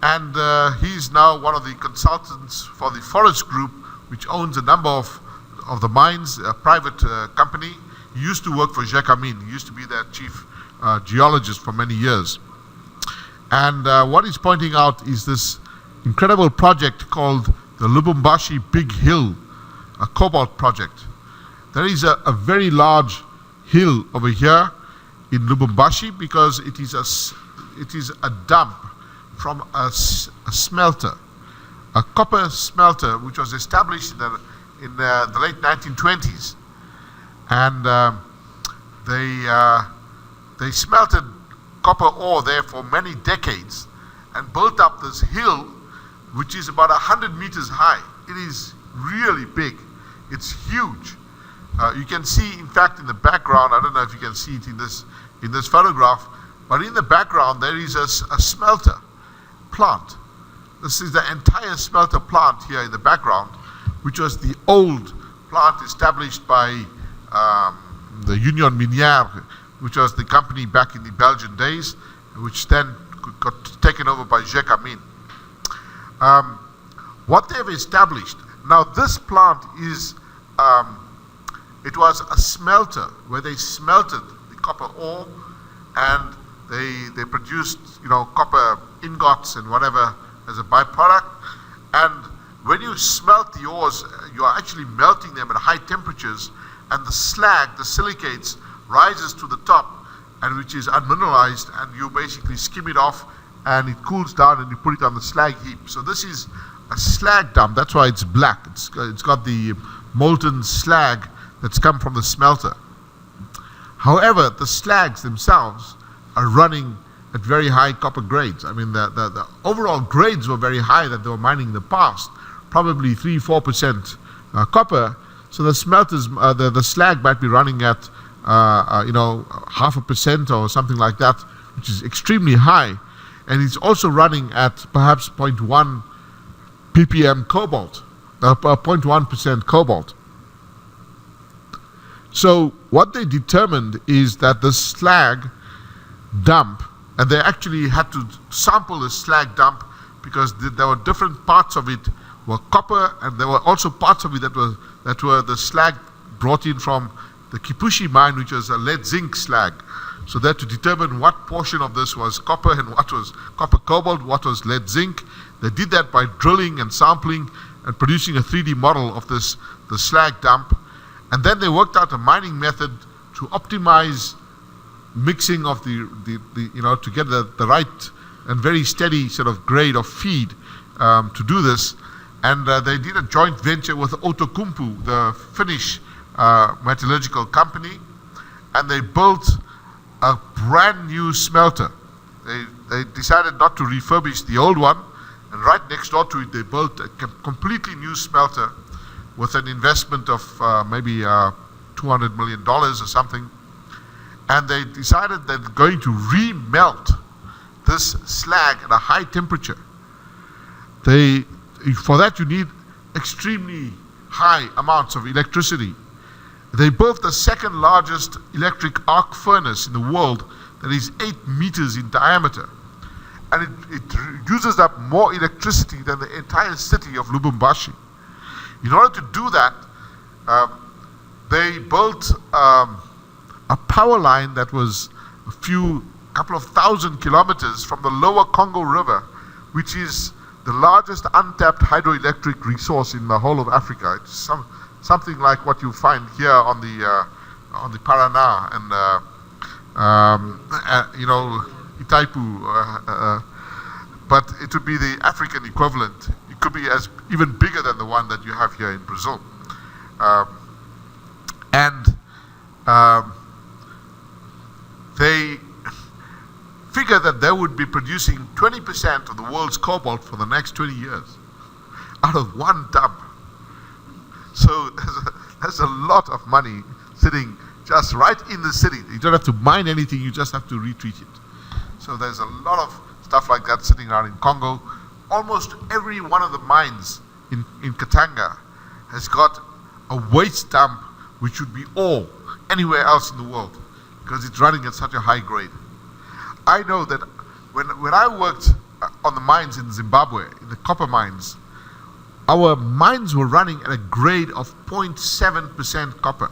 and he's now one of the consultants for the Forest Group, which owns a number of the mines, a private company. He used to work for Jacquemin. He used to be their chief geologist for many years. And what he's pointing out is this incredible project called the Lubumbashi Big Hill, a cobalt project. there is a very large hill over here in Lubumbashi because it is a dump from a smelter, a copper smelter which was established in the late 1920s, and they smelted copper ore there for many decades and built up this hill which is about 100 meters high. It is really big. It's huge. You can see, in fact, in the background, I don't know if you can see it in this photograph, but in the background there is a smelter plant. This is the entire smelter plant here in the background, which was the old plant established by the Union Minière, which was the company back in the Belgian days, which then got taken over by Gécamine. What they've established, now this plant is, it was a smelter where they smelted the copper ore and they produced, copper ingots and whatever as a byproduct. And when you smelt the ores, you are actually melting them at high temperatures, and the slag, the silicates, rises to the top, and which is unmineralized, and you basically skim it off and it cools down and you put it on the slag heap. So this is a slag dump. That's why it's black. It's got the molten slag that's come from the smelter. However, the slags themselves are running at very high copper grades. I mean, the overall grades were very high that they were mining in the past, probably 3-4% copper. So the smelters, the slag might be running at 0.5% or something like that, which is extremely high. And it's also running at perhaps 0.1 ppm cobalt, 0.1% cobalt. So what they determined is that the slag dump, and they actually had to sample the slag dump because there were different parts of it were copper, and there were also parts of it that were the slag brought in from the Kipushi mine, which was a lead zinc slag. So they had to determine what portion of this was copper and what was copper cobalt, what was lead zinc. They did that by drilling and sampling and producing a 3D model of the slag dump. And then they worked out a mining method to optimize mixing of to get the right and very steady sort of grade of feed to do this. And they did a joint venture with Outokumpu, the Finnish metallurgical company, and they built a brand new smelter. They decided not to refurbish the old one, and right next door to it they built a completely new smelter with an investment of maybe $200 million or something. And they decided that they're going to remelt this slag at a high temperature. For that you need extremely high amounts of electricity. They built the second largest electric arc furnace in the world that is 8 meters in diameter. And it uses up more electricity than the entire city of Lubumbashi. In order to do that, they built a power line that was couple of thousand kilometers from the lower Congo River, which is the largest untapped hydroelectric resource in the whole of Africa. It's something like what you find here on the Paraná and Itaipu, but it would be the African equivalent. It could be even bigger than the one that you have here in Brazil. They figure that they would be producing 20% of the world's cobalt for the next 20 years out of one dump. So there's a lot of money sitting just right in the city. You don't have to mine anything, you just have to retreat it. So there's a lot of stuff like that sitting around in Congo. Almost every one of the mines in Katanga has got a waste dump which would be ore anywhere else in the world because it's running at such a high grade. I know that when I worked on the mines in Zimbabwe, in the copper mines, our mines were running at a grade of 0.7% copper.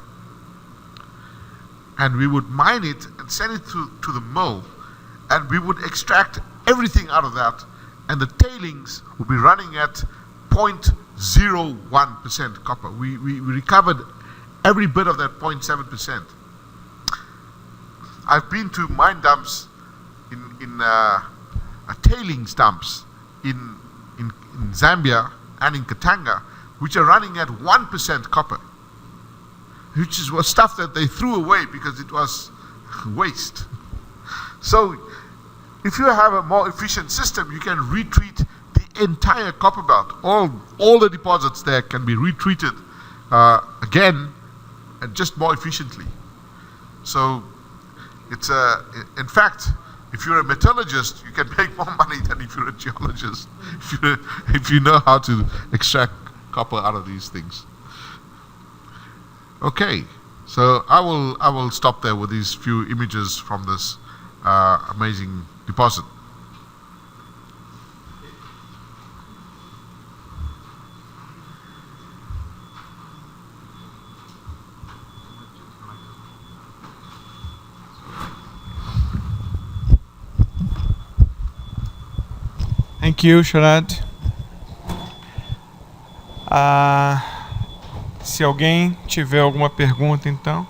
And we would mine it and send it to the mill, and we would extract everything out of that, and the tailings would be running at 0.01% copper. We recovered every bit of that 0.7%. I've been to mine dumps in tailings dumps in Zambia and in Katanga, which are running at 1% copper, which was stuff that they threw away because it was waste. So if you have a more efficient system, you can retreat the entire copper belt. All the deposits there can be retreated again, and just more efficiently. So it's in fact, if you're a metallurgist, you can make more money than if you're a geologist, if you know how to extract copper out of these things. Okay, so I will stop there with these few images from this amazing deposit. Thank you, Sharad. Se alguém tiver alguma pergunta, então.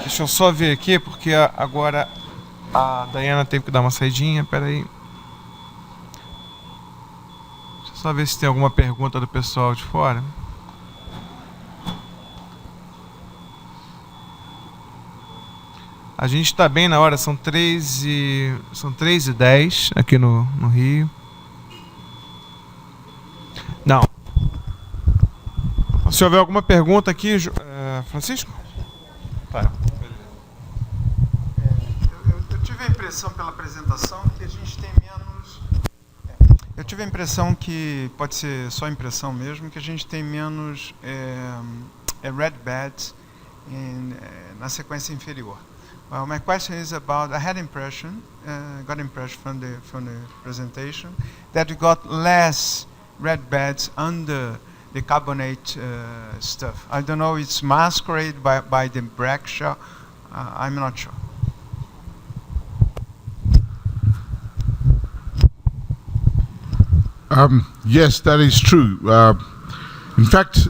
Deixa eu só ver aqui, porque agora a Diana teve que dar uma saidinha. Peraí. Deixa eu só ver se tem alguma pergunta do pessoal de fora. A gente está bem na hora, são 3h10 aqui no Rio. Não. Se houver alguma pergunta aqui, Francisco? Tá. Eu tive a impressão pela apresentação que a gente tem menos... Eu tive a impressão que, pode ser só impressão mesmo, que a gente tem menos red beds na sequência inferior. Well, my question is about, I had impression, got impression from the presentation, that we got less red beds under the carbonate stuff. I don't know, it's masqueraded by the breccia, I'm not sure. Yes, that is true. In fact,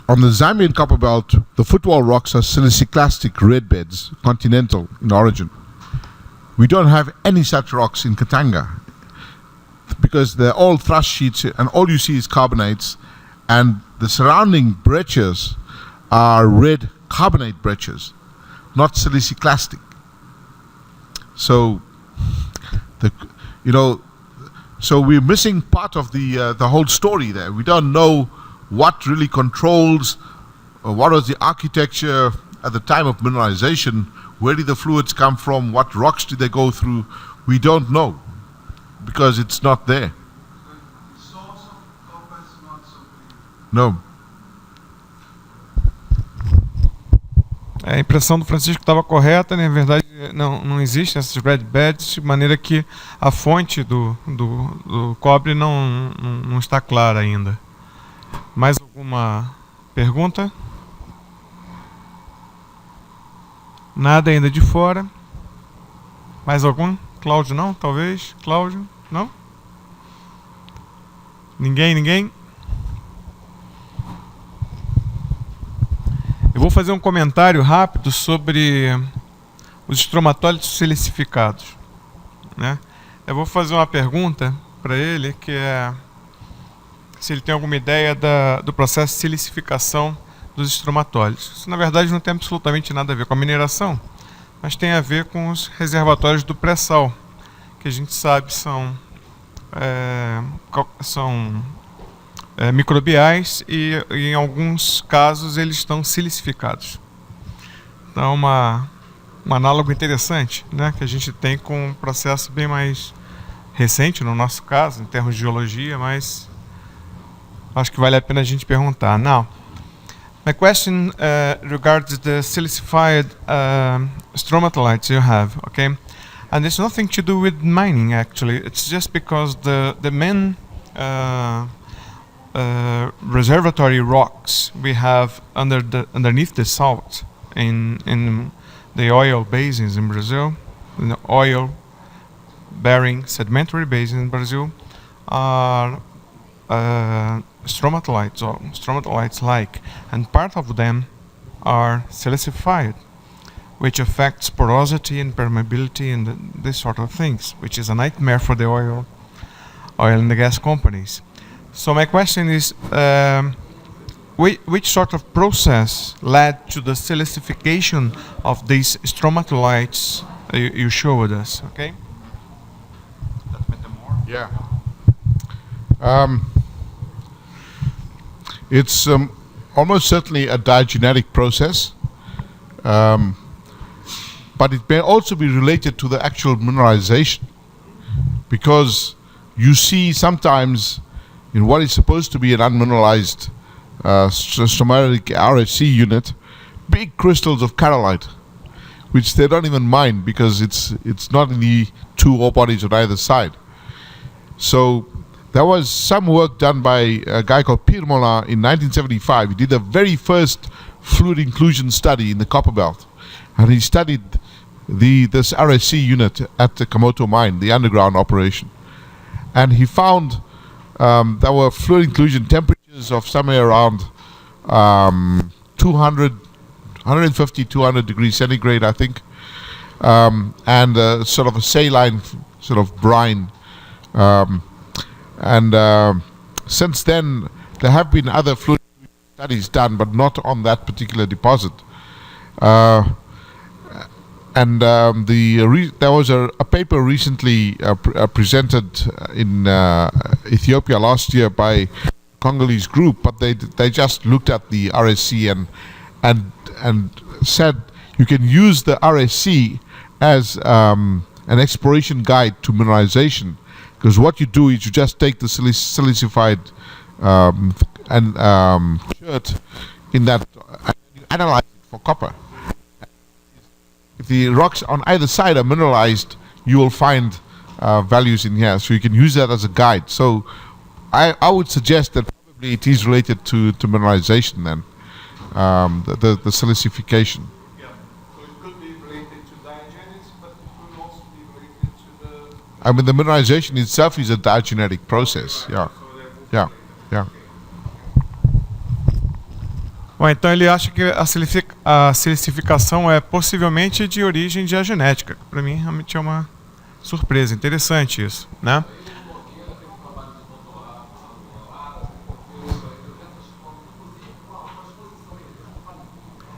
on the Zambian copper belt, the footwall rocks are siliciclastic red beds, continental in origin. We don't have any such rocks in Katanga because they're all thrust sheets and all you see is carbonates, and the surrounding breccias are red carbonate breccias, not siliciclastic. So, so we're missing part of the whole story there. We don't know what really controls, what was the architecture at the time of mineralization, where did the fluids come from, what rocks did they go through. We don't know because it's not there. No. A impressão do Francisco estava correta, né? Na verdade, não existem essas red beds, de maneira que a fonte do cobre não está clara ainda. Mais alguma pergunta? Nada ainda de fora. Mais algum? Cláudio não? Talvez? Cláudio? Não? Ninguém? Eu vou fazer um comentário rápido sobre os estromatólitos silicificados, né? Eu vou fazer uma pergunta para ele, que é se ele tem alguma ideia do processo de silicificação dos estromatólitos. Isso, na verdade, não tem absolutamente nada a ver com a mineração, mas tem a ver com os reservatórios do pré-sal, que a gente sabe são microbiais e, em alguns casos, eles estão silicificados. Então, um análogo interessante, né, que a gente tem com um processo bem mais recente, no nosso caso, em termos de geologia, mas acho que vale a pena a gente perguntar. Now, my question regards the silicified stromatolites you have, okay? And it's nothing to do with mining, actually. It's just because the main reservatory rocks we have underneath the salt in the oil basins in Brazil, in the oil-bearing sedimentary basins in Brazil, are stromatolites or stromatolites-like, and part of them are silicified, which affects porosity and permeability and this sort of things, which is a nightmare for the oil and the gas companies. So my question is, which sort of process led to the silicification of these stromatolites you showed us? Okay. Yeah. It's almost certainly a diagenetic process, but it may also be related to the actual mineralization, because you see sometimes in what is supposed to be an unmineralized stromatic RHC unit, big crystals of carolite, which they don't even mind because it's not in the two ore bodies on either side. So there was some work done by a guy called Pirmola in 1975. He did the very first fluid inclusion study in the copper belt, and he studied this RSC unit at the Komoto mine, the underground operation, and he found there were fluid inclusion temperatures of somewhere around 150, 200 degrees centigrade, I think, and sort of a saline sort of brine. Since then, there have been other fluid studies done, but not on that particular deposit. There was a paper recently presented in Ethiopia last year by Congolese group, but they just looked at the RSC and said you can use the RSC as an exploration guide to mineralization, because what you do is you just take the silicified shirt in that and you analyze it for copper. If the rocks on either side are mineralized, you will find values in here, so you can use that as a guide. So I would suggest that probably it is related to mineralization then, the silicification. Yeah, so it could be related to diagenesis, but it could also be related to the... I mean, the mineralization itself is a diagenetic process. Yeah, yeah, yeah. Bom, então ele acha que a silicificação é possivelmente de origem diagenética. Para mim, realmente é uma surpresa. Interessante isso, né?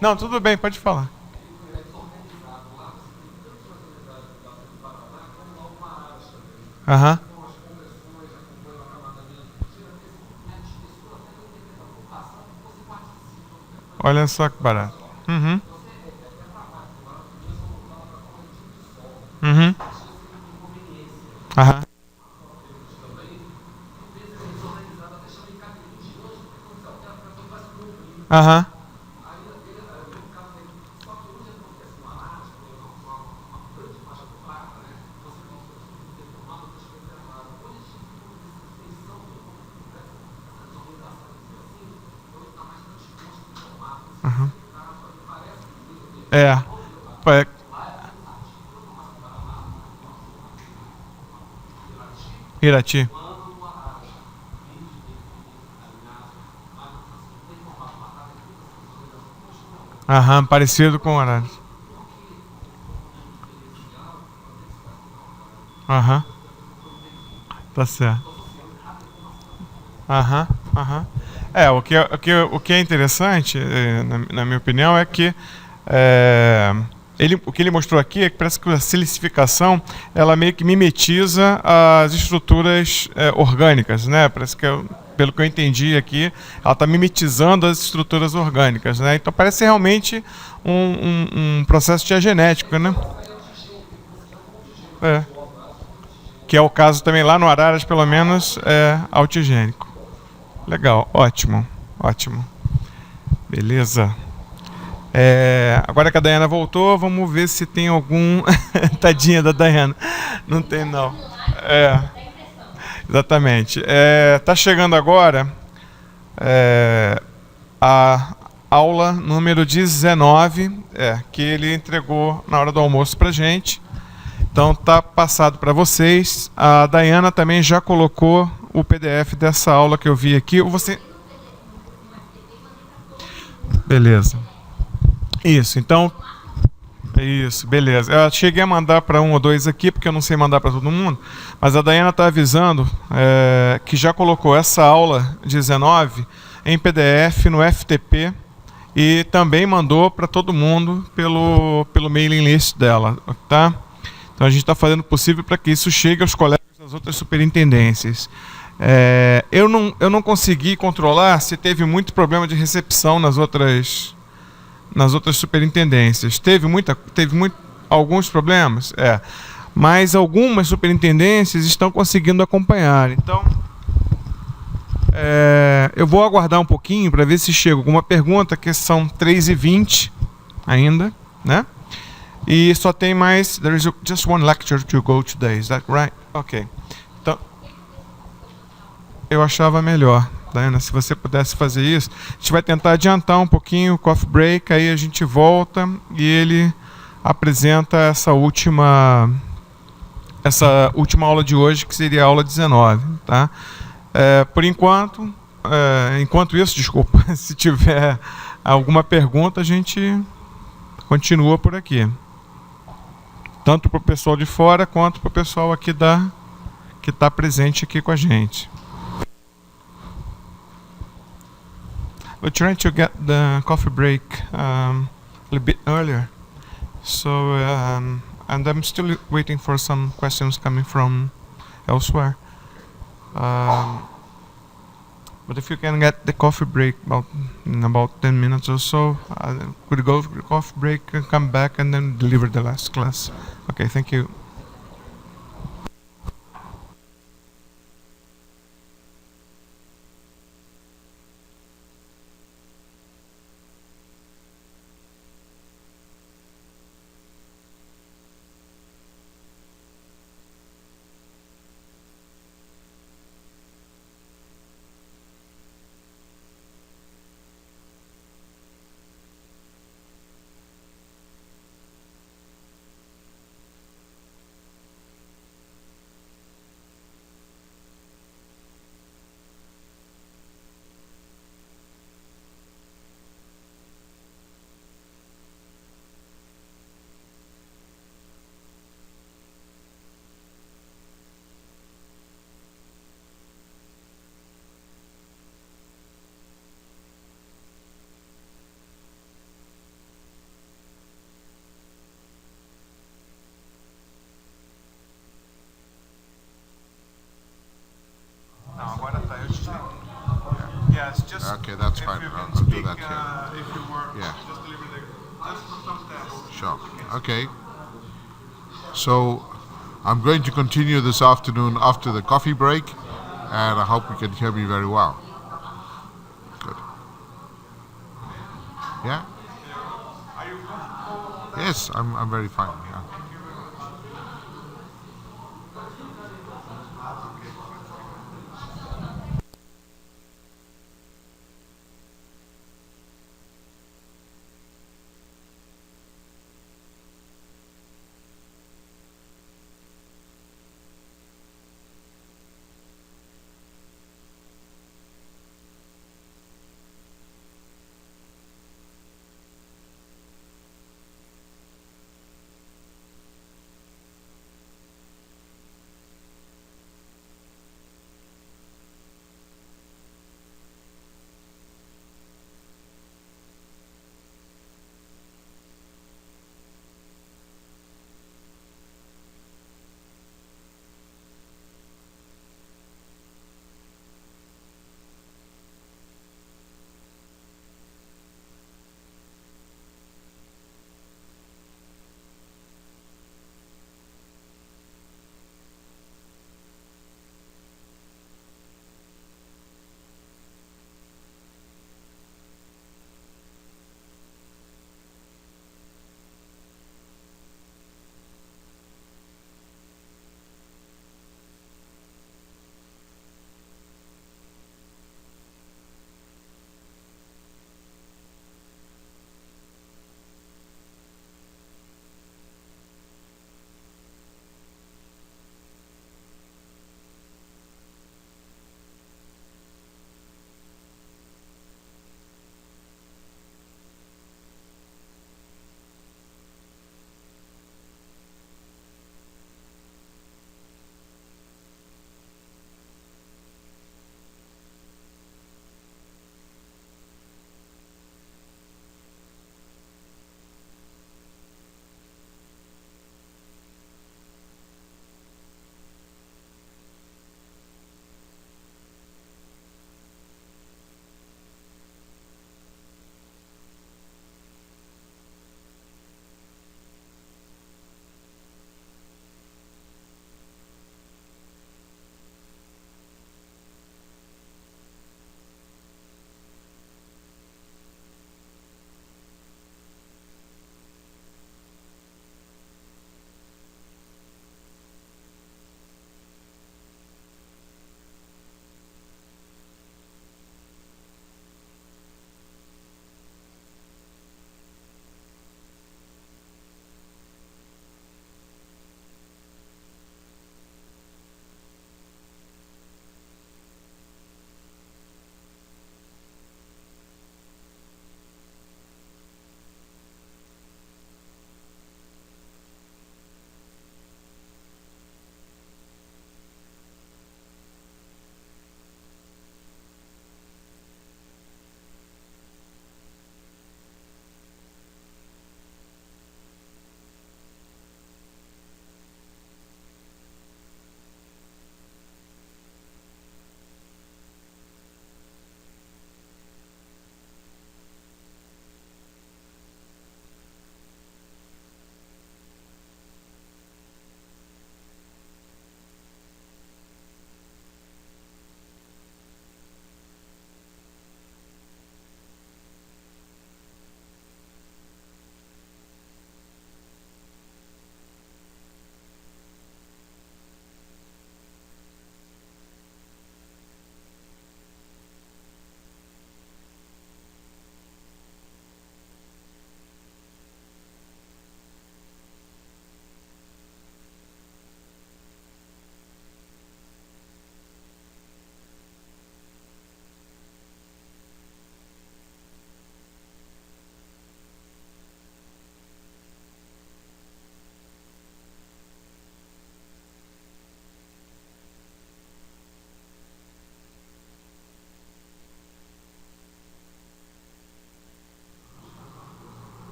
Não, tudo bem, pode falar. Aham. Olha só que barato. Uhum. Uhum. Aham. Aham. Uhum. É. Irati. Aham, parecido com o horário. Aham. Tá certo. Aham, aham. O que é interessante, na minha opinião, é que o que ele mostrou aqui é que parece que a silicificação ela meio que mimetiza as estruturas orgânicas, né? Parece que, pelo que eu entendi aqui, ela está mimetizando as estruturas orgânicas, né? Então parece realmente um processo diagenético, né? Que é o caso também lá no Araras, pelo menos, é altigênico. Legal, ótimo, ótimo. Beleza. Agora que a Dayana voltou, vamos ver se tem algum... Tadinha da Dayana. Não tem, não. Exatamente. Tá chegando agora a aula número 19, que ele entregou na hora do almoço pra gente. Então tá passado para vocês. A Dayana também já colocou o PDF dessa aula que eu vi aqui. Você... Beleza. Isso, então... Isso, beleza. Eu cheguei a mandar para um ou dois aqui, porque eu não sei mandar para todo mundo, mas a Daiana está avisando que já colocou essa aula 19 em PDF no FTP e também mandou para todo mundo pelo mailing list dela, tá? Então a gente está fazendo o possível para que isso chegue aos colegas das outras superintendências. Eu não consegui controlar se teve muito problema de recepção nas outras superintendências. Teve alguns problemas? Mas algumas superintendências estão conseguindo acompanhar. Então, eu vou aguardar um pouquinho para ver se chega alguma pergunta, que são 3h20 ainda, né? E só tem mais... There is just one lecture to go today, is that right? Ok. Então, eu achava melhor, Diana, se você pudesse fazer isso. A gente vai tentar adiantar um pouquinho o coffee break, aí a gente volta e ele apresenta essa última aula de hoje, que seria a aula 19, tá? Por enquanto, enquanto isso, desculpa, se tiver alguma pergunta, a gente continua por aqui. Tanto para o pessoal de fora, quanto para o pessoal aqui que está presente aqui com a gente. We're trying to get the coffee break a little bit earlier. So, and I'm still waiting for some questions coming from elsewhere. But if you can get the coffee break in about 10 minutes or so, could go for the coffee break and come back and then deliver the last class. Okay, thank you. Não, agora tá, eu desligo. Yes, just Okay, that's fine. I'll do that here. If you were Yeah. just deliver just for some tests. Sure. Okay. So I'm going to continue this afternoon after the coffee break, and I hope you can hear me very well. Good. Yeah? Yes, I'm very fine. Yeah.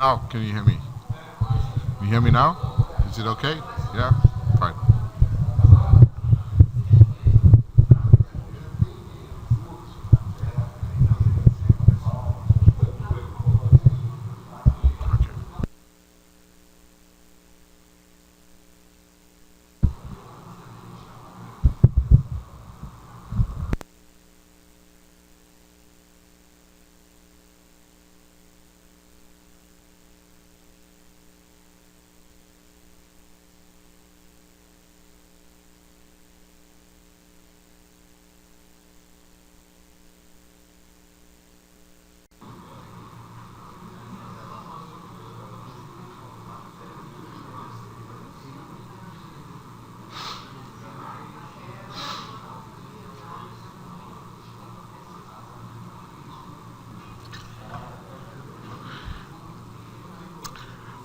Now, can you hear me? Can you hear me now? Is it okay? Yeah? Fine.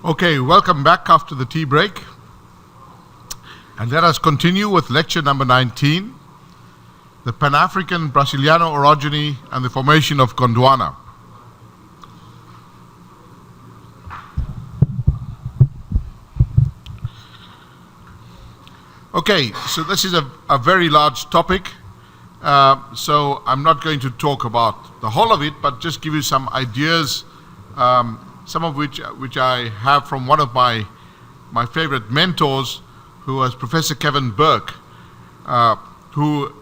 Okay, welcome back after the tea break. And let us continue with lecture number 19, the Pan-African Brasiliano orogeny and the formation of Gondwana. Okay, so this is a very large topic, so I'm not going to talk about the whole of it, but just give you some ideas, some of which I have from one of my favorite mentors, who was Professor Kevin Burke, who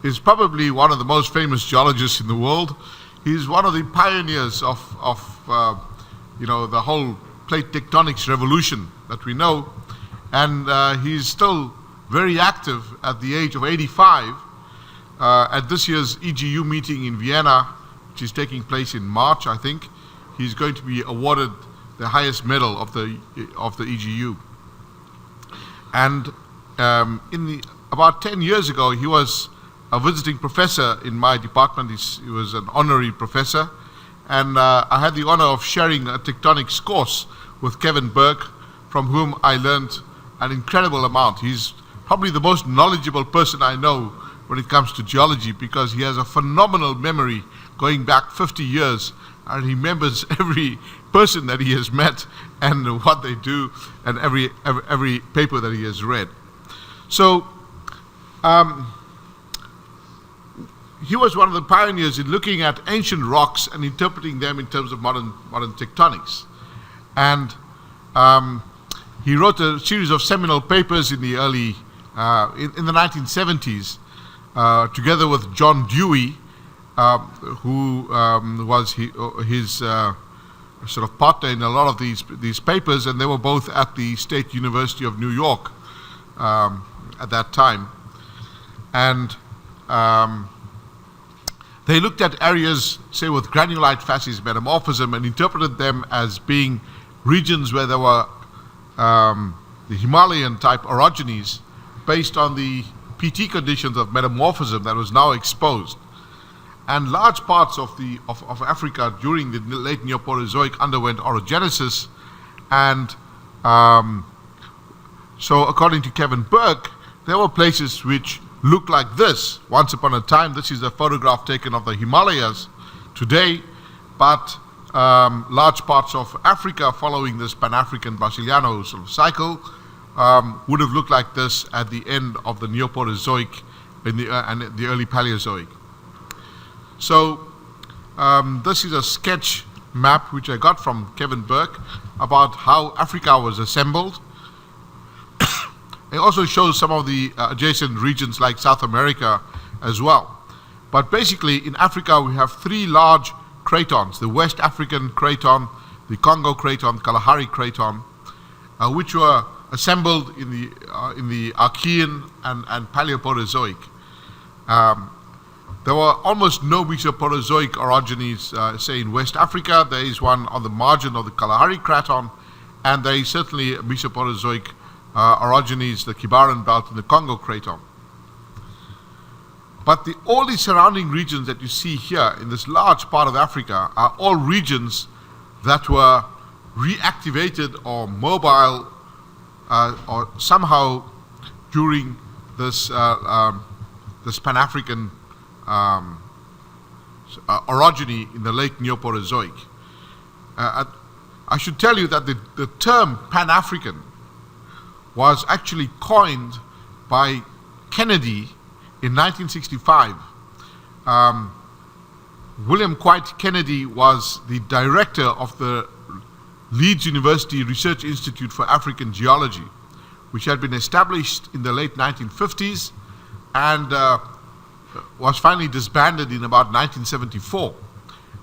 is probably one of the most famous geologists in the world. He's one of the pioneers of the whole plate tectonics revolution that we know, and he's still very active at the age of 85. At this year's EGU meeting in Vienna, which is taking place in March, I think, he's going to be awarded the highest medal of the EGU. And about 10 years ago, he was a visiting professor in my department. He was an honorary professor, and I had the honor of sharing a tectonics course with Kevin Burke, from whom I learned an incredible amount. He's probably the most knowledgeable person I know when it comes to geology, because he has a phenomenal memory going back 50 years, and he remembers every person that he has met and what they do, and every paper that he has read. So he was one of the pioneers in looking at ancient rocks and interpreting them in terms of modern tectonics. And he wrote a series of seminal papers in the early in the 1970s, together with John Dewey, who was his sort of partner in a lot of these papers, and they were both at the State University of New York at that time. And they looked at areas, say, with granulite facies metamorphism, and interpreted them as being regions where there were the Himalayan type orogenies based on the PT conditions of metamorphism that was now exposed. And large parts of Africa during the late Neoproterozoic underwent orogenesis, and so according to Kevin Burke, there were places which looked like this once upon a time. This is a photograph taken of the Himalayas today, but large parts of Africa following this Pan-African Brasiliano sort of cycle would have looked like this at the end of the Neoproterozoic and the early Paleozoic. So this is a sketch map which I got from Kevin Burke about how Africa was assembled. It also shows some of the adjacent regions like South America as well. But basically in Africa we have three large cratons: the West African craton, the Congo craton, Kalahari craton, which were assembled in the Archean and Paleoproterozoic. There were almost no Mesoproterozoic orogenies, say in West Africa. There is one on the margin of the Kalahari craton, and there is certainly Mesoproterozoic orogenies, the Kibaran belt and the Congo craton. But all the surrounding regions that you see here in this large part of Africa are all regions that were reactivated or mobile or somehow during this Pan-African orogeny in the late Neoproterozoic. I should tell you that the term Pan-African was actually coined by Kennedy in 1965. William Quite Kennedy was the director of the Leeds University Research Institute for African Geology, which had been established in the late 1950s and was finally disbanded in about 1974.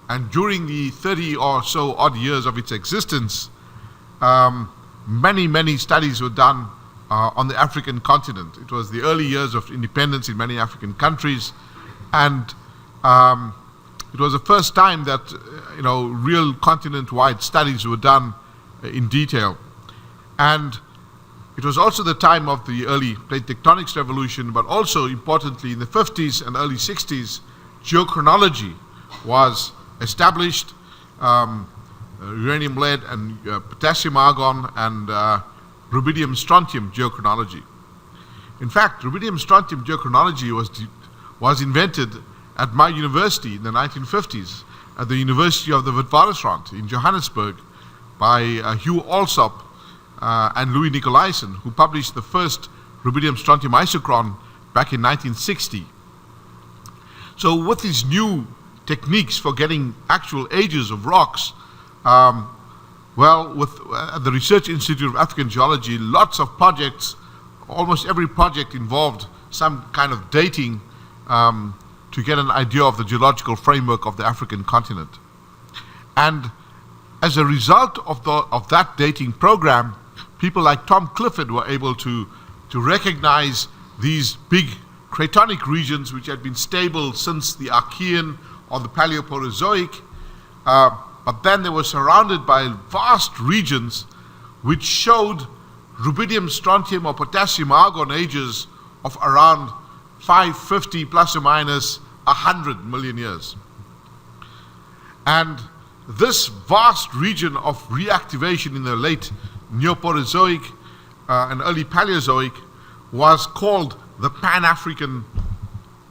And during the 30 or so odd years of its existence, many studies were done on the African continent. It was the early years of independence in many African countries, and it was the first time that real continent-wide studies were done in detail. And it was also the time of the early plate tectonics revolution, but also importantly in the 50s and early 60s, geochronology was established, uranium lead and potassium argon and rubidium strontium geochronology. In fact, rubidium strontium geochronology was invented at my university in the 1950s at the University of the Witwatersrand in Johannesburg by Hugh Alsop and Louis Nicolaisen, who published the first rubidium strontium isochron back in 1960. So with these new techniques for getting actual ages of rocks, with the Research Institute of African Geology, lots of projects, almost every project involved some kind of dating to get an idea of the geological framework of the African continent. And as a result of that dating program, people like Tom Clifford were able to recognize these big cratonic regions which had been stable since the Archean or the Paleoproterozoic, but then they were surrounded by vast regions which showed rubidium strontium or potassium argon ages of around 550 plus or minus 100 million years. And this vast region of reactivation in the late Neoproterozoic and early Paleozoic was called the Pan-African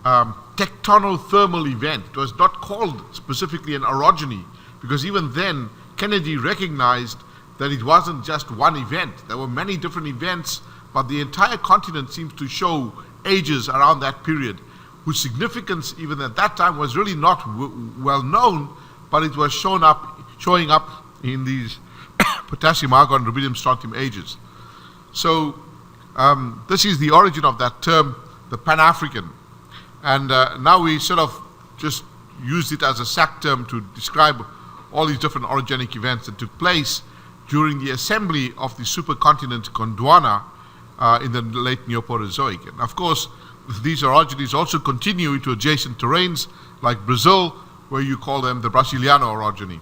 tectonothermal event. It was not called specifically an orogeny, because even then Kennedy recognized that it wasn't just one event. There were many different events, but the entire continent seems to show ages around that period, whose significance even at that time was really not well known, but it was showing up in these potassium argon rubidium strontium ages. So this is the origin of that term, the Pan-African. And now we sort of just used it as a SAC term to describe all these different orogenic events that took place during the assembly of the supercontinent Gondwana in the late Neoproterozoic. And of course, these orogenies also continue into adjacent terrains like Brazil, where you call them the Brasiliano orogeny.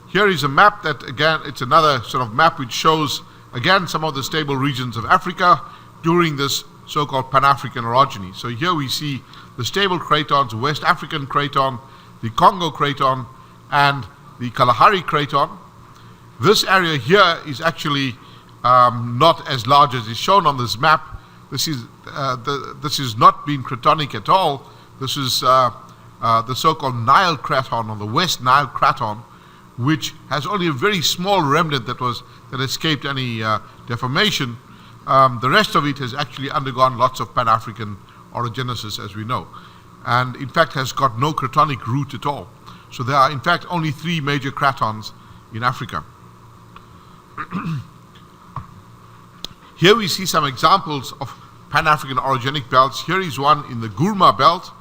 Here is a map that, again, it's another sort of map which shows, again, some of the stable regions of Africa during this so-called Pan-African orogeny. So here we see the stable cratons, West African craton, the Congo craton, and the Kalahari craton. This area here is actually not as large as is shown on this map. This is not been cratonic at all. This is the so-called Nile craton, or the West Nile craton, which has only a very small remnant that escaped any deformation. The rest of it has actually undergone lots of Pan-African orogenesis, as we know, and in fact has got no cratonic root at all. So there are in fact only 3 major cratons in Africa. Here we see some examples of Pan-African orogenic belts. Here is one in the Gurma belt,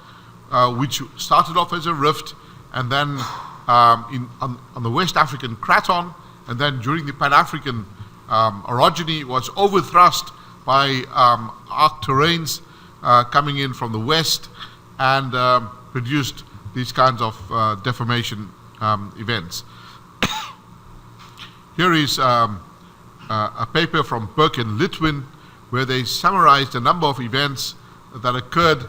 which started off as a rift, and then on the West African craton, and then during the Pan-African orogeny was overthrust by arc terrains coming in from the west and produced these kinds of deformation events. Here is a paper from Burke and Litwin where they summarized a number of events that occurred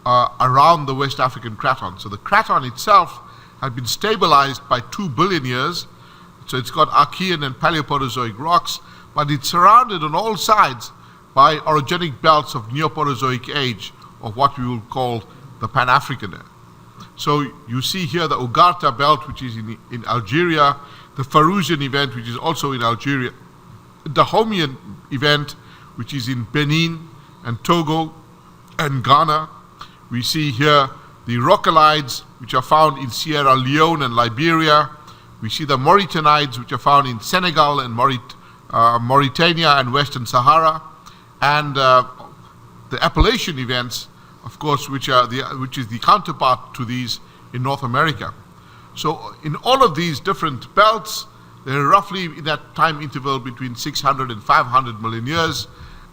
around the West African craton. So the craton itself had been stabilized by 2 billion years. So it's got Archean and Paleoproterozoic rocks, but it's surrounded on all sides by orogenic belts of Neoproterozoic age, of what we will call the Pan-African. So you see here the Ugarte belt, which is in Algeria, the Farouzian event, which is also in Algeria, the Dahomian event, which is in Benin and Togo and Ghana. We see here the Rocalides, which are found in Sierra Leone and Liberia. We see the Mauritanides, which are found in Senegal and Mauritania and Western Sahara, and the Appalachian events, of course, which is the counterpart to these in North America. So in all of these different belts, they're roughly in that time interval between 600 and 500 million years,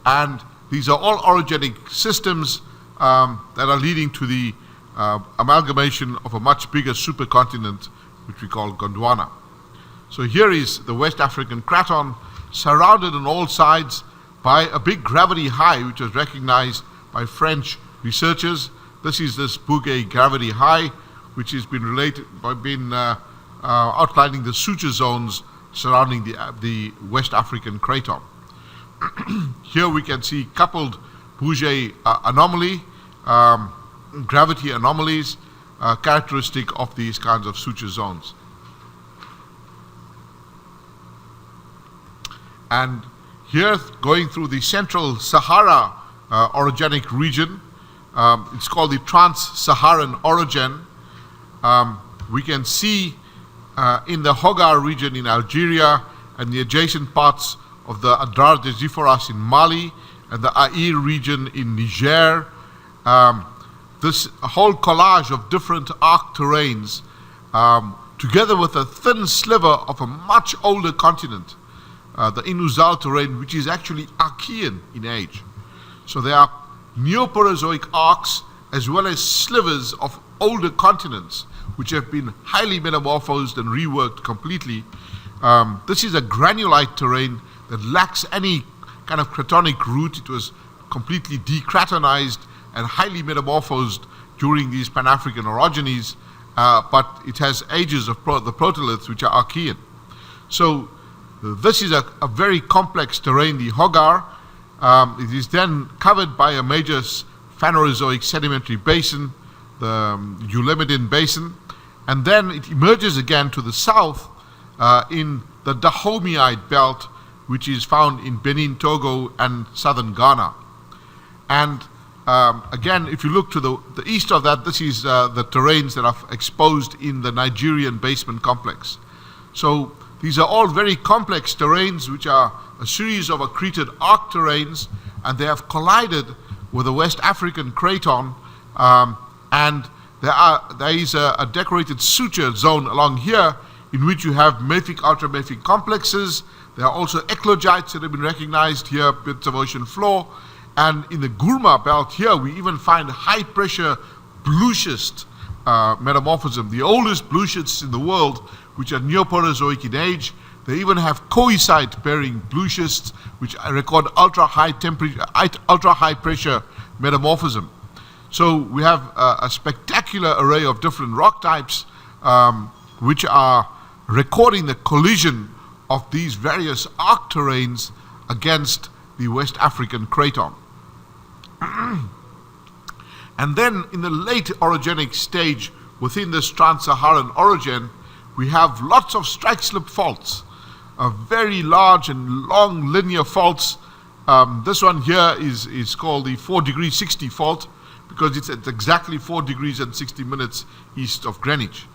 and these are all orogenic systems that are leading to the amalgamation of a much bigger supercontinent, which we call Gondwana. So here is the West African craton, surrounded on all sides by a big gravity high, which was recognized by French researchers. This is this Bouguer gravity high, which has been outlining the suture zones surrounding the West African craton. Here we can see coupled Bouguer anomaly, gravity anomalies, characteristic of these kinds of suture zones. And here, going through the central Sahara orogenic region, it's called the Trans-Saharan orogen. We can see in the Hogar region in Algeria and the adjacent parts of the Adrar de Ziforas in Mali and the Aïr region in Niger, this whole collage of different arc terrains, together with a thin sliver of a much older continent, the Inuzal terrain, which is actually Archean in age. So there are Neoporozoic arcs as well as slivers of older continents which have been highly metamorphosed and reworked completely. This is a granulite terrain that lacks any kind of cratonic root. It was completely decratonized and highly metamorphosed during these Pan-African orogenies, but it has ages of the protoliths which are Archean. So this is a very complex terrain, the Hogar. It is then covered by a major Phanerozoic sedimentary basin, the Eulemidin Basin, and then it emerges again to the south in the Dahomiite belt, which is found in Benin, Togo, and southern Ghana. And again, if you look to the east of that, this is the terrains that are exposed in the Nigerian basement complex. So these are all very complex terrains, which are a series of accreted arc terrains, and they have collided with the West African craton, and there is a decorated suture zone along here in which you have mafic, ultramafic complexes. There are also eclogites that have been recognized here, bits of ocean floor. And in the Gurma belt here, we even find high pressure blue schist metamorphism, the oldest blue schists in the world, which are Neoporozoic in age. They even have coesite bearing blue schists, which record ultra high temperature, ultra high pressure metamorphism. So we have a spectacular array of different rock types, which are recording the collision of these various arc terrains against the West African craton. And then in the late orogenic stage within this trans-Saharan orogen, we have lots of strike-slip faults, very large and long linear faults. This one here is called the 4 degrees 60 fault, because it's at exactly 4 degrees and 60 minutes east of Greenwich.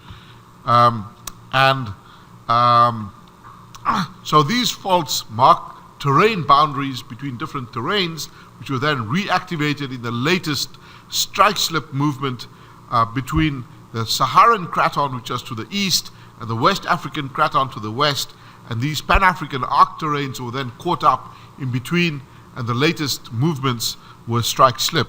So these faults mark terrain boundaries between different terrains, which were then reactivated in the latest strike-slip movement between the Saharan craton, which is to the east, and the West African craton to the west, and these Pan-African arc terrains were then caught up in between, and the latest movements were strike-slip.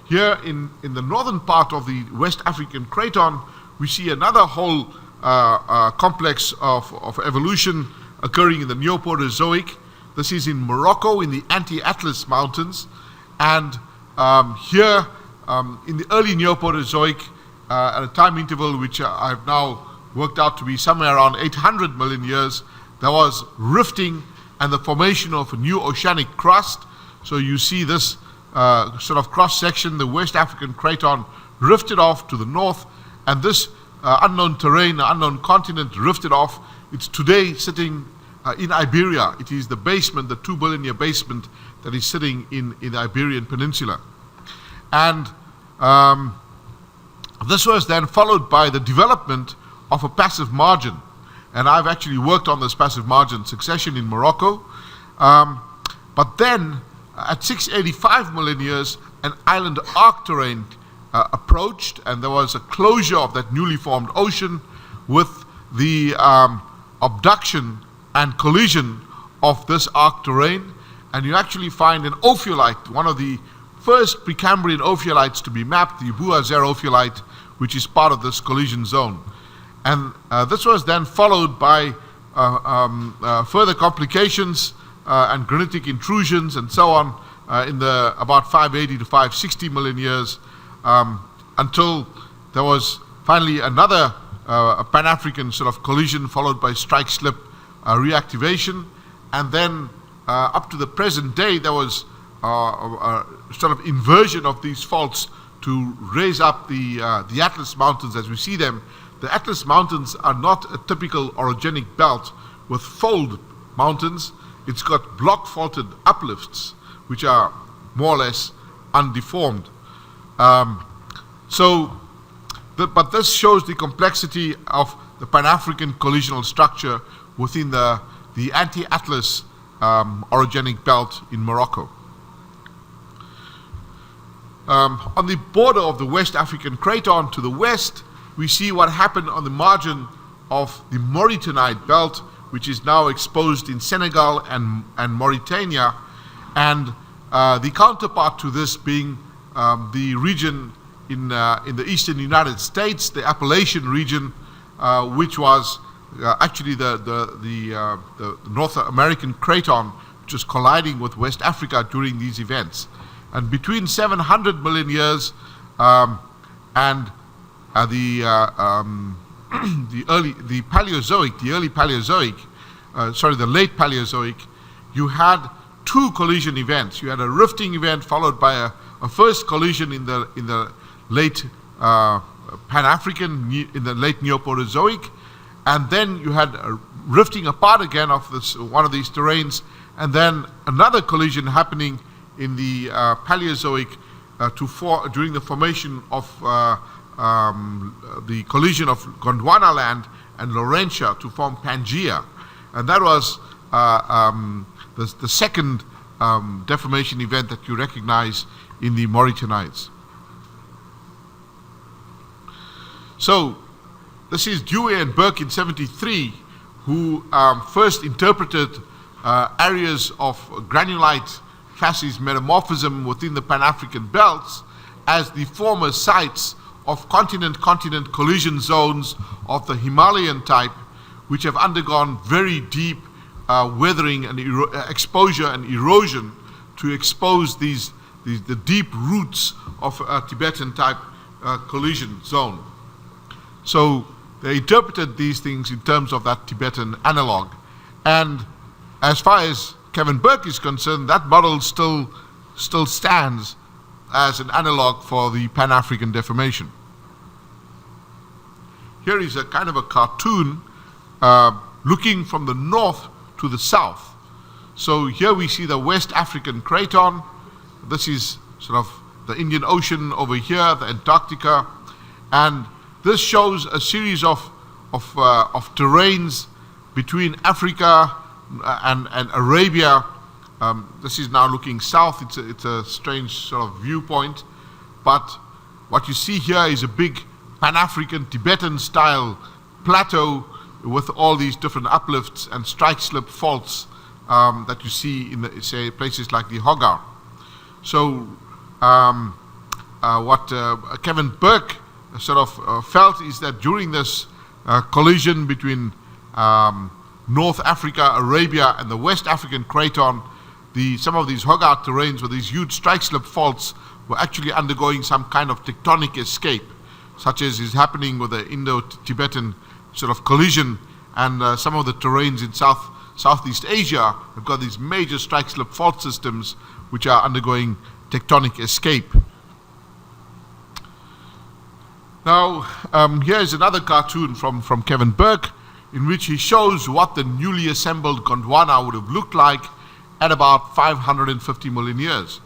Here in the northern part of the West African craton, we see another whole complex of evolution occurring in the Neoporozoic. This is in Morocco in the Anti-Atlas Mountains, and here in the early Neoporozoic, at a time interval which I've now worked out to be somewhere around 800 million years, there was rifting and the formation of a new oceanic crust. So you see this sort of cross-section, the West African craton rifted off to the north, and this unknown terrain, unknon continent rifted off. It's today sitting in Iberia. It is the basement, the 2 billion year basement that is sitting in the Iberian Peninsula. And this was then followed by the development of a passive margin. And I've actually worked on this passive margin succession in Morocco. But then, at 685 million years, an island arc terrain approached, and there was a closure of that newly formed ocean with the abduction and collision of this arc terrain. And you actually find an ophiolite, one of the first Precambrian ophiolites to be mapped, the Buazer ophiolite, which is part of this collision zone. And this was then followed by further complications and granitic intrusions and so on in the about 580 to 560 million years, until there was finally another Pan-African sort of collision followed by strike-slip reactivation. And then up to the present day, there was a sort of inversion of these faults to raise up the Atlas Mountains as we see them. The Atlas Mountains are not a typical orogenic belt with fold mountains. It's got block-faulted uplifts, which are more or less undeformed. But this shows the complexity of the Pan-African collisional structure within the anti-Atlas orogenic belt in Morocco. On the border of the West African Craton to the west, we see what happened on the margin of the Mauritanide belt, which is now exposed in Senegal and Mauritania, and the counterpart to this being the region in the eastern United States, the Appalachian region, which was actually the North American Craton, which was colliding with West Africa during these events. And between 700 million years and the late Paleozoic, you had 2 collision events. You had a rifting event followed by a first collision in the late Pan-African, in the late Neoproterozoic, and then you had a rifting apart again of one of these terrains, and then another collision happening in the Paleozoic during the formation of the collision of Gondwana land and Laurentia to form Pangaea. And that was the second deformation event that you recognize in the Mauritanides. So this is Dewey and Burke in 73 who first interpreted areas of granulite facies metamorphism within the Pan-African belts as the former sites of continent-continent collision zones of the Himalayan type, which have undergone very deep weathering and exposure and erosion to expose the deep roots of a Tibetan type collision zone. So they interpreted these things in terms of that Tibetan analog. And as far as Kevin Burke is concerned, that model still stands as an analog for the Pan-African deformation. Here is a kind of a cartoon looking from the north to the south. So here we see the West African Craton. This is sort of the Indian Ocean over here, the Antarctica, and this shows a series of terrains between Africa and Arabia. This is now looking south. It's a strange sort of viewpoint, but what you see here is a big Pan-African Tibetan style plateau with all these different uplifts and strike-slip faults that you see in say places like the Hogar. So what Kevin Burke sort of felt is that during this collision between North Africa, Arabia, and the West African Craton, some of these Hogar terrains with these huge strike-slip faults were actually undergoing some kind of tectonic escape, such as is happening with the Indo-Tibetan sort of collision, and some of the terrains in Southeast Asia have got these major strike-slip fault systems which are undergoing tectonic escape. Now, here is another cartoon from Kevin Burke, in which he shows what the newly assembled Gondwana would have looked like at about 550 million years.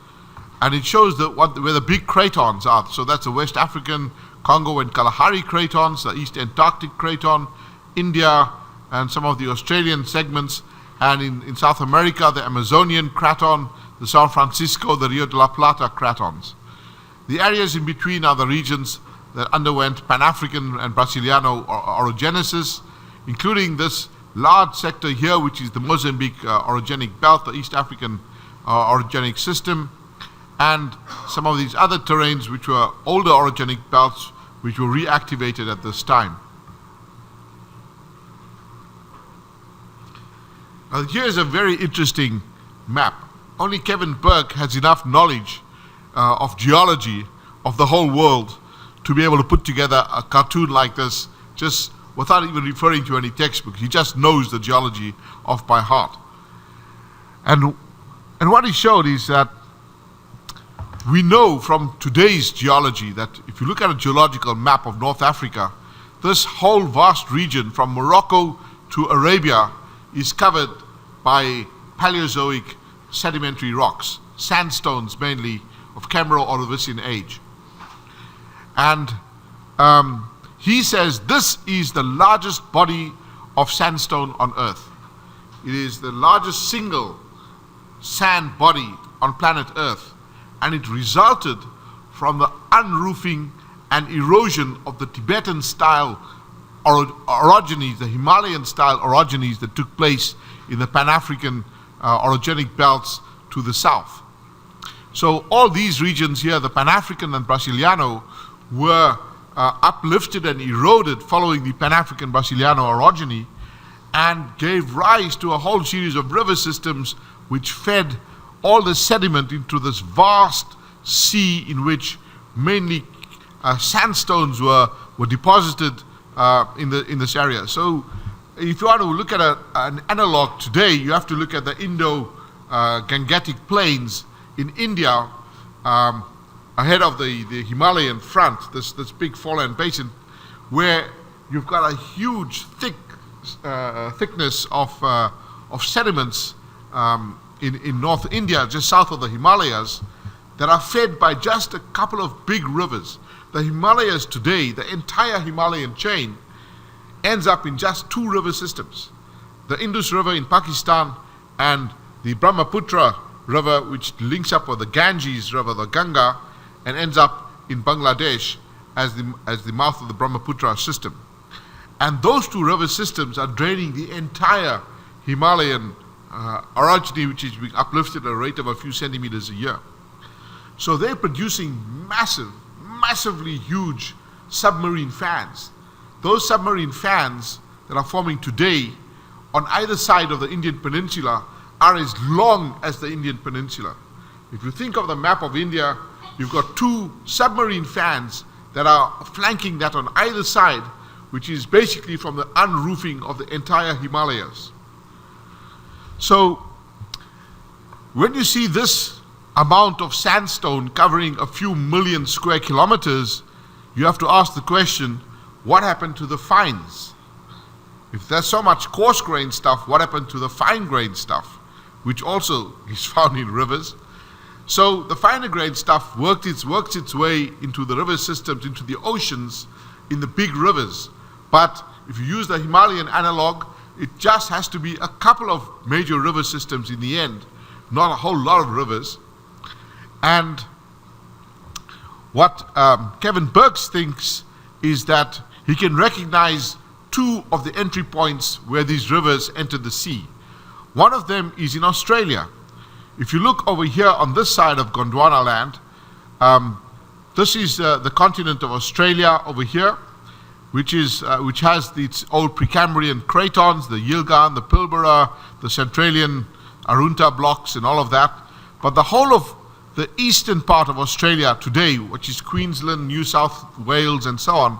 And it shows where the big cratons are. So that's the West African, Congo and Kalahari cratons, the East Antarctic craton, India, and some of the Australian segments, and in South America, the Amazonian craton, the San Francisco, the Rio de la Plata cratons. The areas in between are the regions that underwent Pan-African and Brasiliano orogenesis, including this large sector here, which is the Mozambique orogenic belt, the East African orogenic system, and some of these other terrains which were older orogenic belts which were reactivated at this time. Now here's a very interesting map. Only Kevin Burke has enough knowledge of geology of the whole world to be able to put together a cartoon like this just without even referring to any textbook. He just knows the geology off by heart. And what he showed is that we know from today's geology that if you look at a geological map of North Africa, this whole vast region from Morocco to Arabia is covered by Paleozoic sedimentary rocks, sandstones mainly of Camero-Ordovician age. And he says this is the largest body of sandstone on Earth. It is the largest single sand body on planet Earth, and it resulted from the unroofing and erosion of the Tibetan-style orogenies, the Himalayan-style orogenies that took place in the Pan-African orogenic belts to the south. So all these regions here, the Pan-African and Brasiliano, were uplifted and eroded following the Pan-African Brasiliano orogeny, and gave rise to a whole series of river systems which fed all the sediment into this vast sea in which mainly sandstones were deposited in this area. So if you want to look at an analog today, you have to look at the Indo-Gangetic plains in India, ahead of the Himalayan front, this big foreland basin, where you've got a huge thickness of sediments in North India, just south of the Himalayas, that are fed by just a couple of big rivers. The Himalayas today, the entire Himalayan chain, ends up in just two river systems. The Indus River in Pakistan and the Brahmaputra River, which links up with the Ganges River, the Ganga, and ends up in Bangladesh as the mouth of the Brahmaputra system. And those two river systems are draining the entire Himalayan orogeny, which is being uplifted at a rate of a few centimeters a year. So they're producing massively huge submarine fans. Those submarine fans that are forming today on either side of the Indian Peninsula are as long as the Indian Peninsula. If you think of the map of India, you've got two submarine fans that are flanking that on either side, which is basically from the unroofing of the entire Himalayas. So when you see this amount of sandstone covering a few million square kilometers, you have to ask the question, what happened to the fines? If there's so much coarse-grained stuff, what happened to the fine-grained stuff, which also is found in rivers? So the finer-grained stuff works its way into the river systems, into the oceans, in the big rivers. But if you use the Himalayan analog, it just has to be a couple of major river systems in the end, not a whole lot of rivers. And what Kevin Burke thinks is that he can recognize two of the entry points where these rivers enter the sea. One of them is in Australia. If you look over here on this side of Gondwana land, this is the continent of Australia over here, which has its old Precambrian cratons, the Yilgarn, the Pilbara, the Centralian Arunta blocks and all of that. But the whole of the eastern part of Australia today, which is Queensland, New South Wales and so on,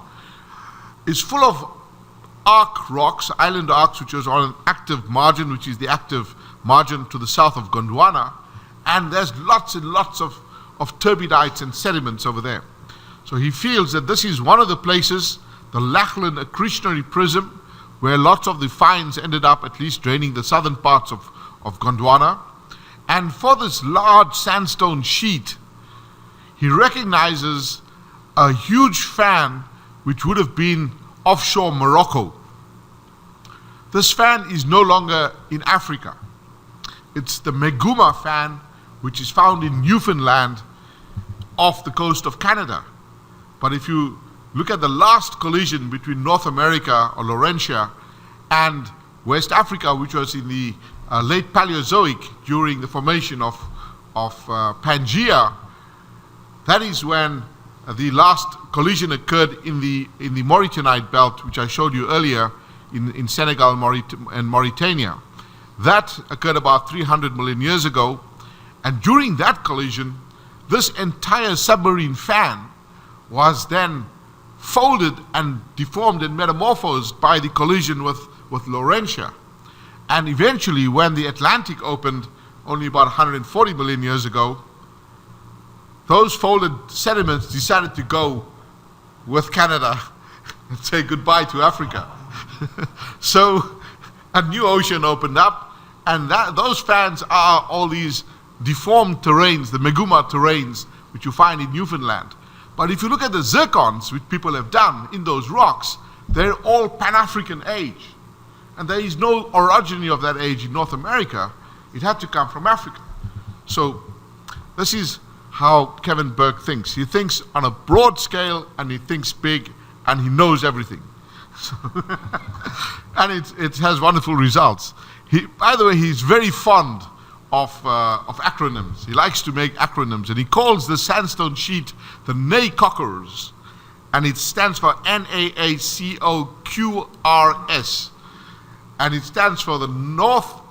is full of arc rocks, island arcs, which is on an active margin, which is the active margin to the south of Gondwana, and there's lots and lots of turbidites and sediments over there. So he feels that this is one of the places, the Lachlan accretionary prism, where lots of the finds ended up at least draining the southern parts of Gondwana. And for this large sandstone sheet, he recognizes a huge fan which would have been offshore Morocco. This fan is no longer in Africa. It's the Meguma fan, which is found in Newfoundland off the coast of Canada. But if you look at the last collision between North America or Laurentia and West Africa, which was in the late Paleozoic during the formation of Pangaea, that is when the last collision occurred in the Mauritanite belt, which I showed you earlier in Senegal and Mauritania. That occurred about 300 million years ago, and during that collision, this entire submarine fan was then folded and deformed and metamorphosed by the collision with Laurentia. And eventually, when the Atlantic opened only about 140 million years ago, those folded sediments decided to go with Canada and say goodbye to Africa. So a new ocean opened up, and those fans are all these deformed terrains, the Meguma terrains, which you find in Newfoundland. But if you look at the zircons, which people have done in those rocks, they're all Pan-African age. And there is no orogeny of that age in North America. It had to come from Africa. So this is how Kevin Burke thinks. He thinks on a broad scale, and he thinks big, and he knows everything. So and it has wonderful results. By the way, he's very fond of acronyms. He likes to make acronyms, and he calls the sandstone sheet the NACOQRS, and it stands for NAACOQRS, and it stands for the North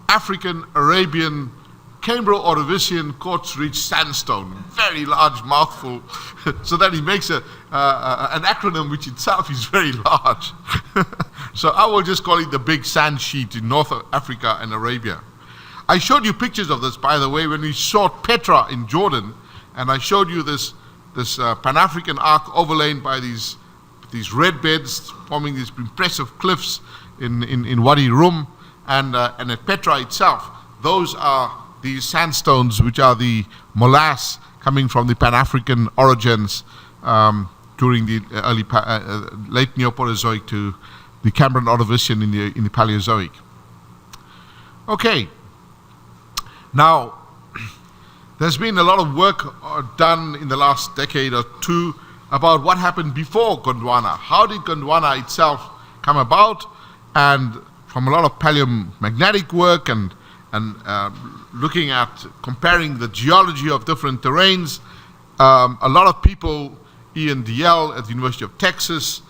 African Arabian Cambro-Ordovician Quartz Ridge Sandstone. Very large mouthful, so that he makes an acronym which itself is very large. So I will just call it the big sand sheet in North Africa and Arabia. I showed you pictures of this, by the way, when we saw Petra in Jordan, and I showed you this Pan-African arc overlain by these red beds forming these impressive cliffs in Wadi Rum and at Petra itself. Those are these sandstones, which are the molasse coming from the Pan-African orogens during the late Neoproterozoic to the Cambrian Ordovician in the Paleozoic. Okay. Now, there's been a lot of work done in the last decade or two about what happened before Gondwana. How did Gondwana itself come about? And from a lot of paleomagnetic work and looking at comparing the geology of different terrains, a lot of people, Ian DL at the University of Texas,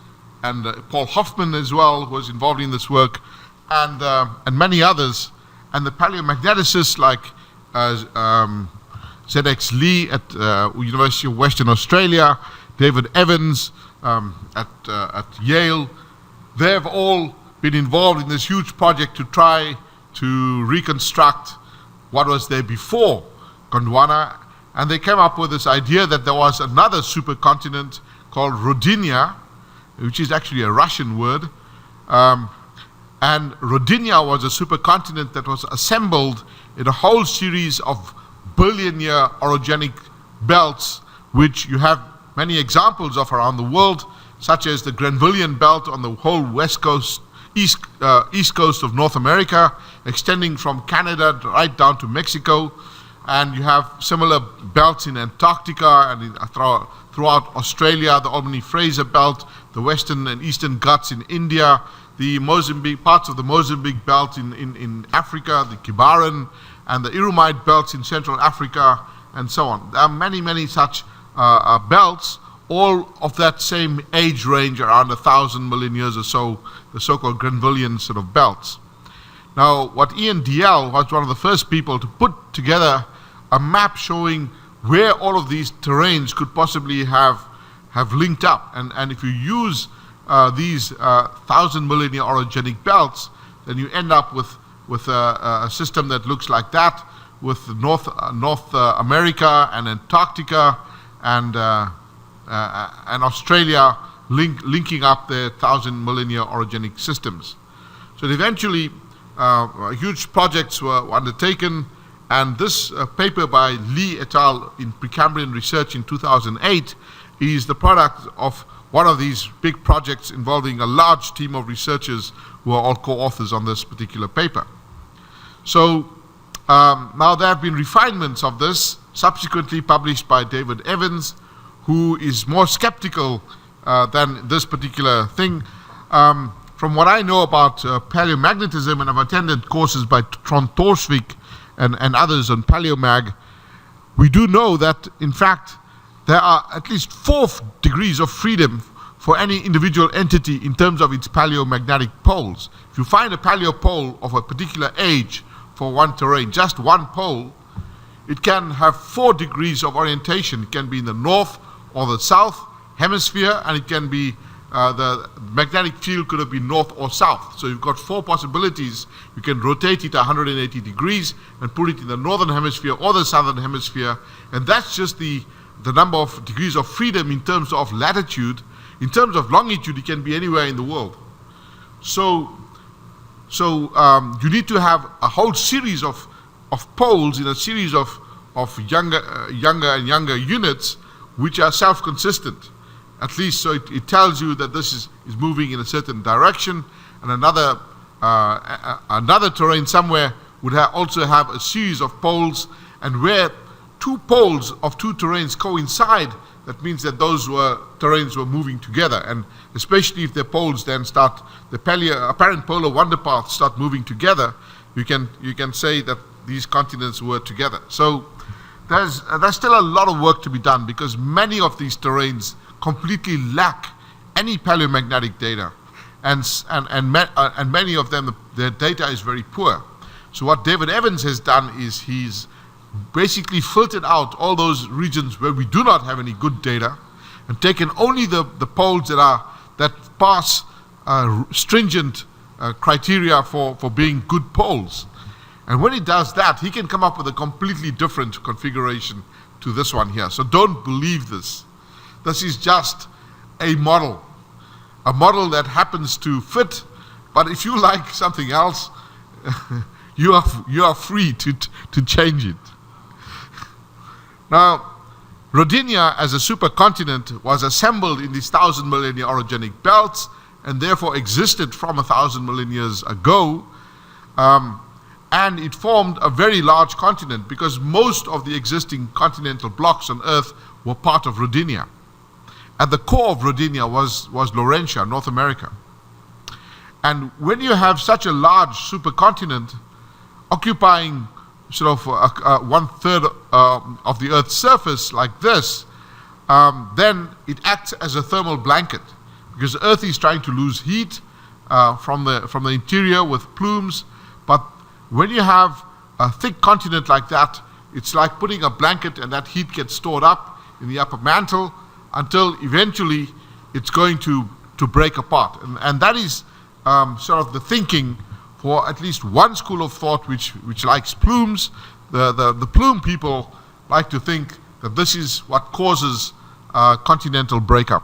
and Paul Hoffman as well, who was involved in this work, and many others, and the paleomagneticists like ZX Lee at University of Western Australia, David Evans at Yale. They have all been involved in this huge project to try to reconstruct what was there before Gondwana, and they came up with this idea that there was another supercontinent called Rodinia, which is actually a Russian word, and Rodinia was a supercontinent that was assembled in a whole series of billion-year orogenic belts, which you have many examples of around the world, such as the Grenvillian belt on the whole west coast, east coast of North America, extending from Canada right down to Mexico, and you have similar belts in Antarctica and throughout Australia, the Albany-Fraser belt, the western and eastern Ghats in India, the Mozambique, parts of the Mozambique belt in Africa, the Kibaran, and the Irumite belts in Central Africa, and so on. There are many, many such belts, all of that same age range, around 1,000 million years or so, the so-called Grenvillian sort of belts. Now, what Ian DL was one of the first people to put together a map showing where all of these terrains could possibly have linked up. And if you use these 1,000 million year orogenic belts, then you end up with a system that looks like that, with North America and Antarctica and and Australia linking up their 1,000 millennia orogenic systems. So eventually, huge projects were undertaken, and this paper by Lee et al. In Precambrian Research in 2008 is the product of one of these big projects involving a large team of researchers who are all co-authors on this particular paper. So now there have been refinements of this, subsequently published by David Evans, who is more skeptical than this particular thing. From what I know about paleomagnetism, and I've attended courses by Trond Thorsvik and others on paleomag, we do know that, in fact, there are at least 4 degrees of freedom for any individual entity in terms of its paleomagnetic poles. If you find a paleopole of a particular age for one terrain, just one pole, it can have 4 degrees of orientation. It can be in the north or the south hemisphere, and it can be the magnetic field could have been north or south. So you've got 4 possibilities. You can rotate it 180 degrees and put it in the northern hemisphere or the southern hemisphere, and that's just the number of degrees of freedom in terms of latitude. In terms of longitude, it can be anywhere in the world. So you need to have a whole series of poles in a series of younger and younger units which are self-consistent. At least so it tells you that this is moving in a certain direction, and another terrain somewhere would also have a series of poles, and where 2 poles of 2 terrains coincide, that means that those terrains were moving together, and especially if the poles then start, the apparent polar wander paths start moving together, you can say that these continents were together. So there's still a lot of work to be done, because many of these terrains completely lack any paleomagnetic data, and many of them, their data is very poor. So what David Evans has done is he's basically filtered out all those regions where we do not have any good data, and taken only the poles that pass stringent criteria for being good poles. And when he does that, he can come up with a completely different configuration to this one here. So don't believe this. This is just a model that happens to fit, but if you like something else, you are free to change it. Now, Rodinia as a supercontinent was assembled in these 1,000 millennia orogenic belts, and therefore existed from 1,000 millennia years ago, and it formed a very large continent, because most of the existing continental blocks on Earth were part of Rodinia. At the core of Rodinia was Laurentia, North America. And when you have such a large supercontinent occupying sort of 1/3 of the Earth's surface like this, then it acts as a thermal blanket, because Earth is trying to lose heat from the interior with plumes. But when you have a thick continent like that, it's like putting a blanket, and that heat gets stored up in the upper mantle until eventually it's going to break apart. And that is sort of the thinking for at least one school of thought which likes plumes. The plume people like to think that this is what causes continental breakup.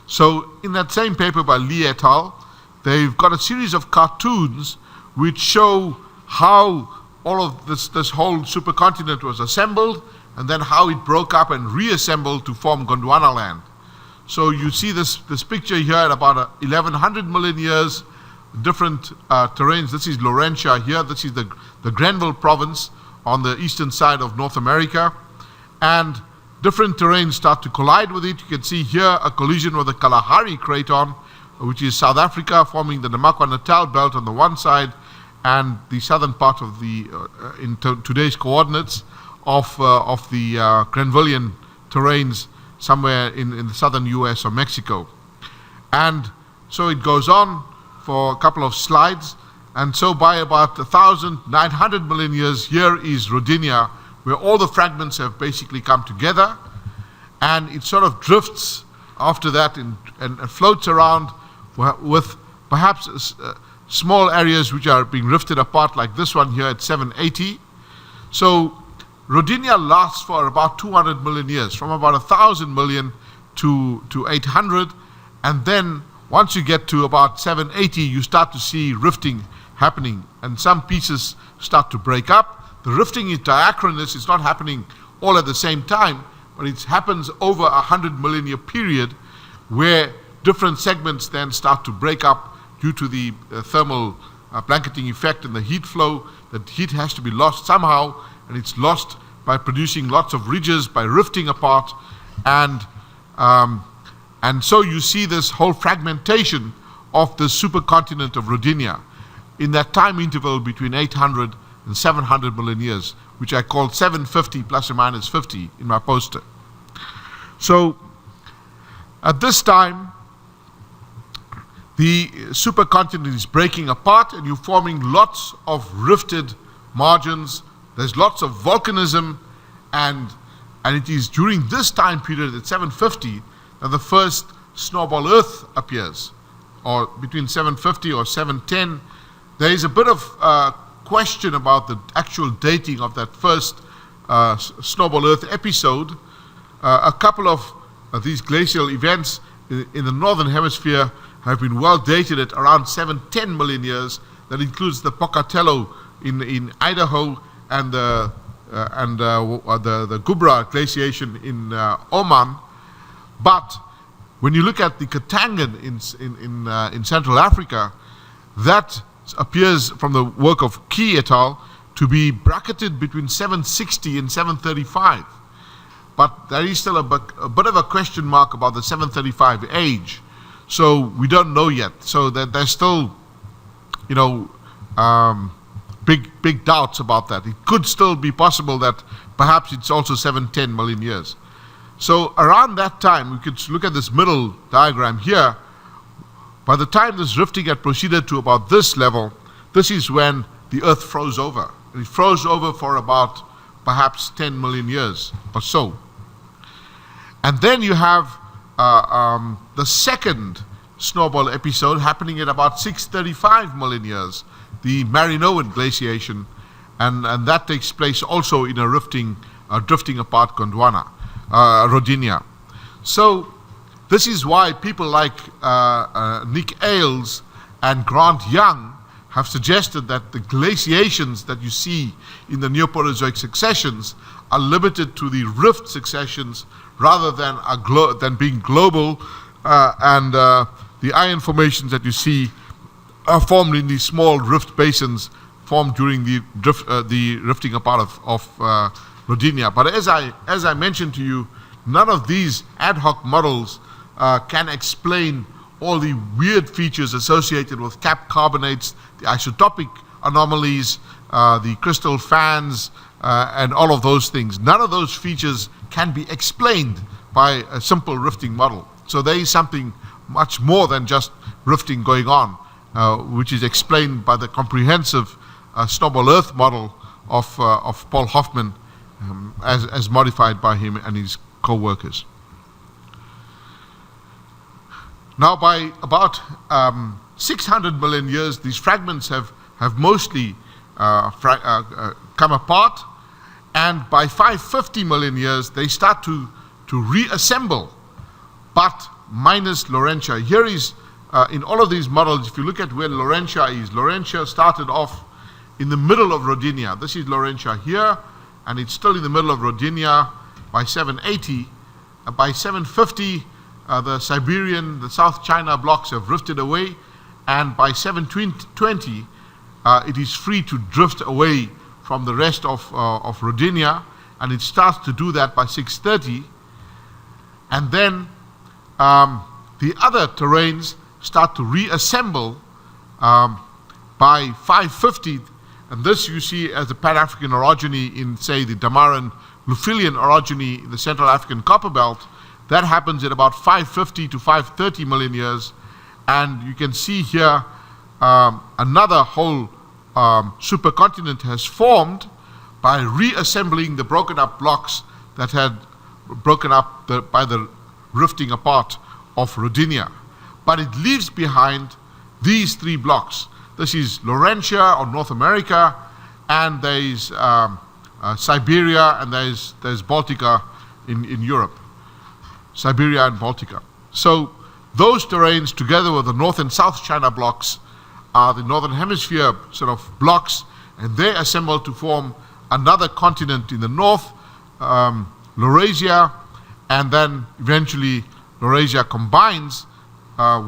So in that same paper by Lee et al., they've got a series of cartoons which show how all of this whole supercontinent was assembled, and then how it broke up and reassembled to form Gondwana land. So you see this picture here at about 1,100 million years, different terrains. This is Laurentia here. This is the Grenville province on the eastern side of North America. And different terrains start to collide with it. You can see here a collision with the Kalahari Craton, which is South Africa, forming the Namakwa-Natal belt on the one side, and the southern part of the, in today's coordinates, of the Grenvillian terrains somewhere in the southern US or Mexico. And so it goes on for a couple of slides, and so by about 1,900 million years, here is Rodinia, where all the fragments have basically come together, and it sort of drifts after that and floats around with perhaps small areas which are being rifted apart, like this one here at 780. So Rodinia lasts for about 200 million years, from about 1,000 million to 800, and then once you get to about 780, you start to see rifting happening, and some pieces start to break up. The rifting is diachronous, it's not happening all at the same time, but it happens over 100 million year period where different segments then start to break up due to the thermal blanketing effect and the heat flow. The heat has to be lost somehow, and it's lost by producing lots of ridges, by rifting apart, and so you see this whole fragmentation of the supercontinent of Rodinia in that time interval between 800 and 700 million years, which I called 750 plus or minus 50 in my poster. So at this time, the supercontinent is breaking apart and you're forming lots of rifted margins. There's lots of volcanism, and it is during this time period at 750 that the first snowball Earth appears, or between 750 or 710. There is a bit of question about the actual dating of that first snowball Earth episode. A couple of these glacial events in the northern hemisphere have been well dated at around 710 million years. That includes the Pocatello in Idaho and the Gubra glaciation in Oman. But when you look at the Katangan in Central Africa, that appears from the work of Key et al. To be bracketed between 760 and 735. But there is still a bit of a question mark about the 735 age. So we don't know yet. So that there's still, big doubts about that. It could still be possible that perhaps it's also 710 million years. So around that time, we could look at this middle diagram here. By the time this rifting had proceeded to about this level, this is when the Earth froze over. It froze over for about perhaps 10 million years or so. And then you have the second snowball episode happening at about 635 million years, the Marinoan glaciation, and that takes place also in a drifting apart Gondwana, Rodinia. So this is why people like Nick Ailes and Grant Young have suggested that the glaciations that you see in the Neoproterozoic successions are limited to the rift successions rather than being global, and the iron formations that you see are formed in these small rift basins formed during the rifting apart of Rodinia. But as I mentioned to you, none of these ad hoc models can explain all the weird features associated with cap carbonates, the isotopic anomalies, the crystal fans, and all of those things. None of those features can be explained by a simple rifting model. So there is something much more than just rifting going on, which is explained by the comprehensive snowball Earth model of Paul Hoffman, as modified by him and his co-workers. Now, by about 600 million years, these fragments have mostly come apart, and by 550 million years, they start to reassemble, but minus Laurentia. Here is, in all of these models, if you look at where Laurentia is, Laurentia started off in the middle of Rodinia. This is Laurentia here, and it's still in the middle of Rodinia by 780. By 750, the Siberian, the South China blocks have drifted away, and by 720, it is free to drift away from the rest of Rodinia, and it starts to do that by 630. And then the other terrains start to reassemble by 550, and this you see as the Pan-African orogeny in, say, the Damaran-Lufilian orogeny in the Central African Copper Belt. That happens at about 550 to 530 million years, and you can see here another whole supercontinent has formed by reassembling the broken up blocks that had broken up by the rifting apart of Rodinia. But it leaves behind these three blocks. This is Laurentia or North America, and there is Siberia, and there's Baltica in Europe. Siberia and Baltica. So those terrains, together with the North and South China blocks, are the Northern Hemisphere sort of blocks, and they assemble to form another continent in the north, Laurasia, and then eventually Laurasia combines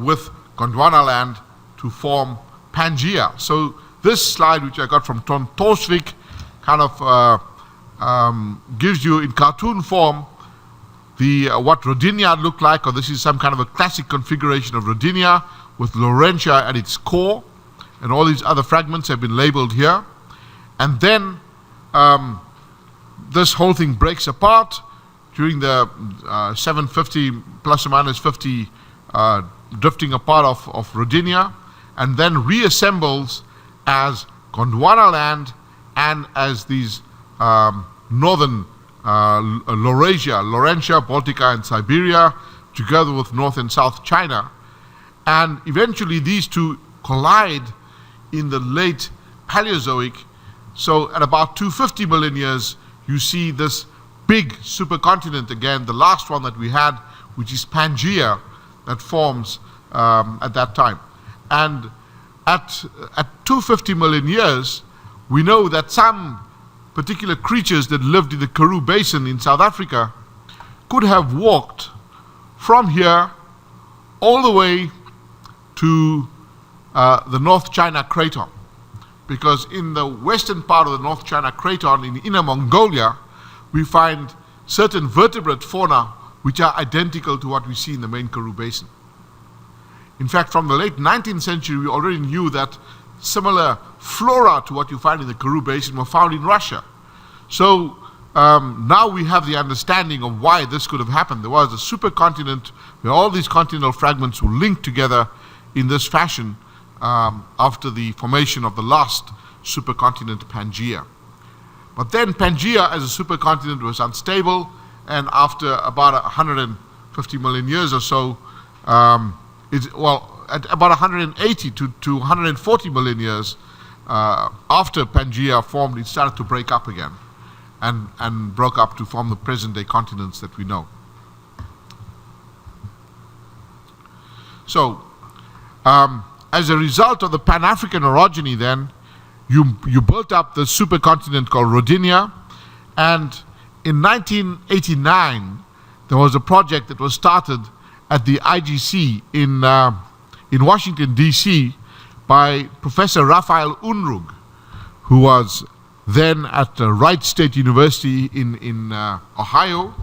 with Gondwana land to form Pangaea. So this slide, which I got from Ton Torsvik, kind of gives you in cartoon form what Rodinia looked like, or this is some kind of a classic configuration of Rodinia with Laurentia at its core, and all these other fragments have been labeled here. And then this whole thing breaks apart during the 750 plus or minus 50 drifting apart of Rodinia, and then reassembles as Gondwana land and as these northern Laurasia, Laurentia, Baltica, and Siberia, together with North and South China. And eventually these two collide in the late Paleozoic. So at about 250 million years, you see this big supercontinent again, the last one that we had, which is Pangaea, that forms at that time. And at 250 million years, we know that some particular creatures that lived in the Karoo Basin in South Africa could have walked from here all the way to the North China Craton. Because in the western part of the North China Craton in Inner Mongolia, we find certain vertebrate fauna which are identical to what we see in the main Karoo Basin. In fact, from the late 19th century, we already knew that similar flora to what you find in the Karoo Basin were found in Russia. So now we have the understanding of why this could have happened. There was a supercontinent where all these continental fragments were linked together in this fashion after the formation of the last supercontinent, Pangaea. But then Pangaea as a supercontinent was unstable, and after about 150 million years or so, at about 180 to 140 million years after Pangaea formed, it started to break up again, and broke up to form the present-day continents that we know. So, as a result of the Pan-African orogeny then, you built up the supercontinent called Rodinia, and in 1989, there was a project that was started at the IGC in Washington, D.C. by Professor Raphael Unruh, who was then at Wright State University in Ohio.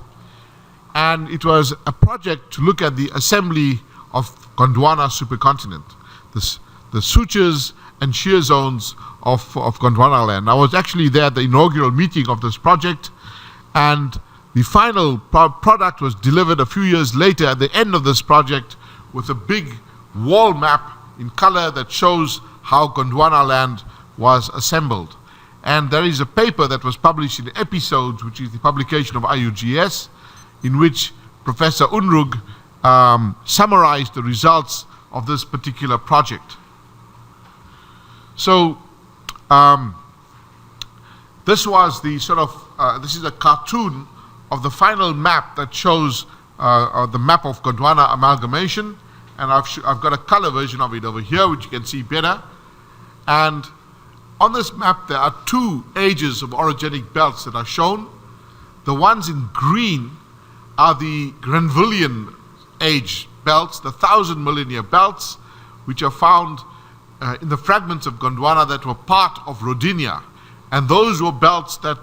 And it was a project to look at the assembly of Gondwana supercontinent, the sutures and shear zones of Gondwana land. I was actually there at the inaugural meeting of this project, and the final product was delivered a few years later at the end of this project with a big wall map in color that shows how Gondwana land was assembled. And there is a paper that was published in Episodes, which is the publication of IUGS, in which Professor Unruh summarized the results of this particular project. So this was the sort of, this is a cartoon of the final map that shows the map of Gondwana amalgamation, and I've got a color version of it over here, which you can see better. And on this map, there are two ages of orogenic belts that are shown. The ones in green are the Grenvillian age belts, the 1,000 million year belts, which are found in the fragments of Gondwana that were part of Rodinia. And those were belts that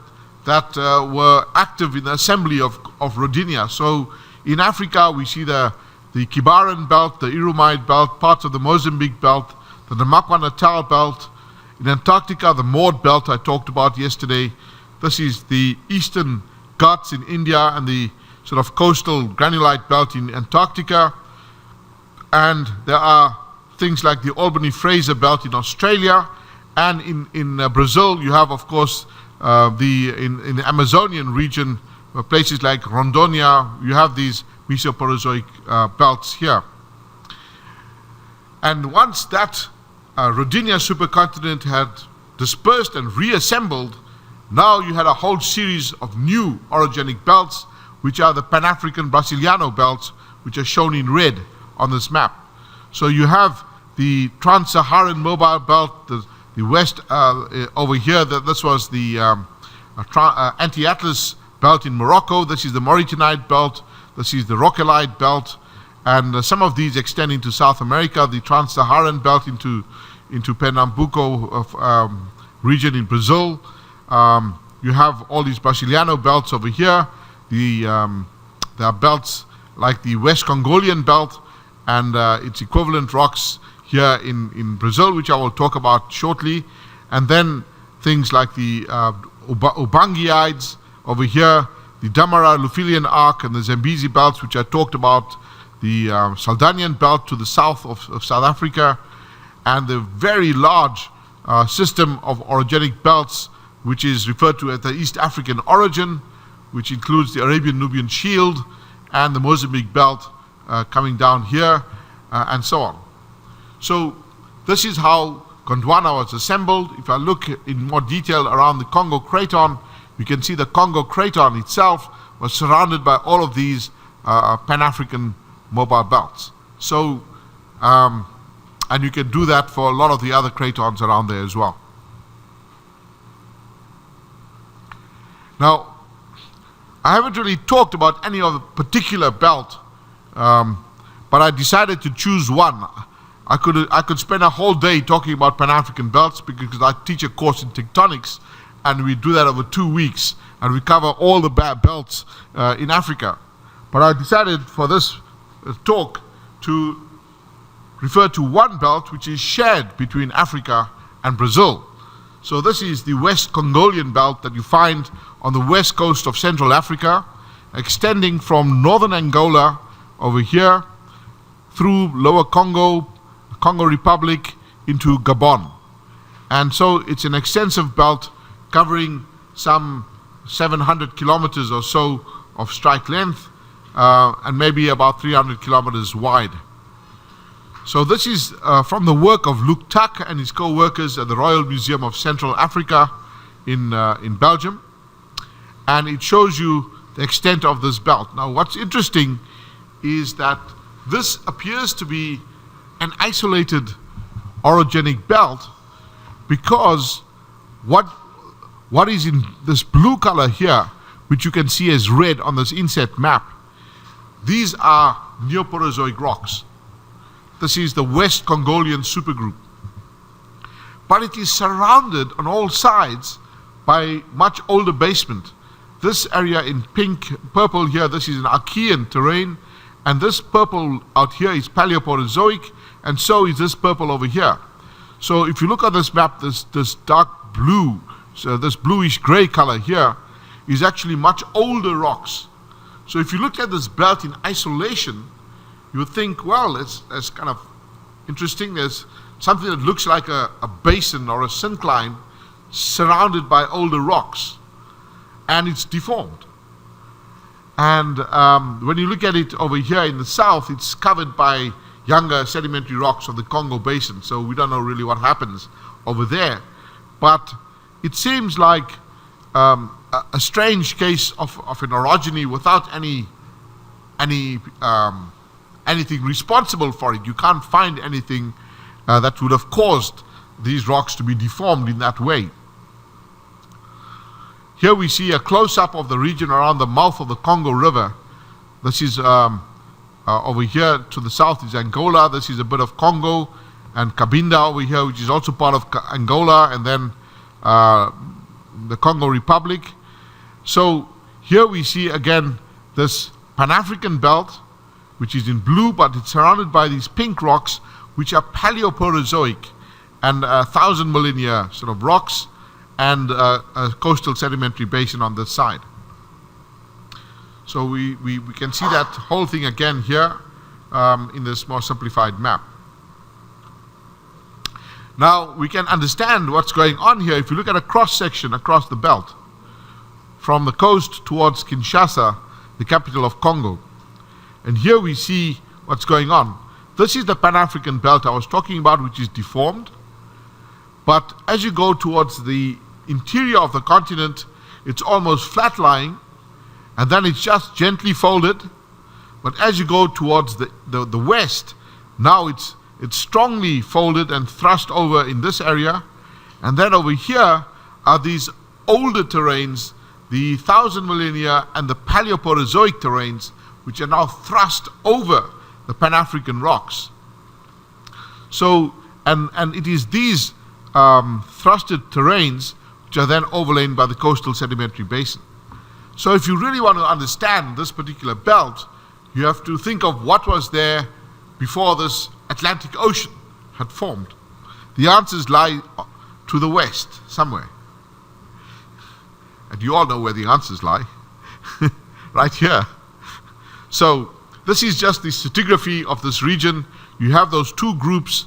were active in the assembly of Rodinia. So in Africa, we see the Kibaran belt, the Irumide belt, parts of the Mozambique belt, the Namakwa Natal belt. In Antarctica, the Maud belt I talked about yesterday. This is the Eastern Ghats in India and the sort of coastal granulite belt in Antarctica. And there are things like the Albany-Fraser belt in Australia. And in Brazil, you have, of course, in the Amazonian region, places like Rondônia, you have these Mesoporozoic belts here. And once that Rodinia supercontinent had dispersed and reassembled Now you had a whole series of new orogenic belts, which are the Pan-African Brasiliano belts, which are shown in red on this map. So you have the Trans-Saharan Mobile Belt, the west over here. This was the Anti-Atlas Belt in Morocco. This is the Mauritanite Belt. This is the Rockellite Belt. And some of these extend into South America, the Trans-Saharan Belt into Pernambuco region in Brazil. You have all these Brasiliano belts over here. There are belts like the West Congolian Belt and its equivalent rocks here in Brazil, which I will talk about shortly. And then things like the Ubangiides over here, the Damara Lufilian Arc and the Zambezi belts, which I talked about, the Saldanian belt to the south of South Africa, and the very large system of orogenic belts, which is referred to as the East African origin, which includes the Arabian-Nubian Shield and the Mozambique belt coming down here, and so on. So this is how Gondwana was assembled. If I look in more detail around the Congo Craton, you can see the Congo Craton itself was surrounded by all of these Pan-African mobile belts. So, and you can do that for a lot of the other cratons around there as well. Now, I haven't really talked about any of the particular belt, but I decided to choose one. I could spend a whole day talking about Pan-African belts because I teach a course in tectonics, and we do that over 2 weeks, and we cover all the belts in Africa. But I decided for this talk to refer to one belt which is shared between Africa and Brazil. So this is the West Congolian belt that you find on the west coast of Central Africa, extending from northern Angola over here through Lower Congo, Congo Republic into Gabon. And so it's an extensive belt covering some 700 kilometers or so of strike length and maybe about 300 kilometers wide. So this is from the work of Luc Tack and his co-workers at the Royal Museum of Central Africa in Belgium. And it shows you the extent of this belt. Now what's interesting is that this appears to be an isolated orogenic belt because what is in this blue color here, which you can see as red on this inset map, these are Neoporozoic rocks. This is the West Congolian supergroup. But it is surrounded on all sides by much older basement. This area in purple here, this is an Archean terrain, and this purple out here is Paleoporozoic, and so is this purple over here. So if you look at this map, this dark blue, so this bluish gray color here, is actually much older rocks. So if you look at this belt in isolation, you would think, well, it's kind of interesting. There's something that looks like a basin or a syncline surrounded by older rocks, and it's deformed. And when you look at it over here in the south, it's covered by younger sedimentary rocks of the Congo Basin, so we don't know really what happens over there. But it seems like a strange case of an orogeny without anything responsible for it. You can't find anything that would have caused these rocks to be deformed in that way. Here we see a close-up of the region around the mouth of the Congo River. This is over here to the south is Angola. This is a bit of Congo, and Cabinda over here, which is also part of Angola, and then the Congo Republic. So here we see again this Pan-African belt, which is in blue, but it's surrounded by these pink rocks, which are Paleoporozoic and 1,000 million year sort of rocks, and a coastal sedimentary basin on this side. So we can see that whole thing again here in this more simplified map. Now we can understand what's going on here if you look at a cross-section across the belt from the coast towards Kinshasa, the capital of Congo. And here we see what's going on. This is the Pan-African belt I was talking about, which is deformed. But as you go towards the interior of the continent, it's almost flat-lying, and then it's just gently folded. But as you go towards the west, now it's strongly folded and thrust over in this area. And then over here are these older terrains, the 1,000 million year and the Paleoproterozoic terrains, which are now thrust over the Pan-African rocks. So, and it is these thrusted terrains which are then overlain by the coastal sedimentary basin. So if you really want to understand this particular belt, you have to think of what was there before this Atlantic Ocean had formed. The answers lie to the west, somewhere. And you all know where the answers lie. Right here. So this is just the stratigraphy of this region. You have those two groups,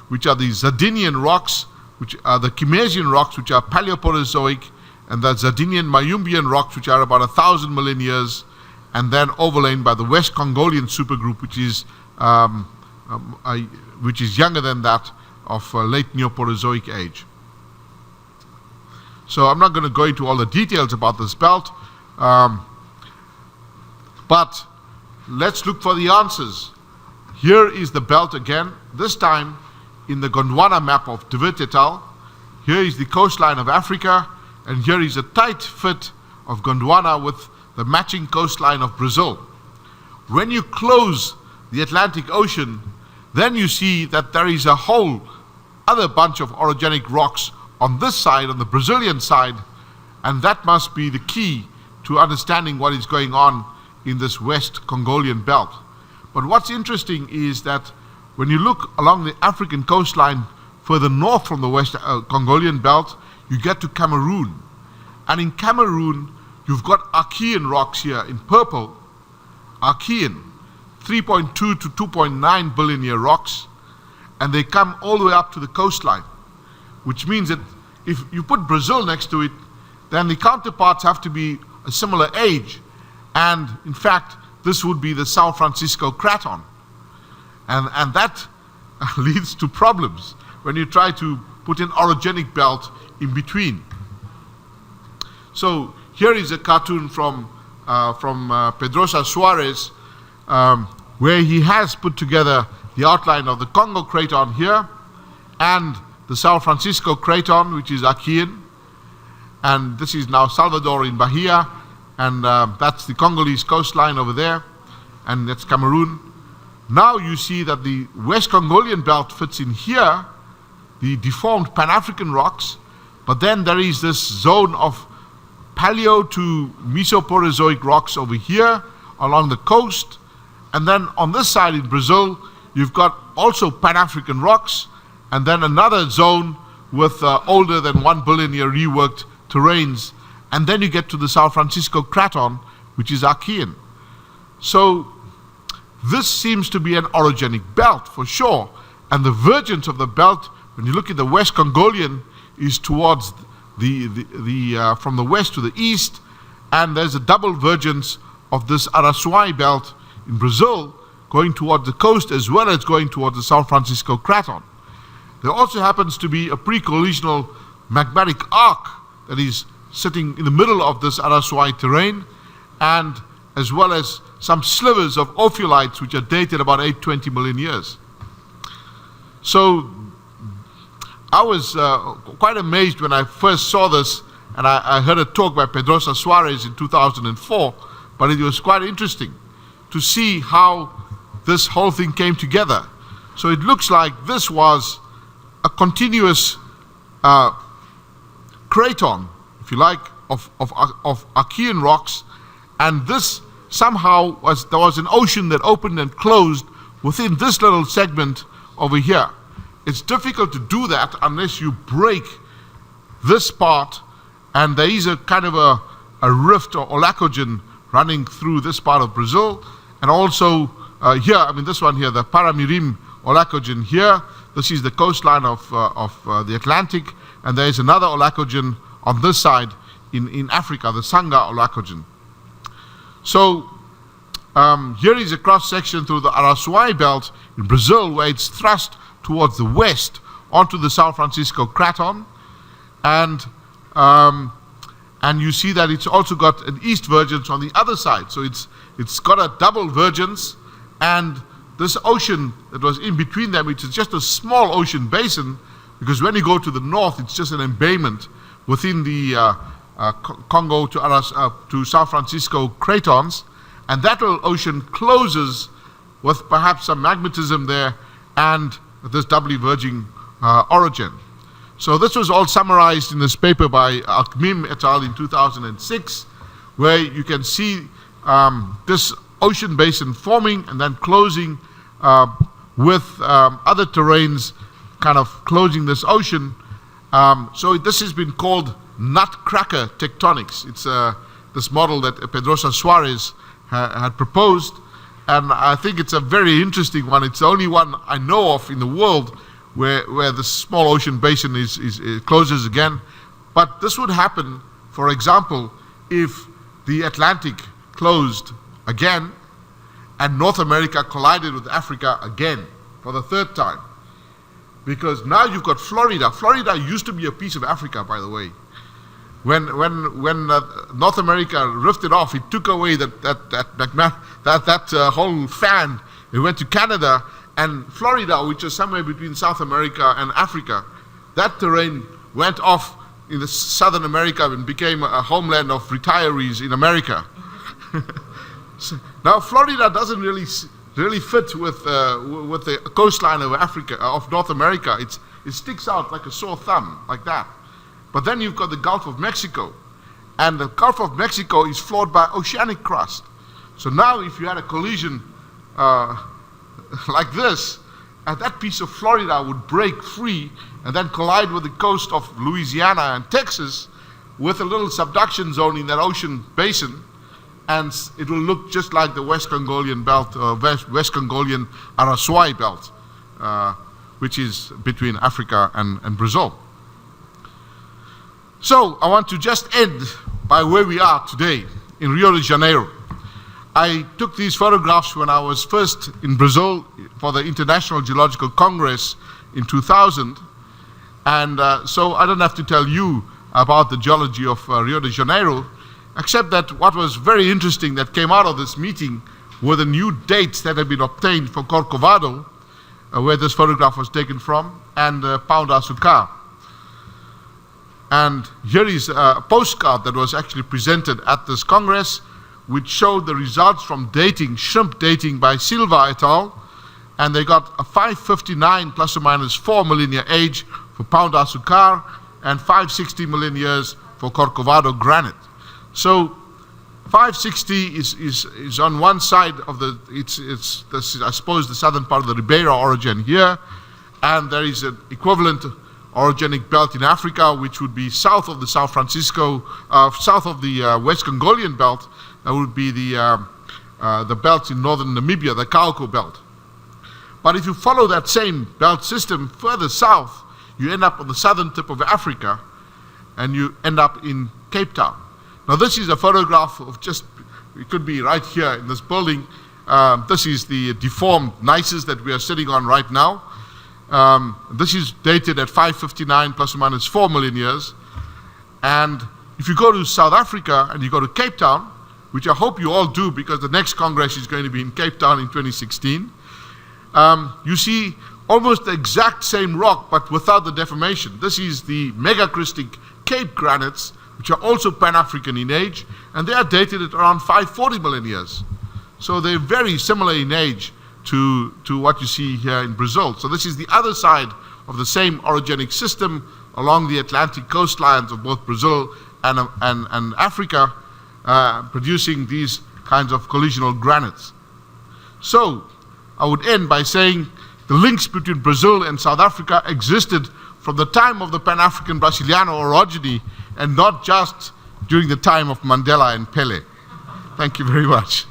which are the Zardinian rocks, which are the Kimesian rocks, which are Paleoproterozoic, and the Zardinian Mayumbian rocks, which are about 1,000 million years, and then overlain by the West Congolian supergroup, which is younger than that of late Neoproterozoic age. So I'm not going to go into all the details about this belt, but let's look for the answers. Here is the belt again, this time in the Gondwana map of De Wit et al. Here is the coastline of Africa, and here is a tight fit of Gondwana with the matching coastline of Brazil. When you close the Atlantic Ocean, then you see that there is a whole other bunch of orogenic rocks on this side, on the Brazilian side, and that must be the key to understanding what is going on in this West Congolian belt. But what's interesting is that when you look along the African coastline further north from the West Congolian belt, you get to Cameroon. And in Cameroon, you've got Archean rocks here in purple. Archean, 3.2 to 2.9 billion year rocks, and they come all the way up to the coastline, which means that if you put Brazil next to it, then the counterparts have to be a similar age. And in fact, this would be the São Francisco Craton. And that leads to problems when you try to put an orogenic belt in between. So here is a cartoon from Pedrosa Suarez, where he has put together the outline of the Congo Craton here and the São Francisco Craton, which is Archean. And this is now Salvador in Bahia, and that's the Congolese coastline over there, and that's Cameroon. Now you see that the West Congolian belt fits in here, the deformed Pan-African rocks, but then there is this zone of Paleo to Mesoproterozoic rocks over here along the coast, and then on this side in Brazil, you've got also Pan-African rocks, and then another zone with older than 1 billion year reworked terrains, and then you get to the São Francisco Craton, which is Archean. So this seems to be an orogenic belt for sure, and the vergence of the belt, when you look at the West Congolian, is towards from the west to the east, and there's a double vergence of this Araçuai belt in Brazil going towards the coast as well as going towards the São Francisco Craton. There also happens to be a pre-collisional magmatic arc that is sitting in the middle of this Araçuai terrain, and as well as some slivers of ophiolites which are dated about 820 million years. So I was quite amazed when I first saw this, and I heard a talk by Pedrosa Suarez in 2004, but it was quite interesting to see how this whole thing came together. So it looks like this was a continuous craton, if you like, of Archean rocks, and this somehow there was an ocean that opened and closed within this little segment over here. It's difficult to do that unless you break this part, and there is a kind of a rift or olacogen running through this part of Brazil, and also here, I mean this one here, the Paramirim olacogen here. This is the coastline of the Atlantic, and there is another olacogen on this side in Africa, the Sanga olacogen. So here is a cross-section through the Araçuai belt in Brazil, where it's thrust towards the west onto the São Francisco Craton, and you see that it's also got an east vergence on the other side. So it's got a double vergence, and this ocean that was in between them, which is just a small ocean basin, because when you go to the north, it's just an embayment within the Congo to San Francisco cratons, and that little ocean closes with perhaps some magmatism there and this doubly verging origin. So this was all summarized in this paper by Akmim et al. In 2006, where you can see this ocean basin forming and then closing with other terrains kind of closing this ocean. So this has been called nutcracker tectonics. It's this model that Pedrosa Suarez had proposed, and I think it's a very interesting one. It's the only one I know of in the world where the small ocean basin it closes again. But this would happen, for example, if the Atlantic closed again and North America collided with Africa again for the third time. Because now you've got Florida. Florida used to be a piece of Africa, by the way. When North America rifted off, it took away that whole fan. It went to Canada, and Florida, which is somewhere between South America and Africa, that terrain went off in the Southern America and became a homeland of retirees in America. So now Florida doesn't really fit with the coastline of Africa, of North America. It sticks out like a sore thumb, like that. But then you've got the Gulf of Mexico, and the Gulf of Mexico is floored by oceanic crust. So now if you had a collision like this, and that piece of Florida would break free and then collide with the coast of Louisiana and Texas with a little subduction zone in that ocean basin, and it will look just like the West Congolian belt, West Congolian Araswai belt, which is between Africa and Brazil. So I want to just end by where we are today in Rio de Janeiro. I took these photographs when I was first in Brazil for the International Geological Congress in 2000, and so I don't have to tell you about the geology of Rio de Janeiro, except that what was very interesting that came out of this meeting were the new dates that had been obtained for Corcovado, where this photograph was taken from, and Pão de Açúcar. And here is a postcard that was actually presented at this Congress, which showed the results from dating, shrimp dating by Silva et al. And they got a 559 plus or minus 4 million year age for Pão de Açúcar and 560 million years for Corcovado granite. So 560 is on one side of I suppose the southern part of the Ribeira orogeny here, and there is an equivalent orogenic belt in Africa, which would be south of the south of the West Congolian belt. That would be the belts in northern Namibia, the Kaoko belt. But if you follow that same belt system further south, you end up on the southern tip of Africa, and you end up in Cape Town. Now this is a photograph of it could be right here in this building. This is the deformed gneisses that we are sitting on right now. This is dated at 559 plus or minus 4 million years. And if you go to South Africa and you go to Cape Town, which I hope you all do because the next Congress is going to be in Cape Town in 2016, you see almost the exact same rock but without the deformation. This is the megacrystic Cape granites, which are also Pan-African in age, and they are dated at around 540 million years. So they're very similar in age to what you see here in Brazil. So this is the other side of the same orogenic system along the Atlantic coastlines of both Brazil and Africa, producing these kinds of collisional granites. So I would end by saying the links between Brazil and South Africa existed from the time of the Pan-African Brasiliano orogeny and not just during the time of Mandela and Pele. Thank you very much.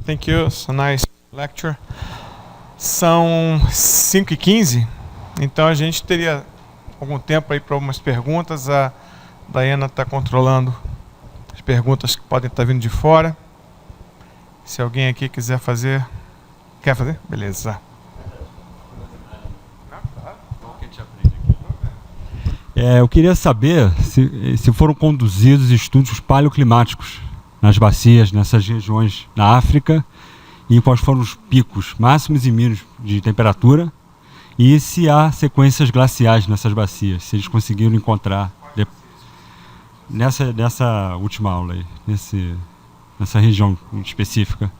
Thank you. It's a nice lecture. São 5h15, então a gente teria algum tempo aí para algumas perguntas. A Diana está controlando as perguntas que podem estar vindo de fora. Se alguém aqui quiser fazer... Quer fazer? Beleza. Eu queria saber se foram conduzidos estudos paleoclimáticos nas bacias, nessas regiões na África, e quais foram os picos máximos e mínimos de temperatura, e se há sequências glaciais nessas bacias, se eles conseguiram encontrar nessa última aula aí, nessa região específica.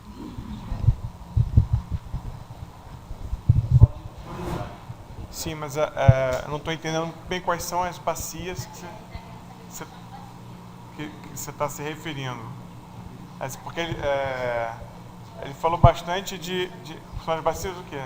Sim, mas eu não estou entendendo bem quais são as bacias que você está se referindo. Porque ele falou bastante de... São as bacias do quê?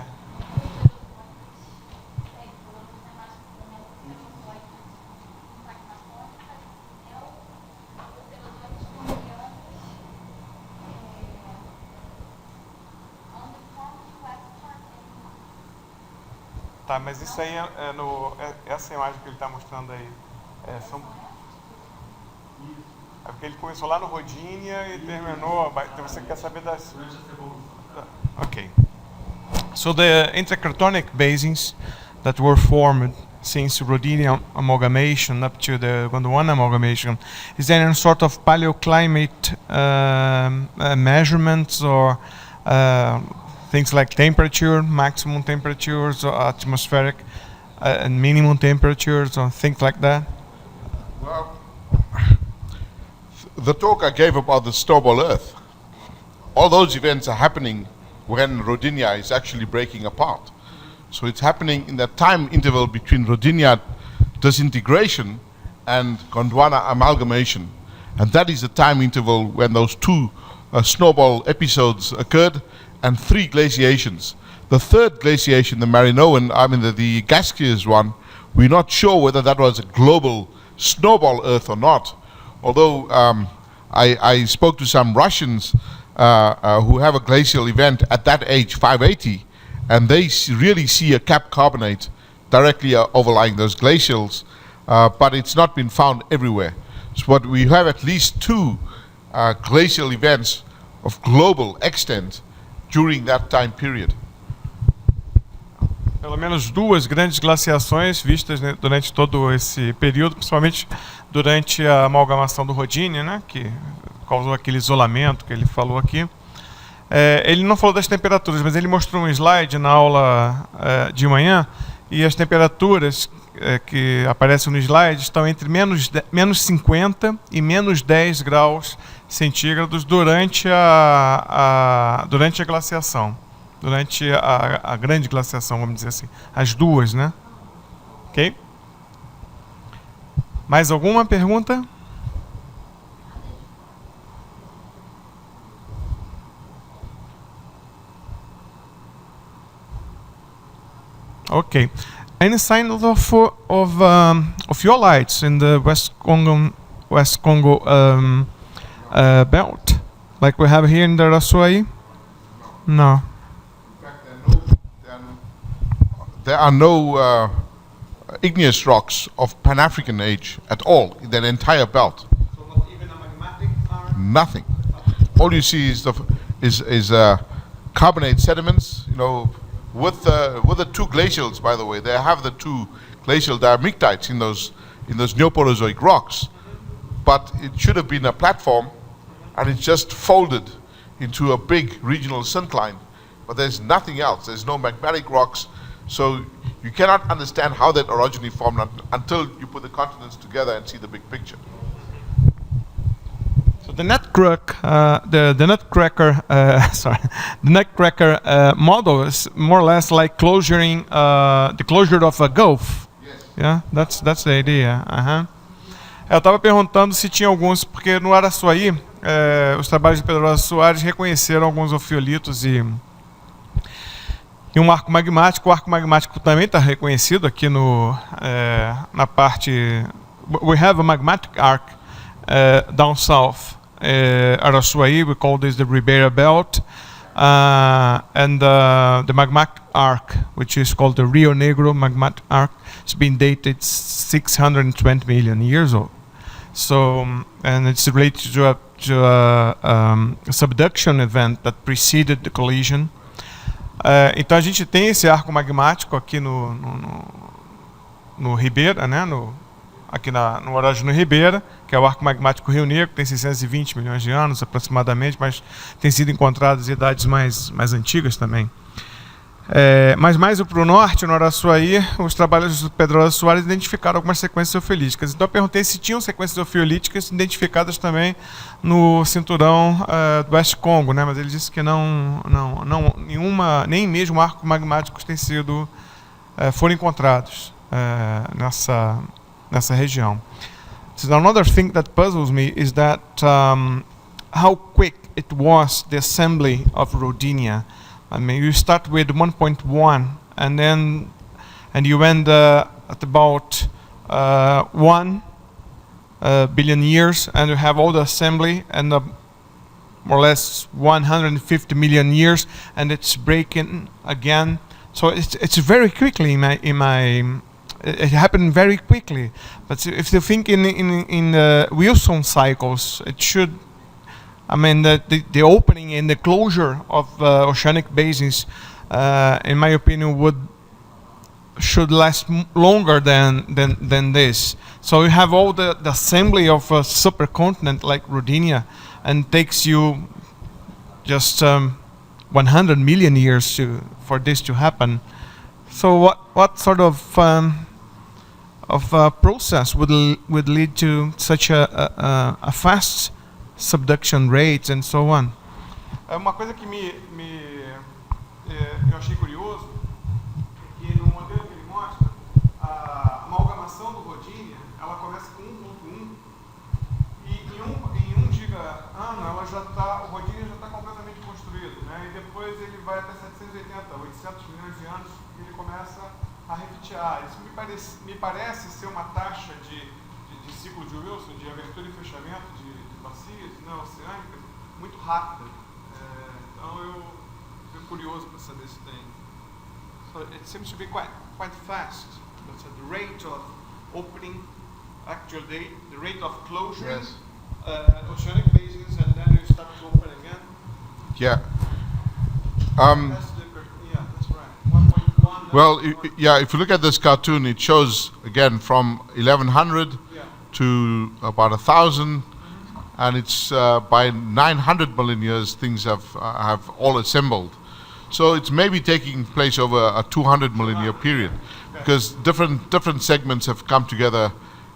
Tá, mas isso aí essa imagem que ele está mostrando aí, é porque ele começou lá no Rodinia e terminou, então você quer saber das... Okay. So the intercratonic basins that were formed since Rodinia amalgamation up to the Gondwana amalgamation, is there any sort of paleoclimate measurements or things like temperature, maximum temperatures, or atmospheric and minimum temperatures, or things like that? Well, the talk I gave about the snowball Earth, all those events are happening when Rodinia is actually breaking apart. So it's happening in that time interval between Rodinia disintegration and Gondwana amalgamation. And that is the time interval when those two snowball episodes occurred, and 3 glaciations. The third glaciation, the Marinoan, the gaseous one, we're not sure whether that was a global snowball Earth or not. Although I spoke to some Russians who have a glacial event at that age, 580, and they really see a cap carbonate directly overlying those glacials, but it's not been found everywhere. So what we have at least 2 glacial events of global extent during that time period. Pelo menos 2 grandes glaciações vistas, né, durante todo esse período, principalmente durante a amalgamação do Rodinia, né, que causou aquele isolamento que ele falou aqui. Ele não falou das temperaturas, mas ele mostrou um slide na aula de manhã, e as temperaturas que aparecem no slide estão entre menos 50 e menos 10 graus centígrados durante a glaciação, durante a grande glaciação, vamos dizer assim, as 2, né? Ok? Mais alguma pergunta? Okay. Any sign of your lights in the West Congo belt, like we have here in the Rasuai? No. In fact, there are no igneous rocks of Pan-African age at all in that entire belt. So not even a magmatic arm? Nothing. All you see is carbonate sediments, with the 2 glacials, by the way. They have the 2 glacial diamictites in those Neoporozoic rocks, but it should have been a platform, and it's just folded into a big regional syncline. But there's nothing else. There's no magmatic rocks, so you cannot understand how that orogeny formed until you put the continents together and see the big picture. So the nutcracker model is more or less like the closure of a gulf. Yes. Yeah, that's the idea. Eu estava perguntando se tinha alguns, porque no Araçuaí, os trabalhos de Pedro Soares reconheceram alguns ofiolitos e um arco magmático. O arco magmático também está reconhecido aqui na parte. We have a magmatic arc down south, Araçuaí. We call this the Ribeira Belt. And the magmatic arc, which is called the Rio Negro magmatic arc, has been dated 620 million years old. So, and it's related to a subduction event that preceded the collision. Então a gente tem esse arco magmático aqui no Ribeira, né? Aqui no Horário Ribeira, que é o arco magmático Rio Negro, que tem 620 milhões de anos aproximadamente, mas tem sido encontradas idades mais antigas também. Mas mais para o norte, no Araçuaí, os trabalhos do Pedrosa Soares identificaram algumas sequências ofiolíticas. Então eu perguntei se tinham sequências ofiolíticas identificadas também no cinturão do Oeste Congo, né? Mas ele disse que nem mesmo arcos magmáticos foram encontrados nessa região. So another thing that puzzles me is that how quick it was the assembly of Rodinia. I mean, you start with 1.1 and you end at about 1 billion years, and you have all the assembly and more or less 150 million years, and it's breaking again. So it's very quickly it happened very quickly. But if you think in Wilson cycles, it should. I mean, the opening and the closure of oceanic basins, in my opinion, should last longer than this. So you have all the assembly of a supercontinent like Rodinia, and takes you just 100 million years for this to happen. So what sort of process would lead to such a fast subduction rates and so on? Uma coisa que eu achei curioso é que no modelo que ele mostra, a amalgamação do Rodinia, ela começa com 1.1 e em 1 giga ano o Rodinia já está completamente construído, né? E depois ele vai até 780, 800 milhões de anos e ele começa a refitear. Isso me parece ser uma taxa de ciclo de Wilson, de abertura e fechamento de bacias oceânicas, muito rápida. Então eu fico curioso para saber se tem. So it seems to be quite fast. But the rate of opening, the rate of closure, yes. Oceanic basins, and then you start to open again. Yeah. That's right. 1.1. Well, if you look at this cartoon, it shows again from 1100 to about 1000. And it's by 900 million years things have all assembled. So it's maybe taking place over a 200 million year period, because different segments have come together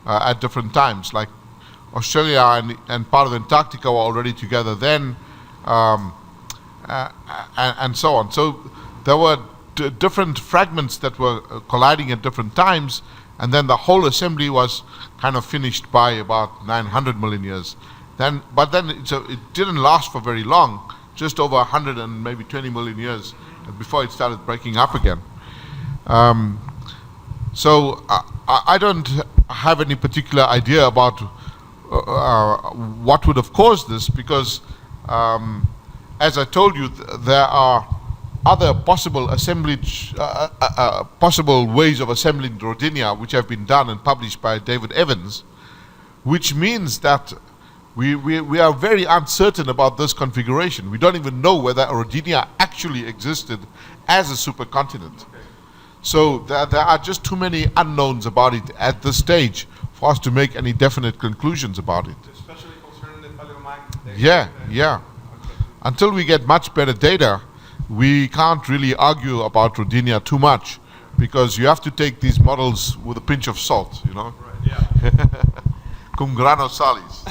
at different times. Like Australia and part of Antarctica were already together then, and so on. So there were different fragments that were colliding at different times, and then the whole assembly was kind of finished by about 900 million years. But then it didn't last for very long, just over 100 and maybe 20 million years before it started breaking up again. So I don't have any particular idea about what would have caused this, because as I told you, there are other possible possible ways of assembling Rodinia which have been done and published by David Evans, which means that we are very uncertain about this configuration. We don't even know whether Rodinia actually existed as a supercontinent. So there are just too many unknowns about it at this stage for us to make any definite conclusions about it. Especially concerning the paleomagnetic. Yeah. Okay. Until we get much better data, we can't really argue about Rodinia too much, because you have to take these models with a pinch of salt, you know? Right, yeah. Com grano salis.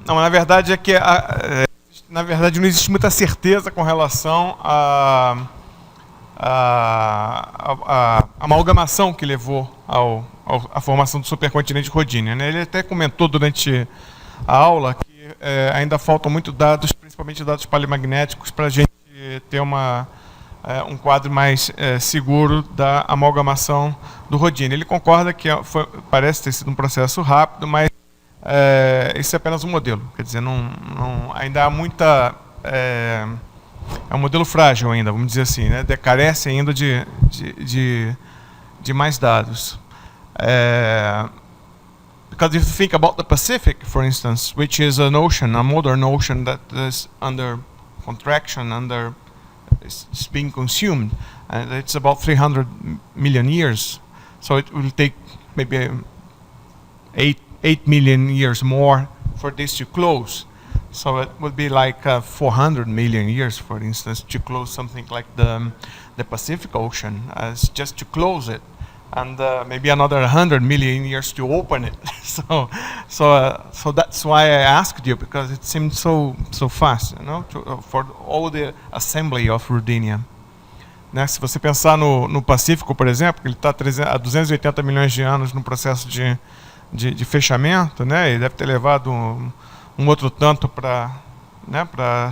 Não, na verdade é que na verdade não existe muita certeza com relação à amalgamação que levou à formação do supercontinente Rodinia, né? Ele até comentou durante a aula que ainda faltam muitos dados, principalmente dados paleomagnéticos, para a gente ter um quadro mais seguro da amalgamação do Rodinia. Ele concorda que parece ter sido um processo rápido, mas Esse é apenas um modelo, quer dizer, ainda há muita... É um modelo frágil ainda, vamos dizer assim, né? Carece ainda de mais dados. Because if you think about the Pacific, for instance, which is an ocean, a modern ocean that is under contraction, it's being consumed, and it's about 300 million years. So it will take maybe 8 million years more for this to close. So it would be like 400 million years, for instance, to close something like the Pacific Ocean, as just to close it, and maybe another 100 million years to open it. So that's why I asked you, because it seemed so fast, you know, for all the assembly of Rodinia. Né? Se você pensar no Pacífico, por exemplo, ele está há 280 milhões de anos no processo de fechamento, né? E deve ter levado um outro tanto para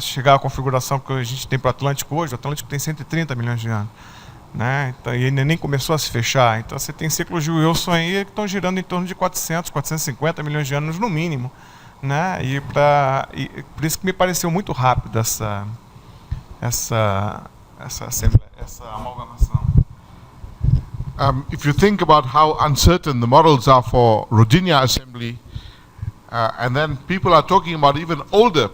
chegar à configuração que a gente tem para o Atlântico hoje. O Atlântico tem 130 milhões de anos. Né? Então, e ainda nem começou a se fechar. Então você tem ciclos de Wilson aí que estão girando em torno de 400, 450 milhões de anos no mínimo. Né? E por isso que me pareceu muito rápido essa amalgamação. If you think about how uncertain the models are for Rodinia assembly, and then people are talking about even older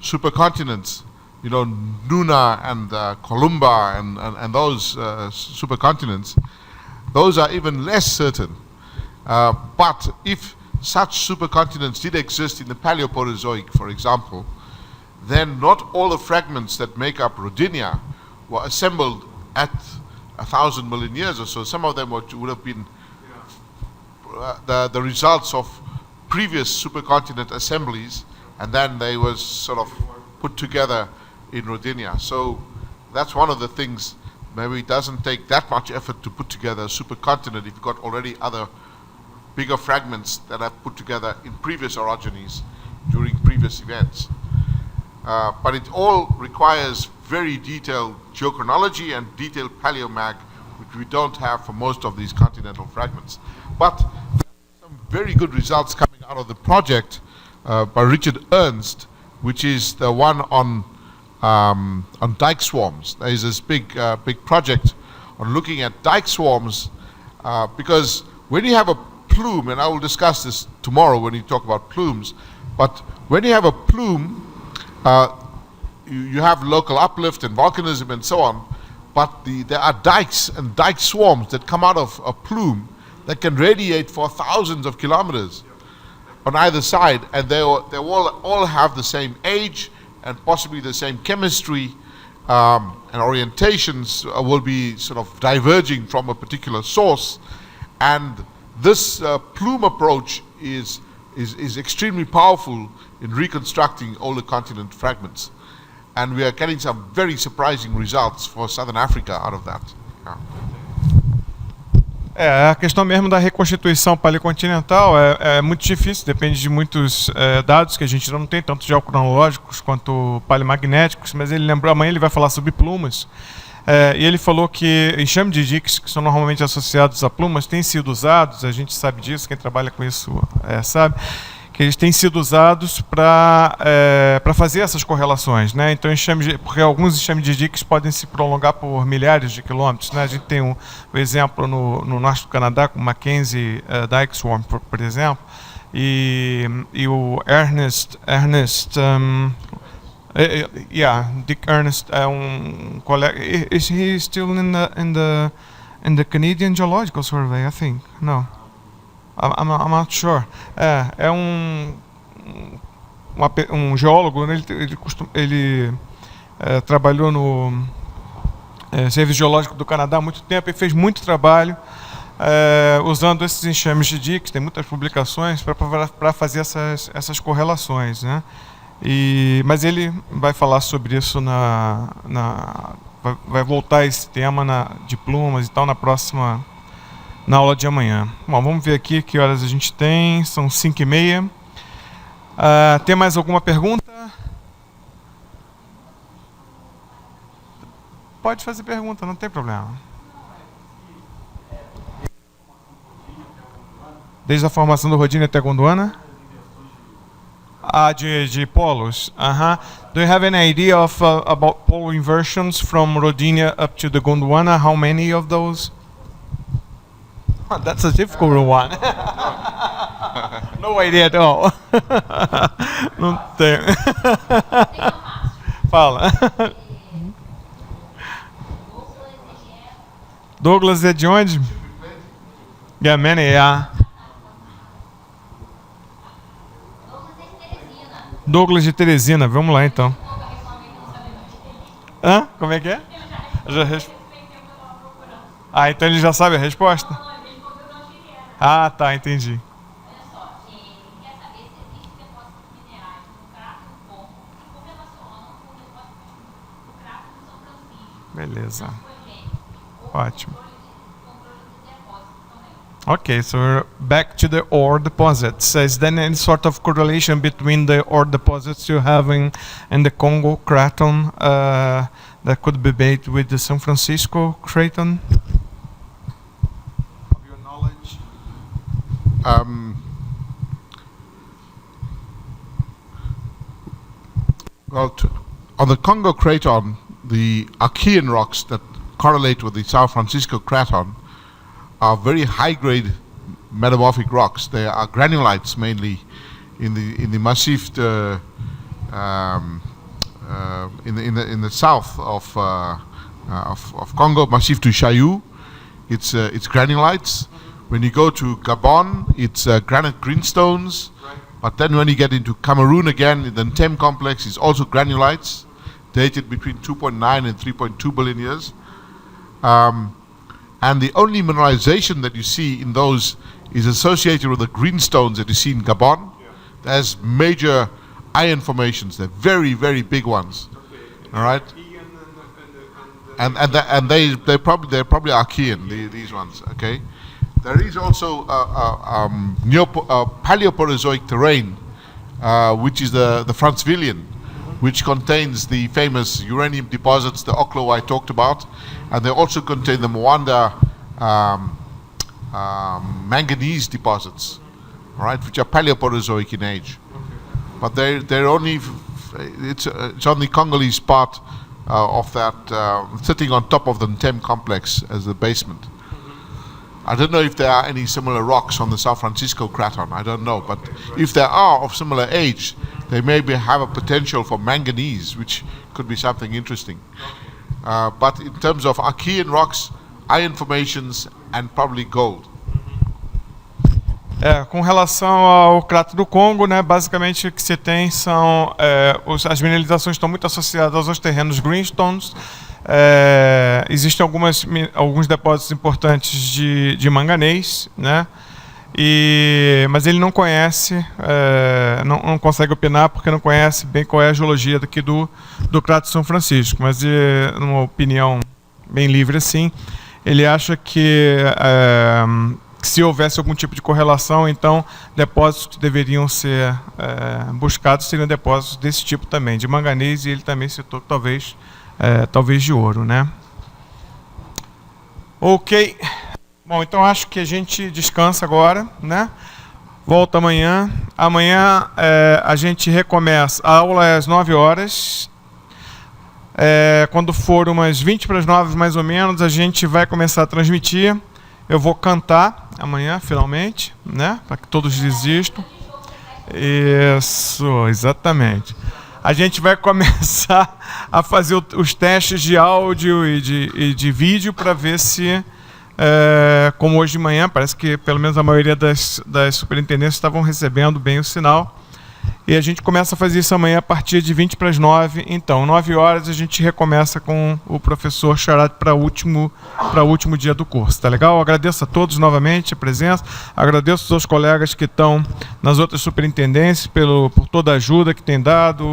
supercontinents, you know, Nuna and Columba and those supercontinents, those are even less certain. But if such supercontinents did exist in the Paleoproterozoic, for example, then not all the fragments that make up Rodinia were assembled at 1,000 million years or so. Some of them would have been the results of previous supercontinent assemblies, and then they were sort of put together in Rodinia. So that's one of the things. Maybe it doesn't take that much effort to put together a supercontinent if you've got already other bigger fragments that are put together in previous orogenies during previous events. But it all requires very detailed geochronology and detailed paleomag, which we don't have for most of these continental fragments. But some very good results coming out of the project by Richard Ernst, which is the one on dike swarms. There is this big project on looking at dike swarms, because when you have a plume, and I will discuss this tomorrow when you talk about plumes, but when you have a plume, you have local uplift and volcanism and so on, but there are dikes and dike swarms that come out of a plume that can radiate for thousands of kilometers on either side, and they all have the same age and possibly the same chemistry, and orientations will be sort of diverging from a particular source. And this plume approach is extremely powerful in reconstructing older continent fragments. And we are getting some very surprising results for Southern Africa out of that. A questão mesmo da reconstituição paleocontinental é muito difícil, depende de muitos dados que a gente não tem, tanto geocronológicos quanto paleomagnéticos, mas ele lembrou, amanhã ele vai falar sobre plumas. E ele falou que enxame de diques, que são normalmente associados a plumas, têm sido usados, a gente sabe disso, quem trabalha com isso sabe, que eles têm sido usados para fazer essas correlações, né? Então, porque alguns enxames de diques podem se prolongar por milhares de quilômetros, né? A gente tem o exemplo no norte do Canadá, com o Mackenzie Dike Swarm, por exemplo, e o Dick Ernst é um colega. Is he still in the Canadian Geological Survey? I think no. I'm not sure. É um geólogo, né? Ele trabalhou no Serviço Geológico do Canadá há muito tempo e fez muito trabalho usando esses enxames de diques. Tem muitas publicações para fazer essas correlações, né? Mas ele vai falar sobre isso vai voltar a esse tema de plumas e tal na aula de amanhã. Bom, vamos ver aqui que horas a gente tem. São 5h30. Tem mais alguma pergunta? Pode fazer pergunta, não tem problema. Desde a formação do Rodinia até a Gondwana? De polos. Do you have any idea of about pole inversions from Rodinia up to the Gondwana? How many of those? That's a difficult one. No idea at all. Não tenho. Fala. Douglas é de onde? Yeah, many, yeah. Douglas de Teresina, vamos lá então. Hã? Como é que é? Ah, então ele já sabe a resposta? Ah, tá, entendi. Beleza. Ótimo. Okay, so we're back to the ore deposits. Is there any sort of correlation between the ore deposits you have in the Congo craton that could be made with the San Francisco craton? Of your knowledge? Well, on the Congo craton, the Archean rocks that correlate with the San Francisco craton are very high-grade metamorphic rocks. They are granulites mainly in the massif in the south of Congo, Massif du Chailloux. It's granulites. When you go to Gabon, it's granite greenstones. But then when you get into Cameroon again, in the Ntem complex, it's also granulites, dated between 2.9 and 3.2 billion years. And the only mineralization that you see in those is associated with the greenstones that you see in Gabon. There's major iron formations. They're very, very big ones. All right. And they're probably Archean, these ones. Okay. There is also Paleoproterozoic terrain, which is the Franzvillian, which contains the famous uranium deposits, the Oklo I talked about, and they also contain the Mwanda manganese deposits, right, which are Paleoproterozoic in age. But they're only it's on the Congolese part of that, sitting on top of the Ntem complex as the basement. I don't know if there are any similar rocks on the San Francisco craton. I don't know, but if there are of similar age, they maybe have a potential for manganese, which could be something interesting. But in terms of Archean rocks, iron formations, and probably gold. Com relação ao crato do Congo, né, basicamente o que se tem são as mineralizações estão muito associadas aos terrenos greenstones. Existem alguns depósitos importantes de manganês, né? Mas ele não conhece, não consegue opinar porque não conhece bem qual é a geologia daqui do crato de São Francisco. Mas, numa opinião bem livre assim, ele acha que se houvesse algum tipo de correlação, então depósitos que deveriam ser buscados seriam depósitos desse tipo também, de manganês, e ele também citou que talvez de ouro, né? Ok. Bom, então acho que a gente descansa agora, né? Volta amanhã. Amanhã a gente recomeça. A aula é às 9 horas. Quando for umas 20 para as 9 mais ou menos, a gente vai começar a transmitir. Eu vou cantar amanhã, finalmente, né? Para que todos desistam. Isso, exatamente. A gente vai começar a fazer os testes de áudio e de vídeo para ver se, como hoje de manhã, parece que pelo menos a maioria das superintendências estavam recebendo bem o sinal. E a gente começa a fazer isso amanhã a partir de 20 para as 9. Então, 9 horas a gente recomeça com o professor Charad para o último dia do curso. Tá legal? Eu agradeço a todos novamente a presença. Agradeço aos colegas que estão nas outras superintendências por toda a ajuda que tem dado,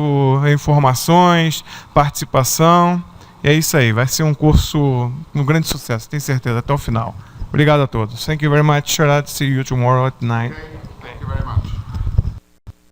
informações, participação. E é isso aí. Vai ser um curso um grande sucesso, tenho certeza, até o final. Obrigado a todos. Thank you very much, Charad. See you tomorrow at 9.